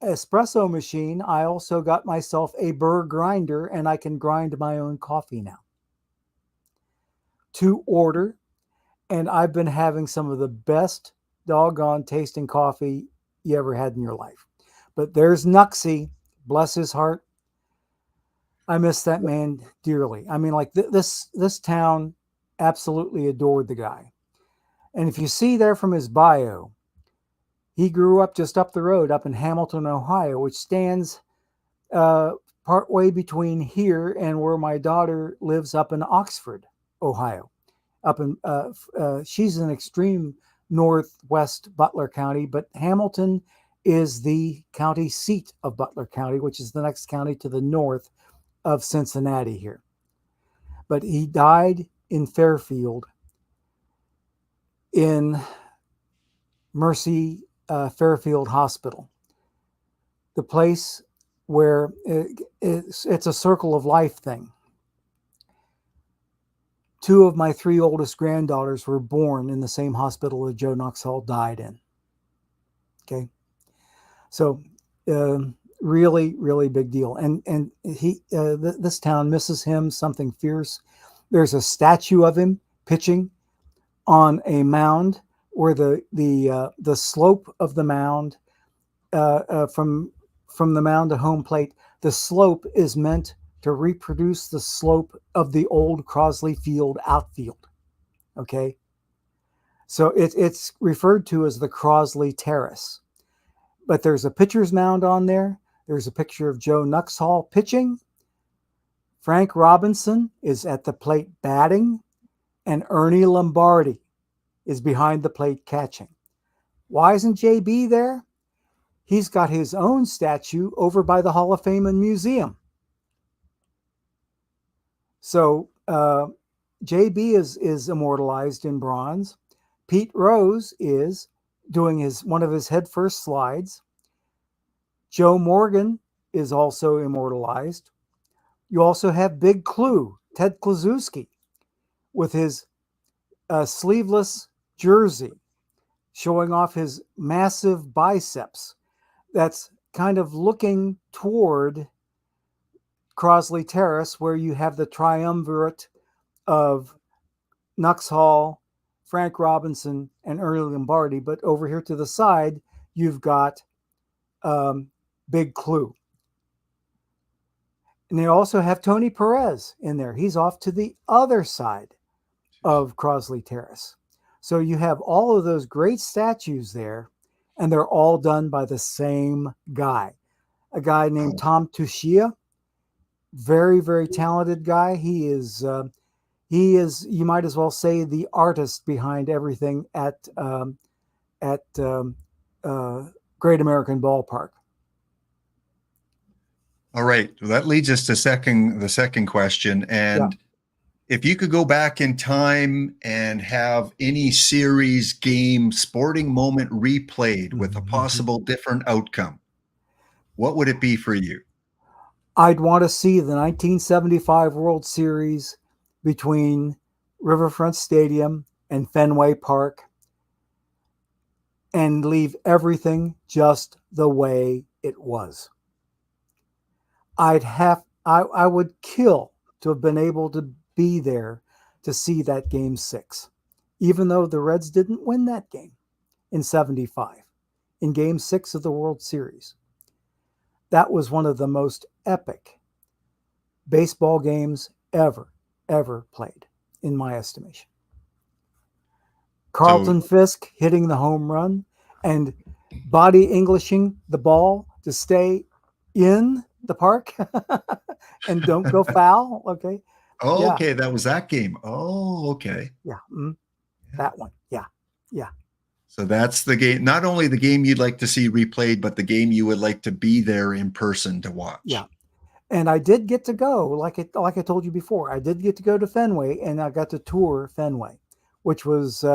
espresso machine, I also got myself a burr grinder, and I can grind my own coffee now to order. And I've been having some of the best doggone tasting coffee you ever had in your life. But there's Nuxie, bless his heart. I miss that man dearly. I mean, like this town absolutely adored the guy. And if you see there from his bio, he grew up just up the road, up in Hamilton, Ohio, which stands partway between here and where my daughter lives up in Oxford, Ohio. She's in extreme northwest Butler County, but Hamilton is the county seat of Butler County, which is the next county to the north of Cincinnati here. But he died in Fairfield in Mercy Fairfield Hospital, the place where it's a circle of life thing. 2 of my 3 oldest granddaughters were born in the same hospital that Joe Nuxhall died in. Okay. So really, really big deal. And he this town misses him something fierce. There's a statue of him pitching on a mound where the slope of the mound from the mound to home plate, the slope is meant to reproduce the slope of the old Crosley Field outfield. Okay. So it's referred to as the Crosley Terrace. But there's a pitcher's mound on there. There's a picture of Joe Nuxhall pitching. Frank Robinson is at the plate batting, and Ernie Lombardi is behind the plate catching. Why isn't JB there? He's got his own statue over by the Hall of Fame and Museum. So JB is immortalized in bronze. Pete Rose is doing one of his head first slides. Joe Morgan is also immortalized. You also have Big Clue, Ted Kluszewski, with his sleeveless jersey showing off his massive biceps. That's kind of looking toward Crosley Terrace, where you have the triumvirate of Nuxhall, Frank Robinson, and Ernie Lombardi. But over here to the side, you've got Big Clue. And they also have Tony Perez in there. He's off to the other side of Crosley Terrace. So you have all of those great statues there, and they're all done by the same guy, a guy named Tom Tushia. Very, very talented guy. He is, you might as well say, the artist behind everything at Great American Ballpark. All right. Well, that leads us to the second question. And if you could go back in time and have any series, game, sporting moment replayed with a possible different outcome, what would it be for you? I'd want to see the 1975 World Series between Riverfront Stadium and Fenway Park and leave everything just the way it was. I would kill to have been able to be there to see that game 6, even though the Reds didn't win that game in 75, in game 6 of the World Series. That was one of the most epic baseball games ever played, in my estimation. Carlton Fisk hitting the home run and body Englishing the ball to stay in the park and don't go foul. Okay. Oh, Yeah. okay. That was that game. Oh, okay. Yeah. That one. Yeah. Yeah. So that's the game, not only the game you'd like to see replayed, but the game you would like to be there in person to watch. Yeah. And I did get to go, like I told you before, I did get to go to Fenway, and I got to tour Fenway, which was,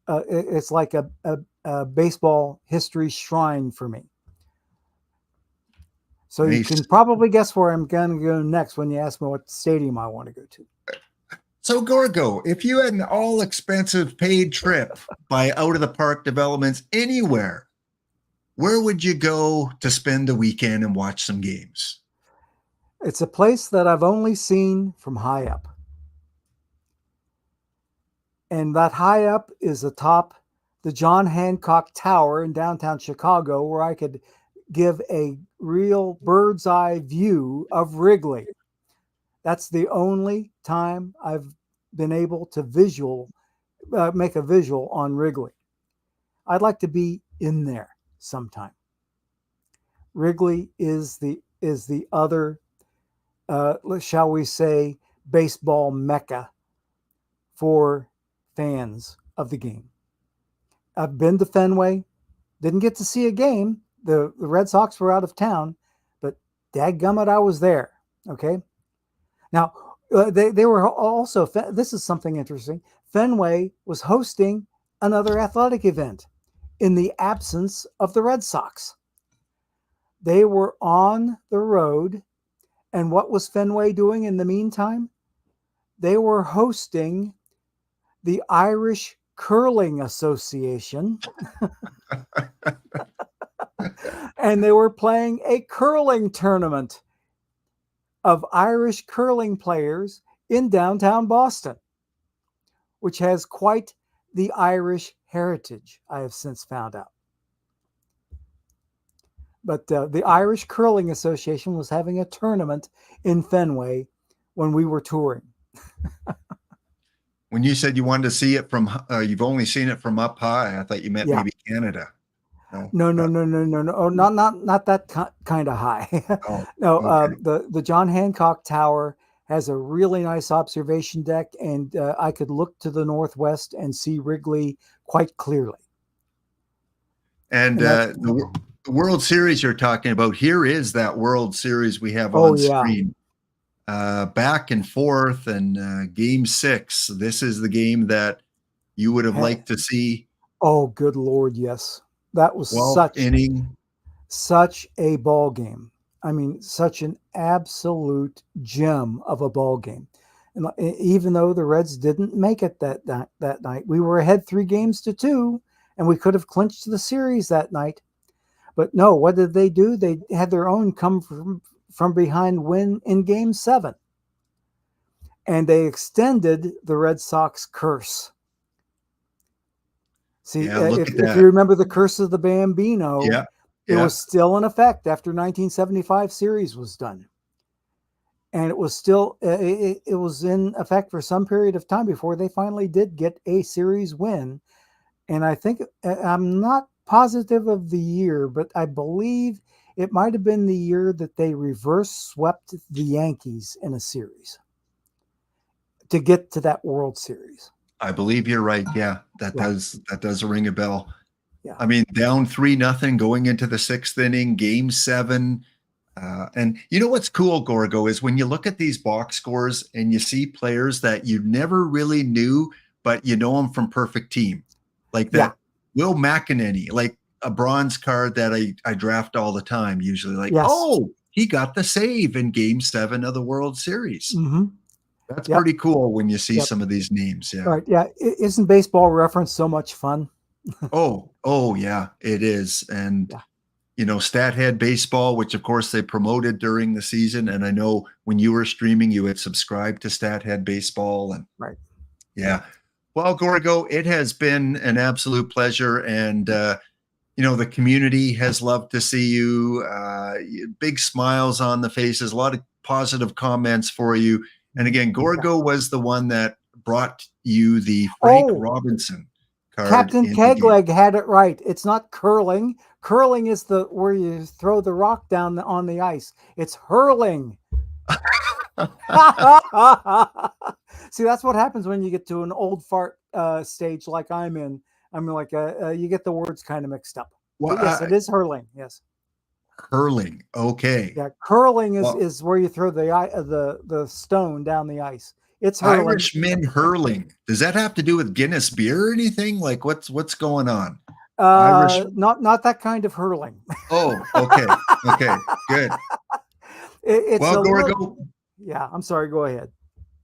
it's like a baseball history shrine for me. So Nice. You can probably guess where I'm going to go next when you ask me what stadium I want to go to. So Gorgo, if you had an all-expensive paid trip by Out of the Park Developments anywhere, where would you go to spend the weekend and watch some games? It's a place that I've only seen from high up. And that high up is atop the John Hancock Tower in downtown Chicago, where I could give a real bird's eye view of Wrigley. That's the only time I've been able to make a visual on Wrigley. I'd like to be in there sometime. Wrigley is the other, shall we say, baseball mecca for fans of the game. I've been to Fenway, didn't get to see a game. The Red Sox were out of town, but dadgummit, I was there. Okay. Now, they were also, this is something interesting. Fenway was hosting another athletic event in the absence of the Red Sox. They were on the road. And what was Fenway doing in the meantime? They were hosting the Irish Curling Association. And they were playing a curling tournament of Irish curling players in downtown Boston, which has quite the Irish heritage, I have since found out. But the Irish Curling Association was having a tournament in Fenway when we were touring. When you said you wanted to see it from, you've only seen it from up high, I thought you meant maybe Canada. No. Oh, not that kind of high. Oh, no, okay. The John Hancock Tower has a really nice observation deck, and I could look to the northwest and see Wrigley quite clearly. And the World Series you're talking about, here is that World Series we have on screen. Back and forth, and game 6. This is the game that you would have liked to see. Oh, good Lord, yes. That was such a ball game. I mean, such an absolute gem of a ball game. And even though the Reds didn't make it that night, we were ahead 3-2, and we could have clinched the series that night. But no, what did they do? They had their own come from behind win in game 7. And they extended the Red Sox curse. See, if you remember the curse of the Bambino, it was still in effect after 1975 series was done. And it was still, it was in effect for some period of time before they finally did get a series win. And I think, I'm not positive of the year, but I believe it might have been the year that they reverse swept the Yankees in a series to get to that World Series. I believe you're right. Yeah, that does ring a bell. Yeah. I mean, down 3-0 going into the 6th inning, game 7. And you know what's cool, Gorgo, is when you look at these box scores and you see players that you never really knew, but you know them from Perfect Team. Like that Will McEnany, like a bronze card that I draft all the time, usually. Like, oh, he got the save in game 7 of the World Series. Mm-hmm. That's pretty cool when you see some of these names. Yeah. Right. Yeah. Isn't Baseball Reference so much fun? Oh yeah, it is. And Stathead Baseball, which of course they promoted during the season. And I know when you were streaming, you had subscribed to Stathead Baseball. And right. Yeah. Well, Gorgo, it has been an absolute pleasure. And, the community has loved to see you. Big smiles on the faces, a lot of positive comments for you. And again, Gorgo was the one that brought you the Frank Robinson card. Captain Kegleg had it right. It's not curling. Curling is where you throw the rock down on the ice. It's hurling. See, that's what happens when you get to an old fart stage like I'm in. I'm like, you get the words kind of mixed up. Well, yes, it is hurling. Yes. Hurling. Okay. Yeah. Curling is where you throw the stone down the ice. It's hurling. Irishman hurling. Does that have to do with Guinness beer or anything? Like what's going on? Not that kind of hurling. Oh, okay. Okay. Good. Gorgo. Yeah, I'm sorry. Go ahead.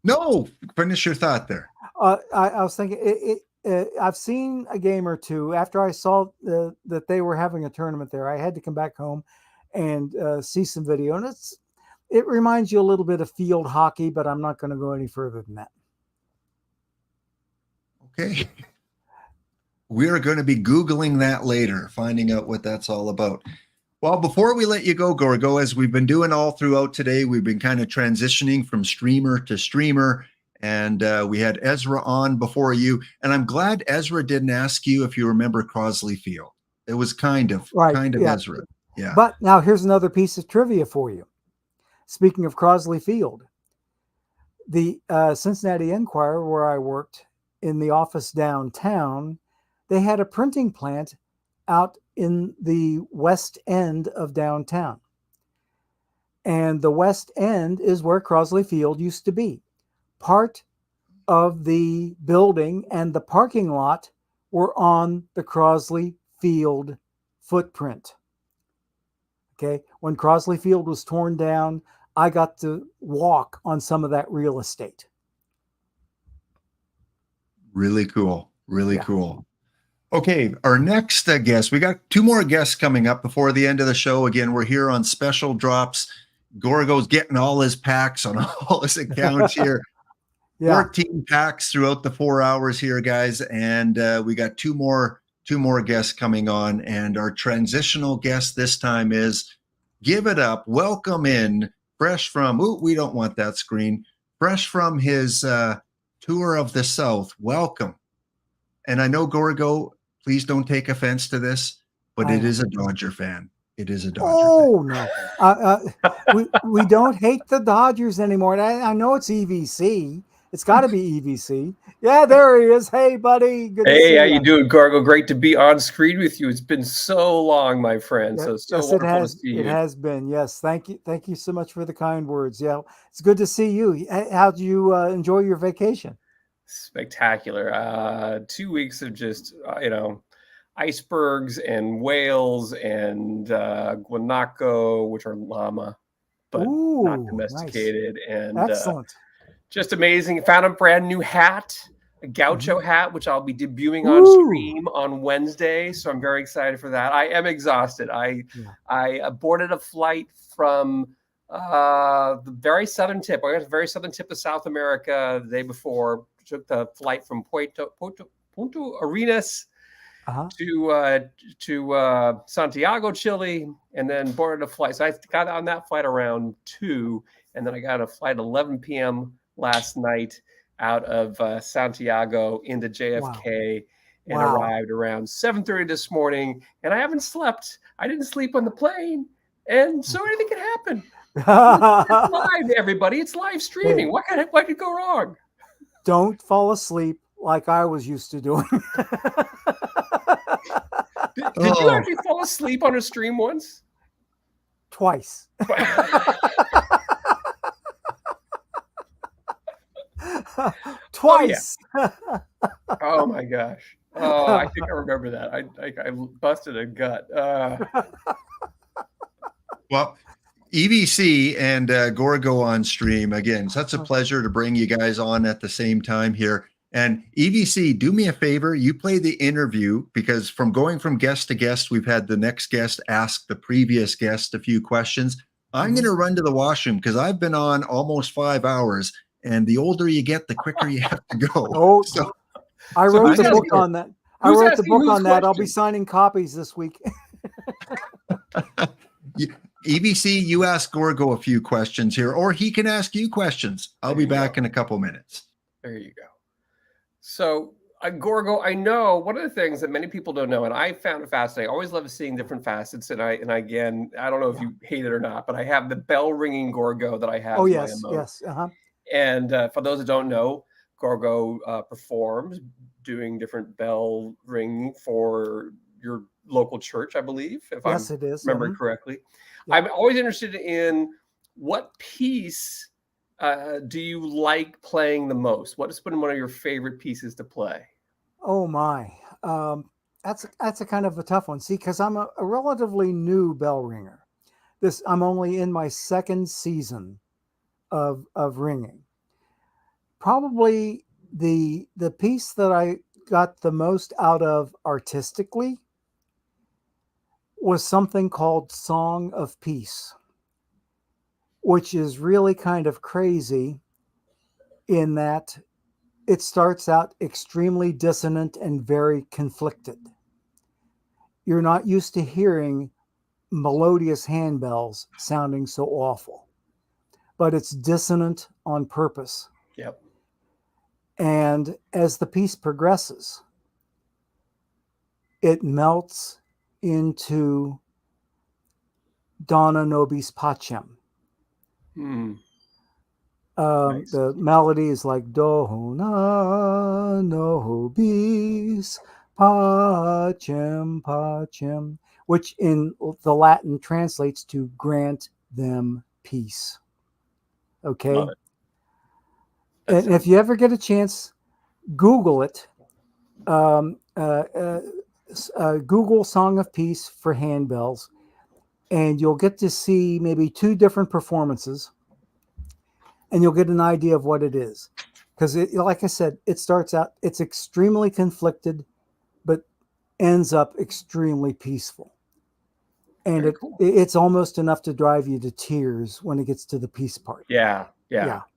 No, finish your thought there. I was thinking I've seen a game or two after I saw that they were having a tournament there. I had to come back home and see some video, and it reminds you a little bit of field hockey, but I'm not going to go any further than that. Okay. We are going to be Googling that later, finding out what that's all about. Well, before we let you go, Gorgo, as we've been doing all throughout today, we've been kind of transitioning from streamer to streamer, and we had Ezra on before you. And I'm glad Ezra didn't ask you if you remember Crosley Field. It was kind of Ezra. Yeah. But now here's another piece of trivia for you. Speaking of Crosley Field, the Cincinnati Enquirer, where I worked in the office downtown, they had a printing plant out in the west end of downtown. And the west end is where Crosley Field used to be. Part of the building and the parking lot were on the Crosley Field footprint. Okay, when Crosley Field was torn down, I got to walk on some of that real estate. Really cool. Really cool. Okay, our next guest, we got two more guests coming up before the end of the show. Again, we're here on special drops. Gorgo's getting all his packs on all his accounts here. 14 packs throughout the 4 hours here, guys. And we got two more guests coming on. And our transitional guest this time is, give it up, welcome in, fresh from, we don't want that screen, fresh from his tour of the South. Welcome. And I know, Gorgo, please don't take offense to this, but it is a Dodger fan. It is a Dodger fan. No. We don't hate the Dodgers anymore. I know it's EVC. It's got to be EVC. Yeah, there he is. Hey, buddy. Good to see you. How you doing, Gorgo? Great to be on screen with you. It's been so long, my friend. Yes, wonderful to see you. It has been. Yes. Thank you. Thank you so much for the kind words. Yeah, it's good to see you. How did you enjoy your vacation? Spectacular. 2 weeks of just, icebergs and whales and guanaco, which are llama, but not domesticated. Nice. And excellent. Just amazing. Found a brand new hat, a gaucho hat, which I'll be debuting on stream on Wednesday. So I'm very excited for that. I am exhausted. I boarded a flight from the very southern tip. I got the very southern tip of South America the day before. Took the flight from Punta Arenas to Santiago, Chile, and then boarded a flight. So I got on that flight around 2, and then I got a flight at 11 p.m. last night out of Santiago into JFK and arrived around 7:30 this morning. And I haven't slept. I didn't sleep on the plane, and so anything can happen. It's live, everybody. It's live streaming. What could go wrong? Don't fall asleep like I was used to doing. Did you actually fall asleep on a stream once? Twice. Twice. Oh my gosh. Oh, I think I remember that. I busted a gut. Well, EVC and Gorgo on stream again. Such a pleasure to bring you guys on at the same time here. And EVC, do me a favor. You play the interview, because from going from guest to guest, we've had the next guest ask the previous guest a few questions. I'm going to run to the washroom because I've been on almost 5 hours. And the older you get, the quicker you have to go. Oh, so I So wrote who's the book asking- on that. I who's wrote the asking book whose on that. I'll be question? signing copies this week. EVC, you ask Gorgo a few questions here, or he can ask you questions. I'll be back in a couple minutes. There you go. So, Gorgo, I know one of the things that many people don't know, and I found it fascinating. I always love seeing different facets. And again, I don't know if you hate it or not, but I have the bell ringing Gorgo that I have. Oh, as yes, my MO. yes. Uh-huh. And for those that don't know, Gorgo performs doing different bell ringing for your local church, I believe, if Yes, I'm it is. remembering correctly. Yeah. I'm always interested in what piece do you like playing the most? What has been one of your favorite pieces to play? Oh my, that's a kind of a tough one. See, because I'm a relatively new bell ringer. I'm only in my second season of ringing. Probably the piece that I got the most out of artistically was something called Song of Peace, which is really kind of crazy in that it starts out extremely dissonant and very conflicted. You're not used to hearing melodious handbells sounding so awful, but it's dissonant on purpose. Yep. And as the piece progresses, it melts into Donna Nobis Pacem. Nice. The melody is like Dona Nobis Pacem Pacem, which in the Latin translates to grant them peace. Okay. Love it. And if you ever get a chance, Google it. Google Song of Peace for handbells, and you'll get to see maybe 2 different performances, and you'll get an idea of what it is. Because, like I said, it starts out, it's extremely conflicted, but ends up extremely peaceful. And it's almost enough to drive you to tears when it gets to the peace part. Yeah.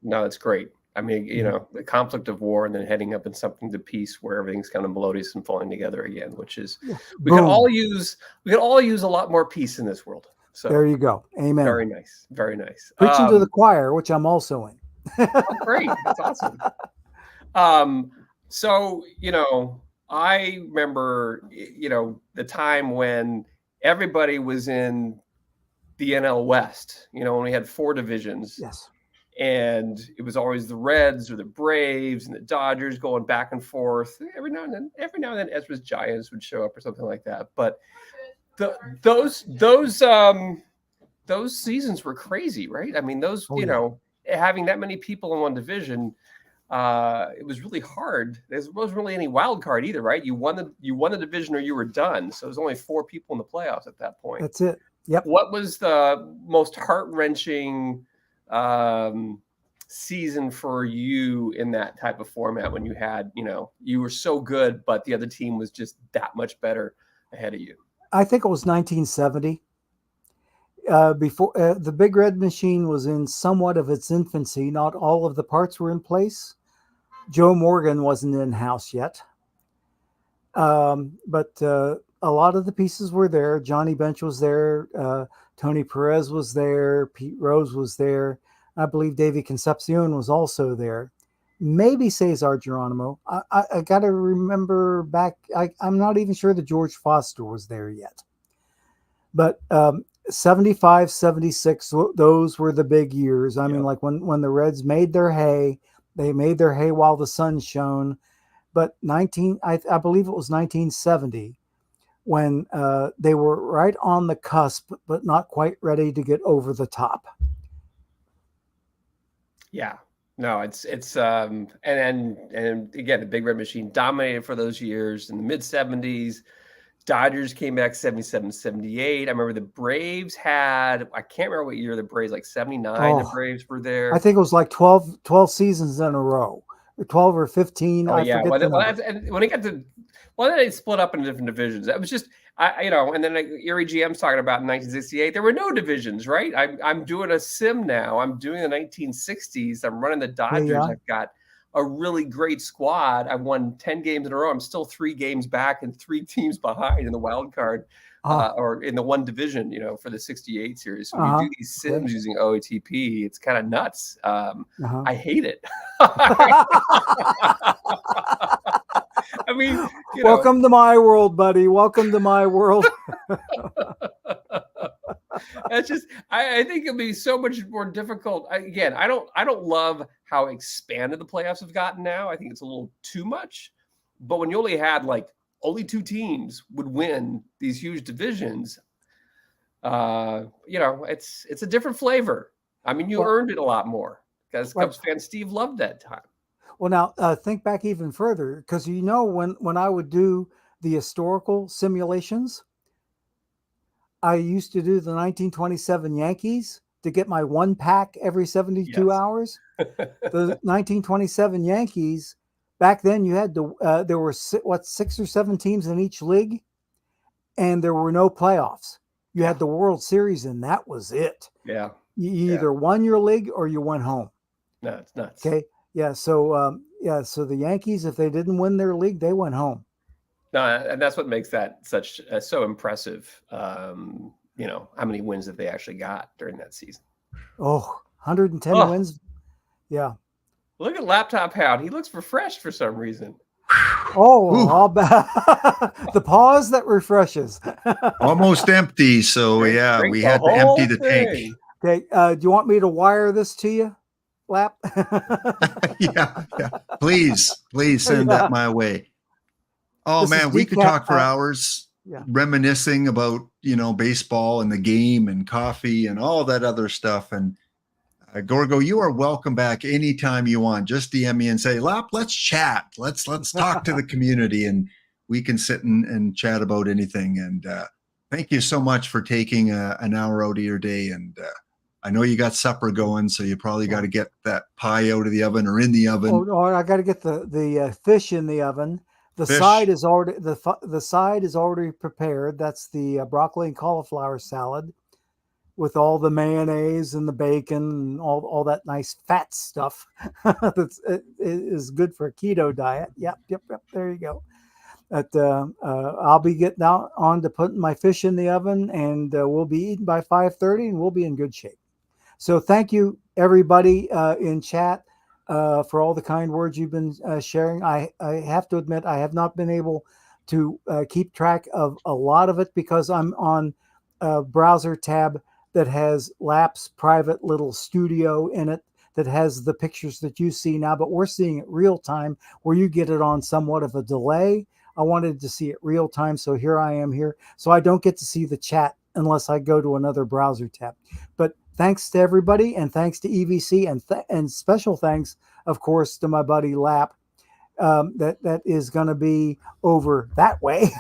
No, it's great. I mean, the conflict of war and then heading up in something to peace where everything's kind of melodious and falling together again, which is we could all use a lot more peace in this world. So there you go. Amen. Very nice. Very nice. Preaching to the choir, which I'm also in. Great. That's awesome. So, I remember, the time when everybody was in the NL West, when we had 4 divisions. Yes. And it was always the Reds or the Braves and the Dodgers going back and forth. Every now and then, Ezra's Giants would show up or something like that. But those seasons were crazy, right? I mean, having that many people in one division, it was really hard. There wasn't really any wild card either, right? You won the division or you were done. So there's only 4 people in the playoffs at that point. That's it. Yep. What was the most heart-wrenching season for you in that type of format when you had, you were so good, but the other team was just that much better ahead of you? I think it was 1970. Before the Big Red Machine was in somewhat of its infancy. Not all of the parts were in place. Joe Morgan wasn't in-house yet. But a lot of the pieces were there. Johnny Bench was there. Tony Perez was there. Pete Rose was there. I believe Davey Concepcion was also there. Maybe Cesar Geronimo. I got to remember back. I'm not even sure that George Foster was there yet. But 75, 76, those were the big years. I mean, like when the Reds made their hay, they made their hay while the sun shone. But I believe it was 1970 when they were right on the cusp, but not quite ready to get over the top. Yeah, no, it's and again, the Big Red Machine dominated for those years in the mid 70s. Dodgers came back 77, 78. I remember the Braves I can't remember what year the Braves, like 79, the Braves were there. I think it was like 12 seasons in a row. 12 or 15. Oh I yeah, forget the number. and when it got to, well, then they split up into different divisions. That was just, and then Erie GM's talking about in 1968, there were no divisions, right? I'm doing a sim now. I'm doing the 1960s. I'm running the Dodgers. Yeah. I've got a really great squad. I've won 10 games in a row. I'm still 3 games back and 3 teams behind in the wild card. Or in the one division, for the 68 series. So when you do these sims using OOTP, it's kind of nuts. I hate it. I mean, welcome to my world, buddy. Welcome to my world. That's just, I think it'll be so much more difficult. Again, I don't love how expanded the playoffs have gotten now. I think it's a little too much. But when you only had only 2 teams would win these huge divisions, it's a different flavor. I mean, you earned it a lot more because Cubs fan Steve loved that time. Well, now think back even further, because when I would do the historical simulations, I used to do the 1927 Yankees to get my 1 pack every 72 hours. The 1927 Yankees, back then you had to, there were 6 or 7 teams in each league, and there were no playoffs. You had the World Series, and that was it. Yeah. You either won your league or you went home. No, it's nuts. Okay. Yeah. So, so the Yankees, if they didn't win their league, they went home. No, and that's what makes that so impressive. How many wins that they actually got during that season? 110 wins. Yeah. Look at Laptop Hound. He looks refreshed for some reason. All bad. The pause that refreshes. Almost empty. So yeah, we had to empty the tank. Okay. Do you want me to wire this to you, Lap? Yeah. Please send that my way. Oh man, we could talk for hours reminiscing about, baseball and the game and coffee and all that other stuff. And Gorgo, you are welcome back anytime you want. Just DM me and say, Lap, let's chat. Let's talk to the community, and we can sit and chat about anything. And thank you so much for taking an hour out of your day. And I know you got supper going, so you probably got to get that pie out of the oven or in the oven. Oh, I got to get the fish in the oven. The side is already prepared. That's the broccoli and cauliflower salad with all the mayonnaise and the bacon and all that nice fat stuff that is good for a keto diet. Yep. There you go. I'll be getting on to putting my fish in the oven, and we'll be eating by 5:30, and we'll be in good shape. So thank you, everybody in chat, for all the kind words you've been sharing. I have to admit, I have not been able to keep track of a lot of it because I'm on a browser tab that has Lap's private little studio in it that has the pictures that you see now, but we're seeing it real time where you get it on somewhat of a delay. I wanted to see it real time, so here I am here. So I don't get to see the chat unless I go to another browser tab. But thanks to everybody, and thanks to EVC, and special thanks, of course, to my buddy Lap. That is going to be over that way.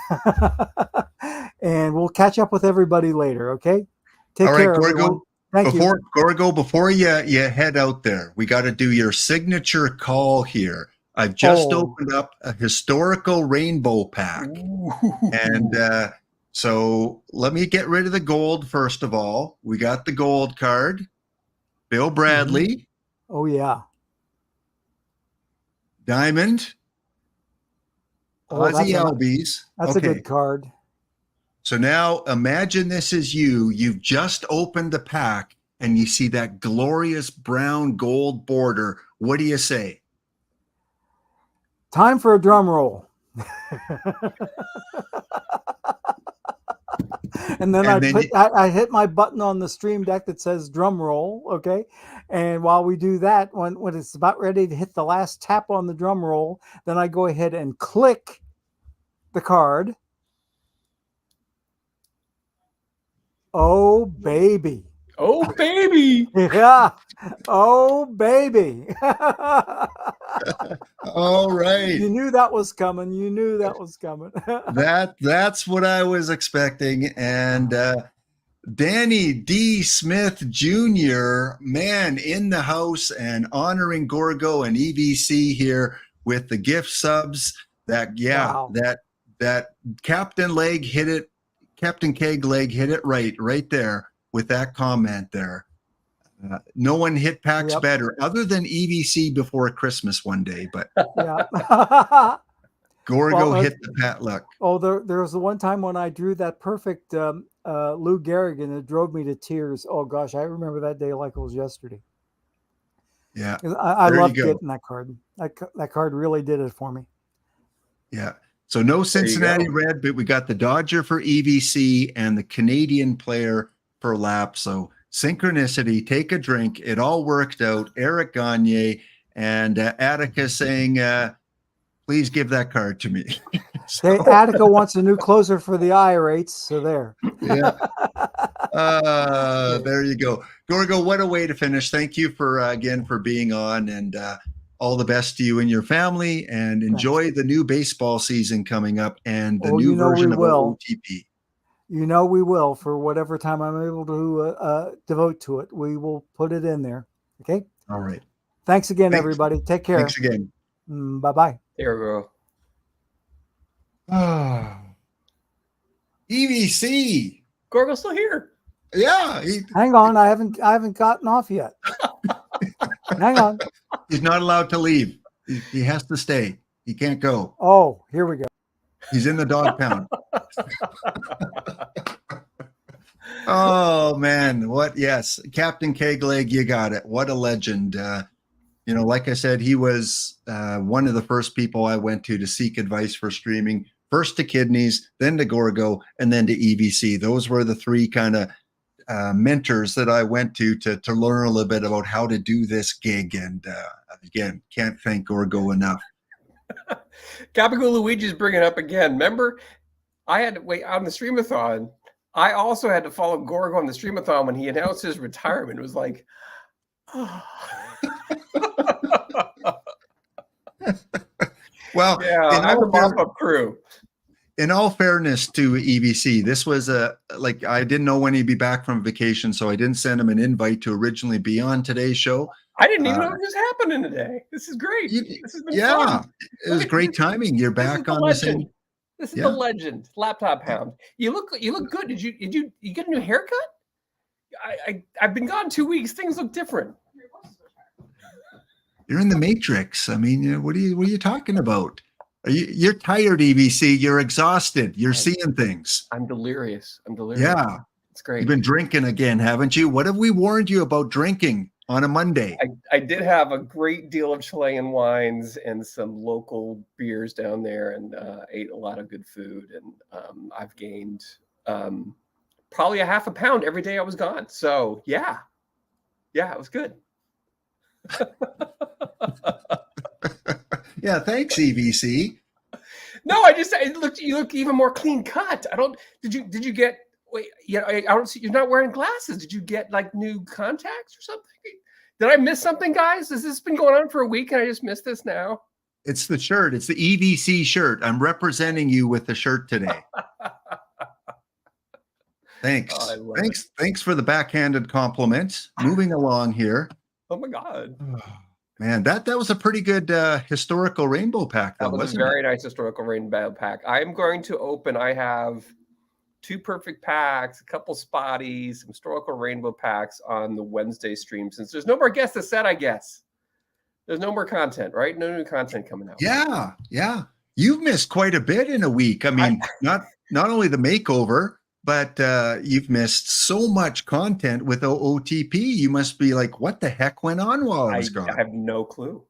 And we'll catch up with everybody later, okay? Take care, Gorgo. Everyone. Gorgo, before you head out there, we got to do your signature call here. I've just opened up a historical rainbow pack. Ooh. And so let me get rid of the gold first of all. We got the gold card. Bill Bradley. Mm-hmm. Oh, yeah. Diamond. Ozzie Albies. That's a good card. So now imagine this is you. You've just opened the pack and you see that glorious brown gold border. What do you say? Time for a drum roll. And then I hit my button on the stream deck that says drum roll. Okay. And while we do that, when it's about ready to hit the last tap on the drum roll, then I go ahead and click the card. Oh, baby. Oh, baby. Yeah. Oh, baby. All right. You knew that was coming. You knew that was coming. That's what I was expecting. And Danny D. Smith Jr., man, in the house and honoring Gorgo and EBC here with the gift subs. Wow. That Captain Leg hit it. Captain Keg Leg hit it right there with that comment there. No one hit packs better other than EBC before Christmas one day, but yeah. Gorgo hit the pat luck. Oh, there was the one time when I drew that perfect Lou Gehrig, and it drove me to tears. Oh gosh, I remember that day like it was yesterday. Yeah, I loved getting that card. That card really did it for me. Yeah. So no Cincinnati Red, but we got the Dodger for EBC and the Canadian player for Lap. So synchronicity, take a drink. It all worked out. Eric Gagne and Attica saying, please give that card to me. So, hey, Attica wants a new closer for the I rates. So there. Yeah. There you go. Gorgo, what a way to finish. Thank you for again for being on, and all the best to you and your family, and enjoy the new baseball season coming up and the new version of OOTP. You know we will, for whatever time I'm able to devote to it. We will put it in there. Okay? All right. Thanks again, everybody. Take care. Thanks again. Bye-bye. There we go. EBC. Gorgo's still here. Yeah. Hang on. I haven't gotten off yet. Hang on. He's not allowed to leave. He has to stay. He can't go. Oh, here we go. He's in the dog pound. Oh man, what? Yes, Captain Kegleg, you got it. What a legend. Like I said, he was one of the first people I went to seek advice for streaming. First to Kidneys, then to Gorgo, and then to EBC. Those were the three kind of mentors that I went to learn a little bit about how to do this gig. And again, can't thank Gorgo enough. Capico Luigi's bringing it up again. Remember, I had to wait on the Streamathon. I also had to follow Gorgo on the Streamathon when he announced his retirement. It was like, oh. Well, yeah, I'm the bump-up crew. In all fairness to EBC, this was I didn't know when he'd be back from vacation, so I didn't send him an invite to originally be on today's show. I didn't even know it was happening today. This is great. This has been fun. It was great timing. You're back on the same. This is the legend, Laptop Hound. You look good. Did you get a new haircut? I've been gone 2 weeks. Things look different. You're in the Matrix. I mean, what are you talking about? You're tired, EBC. You're exhausted. You're seeing things. I'm delirious. Yeah. It's great. You've been drinking again, haven't you? What have we warned you about drinking on a Monday? I did have a great deal of Chilean wines and some local beers down there, and ate a lot of good food. And I've gained probably a half a pound every day I was gone. So yeah, it was good. Yeah, thanks, EBC. No, you look even more clean cut. Did you get, wait, I don't see, you're not wearing glasses. Did you get like new contacts or something? Did I miss something, guys? Has this been going on for a week and I just missed this now? It's the shirt. It's the EBC shirt. I'm representing you with the shirt today. Thanks. Oh, Thanks for the backhanded compliment. Moving along here. Oh my God. Man, that was a pretty good historical rainbow pack, though, wasn't it? That was a very nice historical rainbow pack. I'm going to open, I have 2 perfect packs, a couple spotties, some historical rainbow packs on the Wednesday stream. Since there's no more guests to set, I guess. There's no more content, right? No new content coming out. Yeah. You've missed quite a bit in a week. I mean, not only the makeover, but you've missed so much content with OOTP. You must be like, what the heck went on while I was gone? I have no clue.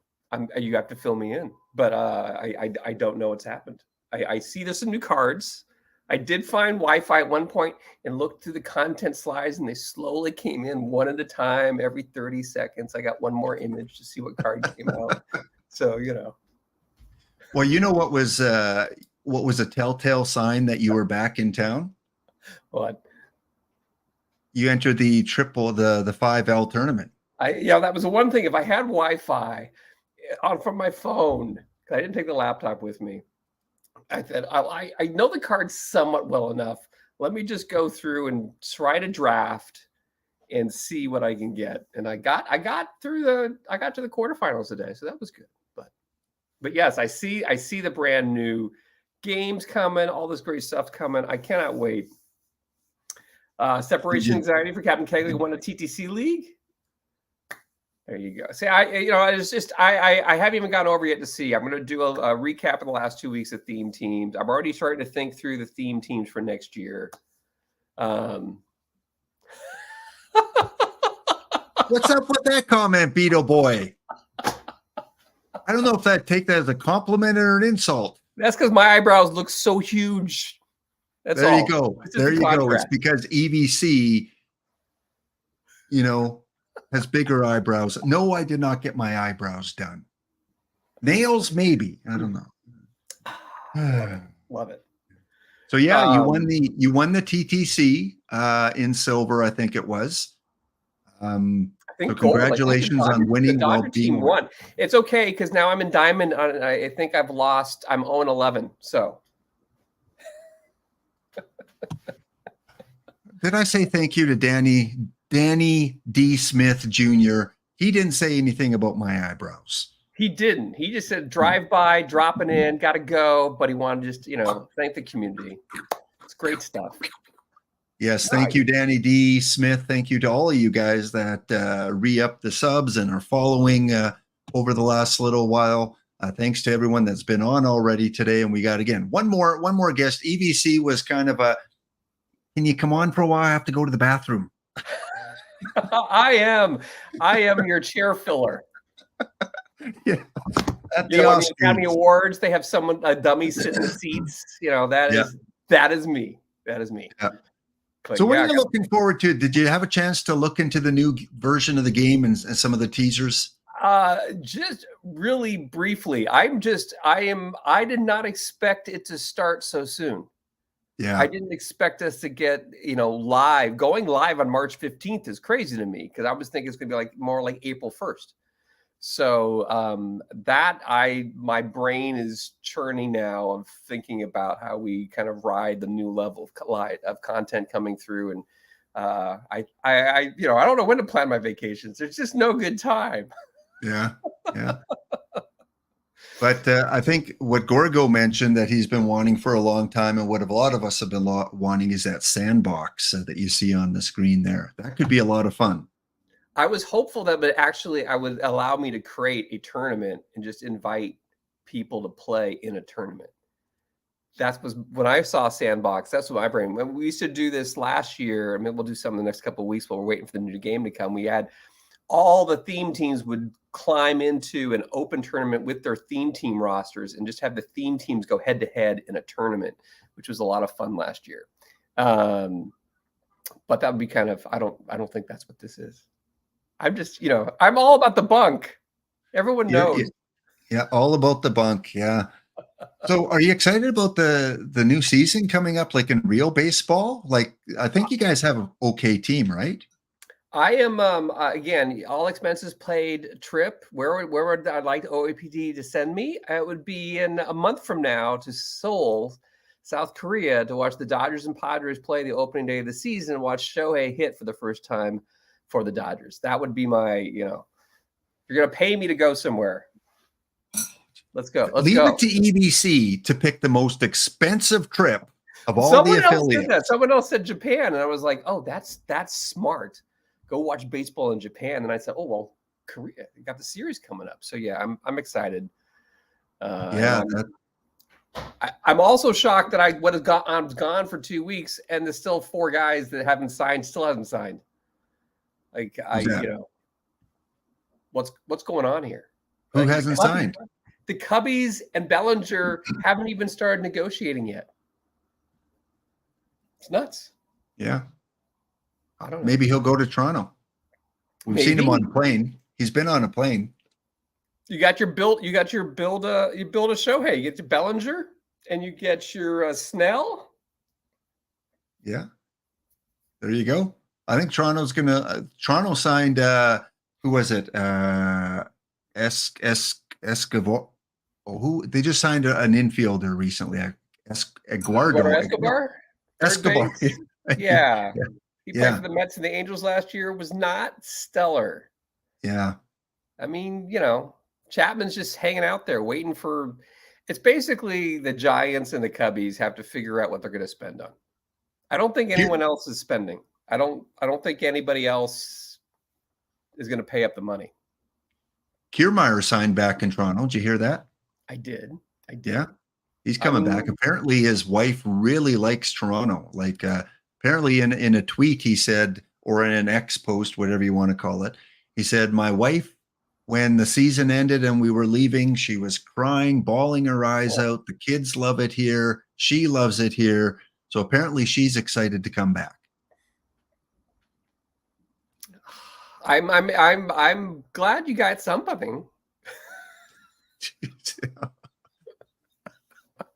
You have to fill me in, but I don't know what's happened. I see there's some new cards. I did find Wi-Fi at one point and looked through the content slides, and they slowly came in one at a time every 30 seconds. I got one more image to see what card came out. So, Well, you know what was a telltale sign that you were back in town? What? You entered the 5L tournament. That was the one thing. If I had Wi-Fi from my phone, I didn't take the laptop with me. I said, I know the cards somewhat well enough. let me just go through and try to draft and see what I can get. And I got to the quarterfinals today, so that was good. But yes, I see the brand new games coming, all this great stuff coming. I cannot wait. Separation anxiety for Captain Kegley won a TTC league. There you go. See, I haven't even gone over yet to see. I'm going to do a recap of the last 2 weeks of theme teams. I'm already starting to think through the theme teams for next year. What's up with that comment, Beetle Boy? I don't know if take that as a compliment or an insult. That's because my eyebrows look so huge. That's there all. You go. There you go. It's because EVC, has bigger eyebrows. No, I did not get my eyebrows done. Nails, maybe. I don't know. Love it. So yeah, you won the TTC in silver, I think it was. I think so congratulations on winning. The Dodger team won. It's okay because now I'm in diamond. I think I've lost. I'm 0-11. So. Did I say thank you to Danny D. Smith Jr.? He didn't say anything about my eyebrows. He didn't. He just said drive by, dropping in, got to go. But he wanted to just, thank the community. It's great stuff. Yes, thank you, Danny D. Smith. Thank you to all of you guys that re-upped the subs and are following over the last little while. Thanks to everyone that's been on already today. And we got, again, one more guest. EVC was kind of can you come on for a while? I have to go to the bathroom. I am your chair filler. Yeah. At the Academy Awards, they have a dummy sit in the seats. That is me. That is me. Yeah. So what are you looking forward to? Did you have a chance to look into the new version of the game and some of the teasers? Just really briefly. I did not expect it to start so soon. Yeah. I didn't expect us to get, live. Going live on March 15th is crazy to me because I was thinking it's going to be more like April 1st. So my brain is churning now of thinking about how we kind of ride the new level of content coming through. And I don't know when to plan my vacations. There's just no good time. Yeah. But I think what Gorgo mentioned that he's been wanting for a long time, and what a lot of us have been wanting, is that sandbox that you see on the screen there. That could be a lot of fun. I was hopeful that I would allow me to create a tournament and just invite people to play in a tournament. That was when I saw sandbox. That's what my brain. When we used to do this last year, I mean, we'll do some in the next couple of weeks while we're waiting for the new game to come. We had all the theme teams would climb into an open tournament with their theme team rosters and just have the theme teams go head to head in a tournament, which was a lot of fun last year. But that would be kind of, I don't think that's what this is. I'm just, I'm all about the bunk. Everyone knows. Yeah, all about the bunk. Yeah. So are you excited about the new season coming up, like in real baseball? Like, I think you guys have an okay team, right? I am, again, all expenses paid trip. Where would I like OOTP to send me? It would be in a month from now to Seoul, South Korea, to watch the Dodgers and Padres play the opening day of the season and watch Shohei hit for the first time for the Dodgers. That would be my, you're going to pay me to go somewhere. Let's go. Leave it to EBC to pick the most expensive trip of all the affiliates. Someone else said Japan, and I was like, oh, that's smart. Go watch baseball in Japan. And I said, oh, well, Korea, you got the series coming up. So yeah, I'm excited. I'm I'm also shocked that I'm gone for 2 weeks and there's still 4 guys that still haven't signed. Like what's going on here? Who hasn't signed? The Cubbies and Bellinger haven't even started negotiating yet. It's nuts. Yeah. I don't know. Maybe he'll go to Toronto. We've seen him on a plane. He's been on a plane. You got your build a Shohei. You get your Bellinger and you get your Snell. Yeah. There you go. I think Toronto's Toronto signed who was it? Escobar. Who they just signed an infielder recently. Escobar. Escobar. base. Yeah. Yeah. He played for the Mets and the Angels last year, was not stellar. Yeah. I mean, Chapman's just hanging out there waiting for. It's basically the Giants and the Cubbies have to figure out what they're going to spend on. I don't think anyone else is spending. I don't think anybody else is going to pay up the money. Kiermaier signed back in Toronto. Did you hear that? I did. Yeah. He's coming back. Apparently his wife really likes Toronto. Like apparently in a tweet he said, or in an X post, whatever you want to call it, he said, my wife, when the season ended and we were leaving, she was crying, bawling her eyes out. The kids love it here. She loves it here. So apparently she's excited to come back. I'm glad you got something.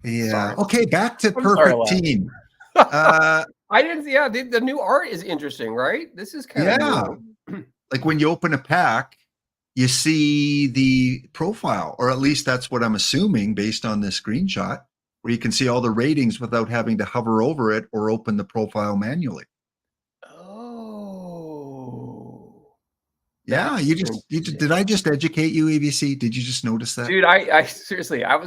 Yeah. Sorry. Okay, back to perfect team. I didn't. Yeah, the new art is interesting, right? This is kind of new. Like when you open a pack, you see the profile, or at least that's what I'm assuming based on this screenshot, where you can see all the ratings without having to hover over it or open the profile manually. Yeah, did I just educate you, EVC? Did you just notice that? Dude, I seriously, I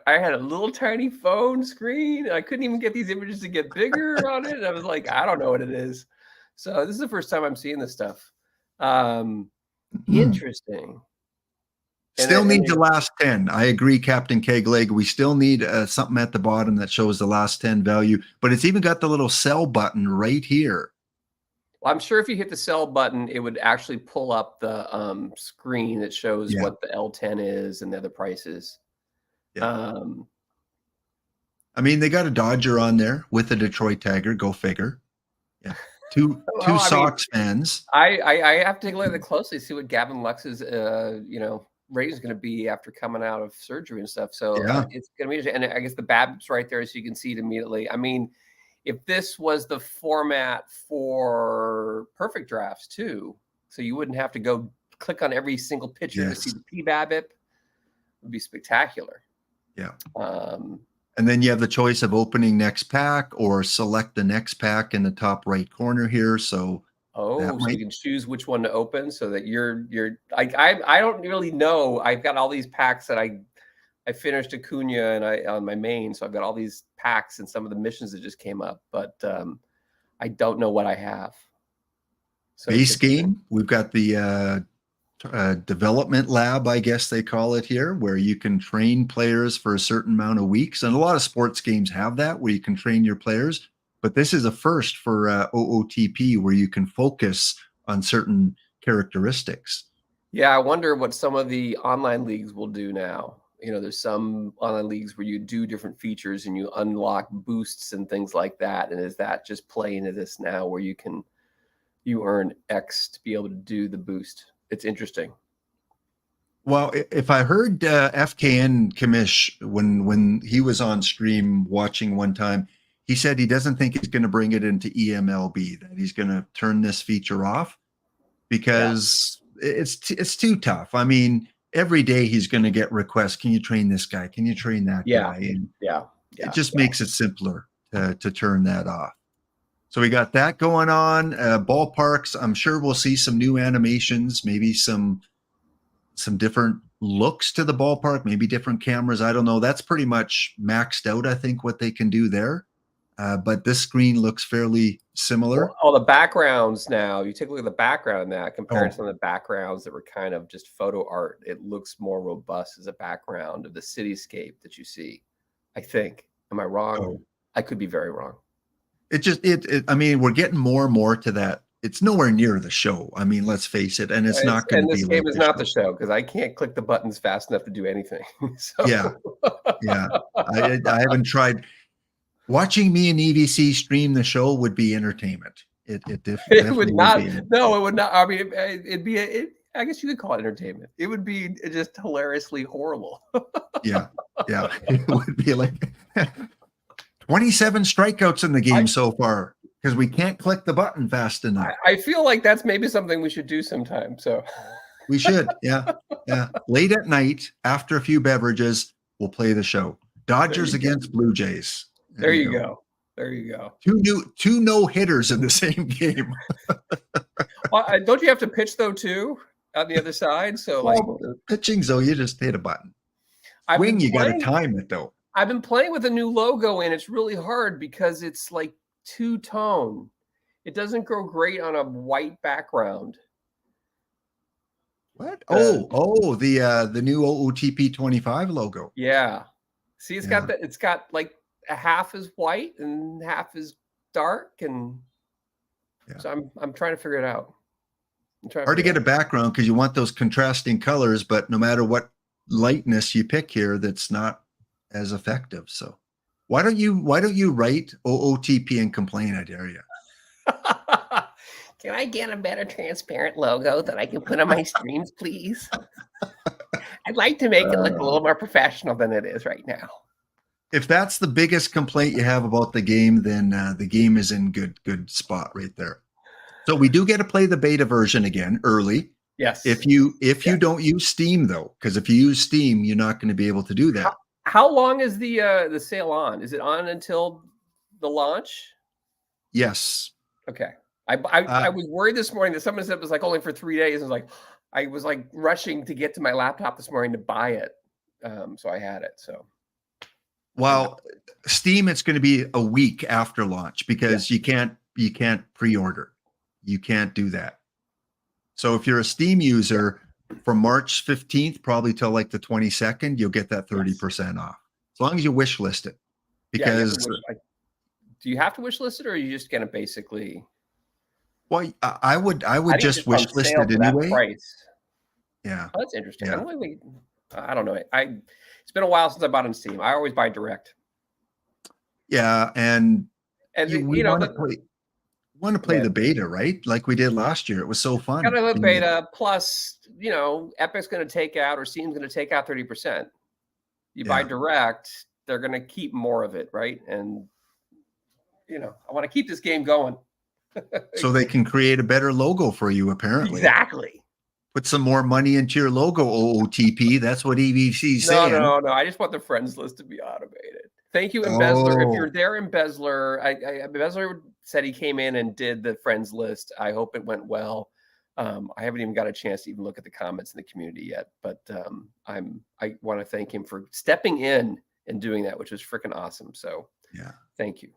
had a little tiny phone screen and I couldn't even get these images to get bigger on it. And I was like, I don't know what it is. So this is the first time I'm seeing this stuff. Interesting. Still need the last 10. I agree, Captain Kegleg. We still need something at the bottom that shows the last 10 value, but it's even got the little sell button right here. Well, I'm sure if you hit the sell button, it would actually pull up the screen that shows what the L10 is and the other prices. Yeah. I mean, they got a Dodger on there with a Detroit Tiger. Go figure. Yeah. Two Sox fans. I have to take a look at it closely, see what Gavin Lux's rating is going to be after coming out of surgery and stuff. So it's going to be interesting. And I guess the BABIP's right there, so you can see it immediately. I mean, if this was the format for perfect drafts too, so you wouldn't have to go click on every single picture to see the PBABIP, it would be spectacular. Yeah. And then you have the choice of opening next pack or select the next pack in the top right corner here. So so you can choose which one to open, so that I don't really know. I've got all these packs that I finished Acuna and on my main, so I've got all these packs and some of the missions that just came up, but I don't know what I have. So base game, we've got the development lab, I guess they call it here, where you can train players for a certain amount of weeks, and a lot of sports games have that, where you can train your players. But this is a first for OOTP, where you can focus on certain characteristics. Yeah, I wonder what some of the online leagues will do now. There's some online leagues where you do different features and you unlock boosts and things like that. And is that just play into this now, where you earn X to be able to do the boost? It's interesting. Well, if I heard FKN Kamish when he was on stream watching one time, he said he doesn't think he's going to bring it into EMLB, that he's going to turn this feature off because it's too tough. I mean, every day he's going to get requests. Can you train this guy? Can you train that guy? And it just makes it simpler to turn that off. So we got that going on. Ballparks, I'm sure we'll see some new animations, maybe some different looks to the ballpark, maybe different cameras. I don't know. That's pretty much maxed out, I think, what they can do there. But this screen looks fairly similar. All the backgrounds now, you take a look at the background now compared to some of the backgrounds that were kind of just photo art. It looks more robust as a background of the cityscape that you see, I think. Am I wrong? I could be very wrong. I mean, we're getting more and more to that. It's nowhere near the show. I mean, let's face it. And it's not going to be. And this game is not the show, because I can't click the buttons fast enough to do anything. So. Yeah. I haven't tried. Watching me and EVC stream the show would be entertainment. It would not. No, it would not. I mean, it'd be. I guess you could call it entertainment. It would be just hilariously horrible. Yeah. It would be like 27 strikeouts in the game so far because we can't click the button fast enough. I feel like that's maybe something we should do sometime. So we should. Yeah. Late at night, after a few beverages, we'll play the show. Dodgers against Blue Jays. There you go. There you go. Two no hitters in the same game. Well, don't you have to pitch though too on the other side? So like pitching, though, you just hit a button. I've Swing, been you got to playing- time it though. I've been playing with a new logo and it's really hard because it's like two-tone. It doesn't go great on a white background. What? The new OOTP 25 logo. Yeah. See, it's got like a half is white and half is dark, and so I'm trying to figure it out. Hard to get a background because you want those contrasting colors, but no matter what lightness you pick here, that's not as effective. So why don't you write OOTP and complain? I dare you. Can I get a better transparent logo that I can put on my streams, please? I'd like to make it look a little more professional than it is right now. If that's the biggest complaint you have about the game, then the game is in good spot right there. So we do get to play the beta version again early. Yes. If you don't use Steam though, because if you use Steam, you're not going to be able to do that. How long is the sale on? Is it on until the launch? Yes. Okay. I was worried this morning that someone said it was like only for 3 days. I was like rushing to get to my laptop this morning to buy it. So I had it. So. Well, Steam, it's going to be a week after launch because you can't pre-order. You can't do that. So if you're a Steam user from March 15th, probably till like the 22nd, you'll get that 30% off. As long as you wish list it. Because do you have to wish list it, or are you just going to basically? Well, I would just wish list it anyway. Price. Yeah. Oh, that's interesting. Yeah. I don't know. It's been a while since I bought on Steam. I always buy direct. Yeah, and we want to play the beta, right? Like we did last year. It was so fun. Got a beta plus, Epic's going to take out, or Steam's going to take out 30%. You buy direct, they're going to keep more of it, right? And I want to keep this game going. So they can create a better logo for you, apparently. Exactly. Put some more money into your logo, OOTP. That's what EVC's saying. No. I just want the friends list to be automated. Thank you, Embezzler. If you're there, Embezzler, Embezzler said he came in and did the friends list. I hope it went well. I haven't even got a chance to even look at the comments in the community yet, but I want to thank him for stepping in and doing that, which was freaking awesome. So thank you.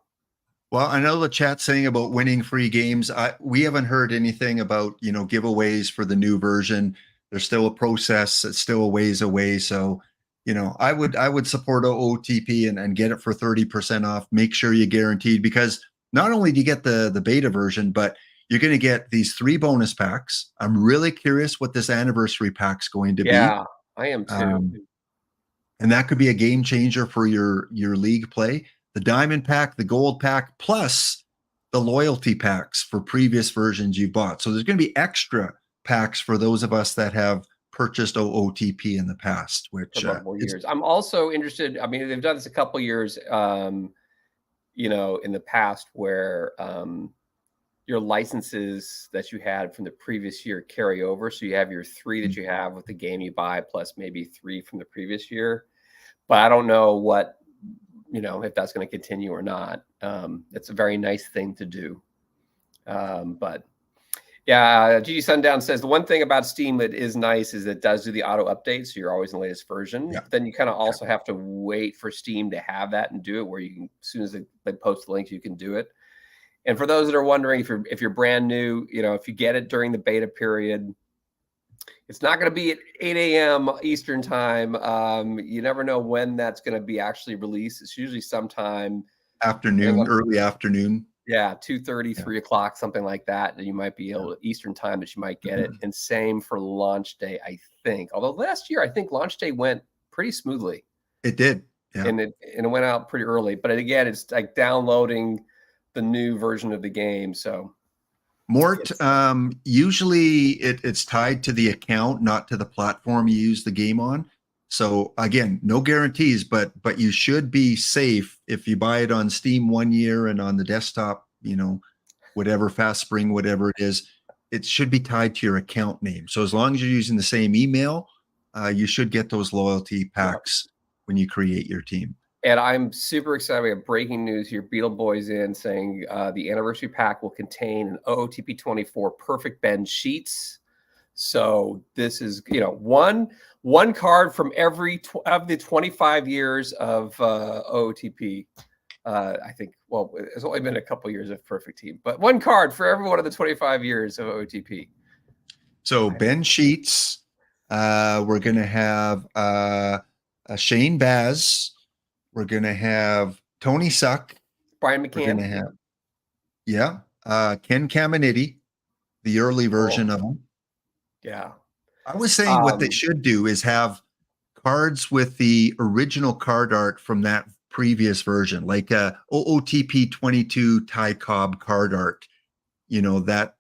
Well, I know the chat's saying about winning free games. We haven't heard anything about, giveaways for the new version. There's still a process. It's still a ways away. So, I would support OOTP and get it for 30% off. Make sure you guaranteed, because not only do you get the beta version, but you're going to get these 3 bonus packs. I'm really curious what this anniversary pack's going to be. Yeah, I am too. And that could be a game changer for your league play. The diamond pack, the gold pack, plus the loyalty packs for previous versions you bought. So there's going to be extra packs for those of us that have purchased OOTP in the past, which years. I'm also interested. I mean, they've done this a couple years, in the past where your licenses that you had from the previous year carry over. So you have your 3 that you have with the game you buy, plus maybe 3 from the previous year. But I don't know what, if that's going to continue or not. It's a very nice thing to do. But yeah, GG Sundown says the one thing about Steam that is nice is it does do the auto update. So you're always in the latest version. Yeah. Then you kind of also have to wait for Steam to have that and do it, where you can, as soon as they post the link, you can do it. And for those that are wondering, if you're brand new, if you get it during the beta period, it's not going to be at 8 a.m. Eastern time. You never know when that's going to be actually released. It's usually sometime early afternoon. Yeah, 2:30, 3 o'clock, something like that. And you might be able to Eastern time that you might get it. And same for launch day, I think. Although last year, I think launch day went pretty smoothly. It did. Yeah. And it went out pretty early. But again, it's like downloading the new version of the game. So Mort, usually it's tied to the account, not to the platform you use the game on. So again, no guarantees, but you should be safe if you buy it on Steam 1 year and on the desktop, whatever Fast Spring, whatever it is, it should be tied to your account name. So as long as you're using the same email, you should get those loyalty packs when you create your team. And I'm super excited. We have breaking news here. Beetle Boy's in saying the anniversary pack will contain an OOTP 24 perfect bend sheets. So this is, one card from every of the 25 years of OOTP. I think, well, it's only been a couple years of Perfect Team, but one card for every one of the 25 years of OOTP. So Ben Sheets, we're going to have Shane Baz. We're going to have Tony Suck. Brian We're going to McCann. have, Ken Caminiti, the early version of him. Yeah. I was saying what they should do is have cards with the original card art from that previous version, like OOTP 22 Ty Cobb card art. That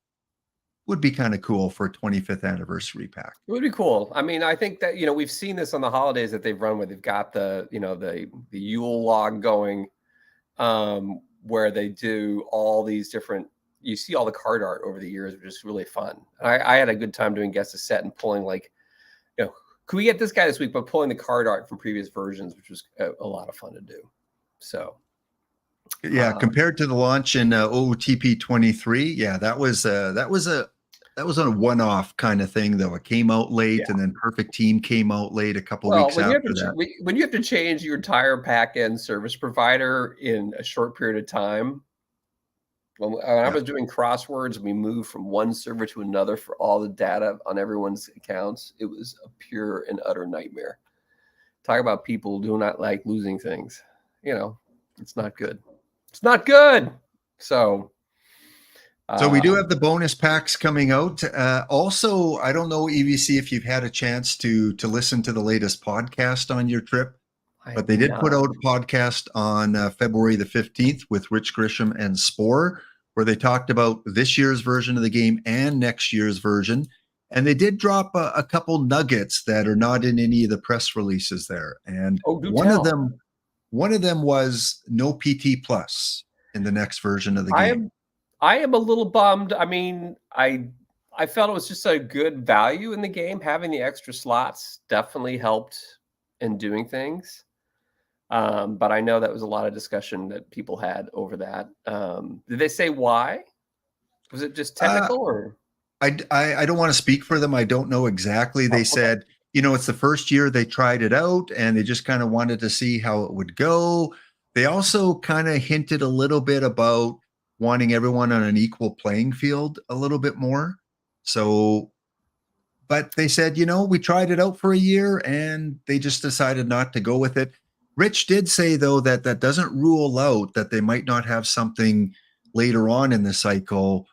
would be kind of cool for a 25th anniversary pack. It would be cool. I mean, I think that, we've seen this on the holidays that they've run where they've got the Yule log going, where they do all these different, you see all the card art over the years, which is really fun. I had a good time doing guess a set and pulling could we get this guy this week, but pulling the card art from previous versions, which was a lot of fun to do. So, yeah, compared to the launch in OOTP 23, yeah, that was a one-off kind of thing, though. It came out late, and then Perfect Team came out late a couple weeks after that. When you have to change your entire back-end service provider in a short period of time. When I was doing crosswords, we moved from one server to another for all the data on everyone's accounts. It was a pure and utter nightmare. Talk about people do not like losing things. It's not good. It's not good. So we do have the bonus packs coming out. Also, I don't know, EVC, if you've had a chance to listen to the latest podcast on your trip, but they did put out a podcast on February the 15th with Rich Grisham and Spore, where they talked about this year's version of the game and next year's version. And they did drop a couple nuggets that are not in any of the press releases there. And one of them was no PT Plus in the next version of the game. I am a little bummed. I mean, I felt it was just a good value in the game. Having the extra slots definitely helped in doing things. But I know that was a lot of discussion that people had over that. Did they say why? Was it just technical or? I don't want to speak for them. I don't know exactly. They said, it's the first year they tried it out and they just kind of wanted to see how it would go. They also kind of hinted a little bit about wanting everyone on an equal playing field a little bit more. So, but they said, we tried it out for a year and they just decided not to go with it. Rich did say, though, that doesn't rule out that they might not have something later on in the cycle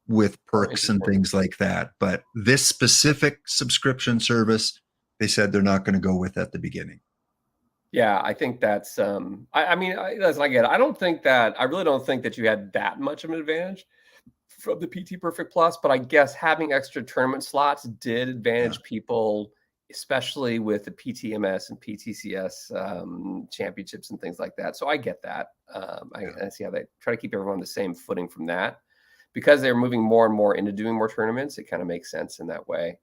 with perks and things like that. But this specific subscription service, they said they're not going to go with at the beginning. Yeah, I think that's, I really don't think that you had that much of an advantage from the PT Perfect Plus, but I guess having extra tournament slots did advantage people, especially with the PTMS and PTCS championships and things like that. So I get that. I see how they try to keep everyone on the same footing from that. Because they're moving more and more into doing more tournaments, it kind of makes sense in that way.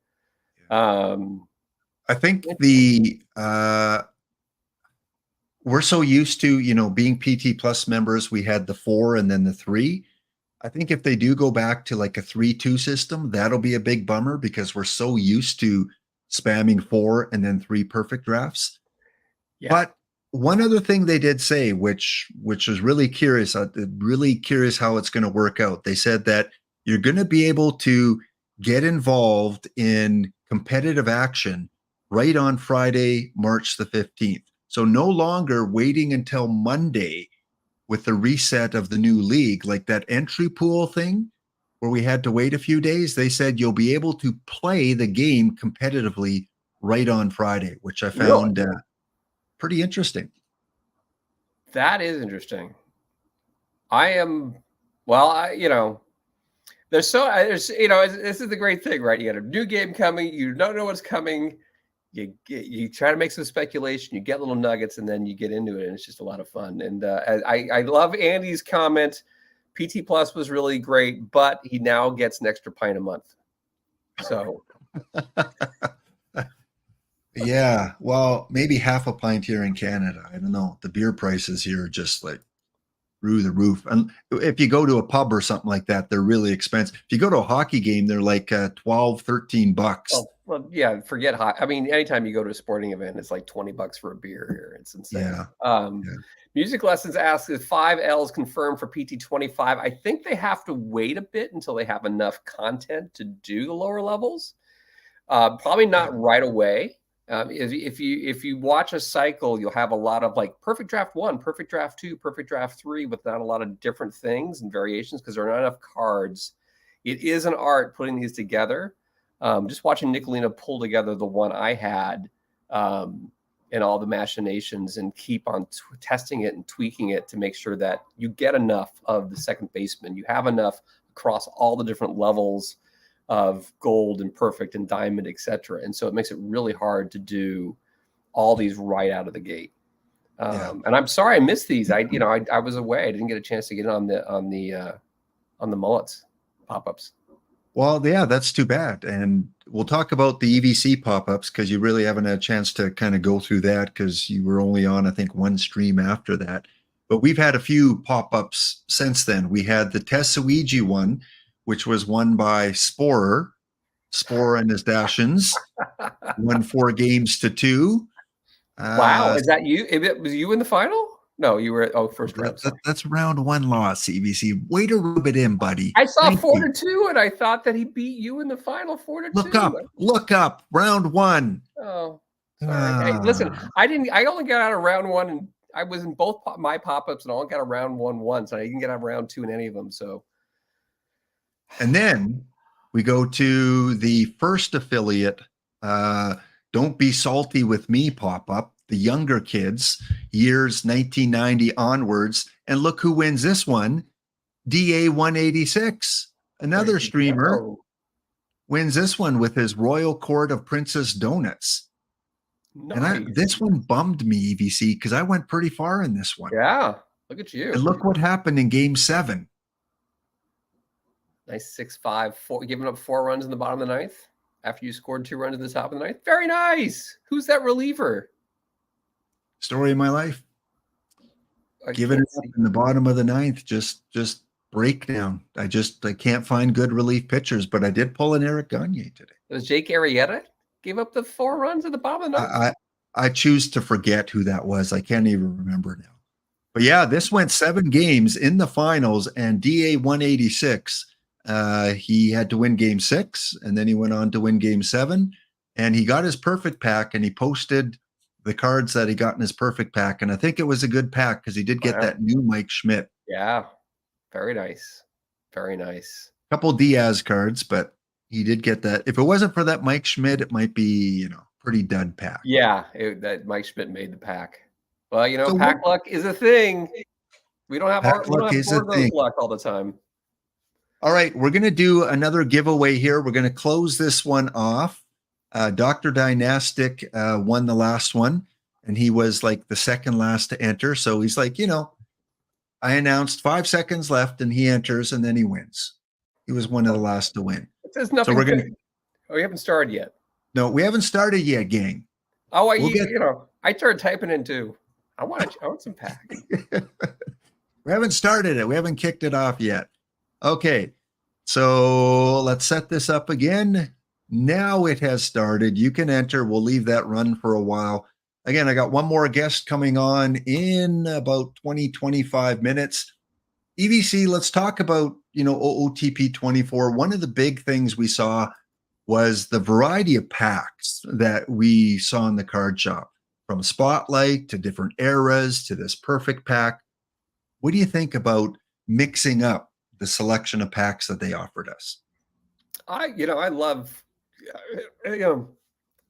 I think we're so used to, being PT Plus members, we had the 4 and then the 3. I think if they do go back to like a 3-2 system, that'll be a big bummer because we're so used to spamming 4 and then 3 perfect drafts. Yeah. But one other thing they did say, which was really curious how it's going to work out. They said that you're going to be able to get involved in competitive action right on Friday, March the 15th. So no longer waiting until Monday with the reset of the new league, like that entry pool thing where we had to wait a few days. They said you'll be able to play the game competitively right on Friday, which I found pretty interesting. That is interesting. This is the great thing, right? You got a new game coming. You don't know what's coming. You try to make some speculation. You get little nuggets, and then you get into it, and it's just a lot of fun. And I love Andy's comment. PT Plus was really great, but he now gets an extra pint a month. So Yeah, well, maybe half a pint here in Canada. I don't know. The beer prices here are just like through the roof. And if you go to a pub or something like that, they're really expensive. If you go to a hockey game, they're like 12, 13 bucks. Well, yeah, forget hot. I mean, anytime you go to a sporting event, it's like $20 for a beer here. It's insane. Yeah. Music Lessons asks, is 5Ls confirmed for PT25? I think they have to wait a bit until they have enough content to do the lower levels. Probably not right away. If you watch a cycle, you'll have a lot of like perfect draft 1, perfect draft 2, perfect draft 3, with not a lot of different things and variations because there are not enough cards. It is an art putting these together. Just watching Nicolina pull together the one I had and all the machinations and keep on testing it and tweaking it to make sure that you get enough of the second baseman. You have enough across all the different levels of gold and perfect and diamond, etc. And so it makes it really hard to do all these right out of the gate. And I'm sorry I missed these. I was away. I didn't get a chance to get on the mullets pop-ups. Well, yeah, that's too bad. And we'll talk about the EVC pop-ups because you really haven't had a chance to kind of go through that because you were only on, I think, one stream after that. But we've had a few pop-ups since then. We had the Tesuiji one, which was won by Sporer and his Dashins, won 4-2. Wow, is that you? Was you in the final? No, you were first round. That's round 1 loss, EVC. Way to rub it in, buddy. I saw 4-2, and I thought that he beat you in the final 4-2. Look up, round 1. Oh, sorry. Hey, listen, I only got out of round 1, and I was in both my pop-ups, and I only got a round 1 once. I didn't get out of round 2 in any of them. So, and then we go to the first affiliate. Don't Be Salty With Me pop-up. The younger kids, years 1990 onwards. And look who wins this one, DA 186. Another streamer wins this one with his Royal Court of Princess Donuts. Nice. And this one bummed me, EVC, because I went pretty far in this one. Yeah, look at you. And look what happened in game 7. Nice 6-5, giving up 4 runs in the bottom of the 9th after you scored 2 runs in the top of the 9th. Very nice. Who's that reliever? Story of my life. Giving it up in the bottom of the 9th, just breakdown. I can't find good relief pitchers, but I did pull an Eric Gagne today. It was Jake Arrieta gave up the 4 runs at the bottom of the 9th. I choose to forget who that was. I can't even remember now. But yeah, this went 7 games in the finals, and DA 186. He had to win game 6, and then he went on to win game 7, and he got his perfect pack, and he posted the cards that he got in his perfect pack. And I think it was a good pack because he did get that new Mike Schmidt. Yeah. Very nice. Very nice. A couple Diaz cards, but he did get that. If it wasn't for that Mike Schmidt, it might be, pretty dud pack. Yeah. That Mike Schmidt made the pack. Well, so pack luck is a thing. We don't have luck all the time. All right. We're going to do another giveaway here. We're going to close this one off. Drdynastic won the last one, and he was like the second last to enter. So he's like, I announced 5 seconds left, and he enters, and then he wins. He was one of the last to win. There's nothing. So we haven't started yet. No, we haven't started yet, gang. Oh, I started typing in too. I want some pack. We haven't started it. We haven't kicked it off yet. Okay, so let's set this up again. Now it has started. You can enter. We'll leave that run for a while. Again, I got one more guest coming on in about 20, 25 minutes. EVC, let's talk about, OOTP 24. One of the big things we saw was the variety of packs that we saw in the card shop, from Spotlight to different eras to this perfect pack. What do you think about mixing up the selection of packs that they offered us? I love,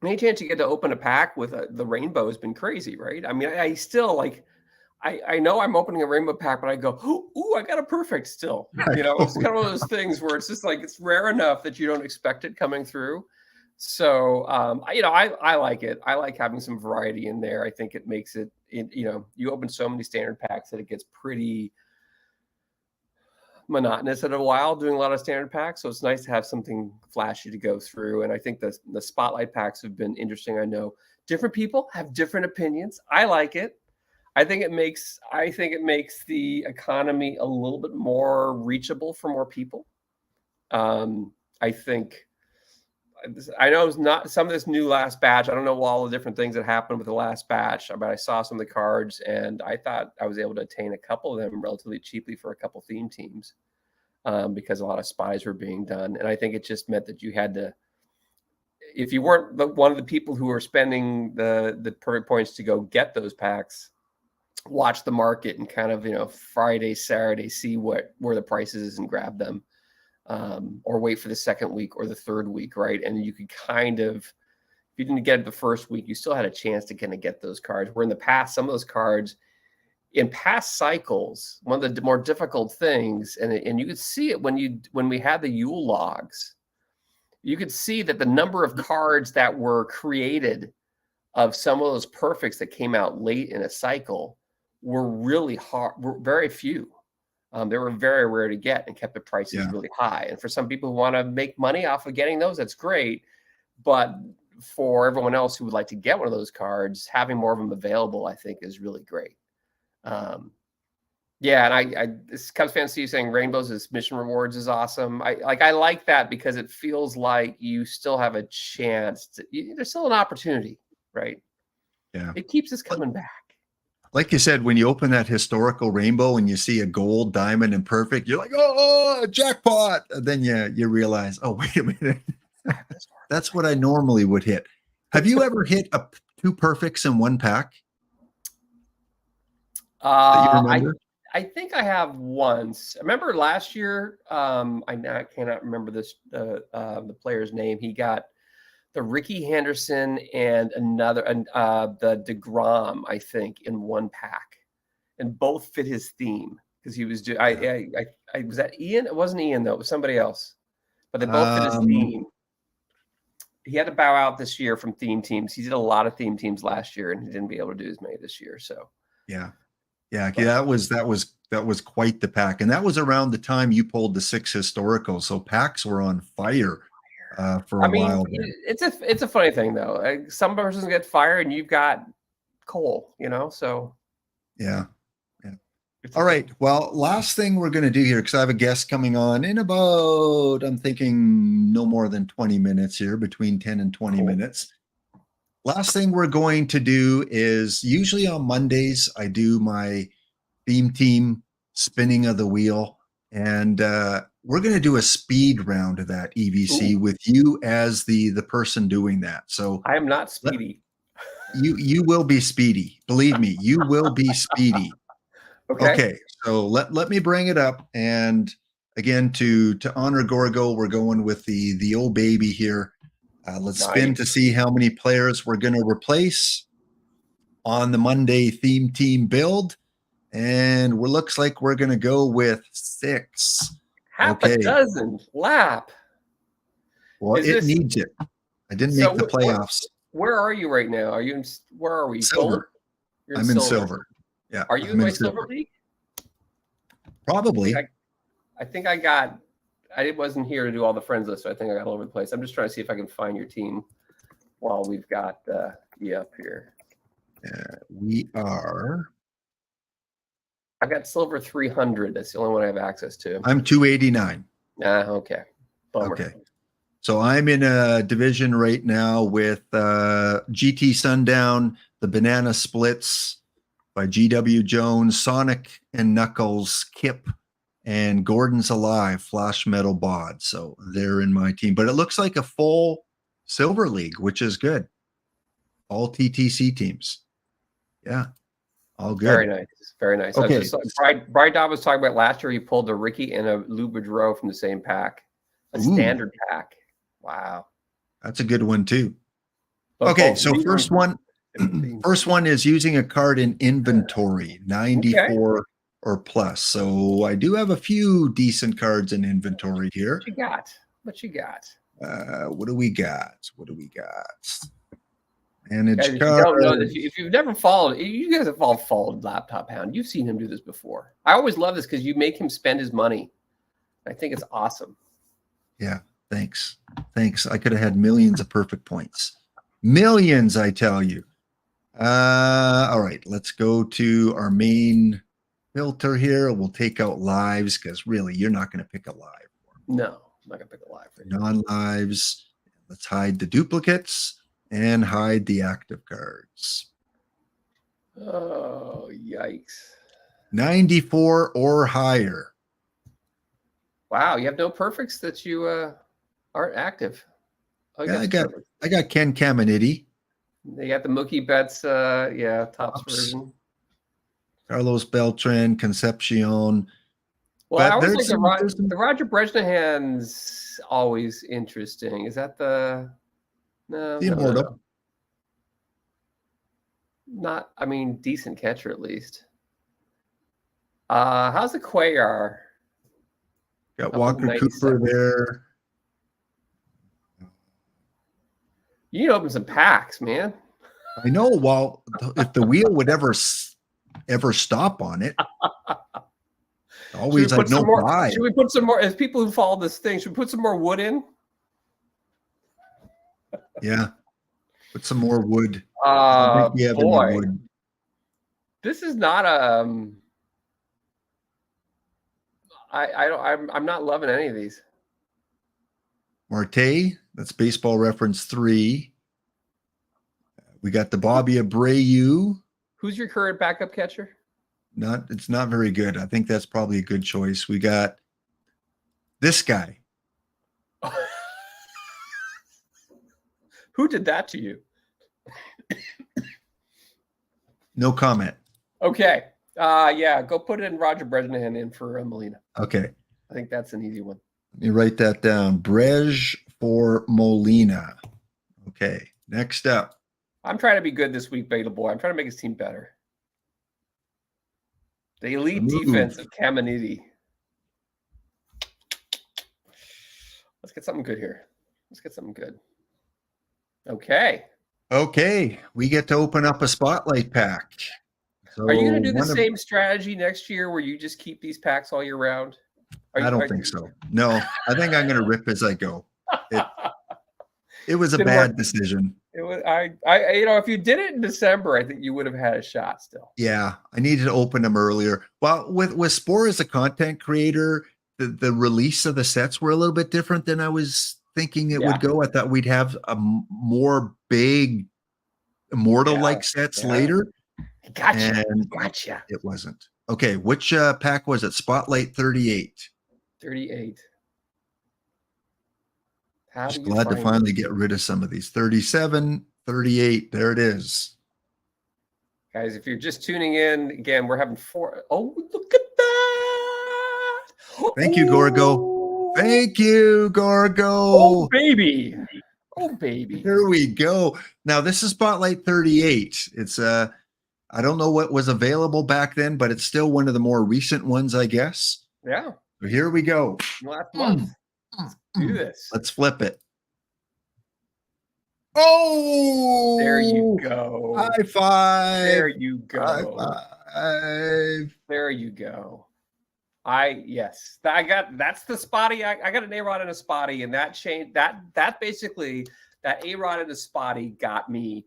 any chance you get to open a pack with the rainbow has been crazy, right? I mean, I still I know I'm opening a rainbow pack, but I go, ooh, I got a perfect still. It's kind of one of those things where it's just like, it's rare enough that you don't expect it coming through. So, I like it. I like having some variety in there. I think it makes it, you open so many standard packs that it gets pretty monotonous at a while doing a lot of standard packs. So it's nice to have something flashy to go through. And I think the Spotlight packs have been interesting. I know Different people have different opinions. I like it. I think it makes the economy a little bit more reachable for more people. I think, I know it's not some of this new last batch. I don't know all the different things that happened with the last batch, but I saw some of the cards and I thought I was able to attain a couple of them relatively cheaply for a couple theme teams, because a lot of spies were being done. And I think it just meant that you had to, if you weren't one of the people who were spending the perfect points to go get those packs, watch the market and kind of, Friday, Saturday, see where the prices is and grab them. Or wait for the second week or the third week, right? And you could kind of, if you didn't get it the first week, you still had a chance to kind of get those cards. Where in the past, some of those cards in past cycles, one of the more difficult things, and you could see it when we had the Yule logs, you could see that the number of cards that were created of some of those perfects that came out late in a cycle were really hard, were very few. They were very rare to get and kept the prices really high. And for some people who want to make money off of getting those, that's great. But for everyone else who would like to get one of those cards, having more of them available, I think, is really great. And this Cubs fan see you saying Rainbows as mission rewards is awesome. I like that because it feels like you still have a chance there's still an opportunity, right? Yeah. It keeps us coming back. Like you said, when you open that historical rainbow and you see a gold, diamond, and perfect, you're like, oh, jackpot. And then you realize, oh, wait a minute. That's what I normally would hit. Have you ever hit two perfects in one pack? I think I have once. I remember last year, I cannot remember the player's name. He got the Ricky Henderson and the DeGrom, I think, in one pack, and both fit his theme because he was. Was that Ian? It wasn't Ian though. It was somebody else, but they both fit his theme. He had to bow out this year from theme teams. He did a lot of theme teams last year, and he didn't be able to do as many this year. So that was quite the pack, and that was around the time you pulled the 6 historical. So packs were on fire. For a while. It's a funny thing though. Some persons get fired, and you've got coal, So yeah. All right. Well, last thing we're going to do here, because I have a guest coming on in about, I'm thinking, no more than 20 minutes here, between 10 and 20 minutes. Last thing we're going to do is usually on Mondays I do my theme team spinning of the wheel, and we're going to do a speed round of that EVC with you as the person doing that. So I am not speedy. You will be speedy. Believe me, you will be speedy. Okay. So let me bring it up. And again, to honor Gorgo, we're going with the old baby here. Let's spin to see how many players we're going to replace on the Monday theme team build. And looks like we're going to go with 6. Half a dozen lap. Well, needs it. I didn't make the playoffs. Where are you right now? Where are we? Silver. I'm in silver. Yeah. Are you in my silver league? Probably. I think I wasn't here to do all the friends list, so I think I got all over the place. I'm just trying to see if I can find your team while we've got you up here. We are. I got silver 300. That's the only one I have access to. I'm 289. Okay. Bummer. Okay. So I'm in a division right now with GT Sundown, the Banana Splits by GW Jones, Sonic and Knuckles, Kip, and Gordon's Alive, Flash Metal Bod. So they're in my team. But it looks like a full silver league, which is good. All TTC teams. Yeah. All good. Very nice. Very nice. Okay. Brian Dodd was talking about last year. He pulled a Ricky and a Lou Boudreau from the same pack, a standard pack. Wow, that's a good one too. Okay, so first one is using a card in inventory, 94 or plus. So I do have a few decent cards in inventory here. What you got? What do we got? Manage guys, cards. If you don't know this, if you've never followed, you guys have all followed Laptop Hound. You've seen him do this before. I always love this because you make him spend his money. I think it's awesome. Yeah, thanks. I could have had millions of perfect points. Millions, I tell you. All right, let's go to our main filter here. We'll take out lives because really, you're not going to pick a live. No, I'm not going to pick a live. Non-lives. Let's hide the duplicates and hide the active cards. Oh, yikes. 94 or higher. Wow, you have no perfects that you aren't active. Oh, Yeah, I got Ken Caminiti. They got the Mookie Betts, Tops version. Carlos Beltran, Concepcion. Well, I always like the Roger Bresnahan's always interesting. Is that the Immortal? No. Not, I mean, decent catcher at least. How's the Cuellar? Got Walker Cooper there. You need to open some packs, man. I know. Well, if the wheel would ever stop on it, always like no buy. Should we put some more? As people who follow this thing, should we put some more wood in? Yeah, put some more wood. Boy, wood. This is not a. I'm not loving any of these. Marte, that's Baseball Reference 3. We got the Bobby Abreu. Who's your current backup catcher? It's not very good. I think that's probably a good choice. We got this guy. Who did that to you? No comment. Okay. Go put it in Roger Bresnahan in for Molina. Okay. I think that's an easy one. Let me write that down. Brej for Molina. Okay. Next up. I'm trying to be good this week, Beta Boy. I'm trying to make his team better. The elite defense of Caminiti. Let's get something good here. Let's get something good. Okay. Okay. We get to open up a spotlight pack. So are you going to do the same strategy next year where you just keep these packs all year round? I don't think so. No, I think I'm going to rip as I go. It was a bad decision. It was if you did it in December, I think you would have had a shot still. Yeah, I needed to open them earlier. Well, with Spore as a content creator, the release of the sets were a little bit different than I was thinking it would go. I thought we'd have a more big Immortal-like sets later. Gotcha. It wasn't. Okay, which pack was it? Spotlight 38. 38. Just glad to finally get rid of some of these. 37, 38. There it is. Guys, if you're just tuning in, again, we're having 4. Oh, look at that. Thank you, Gorgo. Thank you, Gorgo. Oh, baby. Oh, baby. Here we go. Now, this is Spotlight 38. It's I don't know what was available back then, but it's still one of the more recent ones, I guess. Yeah. So here we go. Last month. Let's do this. Let's flip it. Oh, there you go. High five. There you go. High five. There you go. That's the spotty. I got an A-Rod and a spotty, and that changed that basically that A-Rod and a spotty got me.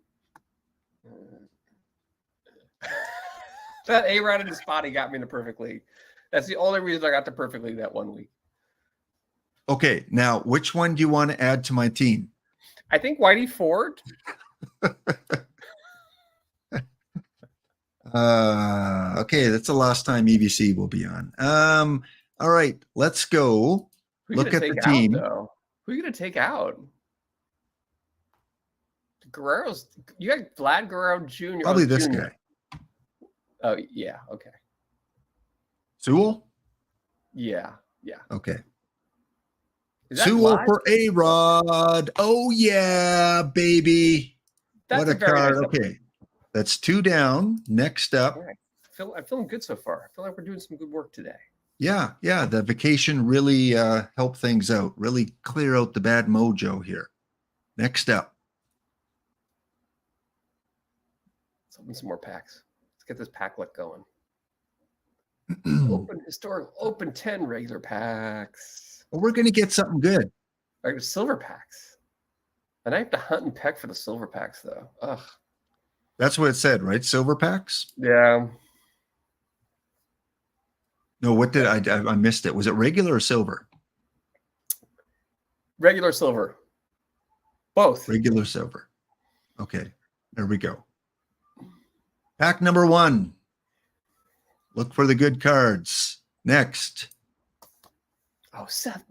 That A-Rod and a spotty got me in the perfect league. That's the only reason I got the perfect league that 1 week. Okay, now which one do you want to add to my team? I think Whitey Ford. Okay, that's the last time EVC will be on. All right, let's go. Look at the team. Who are you going to take out? Guerrero's. You got Vlad Guerrero Jr. Probably this guy. Oh yeah. Okay. Sewell. Yeah. Okay. Sewell for A-Rod. Oh yeah, baby. What a card. Nice. Okay. That's 2 down. Next up. Right. I'm feeling good so far. I feel like we're doing some good work today. Yeah. The vacation really helped things out. Really clear out the bad mojo here. Next up. Let's open some more packs. Let's get this pack luck going. Open 10 regular packs. Well, we're going to get something good. Silver packs. And I have to hunt and peck for the silver packs, though. Ugh. That's what it said, right? Silver packs? Yeah. No, what did I missed it. Was it regular or silver? Regular silver. Both. Regular silver. Okay, there we go. Pack number 1. Look for the good cards. Next. Oh, Seth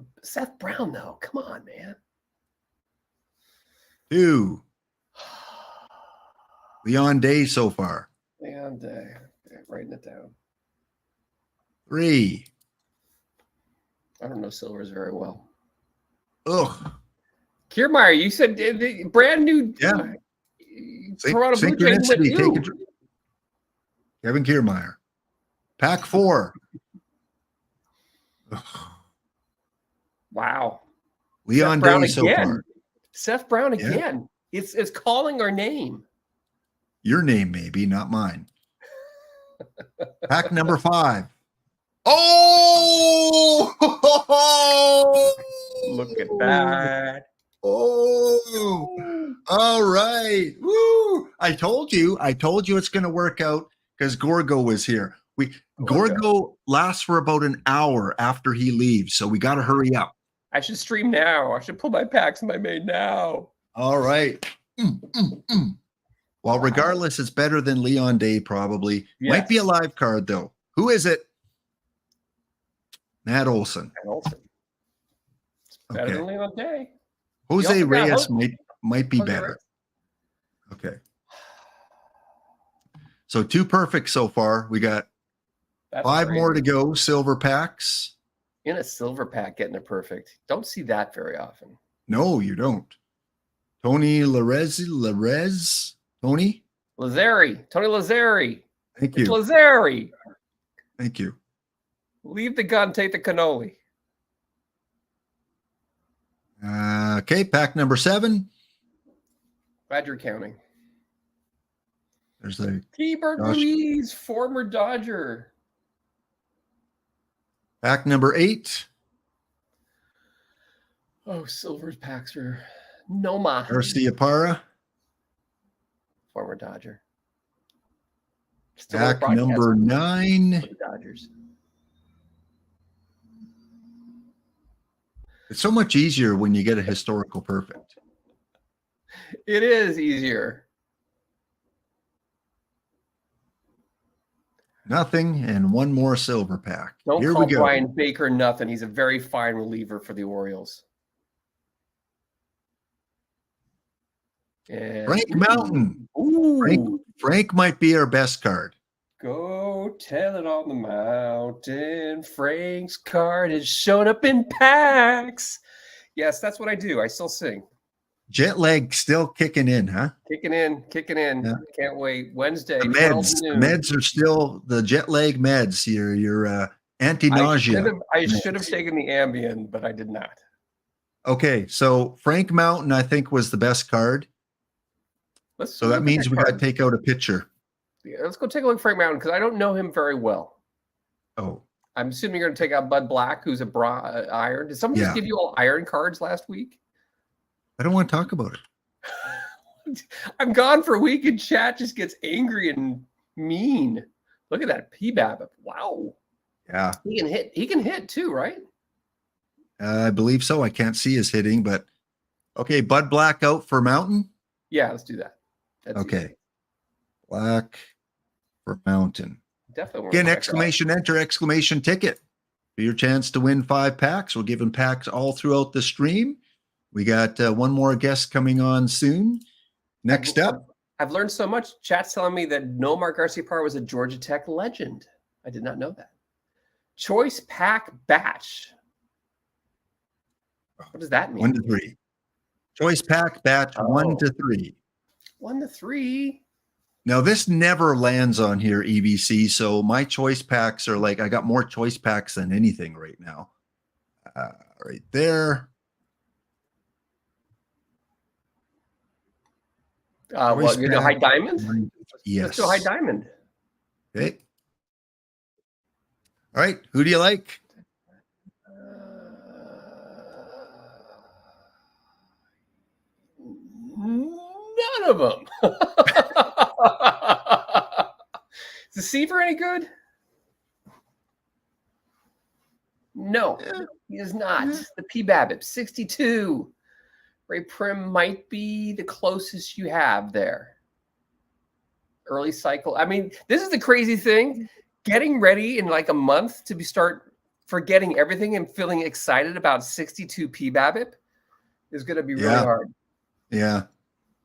Brown, though. Come on, man. 2. Leon Day so far. Leon Day. Okay, writing it down. 3. I don't know silvers very well. Ugh. Kiermaier, you said the brand new Toronto Blue Jays went Synchronicity. new. Take it. Kevin Kiermaier. Pack 4. Ugh. Wow. Leon Brown Day so again. far. Seth Brown again. It's calling our name. Your name, maybe, not mine. Pack number 5. Oh! Look at that. Oh! All right. Woo! I told you it's going to work out because Gorgo was here. Gorgo lasts for about an hour after he leaves, so we got to hurry up. I should stream now. I should pull my packs in my main now. All right. Well, regardless, it's better than Leon Day, probably. Yes. Might be a live card, though. Who is it? Matt Olson. Matt Olson. It's better than Leon Day. Jose Reyes might be better. Okay. So 2 perfect so far. We got 5 more to go. Silver packs. In a silver pack, getting it perfect. Don't see that very often. No, you don't. Tony Larez. Tony Lazzari. Thank you. Lazzari. Thank you. Leave the gun, take the cannoli. Okay, pack number 7. Glad you're counting. There's the Keybert Ruiz, former Dodger. Pack number 8. Oh, silver's packs are Noma. Garcia Parra. Former Dodger. Pack number 9. Dodgers. It's so much easier when you get a historical perfect. It is easier. Nothing and 1 more silver pack. Don't Here call we go. Brian Baker nothing. He's a very fine reliever for the Orioles. And, Frank Mountain. Ooh. Frank might be our best card. Go tell it on the mountain. Frank's card has shown up in packs. Yes, that's what I do. I still sing. Jet lag still kicking in, huh? Kicking in. Yeah. Can't wait. Wednesday. The meds are still the jet lag meds. Your anti-nausea. I should have taken the Ambien, but I did not. Okay, so Frank Mountain, I think, was the best card. So that means we got to take out a pitcher. Yeah, let's go take a look at Frank Mountain because I don't know him very well. Oh. I'm assuming you're going to take out Bud Black, who's a iron. Did someone just give you all iron cards last week? I don't want to talk about it. I'm gone for a week and chat just gets angry and mean. Look at that PBAB. Wow. Yeah. He can hit too, right? I believe so. I can't see his hitting, but okay. Bud Black out for Mountain. Yeah, let's do that. That's okay. Easy. Black for Mountain. Definitely. Again, exclamation enter, exclamation ticket for your chance to win 5 packs. We're giving packs all throughout the stream. We got 1 more guest coming on soon. Next up. I've learned so much. Chat's telling me that Nomar Garciaparra was a Georgia Tech legend. I did not know that. Choice pack batch. What does that mean? 1 to 3. Choice pack batch 1 to 3. 1 to 3. Now, this never lands on here, EBC. So my choice packs are like, I got more choice packs than anything right now. Right there. Well, you know, high diamond? Yes. Let's go high diamond. Okay. All right. Who do you like? one of them. Is the Seaver any good? No, he is not. The P-BABIP, 62. Ray Prim might be the closest you have there. Early cycle. I mean, this is the crazy thing. Getting ready in like a month to start forgetting everything and feeling excited about 62 P-BABIP is going to be really hard. Yeah.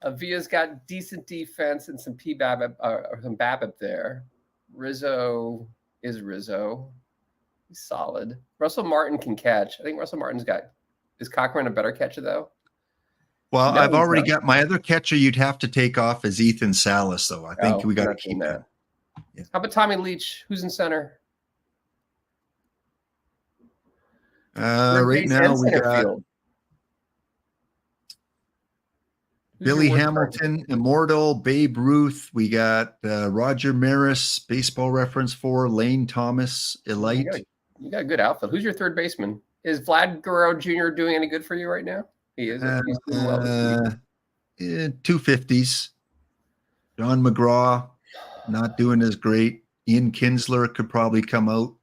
Avia's got decent defense and some P-BABIP or some BABIP there. Rizzo is Rizzo. He's solid. Russell Martin can catch. I think Russell Martin's got. Is Cochran a better catcher though? Well, No, I've he's already not. got my other catcher you'd have to take off is Ethan Salas, though. I think we got to keep that. Yeah. How about Tommy Leach? Who's in center? Right now we got field. Billy Hamilton, Immortal, Babe Ruth. We got Roger Maris, Baseball Reference 4, Lane Thomas, Elite. You got a good outfield. Who's your third baseman? Is Vlad Guerrero Jr. doing any good for you right now? He is. He's doing well this week. 250s. John McGraw, not doing as great. Ian Kinsler could probably come out.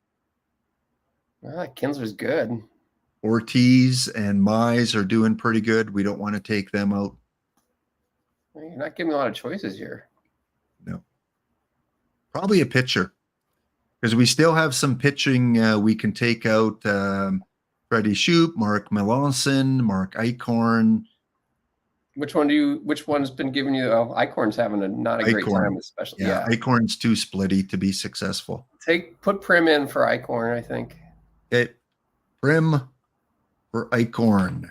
Kinsler's good. Ortiz and Mize are doing pretty good. We don't want to take them out. You're not giving me a lot of choices here. No. Probably a pitcher. Because we still have some pitching. We can take out Freddie Shoup, Mark Melanson, Mark Eichhorn. Which one's been giving you? Oh, Eichhorn's having not a great time, especially. Yeah, Eichhorn's too splitty to be successful. Put Prim in for Eichhorn, I think. Okay. Prim for Eichhorn.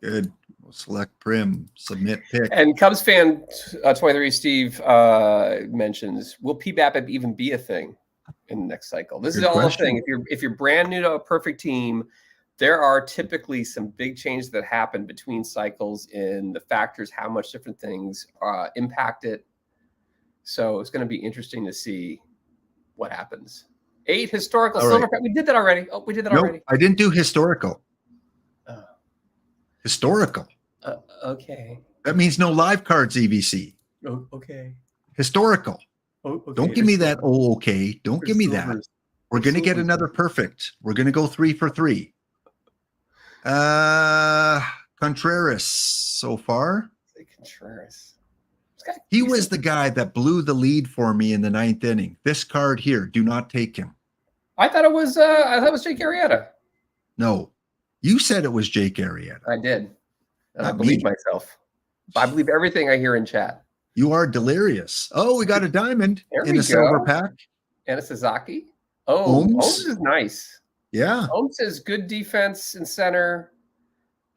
Good. We'll select Prim. Submit pick. And Cubs fan 23 Steve mentions, will P-BABIP even be a thing in the next cycle? This is all a thing. If you're brand new to a perfect team, there are typically some big changes that happen between cycles in the factors, how much different things impact it. So it's going to be interesting to see what happens. 8 historical silver. Right. We did that already. Oh, we did that already. I didn't do historical. Historical. Okay. That means no live cards, EVC. Oh, okay. Historical. Oh, okay. Don't give me that. Oh, okay. Don't give me that. We're going to get another perfect. We're going to go 3 for 3. Contreras so far. Contreras. He was the guy that blew the lead for me in the 9th inning. This card here, do not take him. I thought it was Jake Arrieta. No. You said it was Jake Arrieta. I did. And I believe myself. I believe everything I hear in chat. You are delirious. Oh, we got a diamond in a silver pack. And a Sasaki. Oh, Ohms is nice. Yeah. Ohms is good defense in center.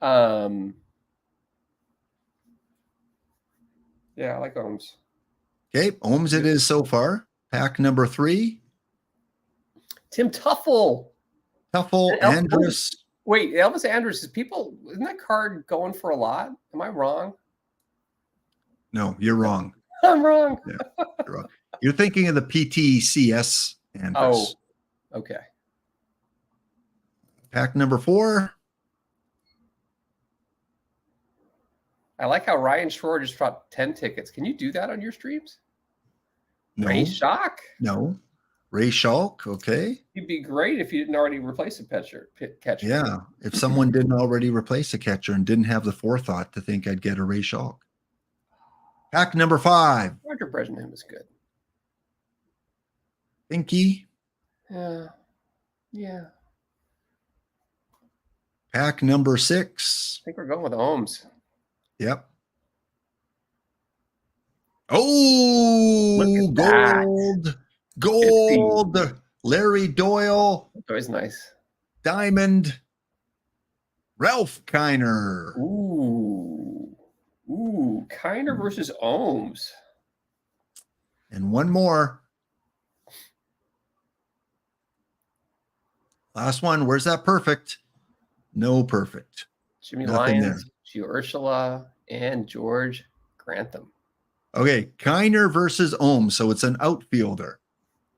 Yeah, I like Ohms. Okay, Ohms it is so far. Pack number 3. Tim Tuffle. Andrus. Wait, Elvis Andrus, isn't that card going for a lot? Am I wrong? No, you're wrong. I'm wrong. Yeah, you're wrong. You're thinking of the PTCS Andrus. Oh, okay. Pack number 4. I like how Ryan Schroer just dropped 10 tickets. Can you do that on your streams? No. Ray Shock? No. Ray Schalk, okay. He'd be great if you didn't already replace a catcher. Yeah, if someone didn't already replace a catcher and didn't have the forethought to think I'd get a Ray Schalk. Pack number 5. Roger Brezhnev is good. Pinky. Yeah. Pack number 6. I think we're going with Ohms. Yep. Oh, gold. 50. Larry Doyle. Always nice. Diamond. Ralph Kiner. Ooh, Kiner versus Ohms. And one more. Last one. Where's that perfect? No perfect. Jimmy Lyons, Gio Urshela, and George Grantham. Okay, Kiner versus Ohms. So it's an outfielder.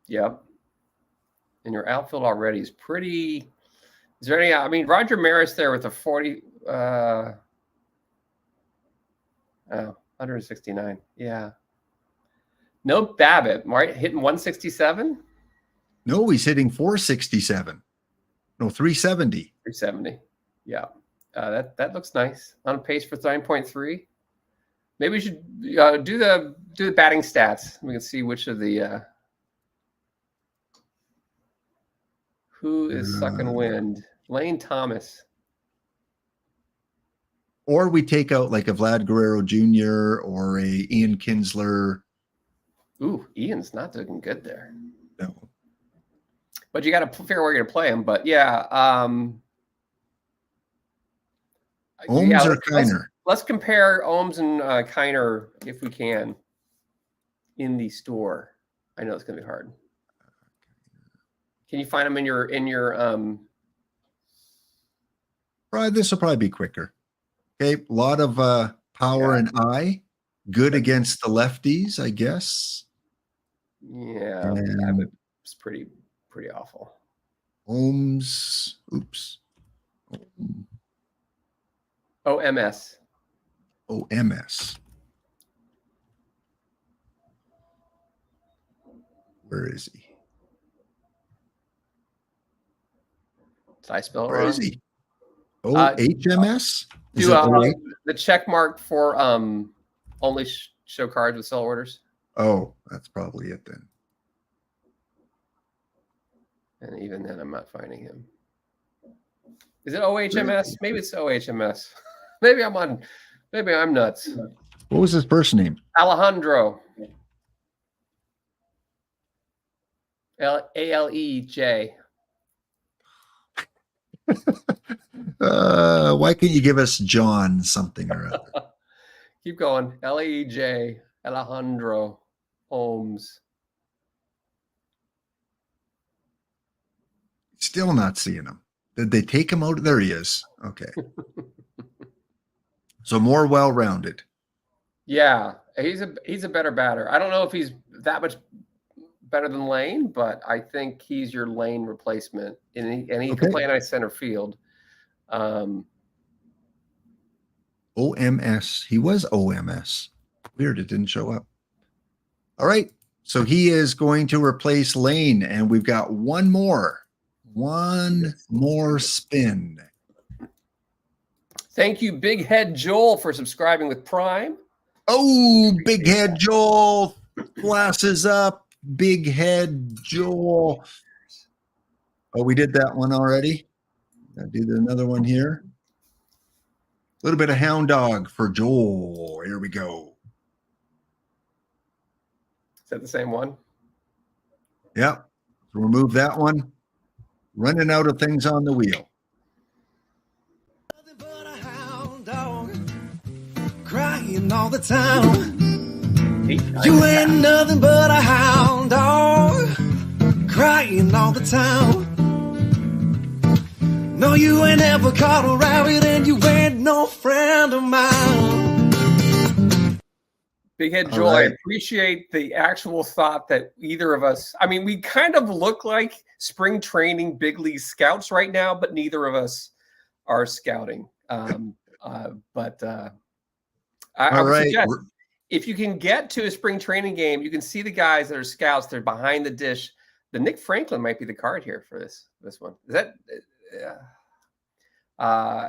Yep. And your outfield already is pretty. Is there any? I mean, Roger Maris there with a 40. 169. Yeah. No Babbitt, right? Hitting 167? No, he's hitting 467. No, 370. 370. Yeah. That looks nice. On pace for 9.3. Maybe we should do the batting stats. We can see which of the who is sucking wind. Lane Thomas. Or we take out like a Vlad Guerrero Jr. or a Ian Kinsler. Ooh, Ian's not looking good there. No. But you got to figure where you're going to play him. But yeah. Ohms or Kiner? Let's compare Ohms and Kiner if we can in the store. I know it's going to be hard. Can you find them in your Probably this will probably be quicker. Okay, a lot of power and eye. Good against the lefties, I guess. Yeah, it's pretty awful. Ohms, oops. OMS. OMS. Where is he? Did I spell it Where wrong? is he? HMS? Is Do it OH? the check mark for only show cards with sell orders. Oh, that's probably it then. And even then, I'm not finding him. Is it OHMS? Maybe it's OHMS. Maybe I'm nuts. What was his first name? Alejandro. ALEJ. Why can't you give us John something or other? Keep going. LEJ. Alejandro Ohms. Still not seeing him. Did they take him out? There he is. Okay. So more well-rounded. Yeah, he's a better batter. I don't know if he's that much better than Lane, but I think he's your Lane replacement. And he can play a nice center field. OMS. He was OMS. Weird, it didn't show up. All right. So he is going to replace Lane, and we've got one more spin. Thank you, Big Head Joel, for subscribing with Prime. Oh, Big Head Joel. Glasses up. Big Head Joel. Oh, we did that one already. I'll do another one here. A little bit of hound dog for Joel. Here we go. Is that the same one? Yep. So remove that one. Running out of things on the wheel. Nothing but a hound dog, crying all the time. You ain't nothing but a hound dog, crying all the time. No, you ain't ever caught a rabbit, and you ain't no friend of mine. Big Head Joel, right. I appreciate the actual thought that either of us, I mean, we kind of look like spring training big league scouts right now, but neither of us are scouting. I would suggest if you can get to a spring training game, you can see the guys that are scouts. They're behind the dish. The Nick Franklin might be the card here for this one. Is that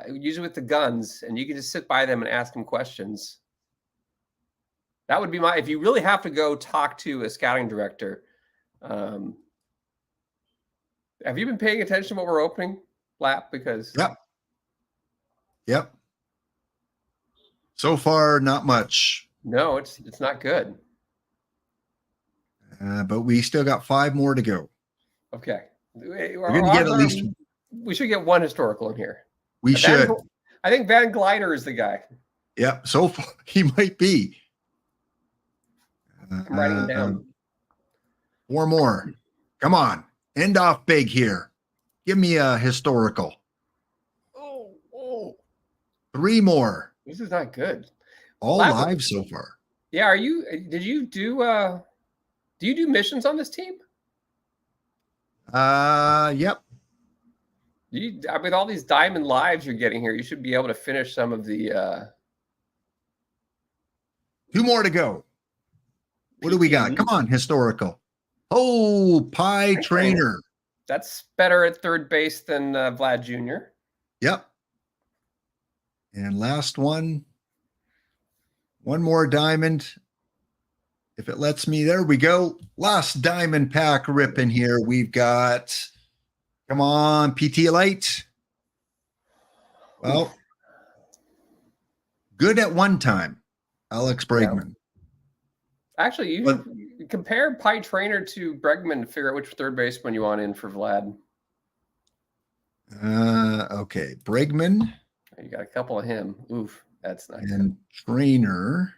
usually with the guns, and you can just sit by them and ask them questions. That would be if you really have to go talk to a scouting director. Have you been paying attention to what we're opening, Lap? Because Yep. So far, not much. No, it's not good. But we still got 5 more to go. Okay. We're going to get at least. We should get one historical in here. We should. I think Van Glider is the guy. Yep. So far, he might be. I'm writing it down. 4 more. Come on. End off big here. Give me a historical. Oh. 3 more. This is not good. All live so far. Yeah. Do you do missions on this team? Yep. With all these diamond lives you're getting here, you should be able to finish some of the 2 more to go. What do we got? Come on, historical. Oh, Pie Trainer. That's better at third base than Vlad Jr. Yep. And last one. One more diamond. If it lets me, there we go. Last diamond pack rip in here. We've got, come on, PT Light. Well, good at one time, Alex Bregman. Actually, you compare Pie Trainer to Bregman to figure out which third baseman you want in for Vlad. Okay, Bregman. You got a couple of him. Oof, that's nice. And Trainer.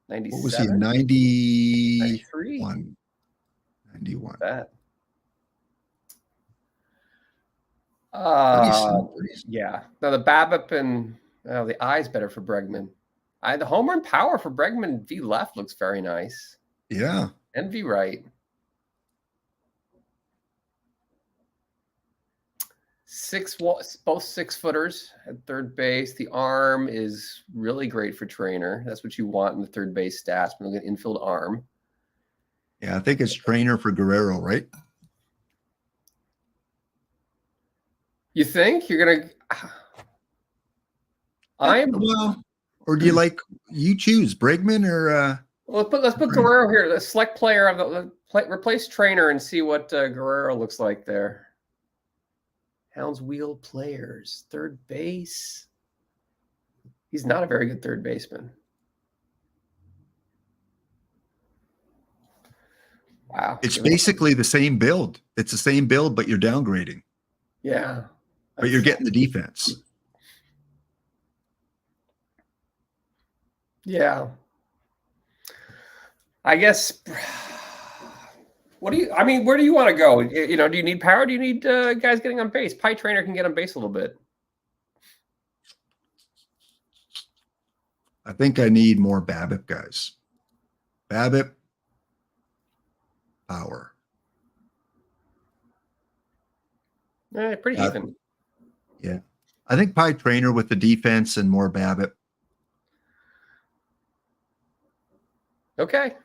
97. What was he? 91. 91. That. Yeah. Now the BABIP and the eye's better for Bregman. The home run power for Bregman V left looks very nice. Yeah. And V right. Both 6-footers at third base. The arm is really great for Trainer. That's what you want in the third base stats. When you look at infield arm. Yeah, I think it's Trainer for Guerrero, right? You think you're gonna? Or do you like you choose Bregman or? Well, let's put Guerrero here. The select player of replace Trainer and see what Guerrero looks like there. Hounds wheel players, third base. He's not a very good third baseman. Wow. It's basically the same build. It's the same build, but you're downgrading. Yeah. But you're getting the defense. Yeah. I guess. Where do you want to go? You know, do you need power? Do you need guys getting on base? Pie Trainer can get on base a little bit. I think I need more BABIP guys. BABIP, power. Pretty even. Yeah. I think Pie Trainer with the defense and more BABIP. Okay.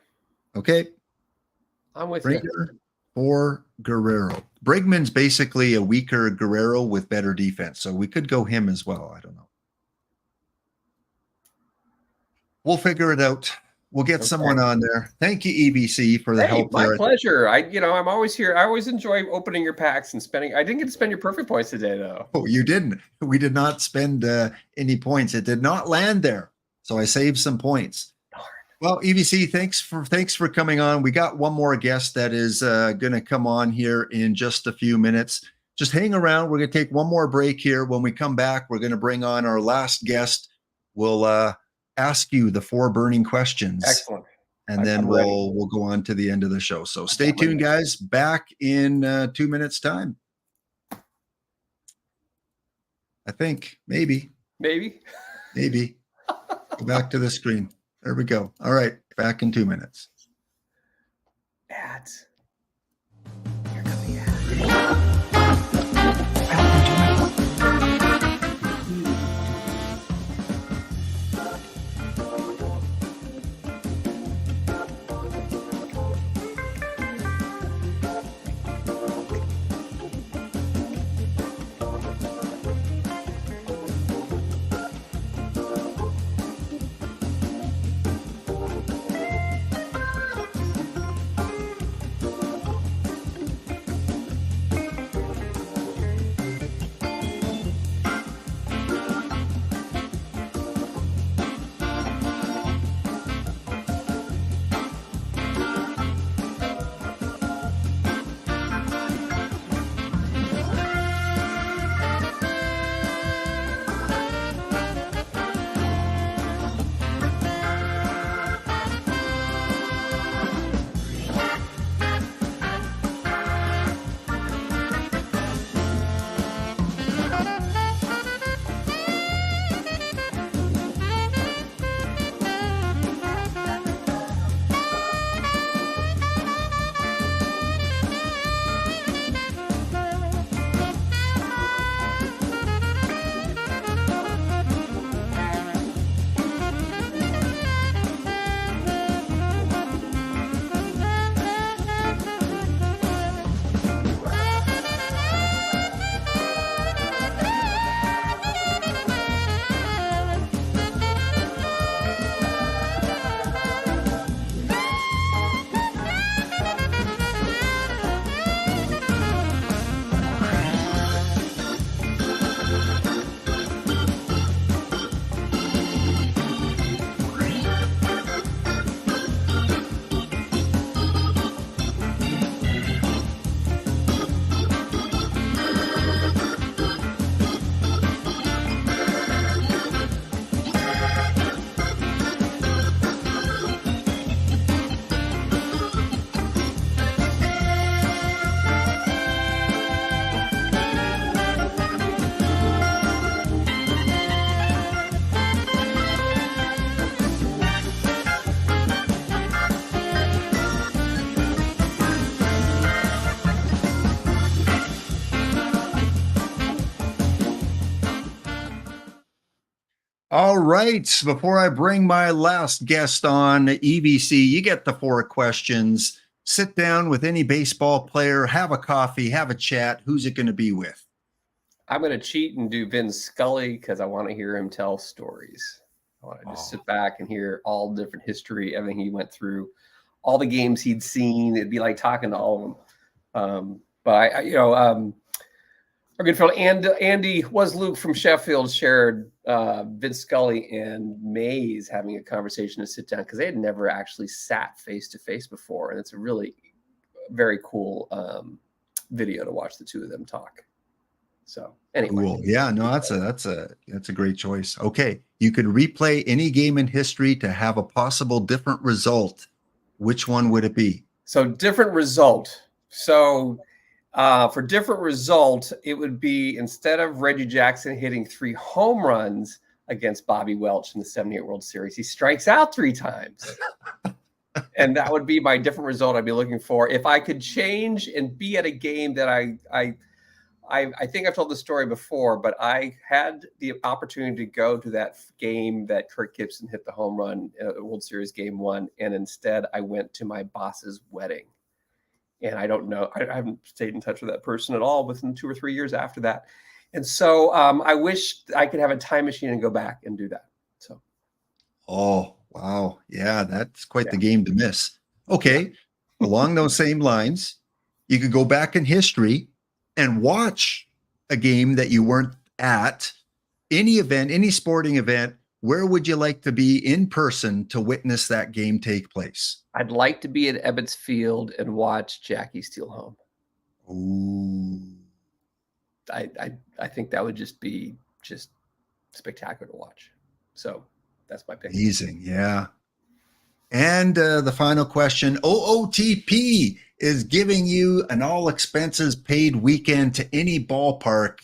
I'm with Trainer you. Or Guerrero. Bregman's basically a weaker Guerrero with better defense, so we could go him as well. I don't know. We'll figure it out. We'll get someone on there. Thank you, EBC, for the help my there. pleasure. I'm always here. I always enjoy opening your packs and spending. I didn't get to spend your perfect points today, though. Oh, you didn't. We did not spend any points. It did not land there, so I saved some points. Well, EBC, thanks for coming on. We got one more guest that is going to come on here in just a few minutes. Just hang around. We're going to take one more break here. When we come back, we're going to bring on our last guest. We'll ask you the 4 burning questions. Excellent. And then we'll go on to the end of the show. So stay tuned, guys. Back in 2 minutes' time. I think maybe. Go back to the screen. There we go. All right. Back in 2 minutes. Ads. Here come the ads. All right. Before I bring my last guest on, EVC, you get the 4 questions. Sit down with any baseball player, have a coffee, have a chat. Who's it going to be with? I'm going to cheat and do Vin Scully because I want to hear him tell stories. I want to just sit back and hear all different history, everything he went through, all the games he'd seen. It'd be like talking to all of them. But our good friend Andy was Luke from Sheffield shared Vince Scully and Mays having a conversation to sit down because they had never actually sat face to face before, and it's a really very cool video to watch the two of them talk. So anyway, cool. Yeah, no, that's a great choice. Okay, you could replay any game in history to have a possible different result. Which one would it be? So different result. So. For different result, it would be instead of Reggie Jackson hitting 3 home runs against Bobby Welch in the 78 World Series, he strikes out 3 times. And that would be my different result I'd be looking for. If I could change and be at a game that I think I've told the story before, but I had the opportunity to go to that game that Kirk Gibson hit the home run at World Series Game 1, and instead I went to my boss's wedding. And I don't know, I haven't stayed in touch with that person at all within 2 or 3 years after that. And so I wish I could have a time machine and go back and do that. So. Oh, wow. Yeah, that's quite the game to miss. Okay. Along those same lines, you could go back in history and watch a game that you weren't at, any event, any sporting event. Where would you like to be in person to witness that game take place? I'd like to be at Ebbets Field and watch Jackie steal home. Ooh. I think that would just be spectacular to watch. So that's my pick. Amazing, yeah. And the final question, OOTP is giving you an all expenses paid weekend to any ballpark.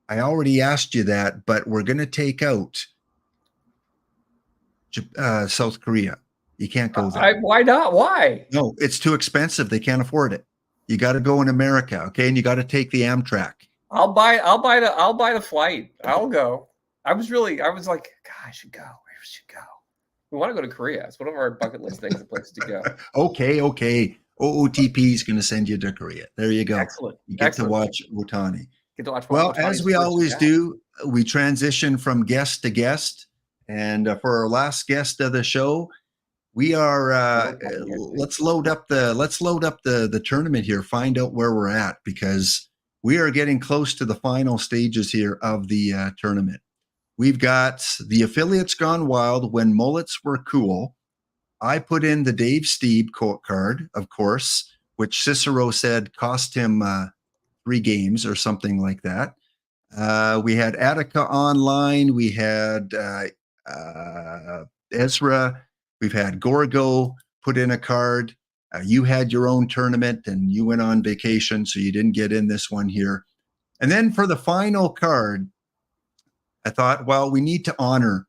I already asked you that, but we're going to take out South Korea. You can't go there. Why not? Why? No, it's too expensive. They can't afford it. You got to go in America, okay? And you got to take the Amtrak. I'll buy the flight. I'll go. I was like, God, I should go. I should go. We want to go to Korea. It's one of our bucket list things and places to go. Okay. OOTP is going to send you to Korea. There you go. Excellent. You get to watch Otani. Get to watch. Well, Otani's as we first always bat. do, we transition from guest to guest. And for our last guest of the show, we are let's load up the tournament here, find out where we're at, because we are getting close to the final stages here of the tournament. We've got the affiliates gone wild when mullets were cool. I put in the Dave Stieb quote card, of course, which Cicero said cost him 3 games or something like that. We had atticaonline. We had Ezra. We've had Gorgo put in a card. You had your own tournament and you went on vacation, so you didn't get in this one here. And then for the final card, I thought, well, we need to honor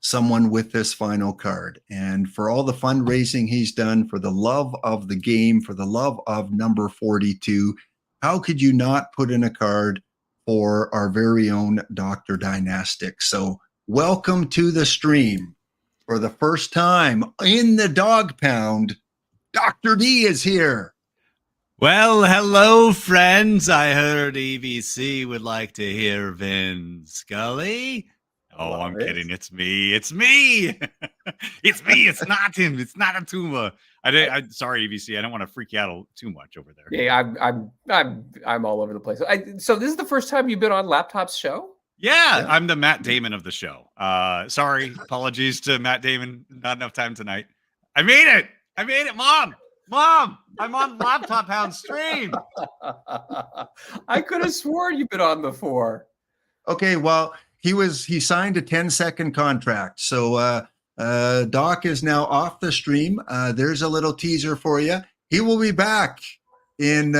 someone with this final card. And for all the fundraising he's done, for the love of the game, for the love of number 42, how could you not put in a card for our very own Dr. Dynastic? So welcome to the stream. For the first time in the dog pound, Dr. D is here. Well, hello, friends. I heard EVC would like to hear Vin Scully. Oh, I'm kidding. It's me. It's me. It's me. It's not him. It's not a tumor. I'm sorry, EVC. I don't want to freak you out too much over there. Yeah, I'm all over the place. So this is the first time you've been on Laptop's show? Yeah, I'm the Matt Damon of the show. Sorry, apologies to Matt Damon. Not enough time tonight. I made it. Mom, I'm on Laptop Hound stream. I could have sworn you've been on before. Okay, well, he signed a 10-second contract. So Doc is now off the stream. There's a little teaser for you. He will be back in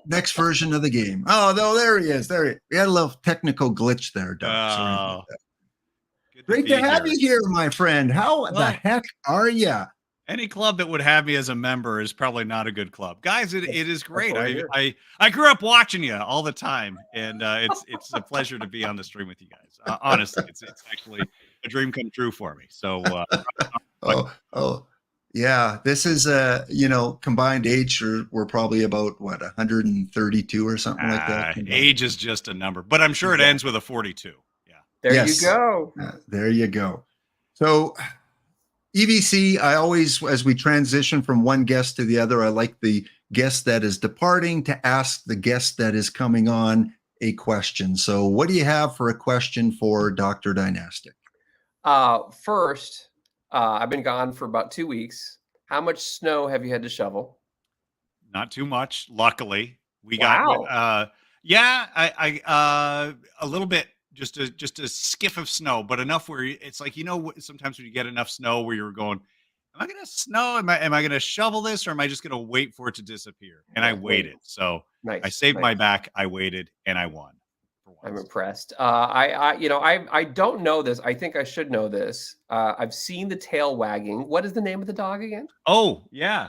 next version of the game. Oh, no, there he is. We had a little technical glitch there, Doc. Sorry about that. Great to have you here, my friend. How the heck are you? Any club that would have me as a member is probably not a good club, guys. It is great. what I hear. I grew up watching you all the time, and it's a pleasure to be on the stream with you guys. Honestly, it's actually a dream come true for me. So, yeah. This is combined age. We're probably about what 132 or something like that. Age is just a number, but I'm sure it ends with a 42. Yeah. There you go. There you go. So. EVC, I always, as we transition from one guest to the other, I like the guest that is departing to ask the guest that is coming on a question. So what do you have for a question for Dr. Dynastic? First, I've been gone for about 2 weeks. How much snow have you had to shovel? Not too much, luckily. We Wow. got a little bit. Just a skiff of snow, but enough where it's like, sometimes when you get enough snow where you're going, am I going to snow? Am I going to shovel this, or am I just going to wait for it to disappear? And I waited. So Nice. I saved my back. I waited and I won. I'm impressed. I don't know this. I think I should know this. I've seen the tail wagging. What is the name of the dog again? Oh, yeah.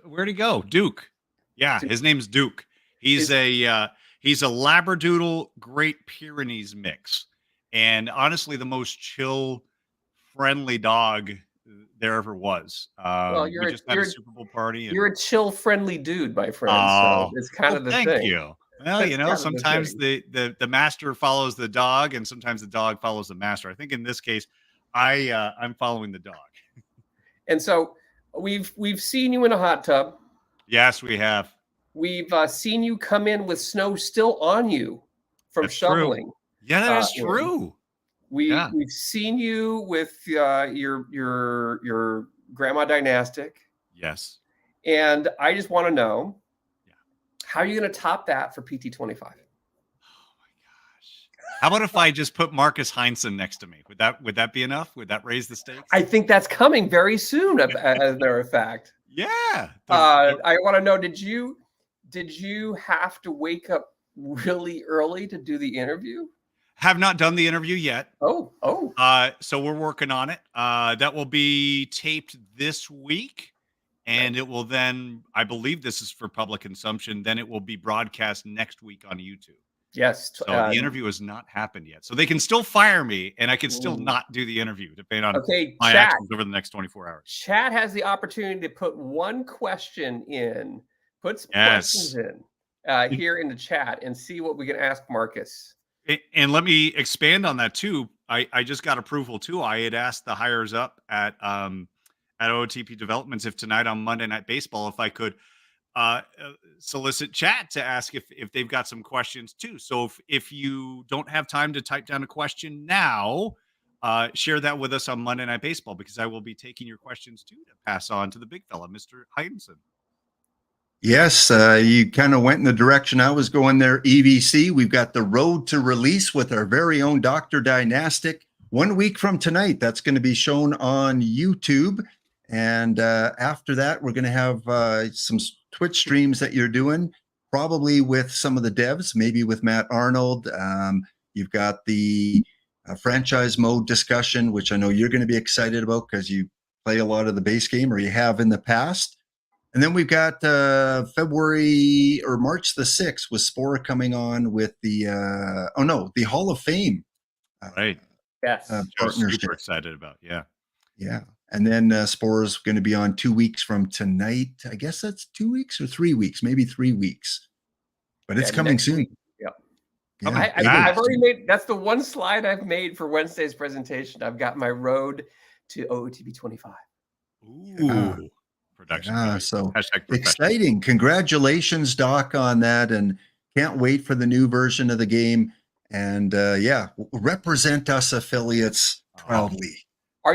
Where'd he go? Duke. Yeah, his name's Duke. He's a Labradoodle Great Pyrenees mix. And honestly, the most chill, friendly dog there ever was. We just had a Super Bowl party. You're a chill, friendly dude, my friend. Oh, so it's kind of the thing. Thank you. Well, sometimes the master follows the dog, and sometimes the dog follows the master. I think in this case, I'm following the dog. And so we've seen you in a hot tub. Yes, we have. We've seen you come in with snow still on you from shoveling. True. Yeah, that is true. We've seen you with your grandma Dynastic. Yes. And I just want to know, how are you going to top that for PT 25? Oh my gosh! How about if I just put Marcus Heinsohn next to me? Would that be enough? Would that raise the stakes? I think that's coming very soon. As a matter of fact. Yeah. I want to know, did you have to wake up really early to do the interview? Have not done the interview yet. Oh. So we're working on it. That will be taped this week, and it will then, I believe this is for public consumption, then it will be broadcast next week on YouTube. Yes. So the interview has not happened yet. So they can still fire me, and I can still not do the interview, depending on my actions over the next 24 hours. Chat has the opportunity to put one question in. Put some questions in here in the chat and see what we can ask Marcus. And let me expand on that too. I just got approval too. I had asked the hires up at OOTP Developments if tonight on Monday Night Baseball, if I could solicit chat to ask if they've got some questions too. So if you don't have time to type down a question now, share that with us on Monday Night Baseball, because I will be taking your questions too to pass on to the big fella, Mr. Heinsohn. Yes, you kind of went in the direction I was going there, EVC. We've got the road to release with our very own Dr. Dynastic 1 week from tonight. That's going to be shown on YouTube. And after that, we're going to have some Twitch streams that you're doing, probably with some of the devs, maybe with Matt Arnold. You've got the franchise mode discussion, which I know you're going to be excited about because you play a lot of the base game, or you have in the past. And then we've got February or March the 6th with Spore coming on with the the Hall of Fame. Right. Yes. Partnership. Super excited about. Yeah. Yeah. And then Spore is going to be on 2 weeks from tonight. I guess that's 2 weeks or 3 weeks, maybe 3 weeks. But it's coming soon. Yep. Yeah. I've already made, that's the one slide I've made for Wednesday's presentation. I've got my road to OOTP 25. Ooh. Production. So exciting. Congratulations, Doc, on that. And can't wait for the new version of the game. And represent us affiliates proudly. Are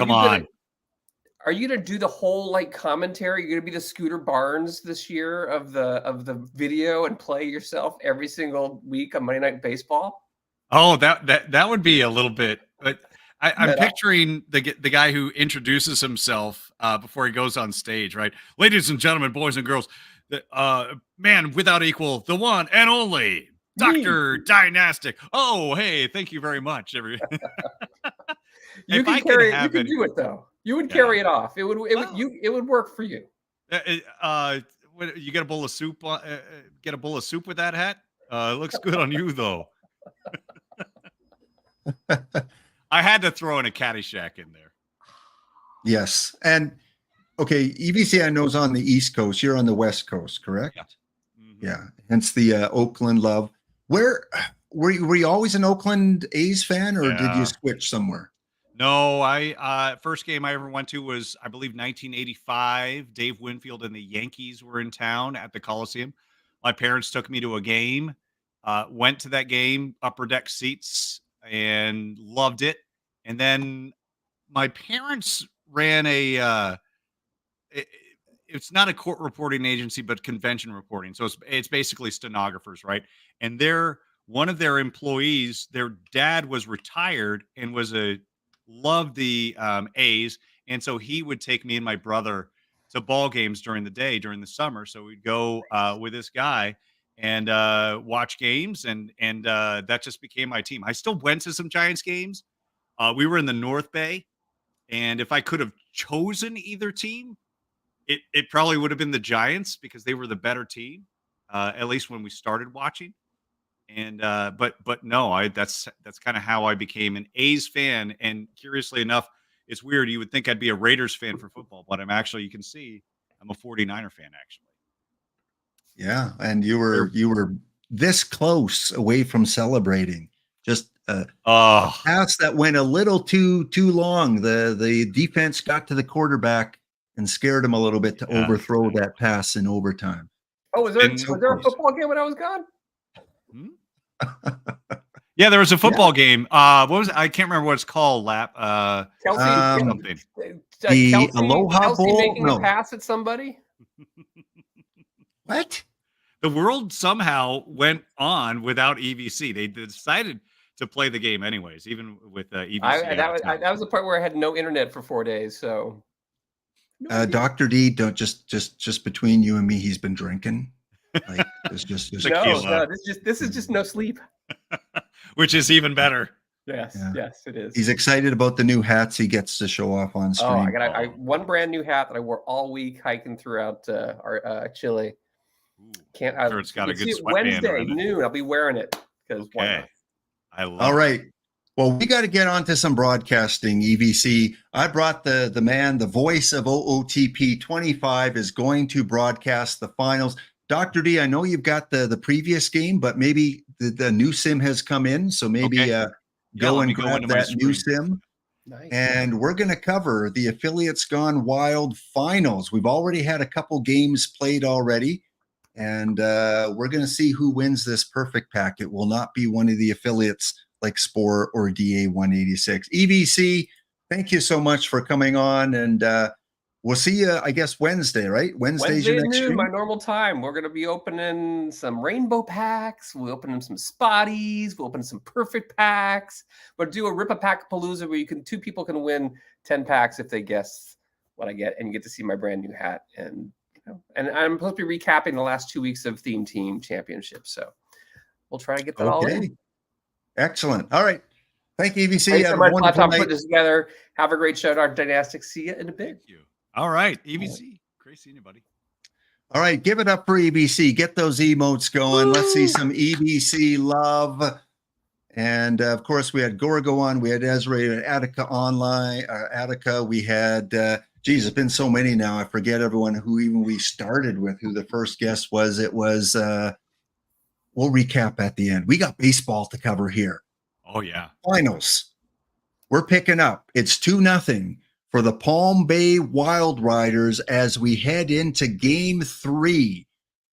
you gonna do the whole commentary? You're gonna be the Scooter Barnes this year of the video and play yourself every single week on Monday Night Baseball? Oh, that would be a little bit, but I'm picturing the guy who introduces himself before he goes on stage, right? Ladies and gentlemen, boys and girls, the man without equal, the one and only Dr. Dynastic. Oh, hey, thank you very much, everyone. You can do it though. You would carry it off. It would work for you. You get a bowl of soup. Get a bowl of soup with that hat. It looks good on you, though. I had to throw in a Caddyshack in there. Yes, and okay, EVC I know is on the East Coast. You're on the West Coast, correct? Yeah. Mm-hmm. Yeah. Hence the Oakland love. Where were you always an Oakland A's fan, or did you switch somewhere? No, I first game I ever went to was, I believe, 1985. Dave Winfield and the Yankees were in town at the Coliseum. My parents took me to a game, went to that game, upper deck seats, and loved it. And then my parents ran it's not a court reporting agency, but convention reporting. So it's basically stenographers, right? And one of their employees, their dad was retired and loved the A's. And so he would take me and my brother to ball games during the day, during the summer. So we'd go with this guy and watch games. And that just became my team. I still went to some Giants games. We were in the North Bay. And if I could have chosen either team, it probably would have been the Giants because they were the better team, at least when we started watching. And but no, that's kind of how I became an A's fan. And curiously enough, it's weird. You would think I'd be a Raiders fan for football, but I'm a 49er fan actually. Yeah, and you were this close away from celebrating. Just pass that went a little too long. The defense got to the quarterback and scared him a little bit to overthrow that pass in overtime. Oh, was there a football game when I was gone? Yeah, there was a football game. What was it? I can't remember what it's called. Kelsey, something. The Aloha Bowl. Making a pass at somebody. What? The world somehow went on without EVC. They decided to play the game anyways, even with EVC. That was the part where I had no internet for 4 days. So, Dr. D, don't just between you and me, he's been drinking. Like it's just no. This is just no sleep, which is even better. Yes, yes, it is. He's excited about the new hats he gets to show off on stream. Oh, I got one brand new hat that I wore all week hiking throughout our Chile. I'm sure it's got a good sweatband. Wednesday noon, I'll be wearing it because why not? I love All right. Well, we got to get on to some broadcasting, EVC. I brought the man, the voice of OOTP 25 is going to broadcast the finals. Dr. D, I know you've got the previous game, but maybe the new sim has come in. So maybe go and grab that new sim. Nice. And we're going to cover the Affiliates Gone Wild finals. We've already had a couple games played already. And we're going to see who wins this perfect pack. It will not be one of the affiliates like Spore or DA 186. EVC, thank you so much for coming on. And we'll see you, I guess, Wednesday, right? Wednesday's your next stream? My normal time. We're going to be opening some rainbow packs. We'll open some spotties. We'll open some perfect packs. We'll do a Rip-A-Pack-Palooza where two people can win 10 packs if they guess what I get. And you get to see my brand new hat. And I'm supposed to be recapping the last 2 weeks of Theme Team Championship. So we'll try to get that all in. Excellent. All right. Thank you, EVC. Thanks so much, Laptop, putting this together. Have a great show, Dr. Dynastic. See you in a bit. Thank you. All right, EVC. Great seeing you, buddy. All right. Give it up for EVC. Get those emotes going. Woo! Let's see some EVC love. And, of course, we had Gorgo on. We had Ezra, we had atticaonline. Attica. We had... Geez, it's been so many now. I forget everyone who even we started with, who the first guest was. It was, we'll recap at the end. We got baseball to cover here. Oh, yeah. Finals. We're picking up. It's 2-0 for the Palm Bay Wild Riders as we head into Game 3.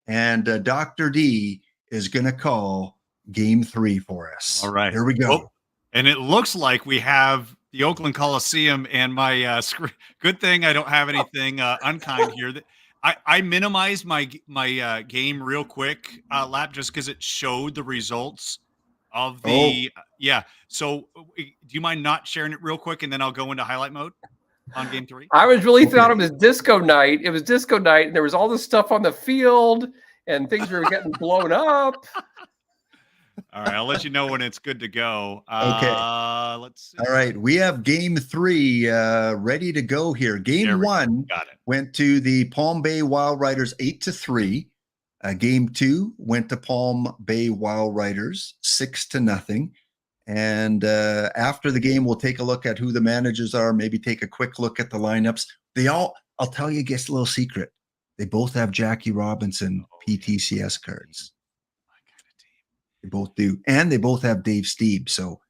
And Dr. D is going to call Game 3 for us. All right. Here we go. Oh, and it looks like we have the Oakland Coliseum and my good thing I don't have anything unkind here. I minimized my game real quick, Lap, just because it showed the results of the So do you mind not sharing it real quick, and then I'll go into highlight mode on Game 3? I was really thought it was disco night. It was disco night, and there was all this stuff on the field, and things were getting blown up. All right, I'll let you know when it's good to go. Okay. Let's see. All right, we have game 3 ready to go here. Game 1 went to the Palm Bay Wild Riders 8-3. Game 2 went to Palm Bay Wild Riders 6-0. And after the game, we'll take a look at who the managers are, maybe take a quick look at the lineups. I'll tell you, guess a little secret. They both have Jackie Robinson PTCS cards. They both do. And they both have Dave Stieb. So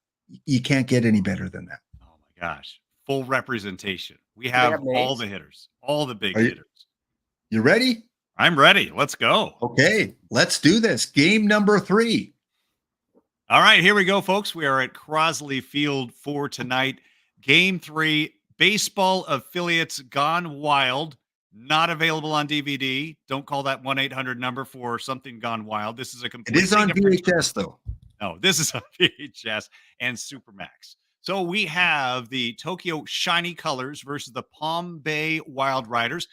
you can't get any better than that. Oh, my gosh. Full representation. We have all the hitters, all the big hitters. You ready? I'm ready. Let's go. Okay, let's do this. Game number 3. All right, here we go, folks. We are at Crosley Field for tonight. Game 3, Baseball Affiliates Gone Wild. Not available on DVD. Don't call that 1-800 number for something gone wild. This is a complete. It is on VHS, though. No, this is on VHS and Supermax. So we have the Tokyo Shiny Colors versus the Palm Bay Wild Riders.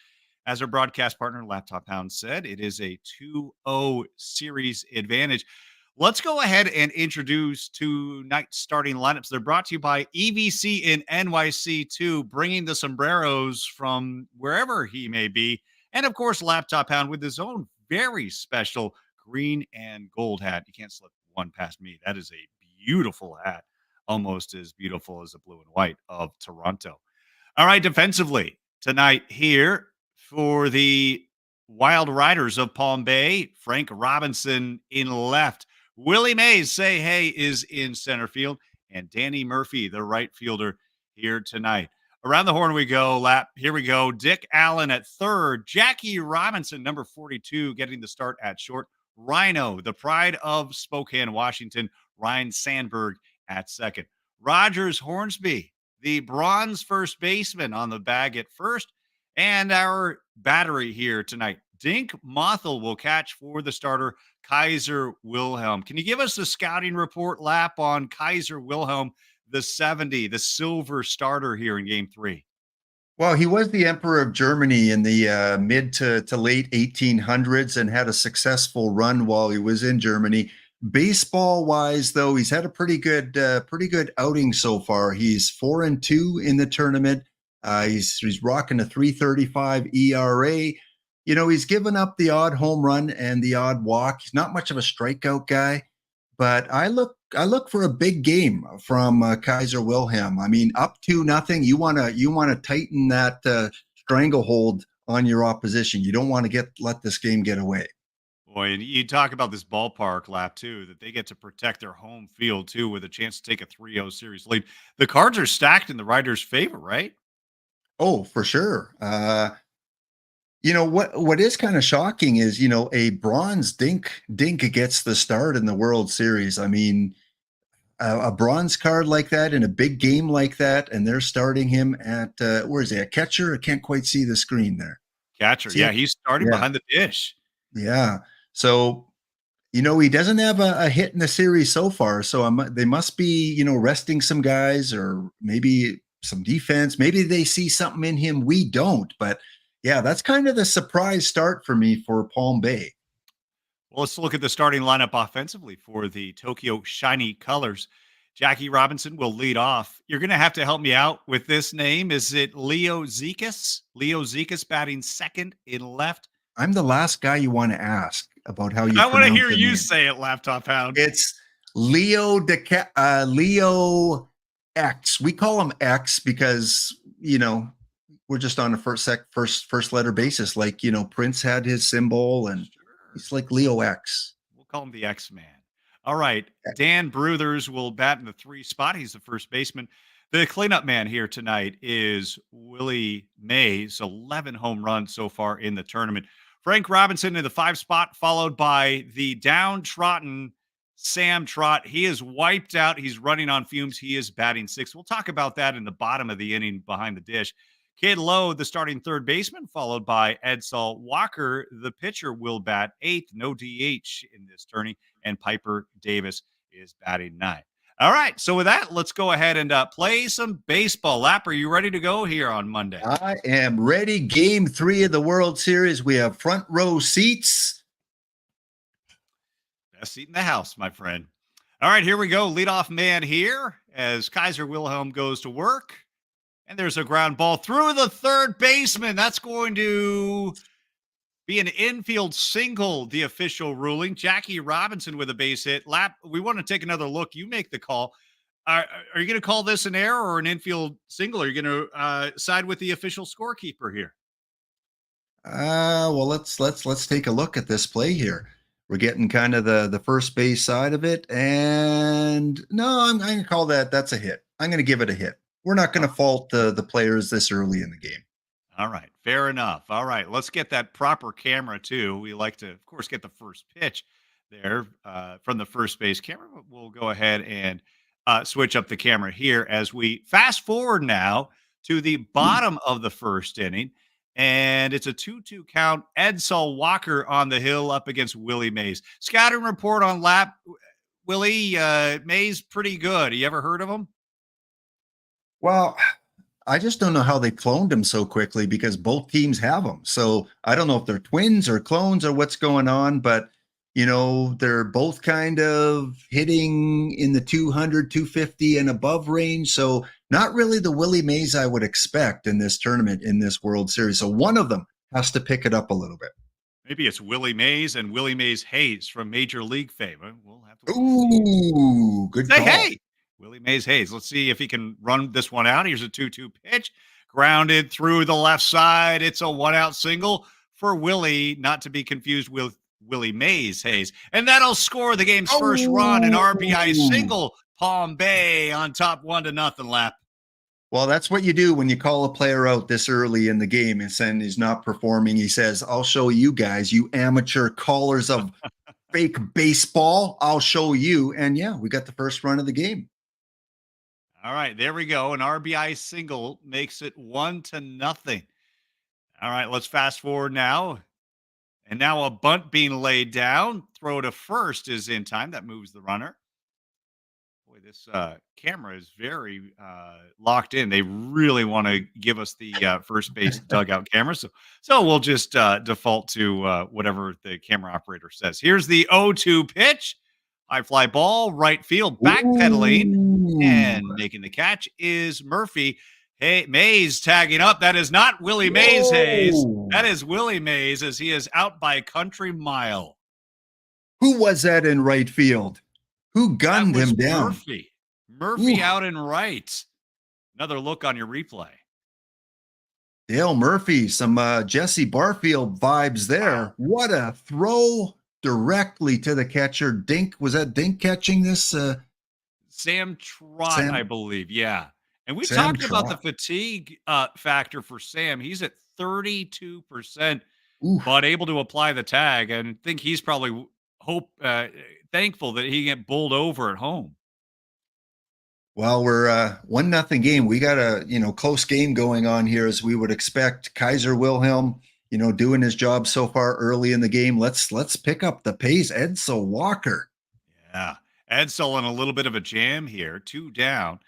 As our broadcast partner, Laptop Hound, said, it is a 2-0 series advantage. Let's go ahead and introduce tonight's starting lineups. They're brought to you by EVC in NYC2, bringing the sombreros from wherever he may be. And, of course, Laptop Hound with his own very special green and gold hat. You can't slip one past me. That is a beautiful hat, almost as beautiful as the blue and white of Toronto. All right, defensively tonight here for the Wild Riders of Palm Bay, Frank Robinson in left. Willie Mays, say hey, is in center field. And Danny Murphy, the right fielder, here tonight. Around the horn we go, Lap. Here we go. Dick Allen at third. Jackie Robinson, number 42, getting the start at short. Rhino, the pride of Spokane, Washington. Ryne Sandberg at second. Rogers Hornsby, the bronze first baseman, on the bag at first. And our battery here tonight, Dink Mothel will catch for the starter, Kaiser Wilhelm. Can you give us a scouting report, Lap, on Kaiser Wilhelm, the 70, the silver starter here in game 3? Well, he was the Emperor of Germany in the mid to late 1800s and had a successful run while he was in Germany. Baseball-wise, though, he's had a pretty good outing so far. He's 4-2 in the tournament. He's rocking a 3.35 ERA. You know, he's given up the odd home run and the odd walk. He's not much of a strikeout guy, but I look for a big game from Kaiser Wilhelm. I mean, up 2-0. You want to tighten that stranglehold on your opposition. You don't want to let this game get away. Boy, and you talk about this ballpark, Lap, too, that they get to protect their home field, too, with a chance to take a 3-0 series lead. The cards are stacked in the Riders' favor, right? Oh, for sure. You know, what is kind of shocking is, you know, a bronze Dink gets the start in the World Series. I mean, a bronze card like that in a big game like that, and they're starting him at, where is he, a catcher? I can't quite see the screen there. Catcher, yeah, he's starting behind the dish. Yeah. So, you know, he doesn't have a hit in the series so far. So they must be, you know, resting some guys or maybe some defense. Maybe they see something in him we don't. But, yeah, that's kind of the surprise start for me for Palm Bay. Well, let's look at the starting lineup offensively for the Tokyo Shiny Colors. Jackie Robinson will lead off. You're going to have to help me out with this name. Is it Leo Zekas? Leo Zekas batting second in left. I'm the last guy you want to ask about how you. I want to hear you say it, Laptop Hound. It's Leo X. We call him X because, you know, we're just on a first letter basis. Like, you know, Prince had his symbol, and it's like Leo X. We'll call him the X-Man. All right, Dan Bruthers will bat in the 3 spot. He's the first baseman. The cleanup man here tonight is Willie Mays, 11 home runs so far in the tournament. Frank Robinson in the 5 spot, followed by the downtrodden Sam Trott. He is wiped out. He's running on fumes. He is batting 6th. We'll talk about that in the bottom of the inning behind the dish. Kid Lowe, the starting third baseman, followed by Edsall Walker. The pitcher will bat 8th. No DH in this tourney. And Piper Davis is batting 9th. All right, so with that, let's go ahead and play some baseball. Lap, are you ready to go here on Monday? I am ready. Game 3 of the World Series. We have front row seats. Best seat in the house, my friend. All right, here we go. Leadoff man here as Kaiser Wilhelm goes to work. And there's a ground ball through the third baseman. That's going to be an infield single, the official ruling. Jackie Robinson with a base hit. Lap, we want to take another look. You make the call. Are you going to call this an error or an infield single? Are you going to side with the official scorekeeper here? Well, let's take a look at this play here. We're getting kind of the first base side of it, and no, I'm going to call that's a hit. I'm going to give it a hit. We're not going to fault the players this early in the game. All right, fair enough. All right, let's get that proper camera too. We like to, of course, get the first pitch there from the first base camera. But we'll go ahead and switch up the camera here as we fast forward now to the bottom of the first inning. And it's a 2-2 count. Edsel Walker on the hill up against Willie Mays. Scouting report on lap. Willie Mays, pretty good. You ever heard of him? Well, I just don't know how they cloned him so quickly because both teams have them. So I don't know if they're twins or clones or what's going on, but they're both kind of hitting in the 200, 250 and above range. So not really the Willie Mays I would expect in this tournament, in this World Series. So one of them has to pick it up a little bit. Maybe it's Willie Mays and Willie Mays Hayes from Major League fame. We'll have to Ooh, good call. Hey, Willie Mays Hayes. Let's see if he can run this one out. Here's a 2-2 pitch. Grounded through the left side. It's a 1-out single for Willie, not to be confused with Willie Mays Hayes. And that'll score the game's first run, an RBI single. Palm Bay on top 1-0 lap. Well, that's what you do when you call a player out this early in the game and saying he's not performing. He says, I'll show you guys, you amateur callers of fake baseball. I'll show you. And yeah, we got the first run of the game. All right, there we go. An RBI single makes it 1-0. All right, let's fast forward now. And now a bunt being laid down. Throw to first is in time. That moves the runner. Boy, this camera is very locked in. They really want to give us the first base dugout camera. So we'll just default to whatever the camera operator says. Here's the 0-2 pitch. High fly ball, right field, backpedaling, and making the catch is Murphy. Hey, Mays tagging up. That is not Willie Mays Hayes. That is Willie Mays as he is out by a country mile. Who was that in right field? Who gunned him down? Murphy out in right. Another look on your replay. Dale Murphy, some Jesse Barfield vibes there. What a throw directly to the catcher. Dink, was that Dink catching this? Sam Trott, I believe. Yeah. And we talked about the fatigue factor for Sam. He's at 32%, but able to apply the tag. And I think he's probably thankful that he can get bowled over at home. Well, we're 1-0 game. We got a close game going on here as we would expect. Kaiser Wilhelm, doing his job so far early in the game. Let's pick up the pace. Edsel Walker. Yeah. Edsel in a little bit of a jam here. 2 down.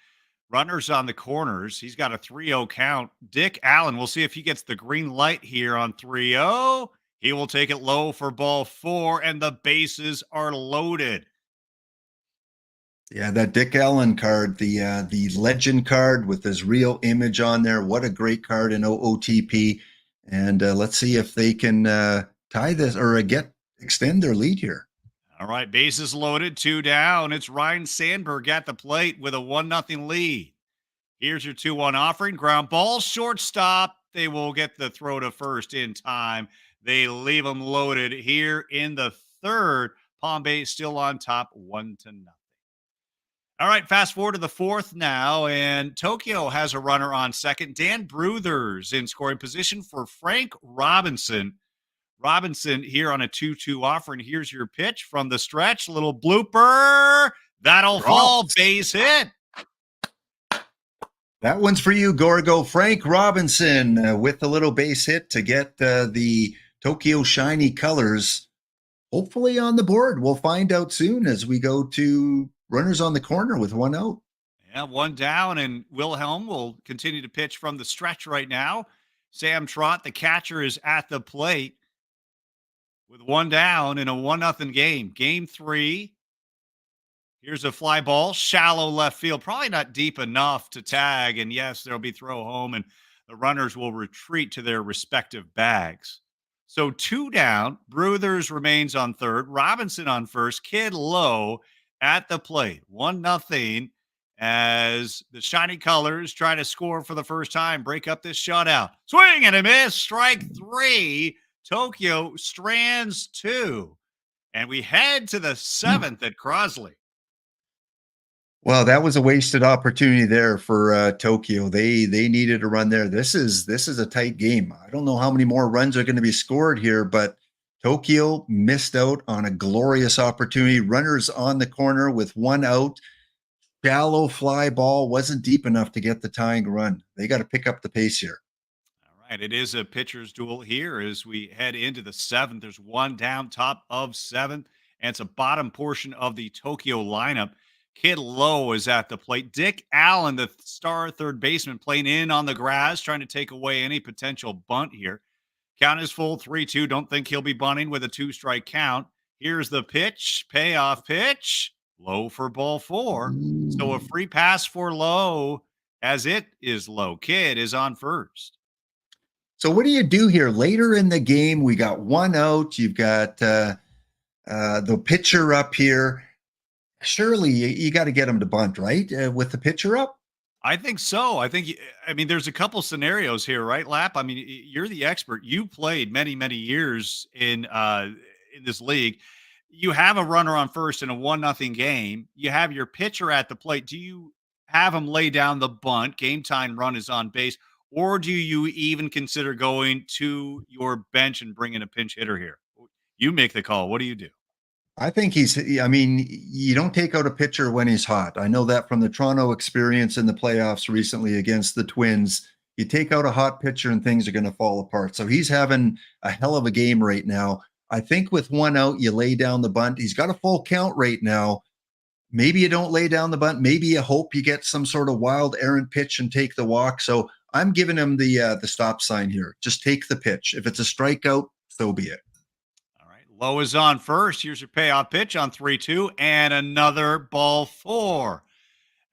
Runners on the corners. He's got a 3-0 count. Dick Allen, we'll see if he gets the green light here on 3-0. He will take it low for ball 4, and the bases are loaded. Yeah, that Dick Allen card, the legend card with his real image on there. What a great card in OOTP. And let's see if they can tie this or extend their lead here. All right, bases loaded, 2 down. It's Ryne Sandberg at the plate with a 1-0 lead. Here's your 2-1 offering. Ground ball, shortstop. They will get the throw to first in time. They leave them loaded here in the third. Palm Bay still on top, 1-0. All right, fast forward to the fourth now, and Tokyo has a runner on second. Dan Bruthers in scoring position for Frank Robinson. Robinson here on a 2-2 offer, and here's your pitch from the stretch. Little blooper. That'll fall. Base hit. That one's for you, Gorgo. Frank Robinson with a little base hit to get the Tokyo shiny colors hopefully on the board. We'll find out soon as we go to runners on the corner with 1 out. Yeah, 1 down, and Wilhelm will continue to pitch from the stretch right now. Sam Trott, the catcher, is at the plate with 1 down in a 1-0 game. Game 3. Here's a fly ball, shallow left field, probably not deep enough to tag. And yes, there'll be throw home, and the runners will retreat to their respective bags. So 2 down. Bruthers remains on third. Robinson on first. Kid low at the plate. 1-0 as the shiny colors try to score for the first time, break up this shutout. Swing and a miss. Strike 3. Tokyo strands 2. And we head to the 7th at Crosley. Well, that was a wasted opportunity there for Tokyo. They needed a run there. This is a tight game. I don't know how many more runs are going to be scored here, but Tokyo missed out on a glorious opportunity. Runners on the corner with 1 out. Shallow fly ball wasn't deep enough to get the tying run. They got to pick up the pace here. All right, it is a pitcher's duel here as we head into the 7th. There's 1 down, top of 7th, and it's a bottom portion of the Tokyo lineup. Kid Low is at the plate. Dick Allen, the star third baseman, playing in on the grass, trying to take away any potential bunt here. Count is full, 3-2. Don't think he'll be bunting with a 2-strike count. Here's the pitch, payoff pitch. Low for ball 4. So a free pass for Low as it is low. Kid is on first. So what do you do here? Later in the game, we got 1 out. You've got the pitcher up here. Surely you got to get him to bunt, right? With the pitcher up? I think so. I mean, there's a couple scenarios here, right, Lap? I mean, you're the expert. You played many, many years in this league. You have a runner on first in a 1-0 game. You have your pitcher at the plate. Do you have him lay down the bunt? Game time run is on base. Or do you even consider going to your bench and bringing a pinch hitter here? You make the call. What do you do? I think you don't take out a pitcher when he's hot. I know that from the Toronto experience in the playoffs recently against the Twins. You take out a hot pitcher and things are going to fall apart. So he's having a hell of a game right now. I think with 1 out, you lay down the bunt. He's got a full count right now. Maybe you don't lay down the bunt. Maybe you hope you get some sort of wild errant pitch and take the walk. So I'm giving him the stop sign here. Just take the pitch. If it's a strikeout, so be it. Low is on first. Here's your payoff pitch on 3-2 and another ball 4.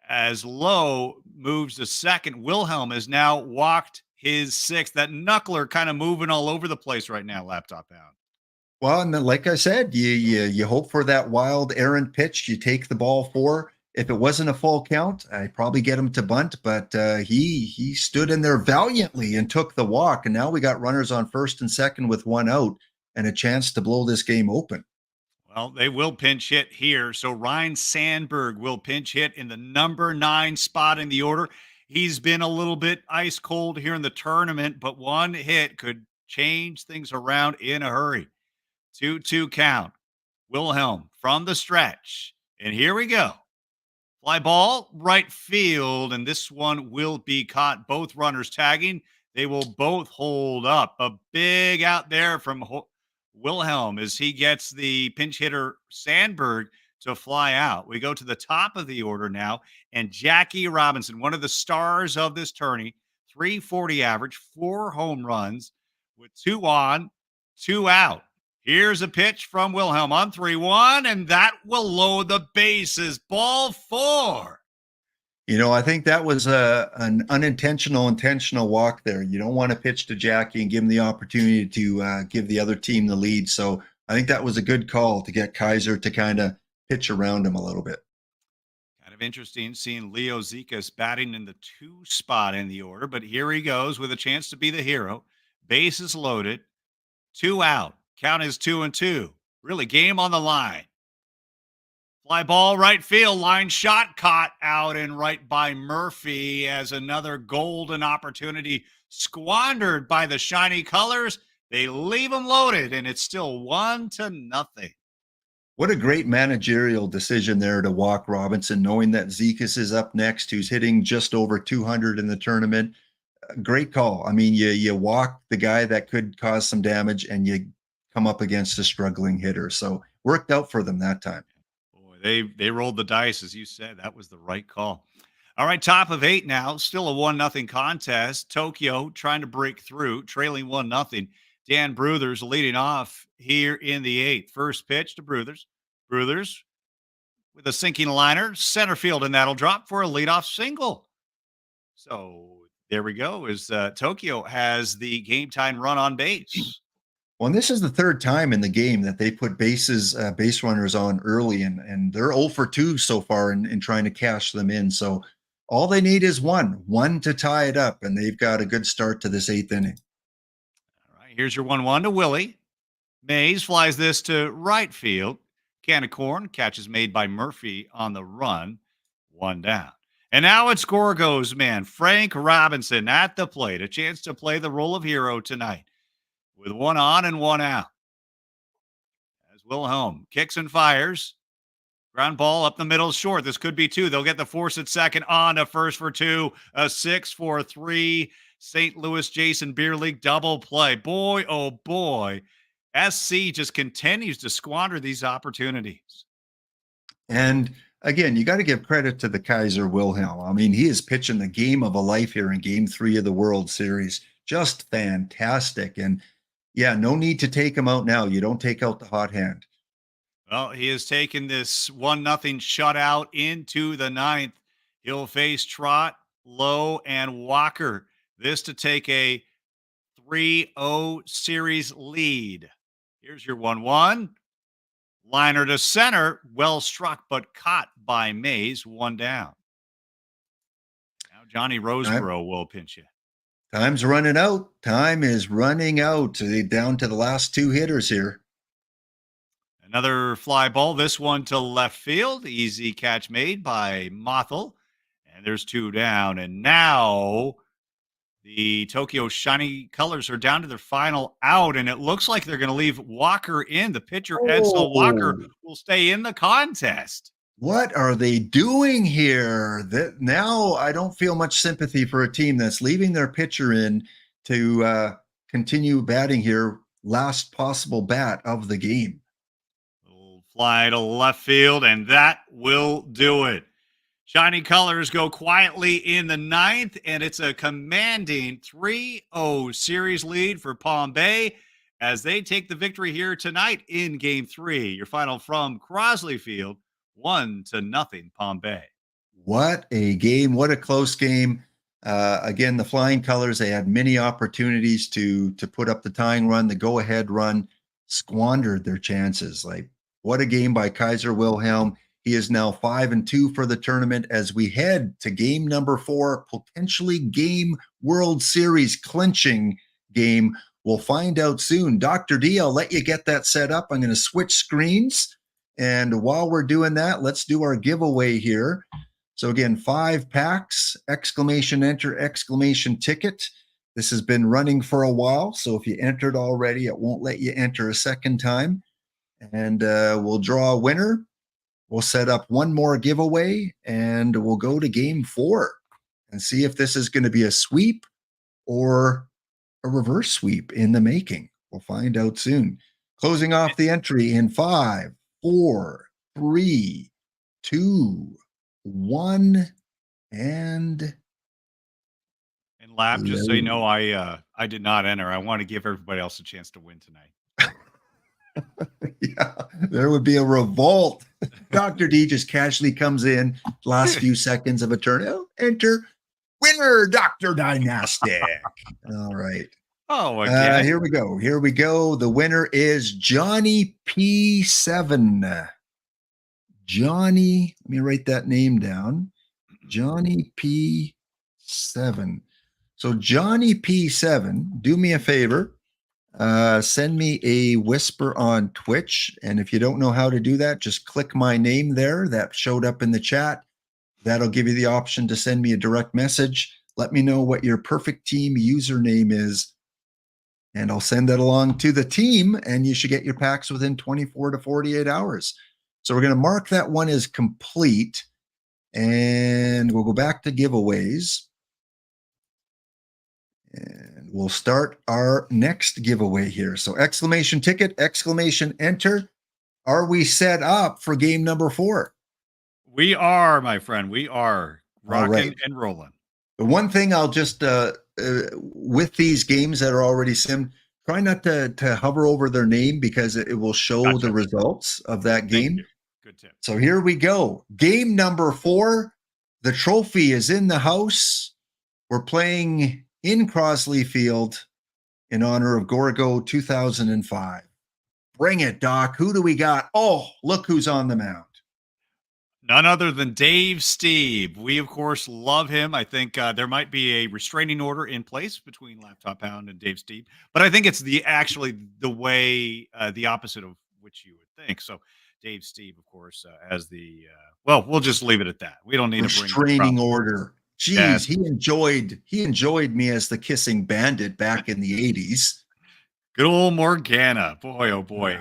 As Low moves to second, Wilhelm has now walked his 6th. That knuckler kind of moving all over the place right now, Laptop Bound. Well, and like I said, you hope for that wild errant pitch. You take the ball 4. If it wasn't a full count, I'd probably get him to bunt, but he stood in there valiantly and took the walk. And now we got runners on first and second with 1 out. And a chance to blow this game open. Well, they will pinch hit here. So Ryne Sandberg will pinch hit in the number 9 spot in the order. He's been a little bit ice cold here in the tournament, but 1 hit could change things around in a hurry. 2-2 count. Wilhelm from the stretch. And here we go. Fly ball, right field, and this one will be caught. Both runners tagging. They will both hold up. A big out there from Wilhelm as he gets the pinch hitter Sandberg to fly out. We go to the top of the order now, and Jackie Robinson, one of the stars of this tourney, 340 average, 4 home runs with 2 on, 2 out. Here's a pitch from Wilhelm on 3-1, and that will load the bases. Ball 4. I think that was an intentional walk there. You don't want to pitch to Jackie and give him the opportunity to give the other team the lead. So I think that was a good call to get Kaiser to kind of pitch around him a little bit. Kind of interesting seeing Leo Zikas batting in the 2 spot in the order, but here he goes with a chance to be the hero. Bases loaded, 2 out. Count is 2-2. Really game on the line. Fly ball, right field, line shot caught out and right by Murphy as another golden opportunity squandered by the shiny colors. They leave them loaded, and it's still 1-0. What a great managerial decision there to walk Robinson, knowing that Zikas is up next, who's hitting just over 200 in the tournament. Great call. I mean, you walk the guy that could cause some damage, and you come up against a struggling hitter. So worked out for them that time. They rolled the dice, as you said. That was the right call. All right, top of 8 now. Still a 1-0 contest. Tokyo trying to break through, trailing 1-0. Dan Bruthers leading off here in the 8th. First pitch to Bruthers. Bruthers with a sinking liner, center field, and that'll drop for a leadoff single. So there we go. As Tokyo has the game time run on base. Well, and this is the third time in the game that they put base runners on early, and they're 0 for 2 so far in trying to cash them in. So all they need is one to tie it up, and they've got a good start to this 8th inning. All right, here's your 1-1 to Willie. Mays flies this to right field. Can of corn, catch is made by Murphy on the run. 1 down. And now it's Gorgo's man, Frank Robinson, at the plate. A chance to play the role of hero tonight with 1 on and 1 out. As Wilhelm kicks and fires. Ground ball up the middle, short. This could be 2. They'll get the force at second, on to first for 2. A 6 for 3. St. Louis Jason Beer League double play. Boy, oh boy. SC just continues to squander these opportunities. And again, you got to give credit to the Kaiser Wilhelm. I mean, he is pitching the game of a life here in Game 3 of the World Series. Just fantastic. And yeah, no need to take him out now. You don't take out the hot hand. Well, he has taken this 1-0 shutout into the 9th. He'll face Trott, Lowe, and Walker. This to take a 3-0 series lead. Here's your 1-1. Liner to center. Well struck, but caught by Mays. 1 down. Now Johnny Roseborough will pinch you. Time's running out. Time is running out. Down to the last 2 hitters here. Another fly ball. This one to left field. Easy catch made by Mothel. And there's 2 down. And now the Tokyo Shiny Colors are down to their final out, and it looks like they're going to leave Walker in. The pitcher, Edsel Walker, will stay in the contest. What are they doing here? Now I don't feel much sympathy for a team that's leaving their pitcher in to continue batting here. Last possible bat of the game. Little fly to left field, and that will do it. Shiny Colors go quietly in the 9th, and it's a commanding 3-0 series lead for Palm Bay as they take the victory here tonight in Game 3. Your final from Crosley Field, 1-0 Palm Bay. What a game. What a close game. Again, the Flying Colors, they had many opportunities to put up the tying run, the go-ahead run, squandered their chances. Like, what a game by Kaiser Wilhelm. He is now 5-2 for the tournament as we head to game number 4, potentially game World Series clinching game. We'll find out soon. Dr. D, I'll let you get that set up. I'm going to switch screens. And while we're doing that, let's do our giveaway here. So again, 5 packs, exclamation enter, exclamation ticket. This has been running for a while. So if you entered already, it won't let you enter a second time. And we'll draw a winner. We'll set up one more giveaway, and we'll go to game 4 and see if this is going to be a sweep or a reverse sweep in the making. We'll find out soon. Closing off the entry in 5, 4, 3, 2, 1, and Lab, just so you know, I did not enter. I want to give everybody else a chance to win tonight. Yeah, there would be a revolt. Dr. D just casually comes in last few seconds of a turn. Oh, enter winner, Dr. Dynastic. All right. Oh, again. Here we go. Here we go. The winner is Johnny P7. Johnny, let me write that name down. Johnny P7. So Johnny P7, do me a favor. Send me a whisper on Twitch. And if you don't know how to do that, just click my name there. That showed up in the chat. That'll give you the option to send me a direct message. Let me know what your perfect team username is. And I'll send that along to the team, and you should get your packs within 24 to 48 hours. So we're going to mark that one as complete. And we'll go back to giveaways. And we'll start our next giveaway here. So exclamation ticket, exclamation enter. Are we set up for game number 4? We are, my friend. We are rocking and rolling. The one thing I'll just, with these games that are already simmed, try not to hover over their name because it will show the results of that game. Good tip. So here we go. Game number 4. The trophy is in the house. We're playing in Crosley Field in honor of Gorgo 2005. Bring it, Doc. Who do we got? Oh, look who's on the mound. None other than Dave Stieb. We, of course, love him. I think there might be a restraining order in place between Laptop Hound and Dave Stieb, but I think it's the way the opposite of which you would think. So Dave Stieb, of course, as the well, we'll just leave it at that. We don't need to bring restraining order. Jeez, he enjoyed me as the kissing bandit back in the 80s. Good old Morgana. Boy, oh boy.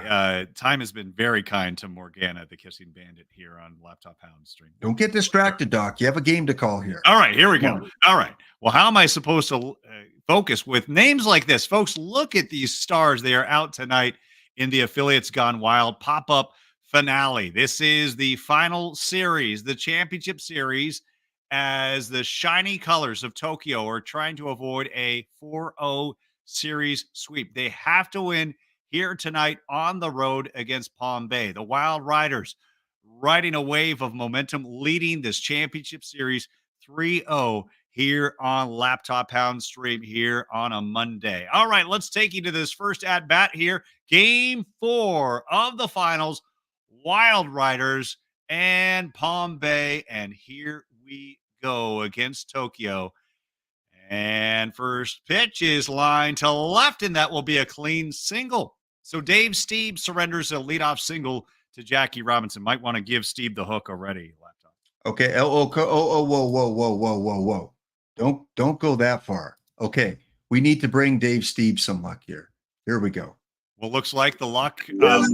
Time has been very kind to Morgana, the kissing bandit, here on Laptop Hound stream. Don't get distracted, Doc. You have a game to call here. All right, here we go. All right. Well, how am I supposed to focus with names like this? Folks, look at these stars. They are out tonight in the Affiliates Gone Wild pop-up finale. This is the final series, the championship series, as the shiny colors of Tokyo are trying to avoid a 4-0 series sweep. They have to win here tonight on the road against Palm Bay. The Wild Riders riding a wave of momentum, leading this championship series 3-0 here on Laptop Hound stream here on a Monday. All right, let's take you to this first at bat here. Game 4 of the finals, Wild Riders and Palm Bay. And here we go against Tokyo. And first pitch is line to left, and that will be a clean single. So Dave Stieb surrenders a leadoff single to Jackie Robinson. Might want to give Stieb the hook already, Laptop. Okay. Whoa. Don't go that far. Okay. We need to bring Dave Stieb some luck here. Here we go. Well, looks like the luck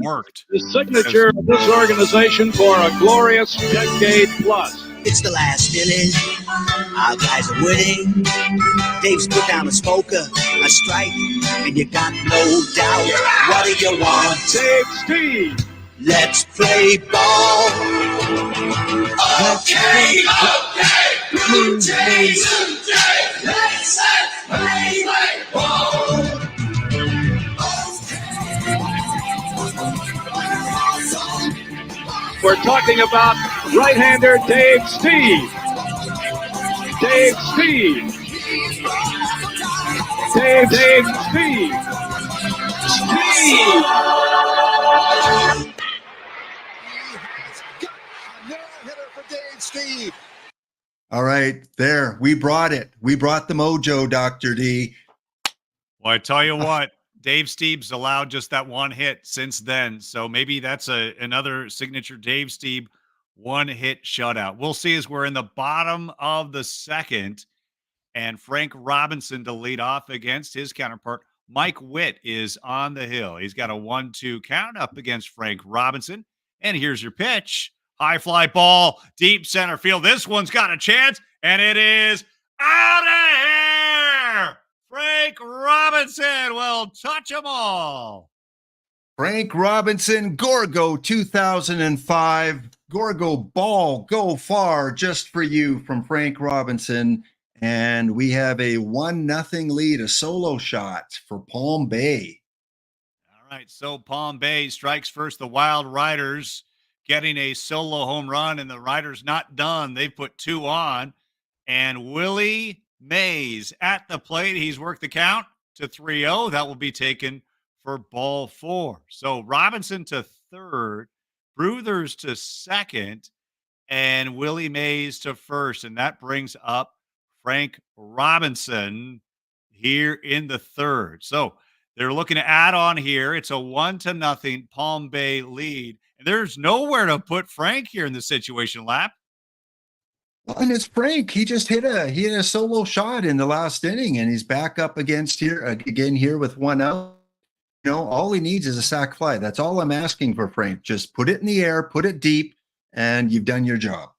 worked. The signature of this organization for a glorious decade plus. It's the last inning. Our guys are winning. Dave's put down a smoker, a strike, and you got no doubt. What do you want? Dave Stieb. Let's play ball. Okay. Blue Jays. Let's play ball. We're talking about right-hander Dave Stieb. Dave Stieb. Dave Stieb. Stieb. All right, there. We brought it. We brought the mojo, Dr. D. Well, I tell you what, Dave Stieb's allowed just that one hit since then. So maybe that's another signature Dave Stieb one-hit shutout. We'll see as we're in the bottom of the second. And Frank Robinson to lead off against his counterpart. Mike Witt is on the hill. He's got a 1-2 count up against Frank Robinson. And here's your pitch. High fly ball, deep center field. This one's got a chance, and it is out of here. Frank Robinson will touch them all. Frank Robinson, Gorgo 2005. Gorgo ball, go far, just for you from Frank Robinson. And we have a 1-0 lead, a solo shot for Palm Bay. All right, so Palm Bay strikes first. The Wild Riders getting a solo home run, and the Riders not done. They put 2 on. And Willie Mays at the plate. He's worked the count to 3-0. That will be taken for ball 4. So Robinson to third, Bruthers to second, and Willie Mays to first. And that brings up Frank Robinson here in the third. So they're looking to add on here. It's a 1-0 Palm Bay lead. And there's nowhere to put Frank here in this situation, Lap. Well, and it's Frank. He just hit a solo shot in the last inning, and he's back up against here again here with 1 out. You know, all he needs is a sac fly. That's all I'm asking for, Frank. Just put it in the air, put it deep, and you've done your job.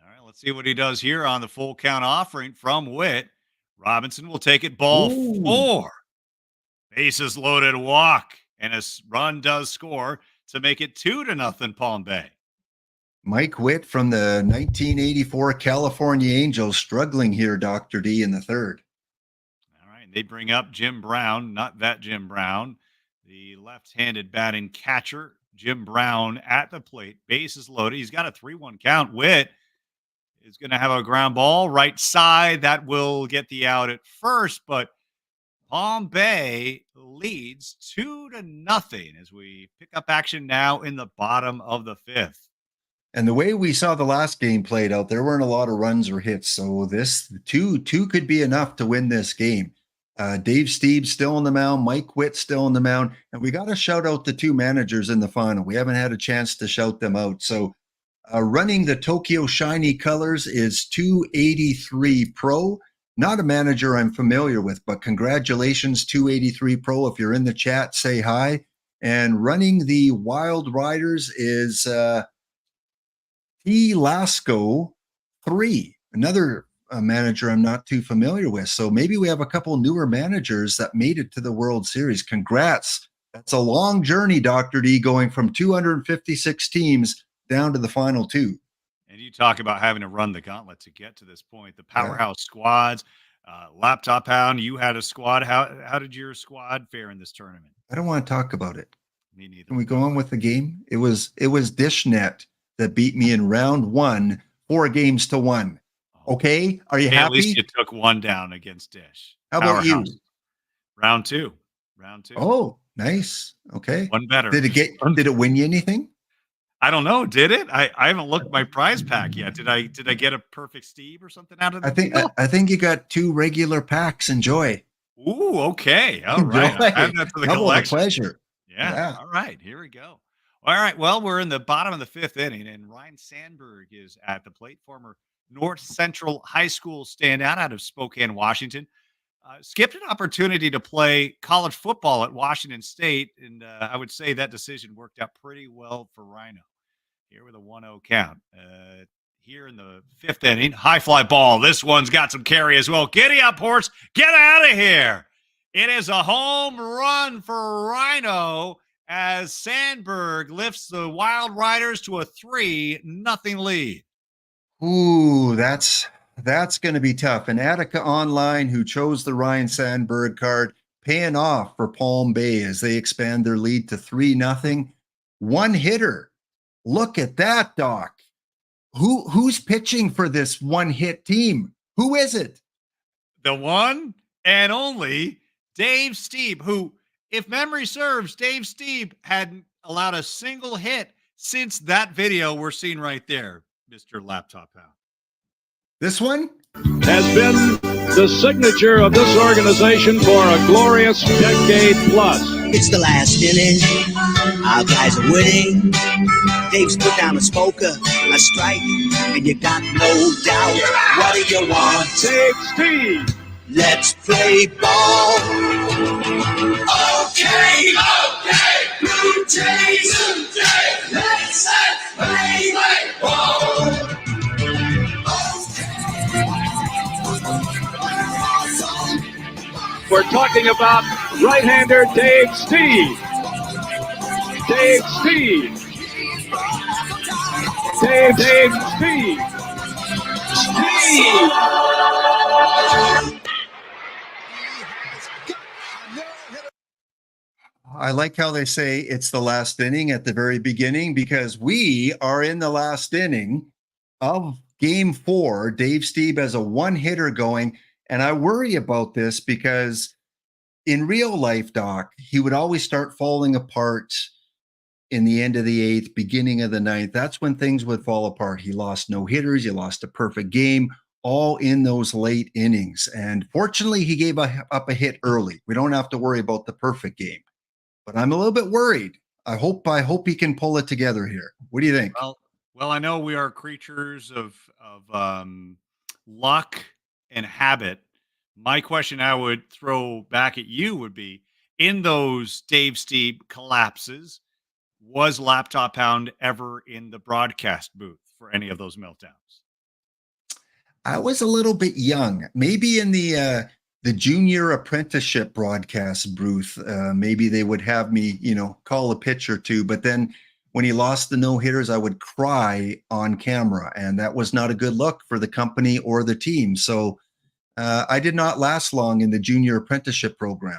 All right, let's see what he does here on the full count offering from Witt. Robinson will take it, ball 4. Bases loaded, walk, and a run does score to make it 2-0 Palm Bay. Mike Witt from the 1984 California Angels struggling here, Dr. D, in the third. All right, they bring up Jim Brown, not that Jim Brown, the left-handed batting catcher Jim Brown at the plate. Bases loaded. He's got a 3-1 count. Witt is going to have a ground ball right side. That will get the out at first, but Palm Bay leads 2-0 as we pick up action now in the bottom of the 5th. And the way we saw the last game played out, there weren't a lot of runs or hits. So this two could be enough to win this game. Dave Stieb still on the mound, Mike Witt still on the mound, and we got to shout out the 2 managers in the final. We haven't had a chance to shout them out. So running the Tokyo Shiny colors is 283 Pro. Not a manager I'm familiar with, but congratulations, 283 Pro. If you're in the chat, say hi. And running the Wild Riders is T. Lasco 3, another manager I'm not too familiar with. So maybe we have a couple newer managers that made it to the World Series. Congrats. That's a long journey, Dr. D, going from 256 teams down to the final 2. And you talk about having to run the gauntlet to get to this point. The powerhouse squads, Laptop Hound, you had a squad. How did your squad fare in this tournament? I don't want to talk about it. Me neither. Can we go on with the game? It was DishNet that beat me in round 1, 4-1. Okay, are you happy? At least you took 1 down against Dish. How about you? Round two. Oh, nice. Okay. 1 better. Did it win you anything? I don't know. Did it? I haven't looked at my prize pack yet. Did I get a perfect Stieb or something out of that? I think you got 2 regular packs. Enjoy. Ooh, okay. All right. I have that for the collection. Pleasure. Yeah. All right. Here we go. All right. Well, we're in the bottom of the 5th inning, and Ryne Sandberg is at the plate, former North Central High School standout out of Spokane, Washington. Skipped an opportunity to play college football at Washington State, and I would say that decision worked out pretty well for Rhino. Here with a 1-0 count. Here in the 5th inning, high fly ball. This one's got some carry as well. Giddy up, horse. Get out of here. It is a home run for Rhino as Sandberg lifts the Wild Riders to a 3-0 lead. Ooh, that's going to be tough. And atticaonline, who chose the Ryne Sandberg card, paying off for Palm Bay as they expand their lead to 3-0. 1 hitter. Look at that, Doc. Who's pitching for this 1-hit team? Who is it? The one and only Dave Stieb, who, if memory serves, Dave Stieb hadn't allowed a single hit since that video we're seeing right there, Mr. Laptop Hound. This one has been the signature of this organization for a glorious decade plus. It's the last inning. Our guys are winning. Dave's put down a smoker, a strike, and you got no doubt. What do you want? Dave Stieb. Let's play ball. Okay, Blue Jays today. Let's play ball. We're talking about right-hander Dave Stieb. Dave Stieb. Dave Stieb. Stieb. I like how they say it's the last inning at the very beginning, because we are in the last inning of game 4. Dave Stieb has a 1-hitter going. And I worry about this because in real life, Doc, he would always start falling apart in the end of the 8th, beginning of the 9th. That's when things would fall apart. He lost no hitters. He lost a perfect game, all in those late innings. And fortunately, he gave up a hit early. We don't have to worry about the perfect game. But I'm a little bit worried. I hope he can pull it together here. What do you think? Well, I know we are creatures of luck and habit. My question I would throw back at you would be, in those Dave Stieb collapses, was Laptop Hound ever in the broadcast booth for any of those meltdowns? I was a little bit young, maybe in the junior apprenticeship broadcast booth. Maybe they would have me, call a pitch or two, but then when he lost the no-hitters, I would cry on camera, and that was not a good look for the company or the team. So I did not last long in the junior apprenticeship program.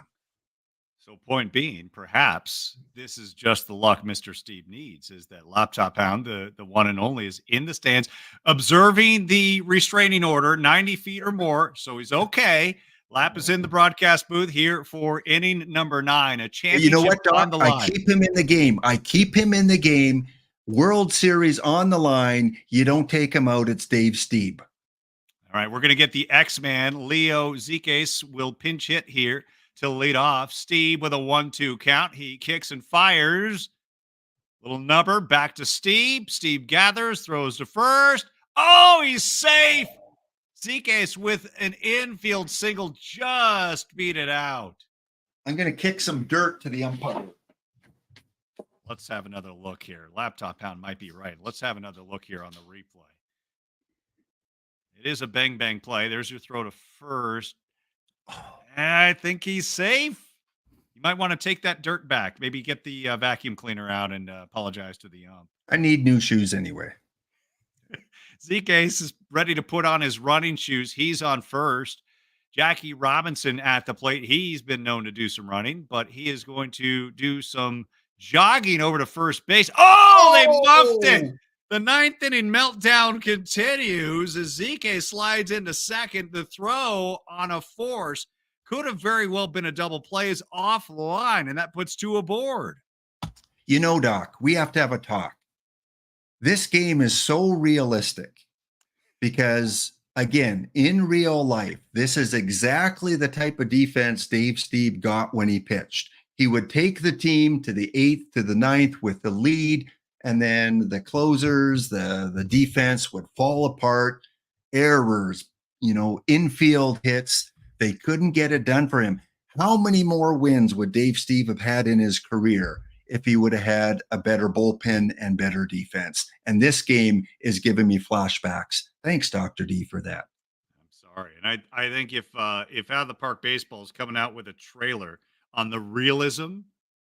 So point being, perhaps this is just the luck Mr. Stieb needs, is that Laptop Hound, the one and only, is in the stands observing the restraining order, 90 feet or more. So he's okay. Lap is in the broadcast booth here for inning number 9. A championship You know what, Doc? on the line. I keep him in the game. I keep him in the game. World Series on the line. You don't take him out. It's Dave Stieb. All right, we're going to get the X-Man. Leo Zekes will pinch hit here to lead off. Stieb with a 1-2 count. He kicks and fires. Little number back to Stieb. Stieb gathers, throws to first. Oh, he's safe. Zekes with an infield single just beat it out. I'm going to kick some dirt to the umpire. Let's have another look here. Laptop Hound might be right. Let's have another look here on the replay. It is a bang play. There's your throw to first. I think he's safe. You might want to take that dirt back. Maybe get the vacuum cleaner out and apologize to the ump. I need new shoes anyway. Zekes is ready to put on his running shoes. He's on first. Jackie Robinson at the plate. He's been known to do some running, but he is going to do some jogging over to first base. Oh, they muffed it. The 9th inning meltdown continues as Zekes slides into second. The throw on a force could have very well been a double play, is offline, and that puts 2 aboard. You know, Doc, we have to have a talk. This game is so realistic because, again, in real life, this is exactly the type of defense Dave Stieb got when he pitched. He would take the team to the 8th, to the 9th with the lead, and then the closers, the defense would fall apart, errors, infield hits. They couldn't get it done for him. How many more wins would Dave Stieb have had in his career if he would have had a better bullpen and better defense? And this game is giving me flashbacks. Thanks, Dr. D, for that. I'm sorry. And I think if Out of the Park Baseball is coming out with a trailer on the realism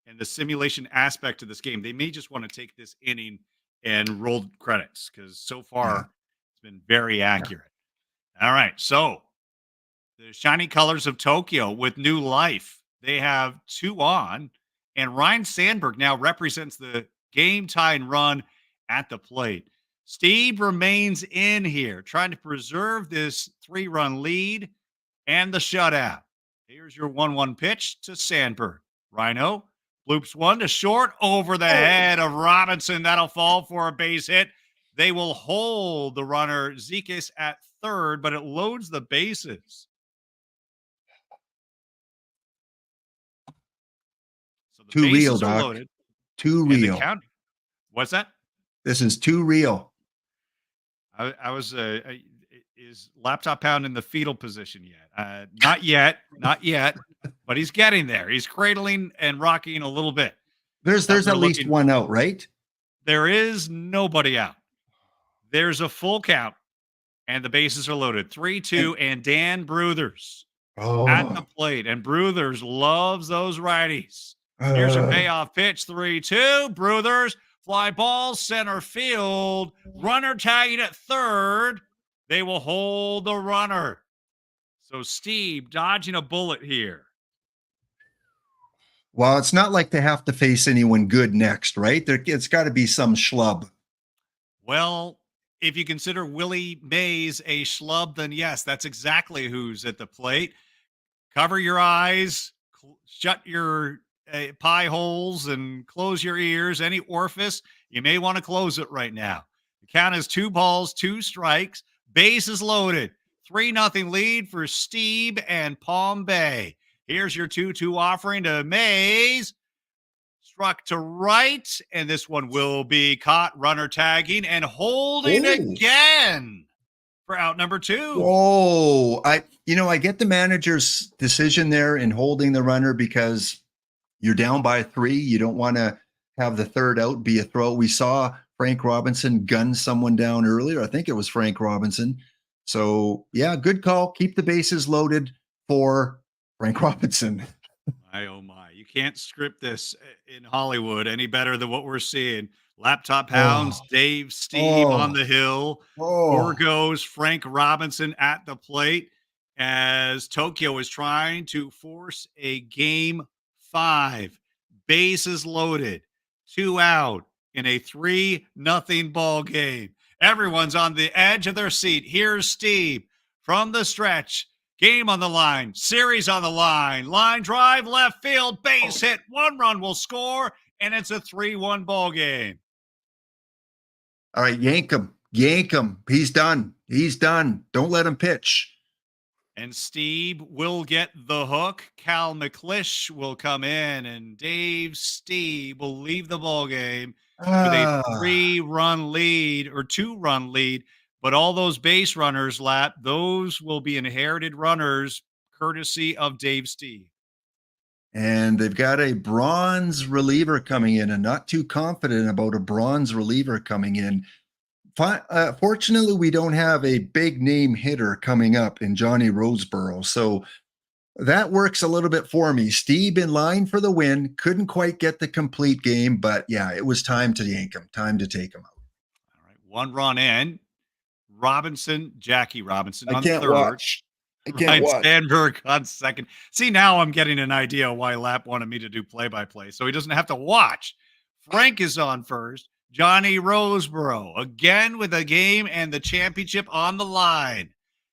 and the simulation aspect of this game, they may just want to take this inning and roll credits because so far it's been very accurate. All right. So the shiny colors of Tokyo with new life. They have 2 on, and Ryne Sandberg now represents the game-tying run at the plate. Stieb remains in here, trying to preserve this 3-run lead and the shutout. Here's your 1-1 pitch to Sandberg. Rhino loops one to short over the head of Robinson. That'll fall for a base hit. They will hold the runner Zekes at third, but it loads the bases. So the Too bases real, are Doc. loaded. Too And the real. count. What's that? This is too real. I was is Laptop Hound in the fetal position yet? Not yet, but he's getting there. He's cradling and rocking a little bit. There's at least one out, right? There is nobody out. There's a full count, and the bases are loaded. 3-2, and Dan Bruthers at the plate. And Bruthers loves those righties. Here's a payoff pitch, 3-2. Bruthers, fly ball, center field. Runner tagging at third. They will hold the runner. So Stieb dodging a bullet here. Well, it's not like they have to face anyone good next, right? It's got to be some schlub. Well, if you consider Willie Mays a schlub, then yes, that's exactly who's at the plate. Cover your eyes, shut your pie holes, and close your ears. Any orifice, you may want to close it right now. The count is 2 balls, 2 strikes. Bases loaded. 3-0 lead for Stieb and Palm Bay. Here's your 2-2 offering to Mays. Struck to right, and this one will be caught. Runner tagging and holding again for out number 2. Oh, I get the manager's decision there in holding the runner because you're down by 3. You don't want to have the third out be a throw. We saw Frank Robinson gun someone down earlier. I think it was Frank Robinson. So, yeah, good call. Keep the bases loaded for Frank Robinson. My, oh my. You can't script this in Hollywood any better than what we're seeing. Laptop Hounds, Dave Stieb on the hill. Or goes Frank Robinson at the plate as Tokyo is trying to force a game 5. Bases loaded. 2 out in a 3-0 ball game. Everyone's on the edge of their seat. Here's Steve from the stretch. Game on the line. Series on the line. Line drive, left field, base hit. 1 run will score, and it's a 3-1 ball game. All right, yank him. Yank him. He's done. He's done. Don't let him pitch. And Stieb will get the hook. Cal McClish will come in, and Dave Stieb will leave the ball game with a 3-run lead or 2-run lead. But all those base runners, Lap, those will be inherited runners courtesy of Dave Stieb. And they've got a bronze reliever coming in, and not too confident about a bronze reliever coming in. Fortunately, we don't have a big name hitter coming up in Johnny Roseboro. So that works a little bit for me. Stieb in line for the win. Couldn't quite get the complete game, but yeah, it was time to yank him. Time to take him out. All right, 1 run in. Jackie Robinson on I can't third. Watch. I can't watch. Sandberg on second. See, now I'm getting an idea why Lap wanted me to do play-by-play, so he doesn't have to watch. Frank is on first. Johnny Roseboro again with a game and the championship on the line.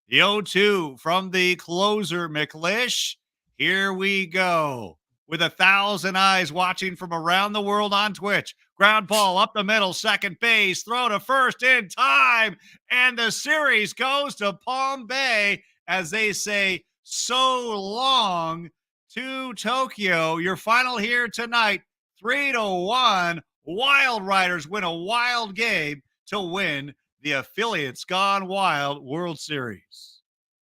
The 0-2 from the closer, McClish. Here we go. With 1,000 eyes watching from around the world on Twitch. Ground ball up the middle, second base, throw to first in time, and the series goes to Palm Bay as they say so long to Tokyo. Your final here tonight, 3-1. Wild Riders win a wild game to win the Affiliates Gone Wild World Series.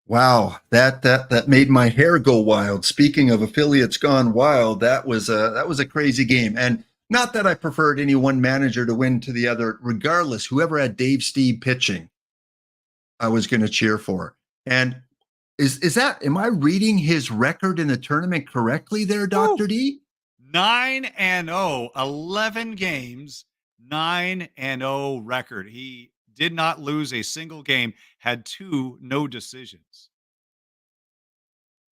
Wow, that made my hair go wild. Speaking of Affiliates Gone Wild, that was a crazy game. And not that I preferred any one manager to win to the other. Regardless, whoever had Dave Stieb pitching, I was going to cheer for. And am I reading his record in the tournament correctly there, Dr. D? 9-0, 11 games, 9-0 record. He did not lose a single game, had 2 no decisions.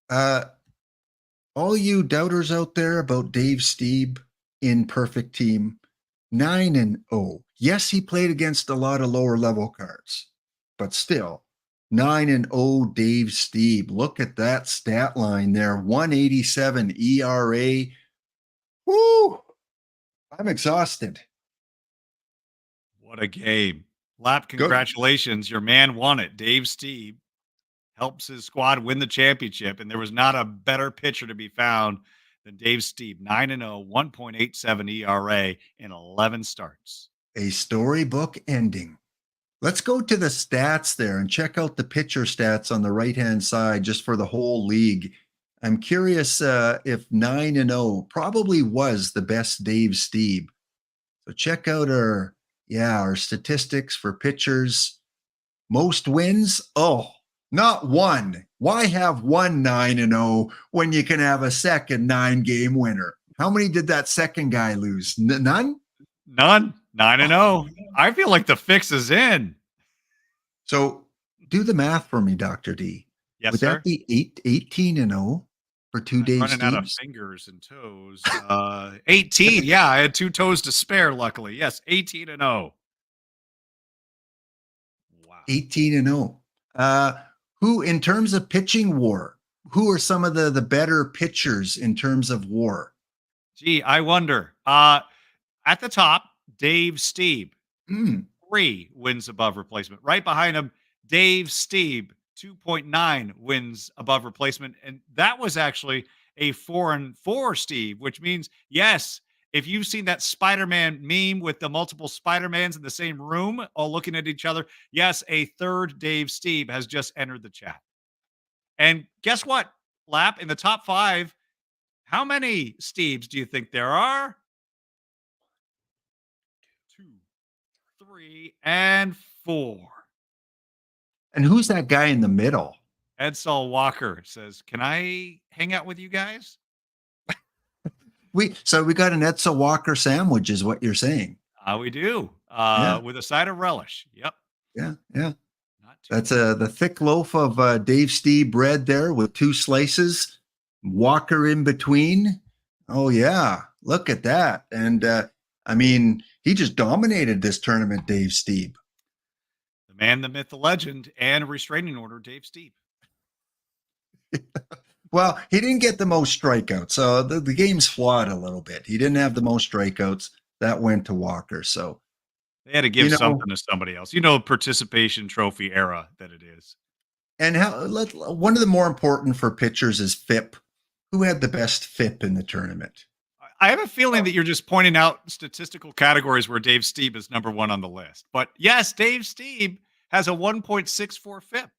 All you doubters out there about Dave Stieb in perfect team, 9-0. Yes, he played against a lot of lower level cards, but still 9-0 Dave Stieb. Look at that stat line there. 187 ERA. Woo! I'm exhausted. What a game. Lap, congratulations. Your man won it. Dave Stieb helps his squad win the championship, and there was not a better pitcher to be found than Dave Stieb. 9-0, 1.87 ERA in 11 starts. A storybook ending. Let's go to the stats there and check out the pitcher stats on the right-hand side just for the whole league. I'm curious if 9-0 probably was the best Dave Stieb. So check out our statistics for pitchers. Most wins? Oh, not one. Why have one 9-0 when you can have a second 9-game winner? How many did that second guy lose? None? None. 9-0. I feel like the fix is in. So do the math for me, Dr. D. Yes, Would sir. that be 18-0 for 2 Dave running out of Stiebs? fingers and toes. 18. Yeah, I had 2 toes to spare, luckily. Yes, 18-0. Wow. 18-0. Who, in terms of pitching WAR, who are some of the better pitchers in terms of WAR? Gee, I wonder. At the top, Dave Stieb. 3 wins above replacement. Right behind him, Dave Stieb. 2.9 wins above replacement. And that was actually a 4-4 Steve, which means, yes, if you've seen that Spider-Man meme with the multiple Spider-Mans in the same room, all looking at each other, yes, a third Dave Stieb has just entered the chat. And guess what, Lap, in the top 5, how many Stiebs do you think there are? 2, 3, and 4. And who's that guy in the middle? Edsel Walker says, can I hang out with you guys? We got an Edsel Walker sandwich is what you're saying. We do. With a side of relish. Yep. Yeah. Not too That's the thick loaf of Dave Stieb bread there with 2 slices, Walker in between. Oh yeah, look at that. And I mean, he just dominated this tournament, Dave Stieb. The man, the myth, the legend, and restraining order, Dave Stieb. Well, he didn't get the most strikeouts, so the game's flawed a little bit. He didn't have the most strikeouts. That went to Walker. So They had to give something to somebody else. Participation trophy era that it is. And one of the more important for pitchers is FIP. Who had the best FIP in the tournament? I have a feeling that you're just pointing out statistical categories where Dave Stieb is number one on the list. But yes, Dave Stieb has a 1.64 FIP.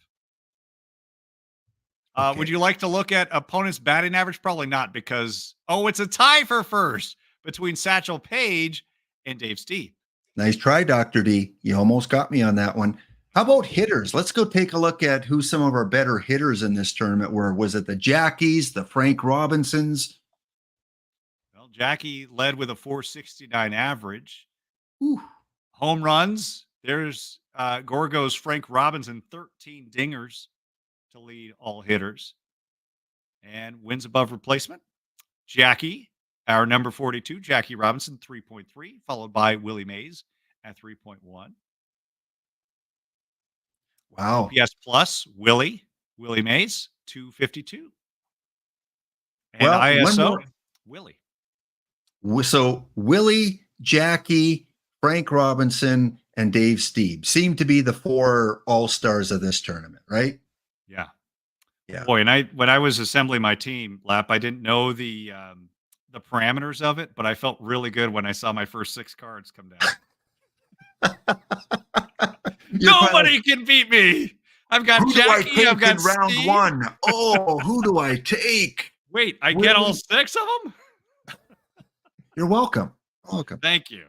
Okay. Would you like to look at opponent's batting average? Probably not, because, it's a tie for first between Satchel Paige and Dave Stieb. Nice try, Dr. D. You almost got me on that one. How about hitters? Let's go take a look at who some of our better hitters in this tournament were. Was it the Jackies, the Frank Robinsons? Well, Jackie led with a 469 average. Whew. Home runs, there's Gorgo's Frank Robinson, 13 dingers to lead all hitters. And wins above replacement, Jackie, our number 42, Jackie Robinson, 3.3, followed by Willie Mays at 3.1. Wow. OPS plus, Willie Mays, 252. And Well, ISO, Willie. So Willie, Jackie, Frank Robinson, and Dave Stieb seem to be the four all-stars of this tournament, right? Yeah. Yeah. Boy, and when I was assembling my team, Lap, I didn't know the parameters of it, but I felt really good when I saw my first 6 cards come down. Nobody can beat me. I've got Jackie. I've got round Steve. 1. Oh, who do I take? Wait, I get all 6 of them? You're welcome. Welcome. Thank you.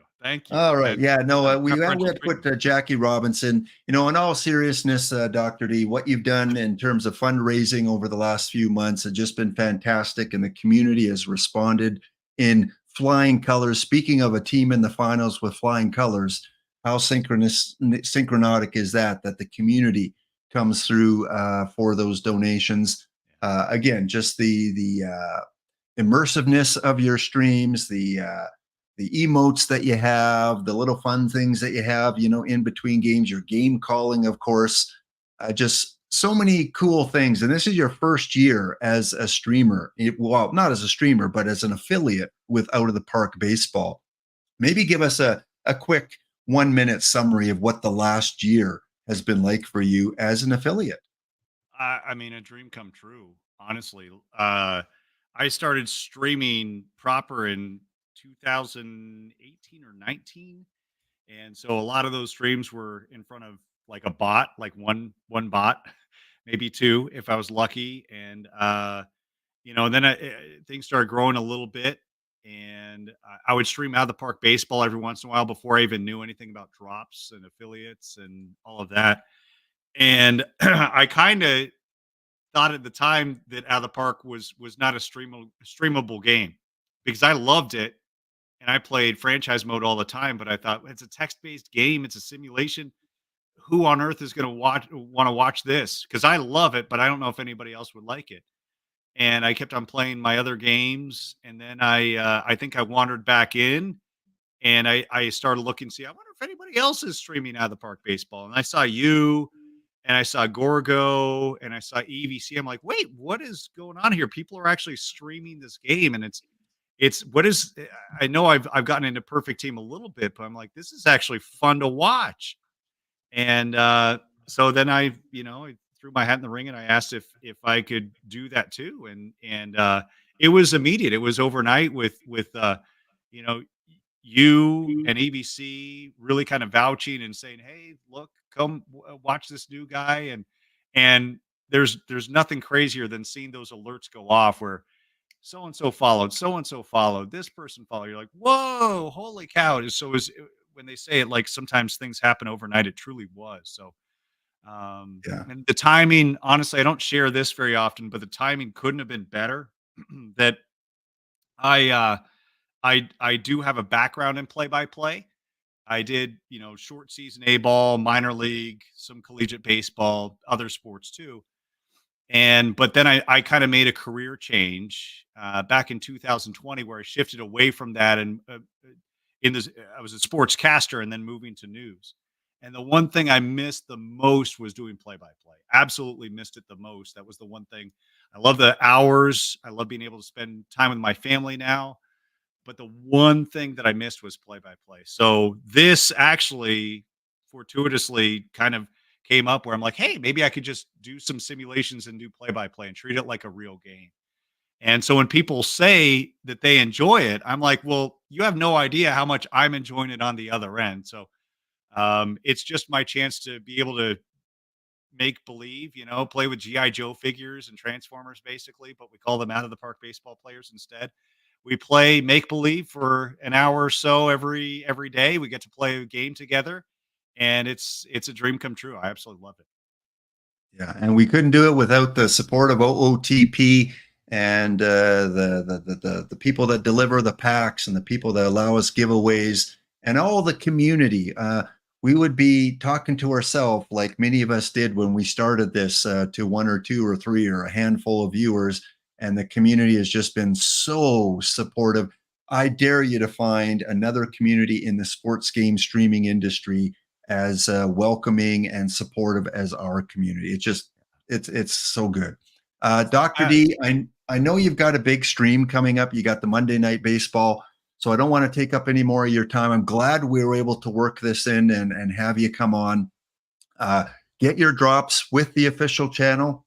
All right. Yeah, no, we had to put Jackie Robinson. In all seriousness, Dr. D, what you've done in terms of fundraising over the last few months has just been fantastic, and the community has responded in flying colors. Speaking of a team in the finals with flying colors, how synchronotic is that the community comes through for those donations? Again, just the immersiveness of your streams, the emotes that you have, the little fun things that you have, in between games, your game calling, of course, just so many cool things. And this is your first year as a streamer. Well, not as a streamer, but as an affiliate with Out of the Park Baseball. Maybe give us a quick 1-minute summary of what the last year has been like for you as an affiliate. I mean, a dream come true, honestly. I started streaming proper in 2018 or 19. And so a lot of those streams were in front of like a bot, like one bot, maybe 2 if I was lucky. And, then things started growing a little bit, and I would stream Out of the Park Baseball every once in a while before I even knew anything about drops and affiliates and all of that. And I kind of thought at the time that Out of the Park was not a streamable game, because I loved it and I played franchise mode all the time. But I thought, it's a text-based game, it's a simulation. Who on earth is going to want to watch this? Because I love it, but I don't know if anybody else would like it. And I kept on playing my other games, and then I think I wandered back in, and I started looking, see, I wonder if anybody else is streaming Out of the Park Baseball. And I saw you, and I saw Gorgo, and I saw EVC. I'm like, wait, what is going on here? People are actually streaming this game, and I know I've gotten into Perfect Team a little bit, but I'm like, this is actually fun to watch. And so then I threw my hat in the ring, and I asked if I could do that too. And it was immediate. It was overnight with you and EBC really kind of vouching and saying, hey, look, come watch this new guy. And there's nothing crazier than seeing those alerts go off where so-and-so followed, this person followed. You're like, whoa, holy cow. When they say it, like sometimes things happen overnight, it truly was. So, and the timing, honestly, I don't share this very often, but the timing couldn't have been better. That I do have a background in play-by-play. I did, short season A-ball, minor league, some collegiate baseball, other sports too. But then I kind of made a career change back in 2020 where I shifted away from that and I was a sportscaster and then moving to news. And the one thing I missed the most was doing play-by-play. Absolutely missed it the most. That was the one thing. I love the hours. I love being able to spend time with my family now. But the one thing that I missed was play-by-play. So this actually fortuitously kind of came up where I'm like, hey, maybe I could just do some simulations and do play-by-play and treat it like a real game. And so when people say that they enjoy it, I'm like, well, you have no idea how much I'm enjoying it on the other end. So it's just my chance to be able to make believe, play with GI Joe figures and Transformers, basically, but we call them out of the park baseball players instead. We play make believe for an hour or so every day. We get to play a game together, and it's a dream come true. I absolutely love it. Yeah, and we couldn't do it without the support of OOTP and the people that deliver the packs and the people that allow us giveaways and all the community. We would be talking to ourselves like many of us did when we started this to one or two or three or a handful of viewers, and the community has just been so supportive. I dare you to find another community in the sports game streaming industry as welcoming and supportive as our community. It's so good. Dr. D, I know you've got a big stream coming up. You got the Monday Night Baseball. So I don't want to take up any more of your time. I'm glad we were able to work this in and have you come on. Get your drops with the official channel.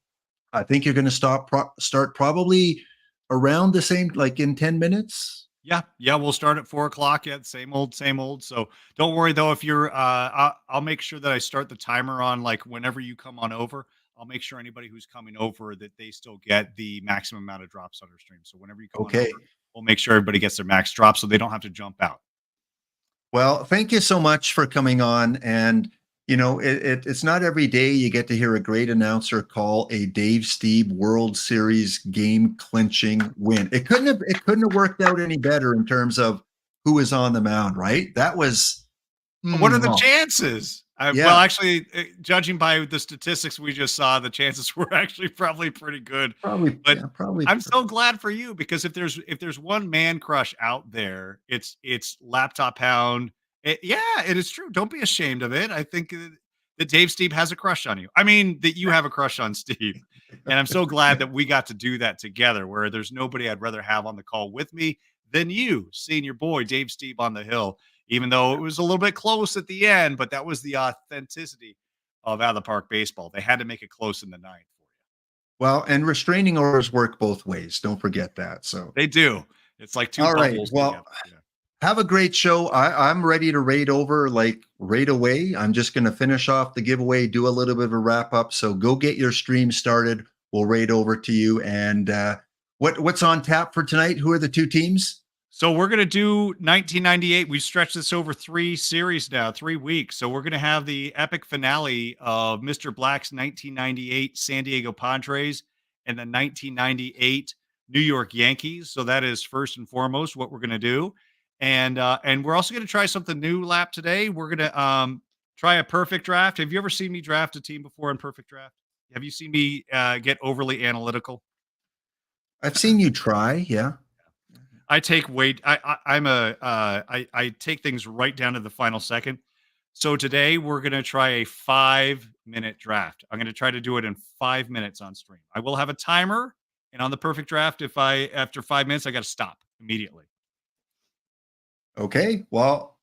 I think you're going to start probably around the same, like in 10 minutes. Yeah, we'll start at 4:00. Yeah, same old. So don't worry though. If you're, I'll make sure that I start the timer on like whenever you come on over. I'll make sure anybody who's coming over that they still get the maximum amount of drops on our stream. So whenever you come on over, we'll make sure everybody gets their max drop so they don't have to jump out. Well, thank you so much for coming on. And it's not every day you get to hear a great announcer call a Dave Stieb World Series game clinching win. It couldn't have worked out any better in terms of who was on the mound, right? That was what are the chances? Well, actually, judging by the statistics we just saw, the chances were actually probably pretty good. Probably. I'm so glad for you because if there's one man crush out there, it's Laptop Hound. It is true. Don't be ashamed of it. I think that Dave Stieb has a crush on you. I mean, that you have a crush on Steve. And I'm so glad that we got to do that together, where there's nobody I'd rather have on the call with me than you, seeing your boy Dave Stieb on the hill. Even though it was a little bit close at the end, but that was the authenticity of Out of the Park Baseball. They had to make it close in the ninth for you. Well, and restraining orders work both ways. Don't forget that. So they do. It's like two bubbles. Well, have a great show. I'm ready to raid over like right away. I'm just going to finish off the giveaway, do a little bit of a wrap up. So go get your stream started. We'll raid over to you. And what's on tap for tonight? Who are the two teams? So we're going to do 1998. We stretched this over 3 weeks. So we're going to have the epic finale of Mr. Black's 1998 San Diego Padres and the 1998 New York Yankees. So that is first and foremost what we're going to do. And we're also going to try something new, Lap, today. We're going to try a perfect draft. Have you ever seen me draft a team before in perfect draft? Have you seen me get overly analytical? I've seen you try, yeah. I take I take things right down to the final second. So today we're going to try a 5-minute draft. I'm going to try to do it in 5 minutes on stream. I will have a timer, and on the perfect draft, after 5 minutes, I got to stop immediately. Okay. Well,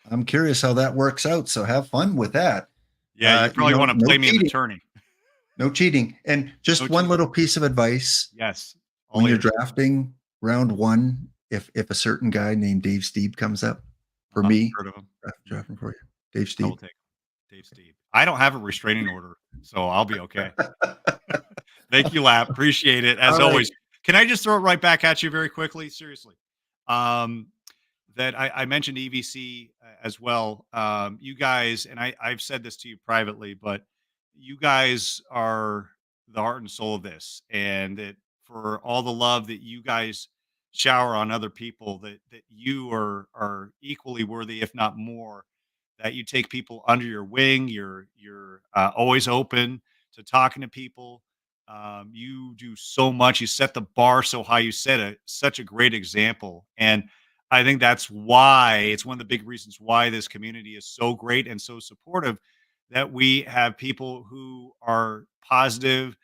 I'm curious how that works out. So have fun with that. Yeah, you probably want to play me an attorney. No cheating. And just one little piece of advice. Yes. When you're drafting round 1, if a certain guy named Dave Stieb comes up for me, heard of him. Drafting for you, Dave Stieb. Dave Stieb. I don't have a restraining order, so I'll be okay. Thank you, Lap. Appreciate it as always. Can I just throw it right back at you very quickly? Seriously, that I mentioned EVC as well. You guys, and I've said this to you privately, but you guys are the heart and soul of this, and that for all the love that you guys shower on other people, that you are equally worthy, if not more, that you take people under your wing. You're always open to talking to people. You do so much. You set the bar so high. You set such a great example. And I think that's why it's one of the big reasons why this community is so great and so supportive, that we have people who are positive,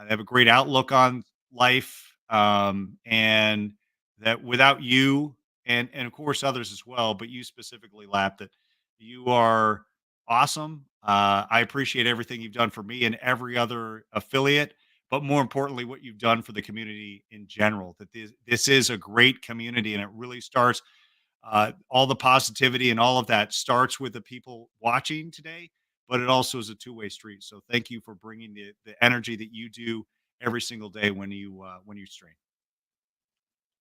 they have a great outlook on life, and that without you and of course others as well, but you specifically, Lap, that you are awesome. I appreciate everything you've done for me and every other affiliate, but more importantly, what you've done for the community in general. That this is a great community, and it really starts, all the positivity and all of that starts with the people watching today, but it also is a two-way street. So thank you for bringing the energy that you do every single day when you stream.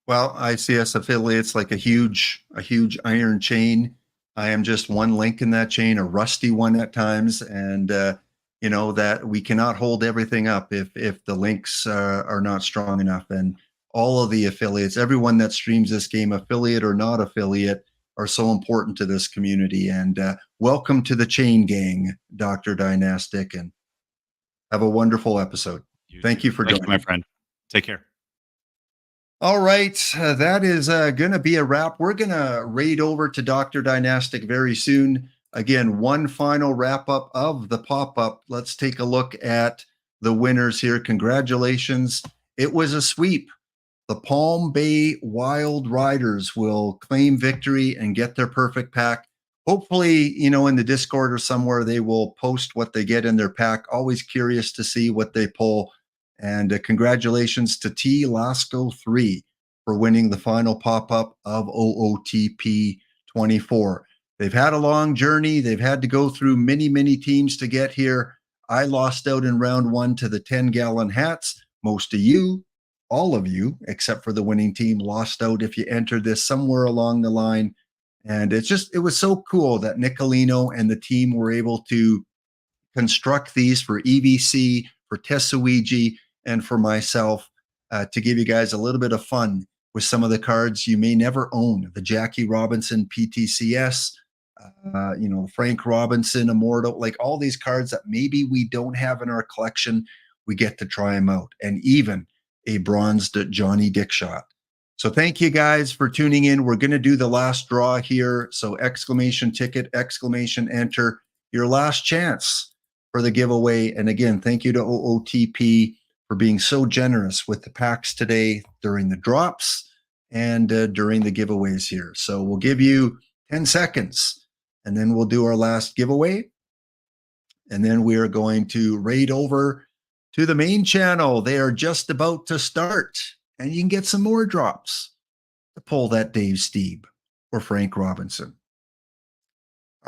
Well, I see us affiliates like a huge iron chain. I am just one link in that chain, a rusty one at times, and that we cannot hold everything up if the links are not strong enough. And all of the affiliates, everyone that streams this game, affiliate or not affiliate, are so important to this community. And welcome to the chain gang, Dr. Dynastic, and have a wonderful episode. Thank you for joining, my friend. Take care. All right, that is going to be a wrap. We're going to raid over to Dr. Dynastic very soon. Again, one final wrap up of the pop-up. Let's take a look at the winners here. Congratulations. It was a sweep. The Palm Bay Wild Riders will claim victory and get their perfect pack. Hopefully, in the Discord or somewhere, they will post what they get in their pack. Always curious to see what they pull. And congratulations to T Lasco 3 for winning the final pop-up of OOTP 24. They've had a long journey. They've had to go through many, many teams to get here. I lost out in round 1 to the 10-gallon hats. Most of you, all of you, except for the winning team, lost out if you entered this somewhere along the line. And it was so cool that Nicolino and the team were able to construct these for EVC, for Tesuigi, and for myself, to give you guys a little bit of fun with some of the cards you may never own. The Jackie Robinson PTCS, Frank Robinson Immortal, like all these cards that maybe we don't have in our collection, we get to try them out. And even a bronzed Johnny Dickshot. So thank you guys for tuning in. We're going to do the last draw here. So exclamation ticket, exclamation enter, your last chance for the giveaway. And again, thank you to OOTP for being so generous with the packs today during the drops and during the giveaways here. So we'll give you 10 seconds and then we'll do our last giveaway. And then we are going to raid over to the main channel. They are just about to start and you can get some more drops to pull that Dave Stieb or Frank Robinson.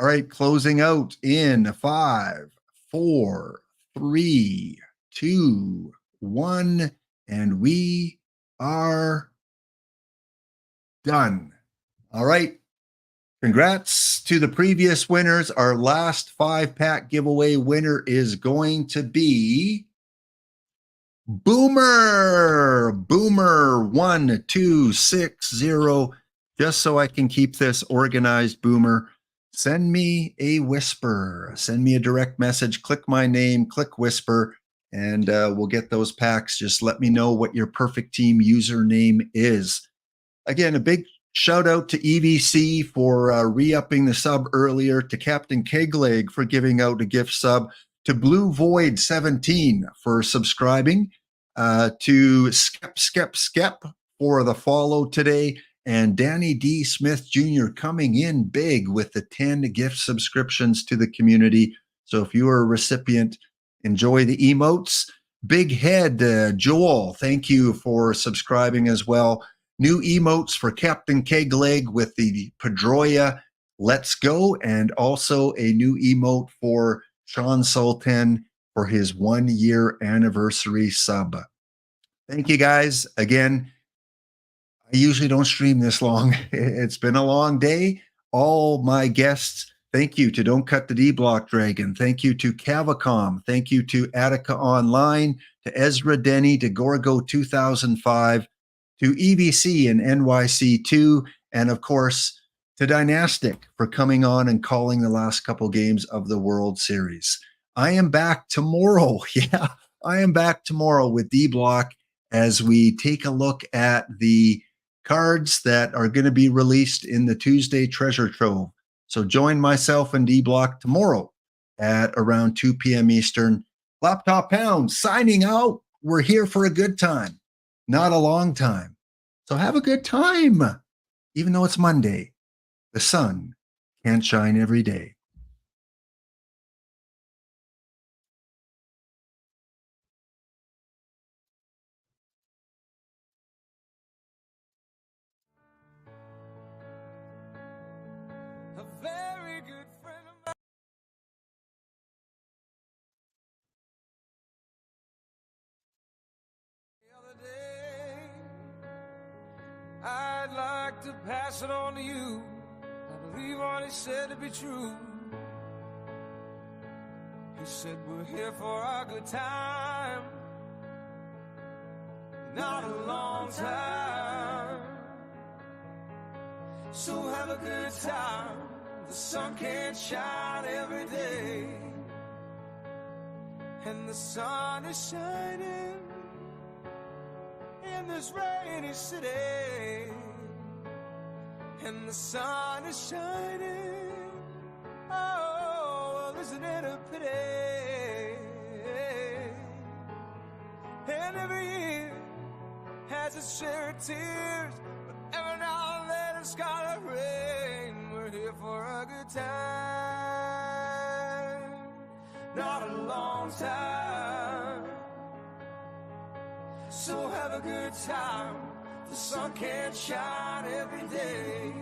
All right, closing out in 5, 4, 3, 2, 1, and we are done. All right. Congrats to the previous winners. Our last 5-pack giveaway winner is going to be Boomer 1260. Just so I can keep this organized, Boomer, send me a whisper. Send me a direct message. Click my name, click whisper, and we'll get those packs. Just let me know what your perfect team username is. Again, a big shout out to EVC for re-upping the sub earlier, to Captain Kegleg for giving out a gift sub, to Blue Void 17 for subscribing, to Skep for the follow today, and Danny D. Smith Jr. coming in big with the 10 gift subscriptions to the community. So if you are a recipient, enjoy the emotes. Big Head Joel, thank you for subscribing as well. New emotes for Captain Kegleg with the Pedroia Let's Go, and also a new emote for Sean Sultan for his 1-year anniversary sub. Thank you guys. Again, I usually don't stream this long. It's been a long day. All my guests, thank you to Don't Cut the D-Blockdragon. Thank you to Cavacom. Thank you to Attica.Online, to ezradenney, to Gorgo 2005, to EVC and NYC2, and of course, to Dynastic for coming on and calling the last couple games of the World Series. I am back tomorrow. Yeah, I am back tomorrow with D Block as we take a look at the cards that are going to be released in the Tuesday Treasure Trove. So join myself and D Block tomorrow at around 2 p.m. Eastern. Laptop Pound signing out. We're here for a good time, not a long time. So have a good time. Even though it's Monday, the sun can't shine every day. I'd like to pass it on to you. I believe what he said to be true. He said we're here for a good time, not a long time. So have a good time. The sun can't shine every day, and the sun is shining in this rainy city, and the sun is shining. Oh, well, isn't it a pity? And every year has its share of tears, but every now and then it's gotta rain. We're here for a good time, not a long time. So have a good time. The sun can't shine every day.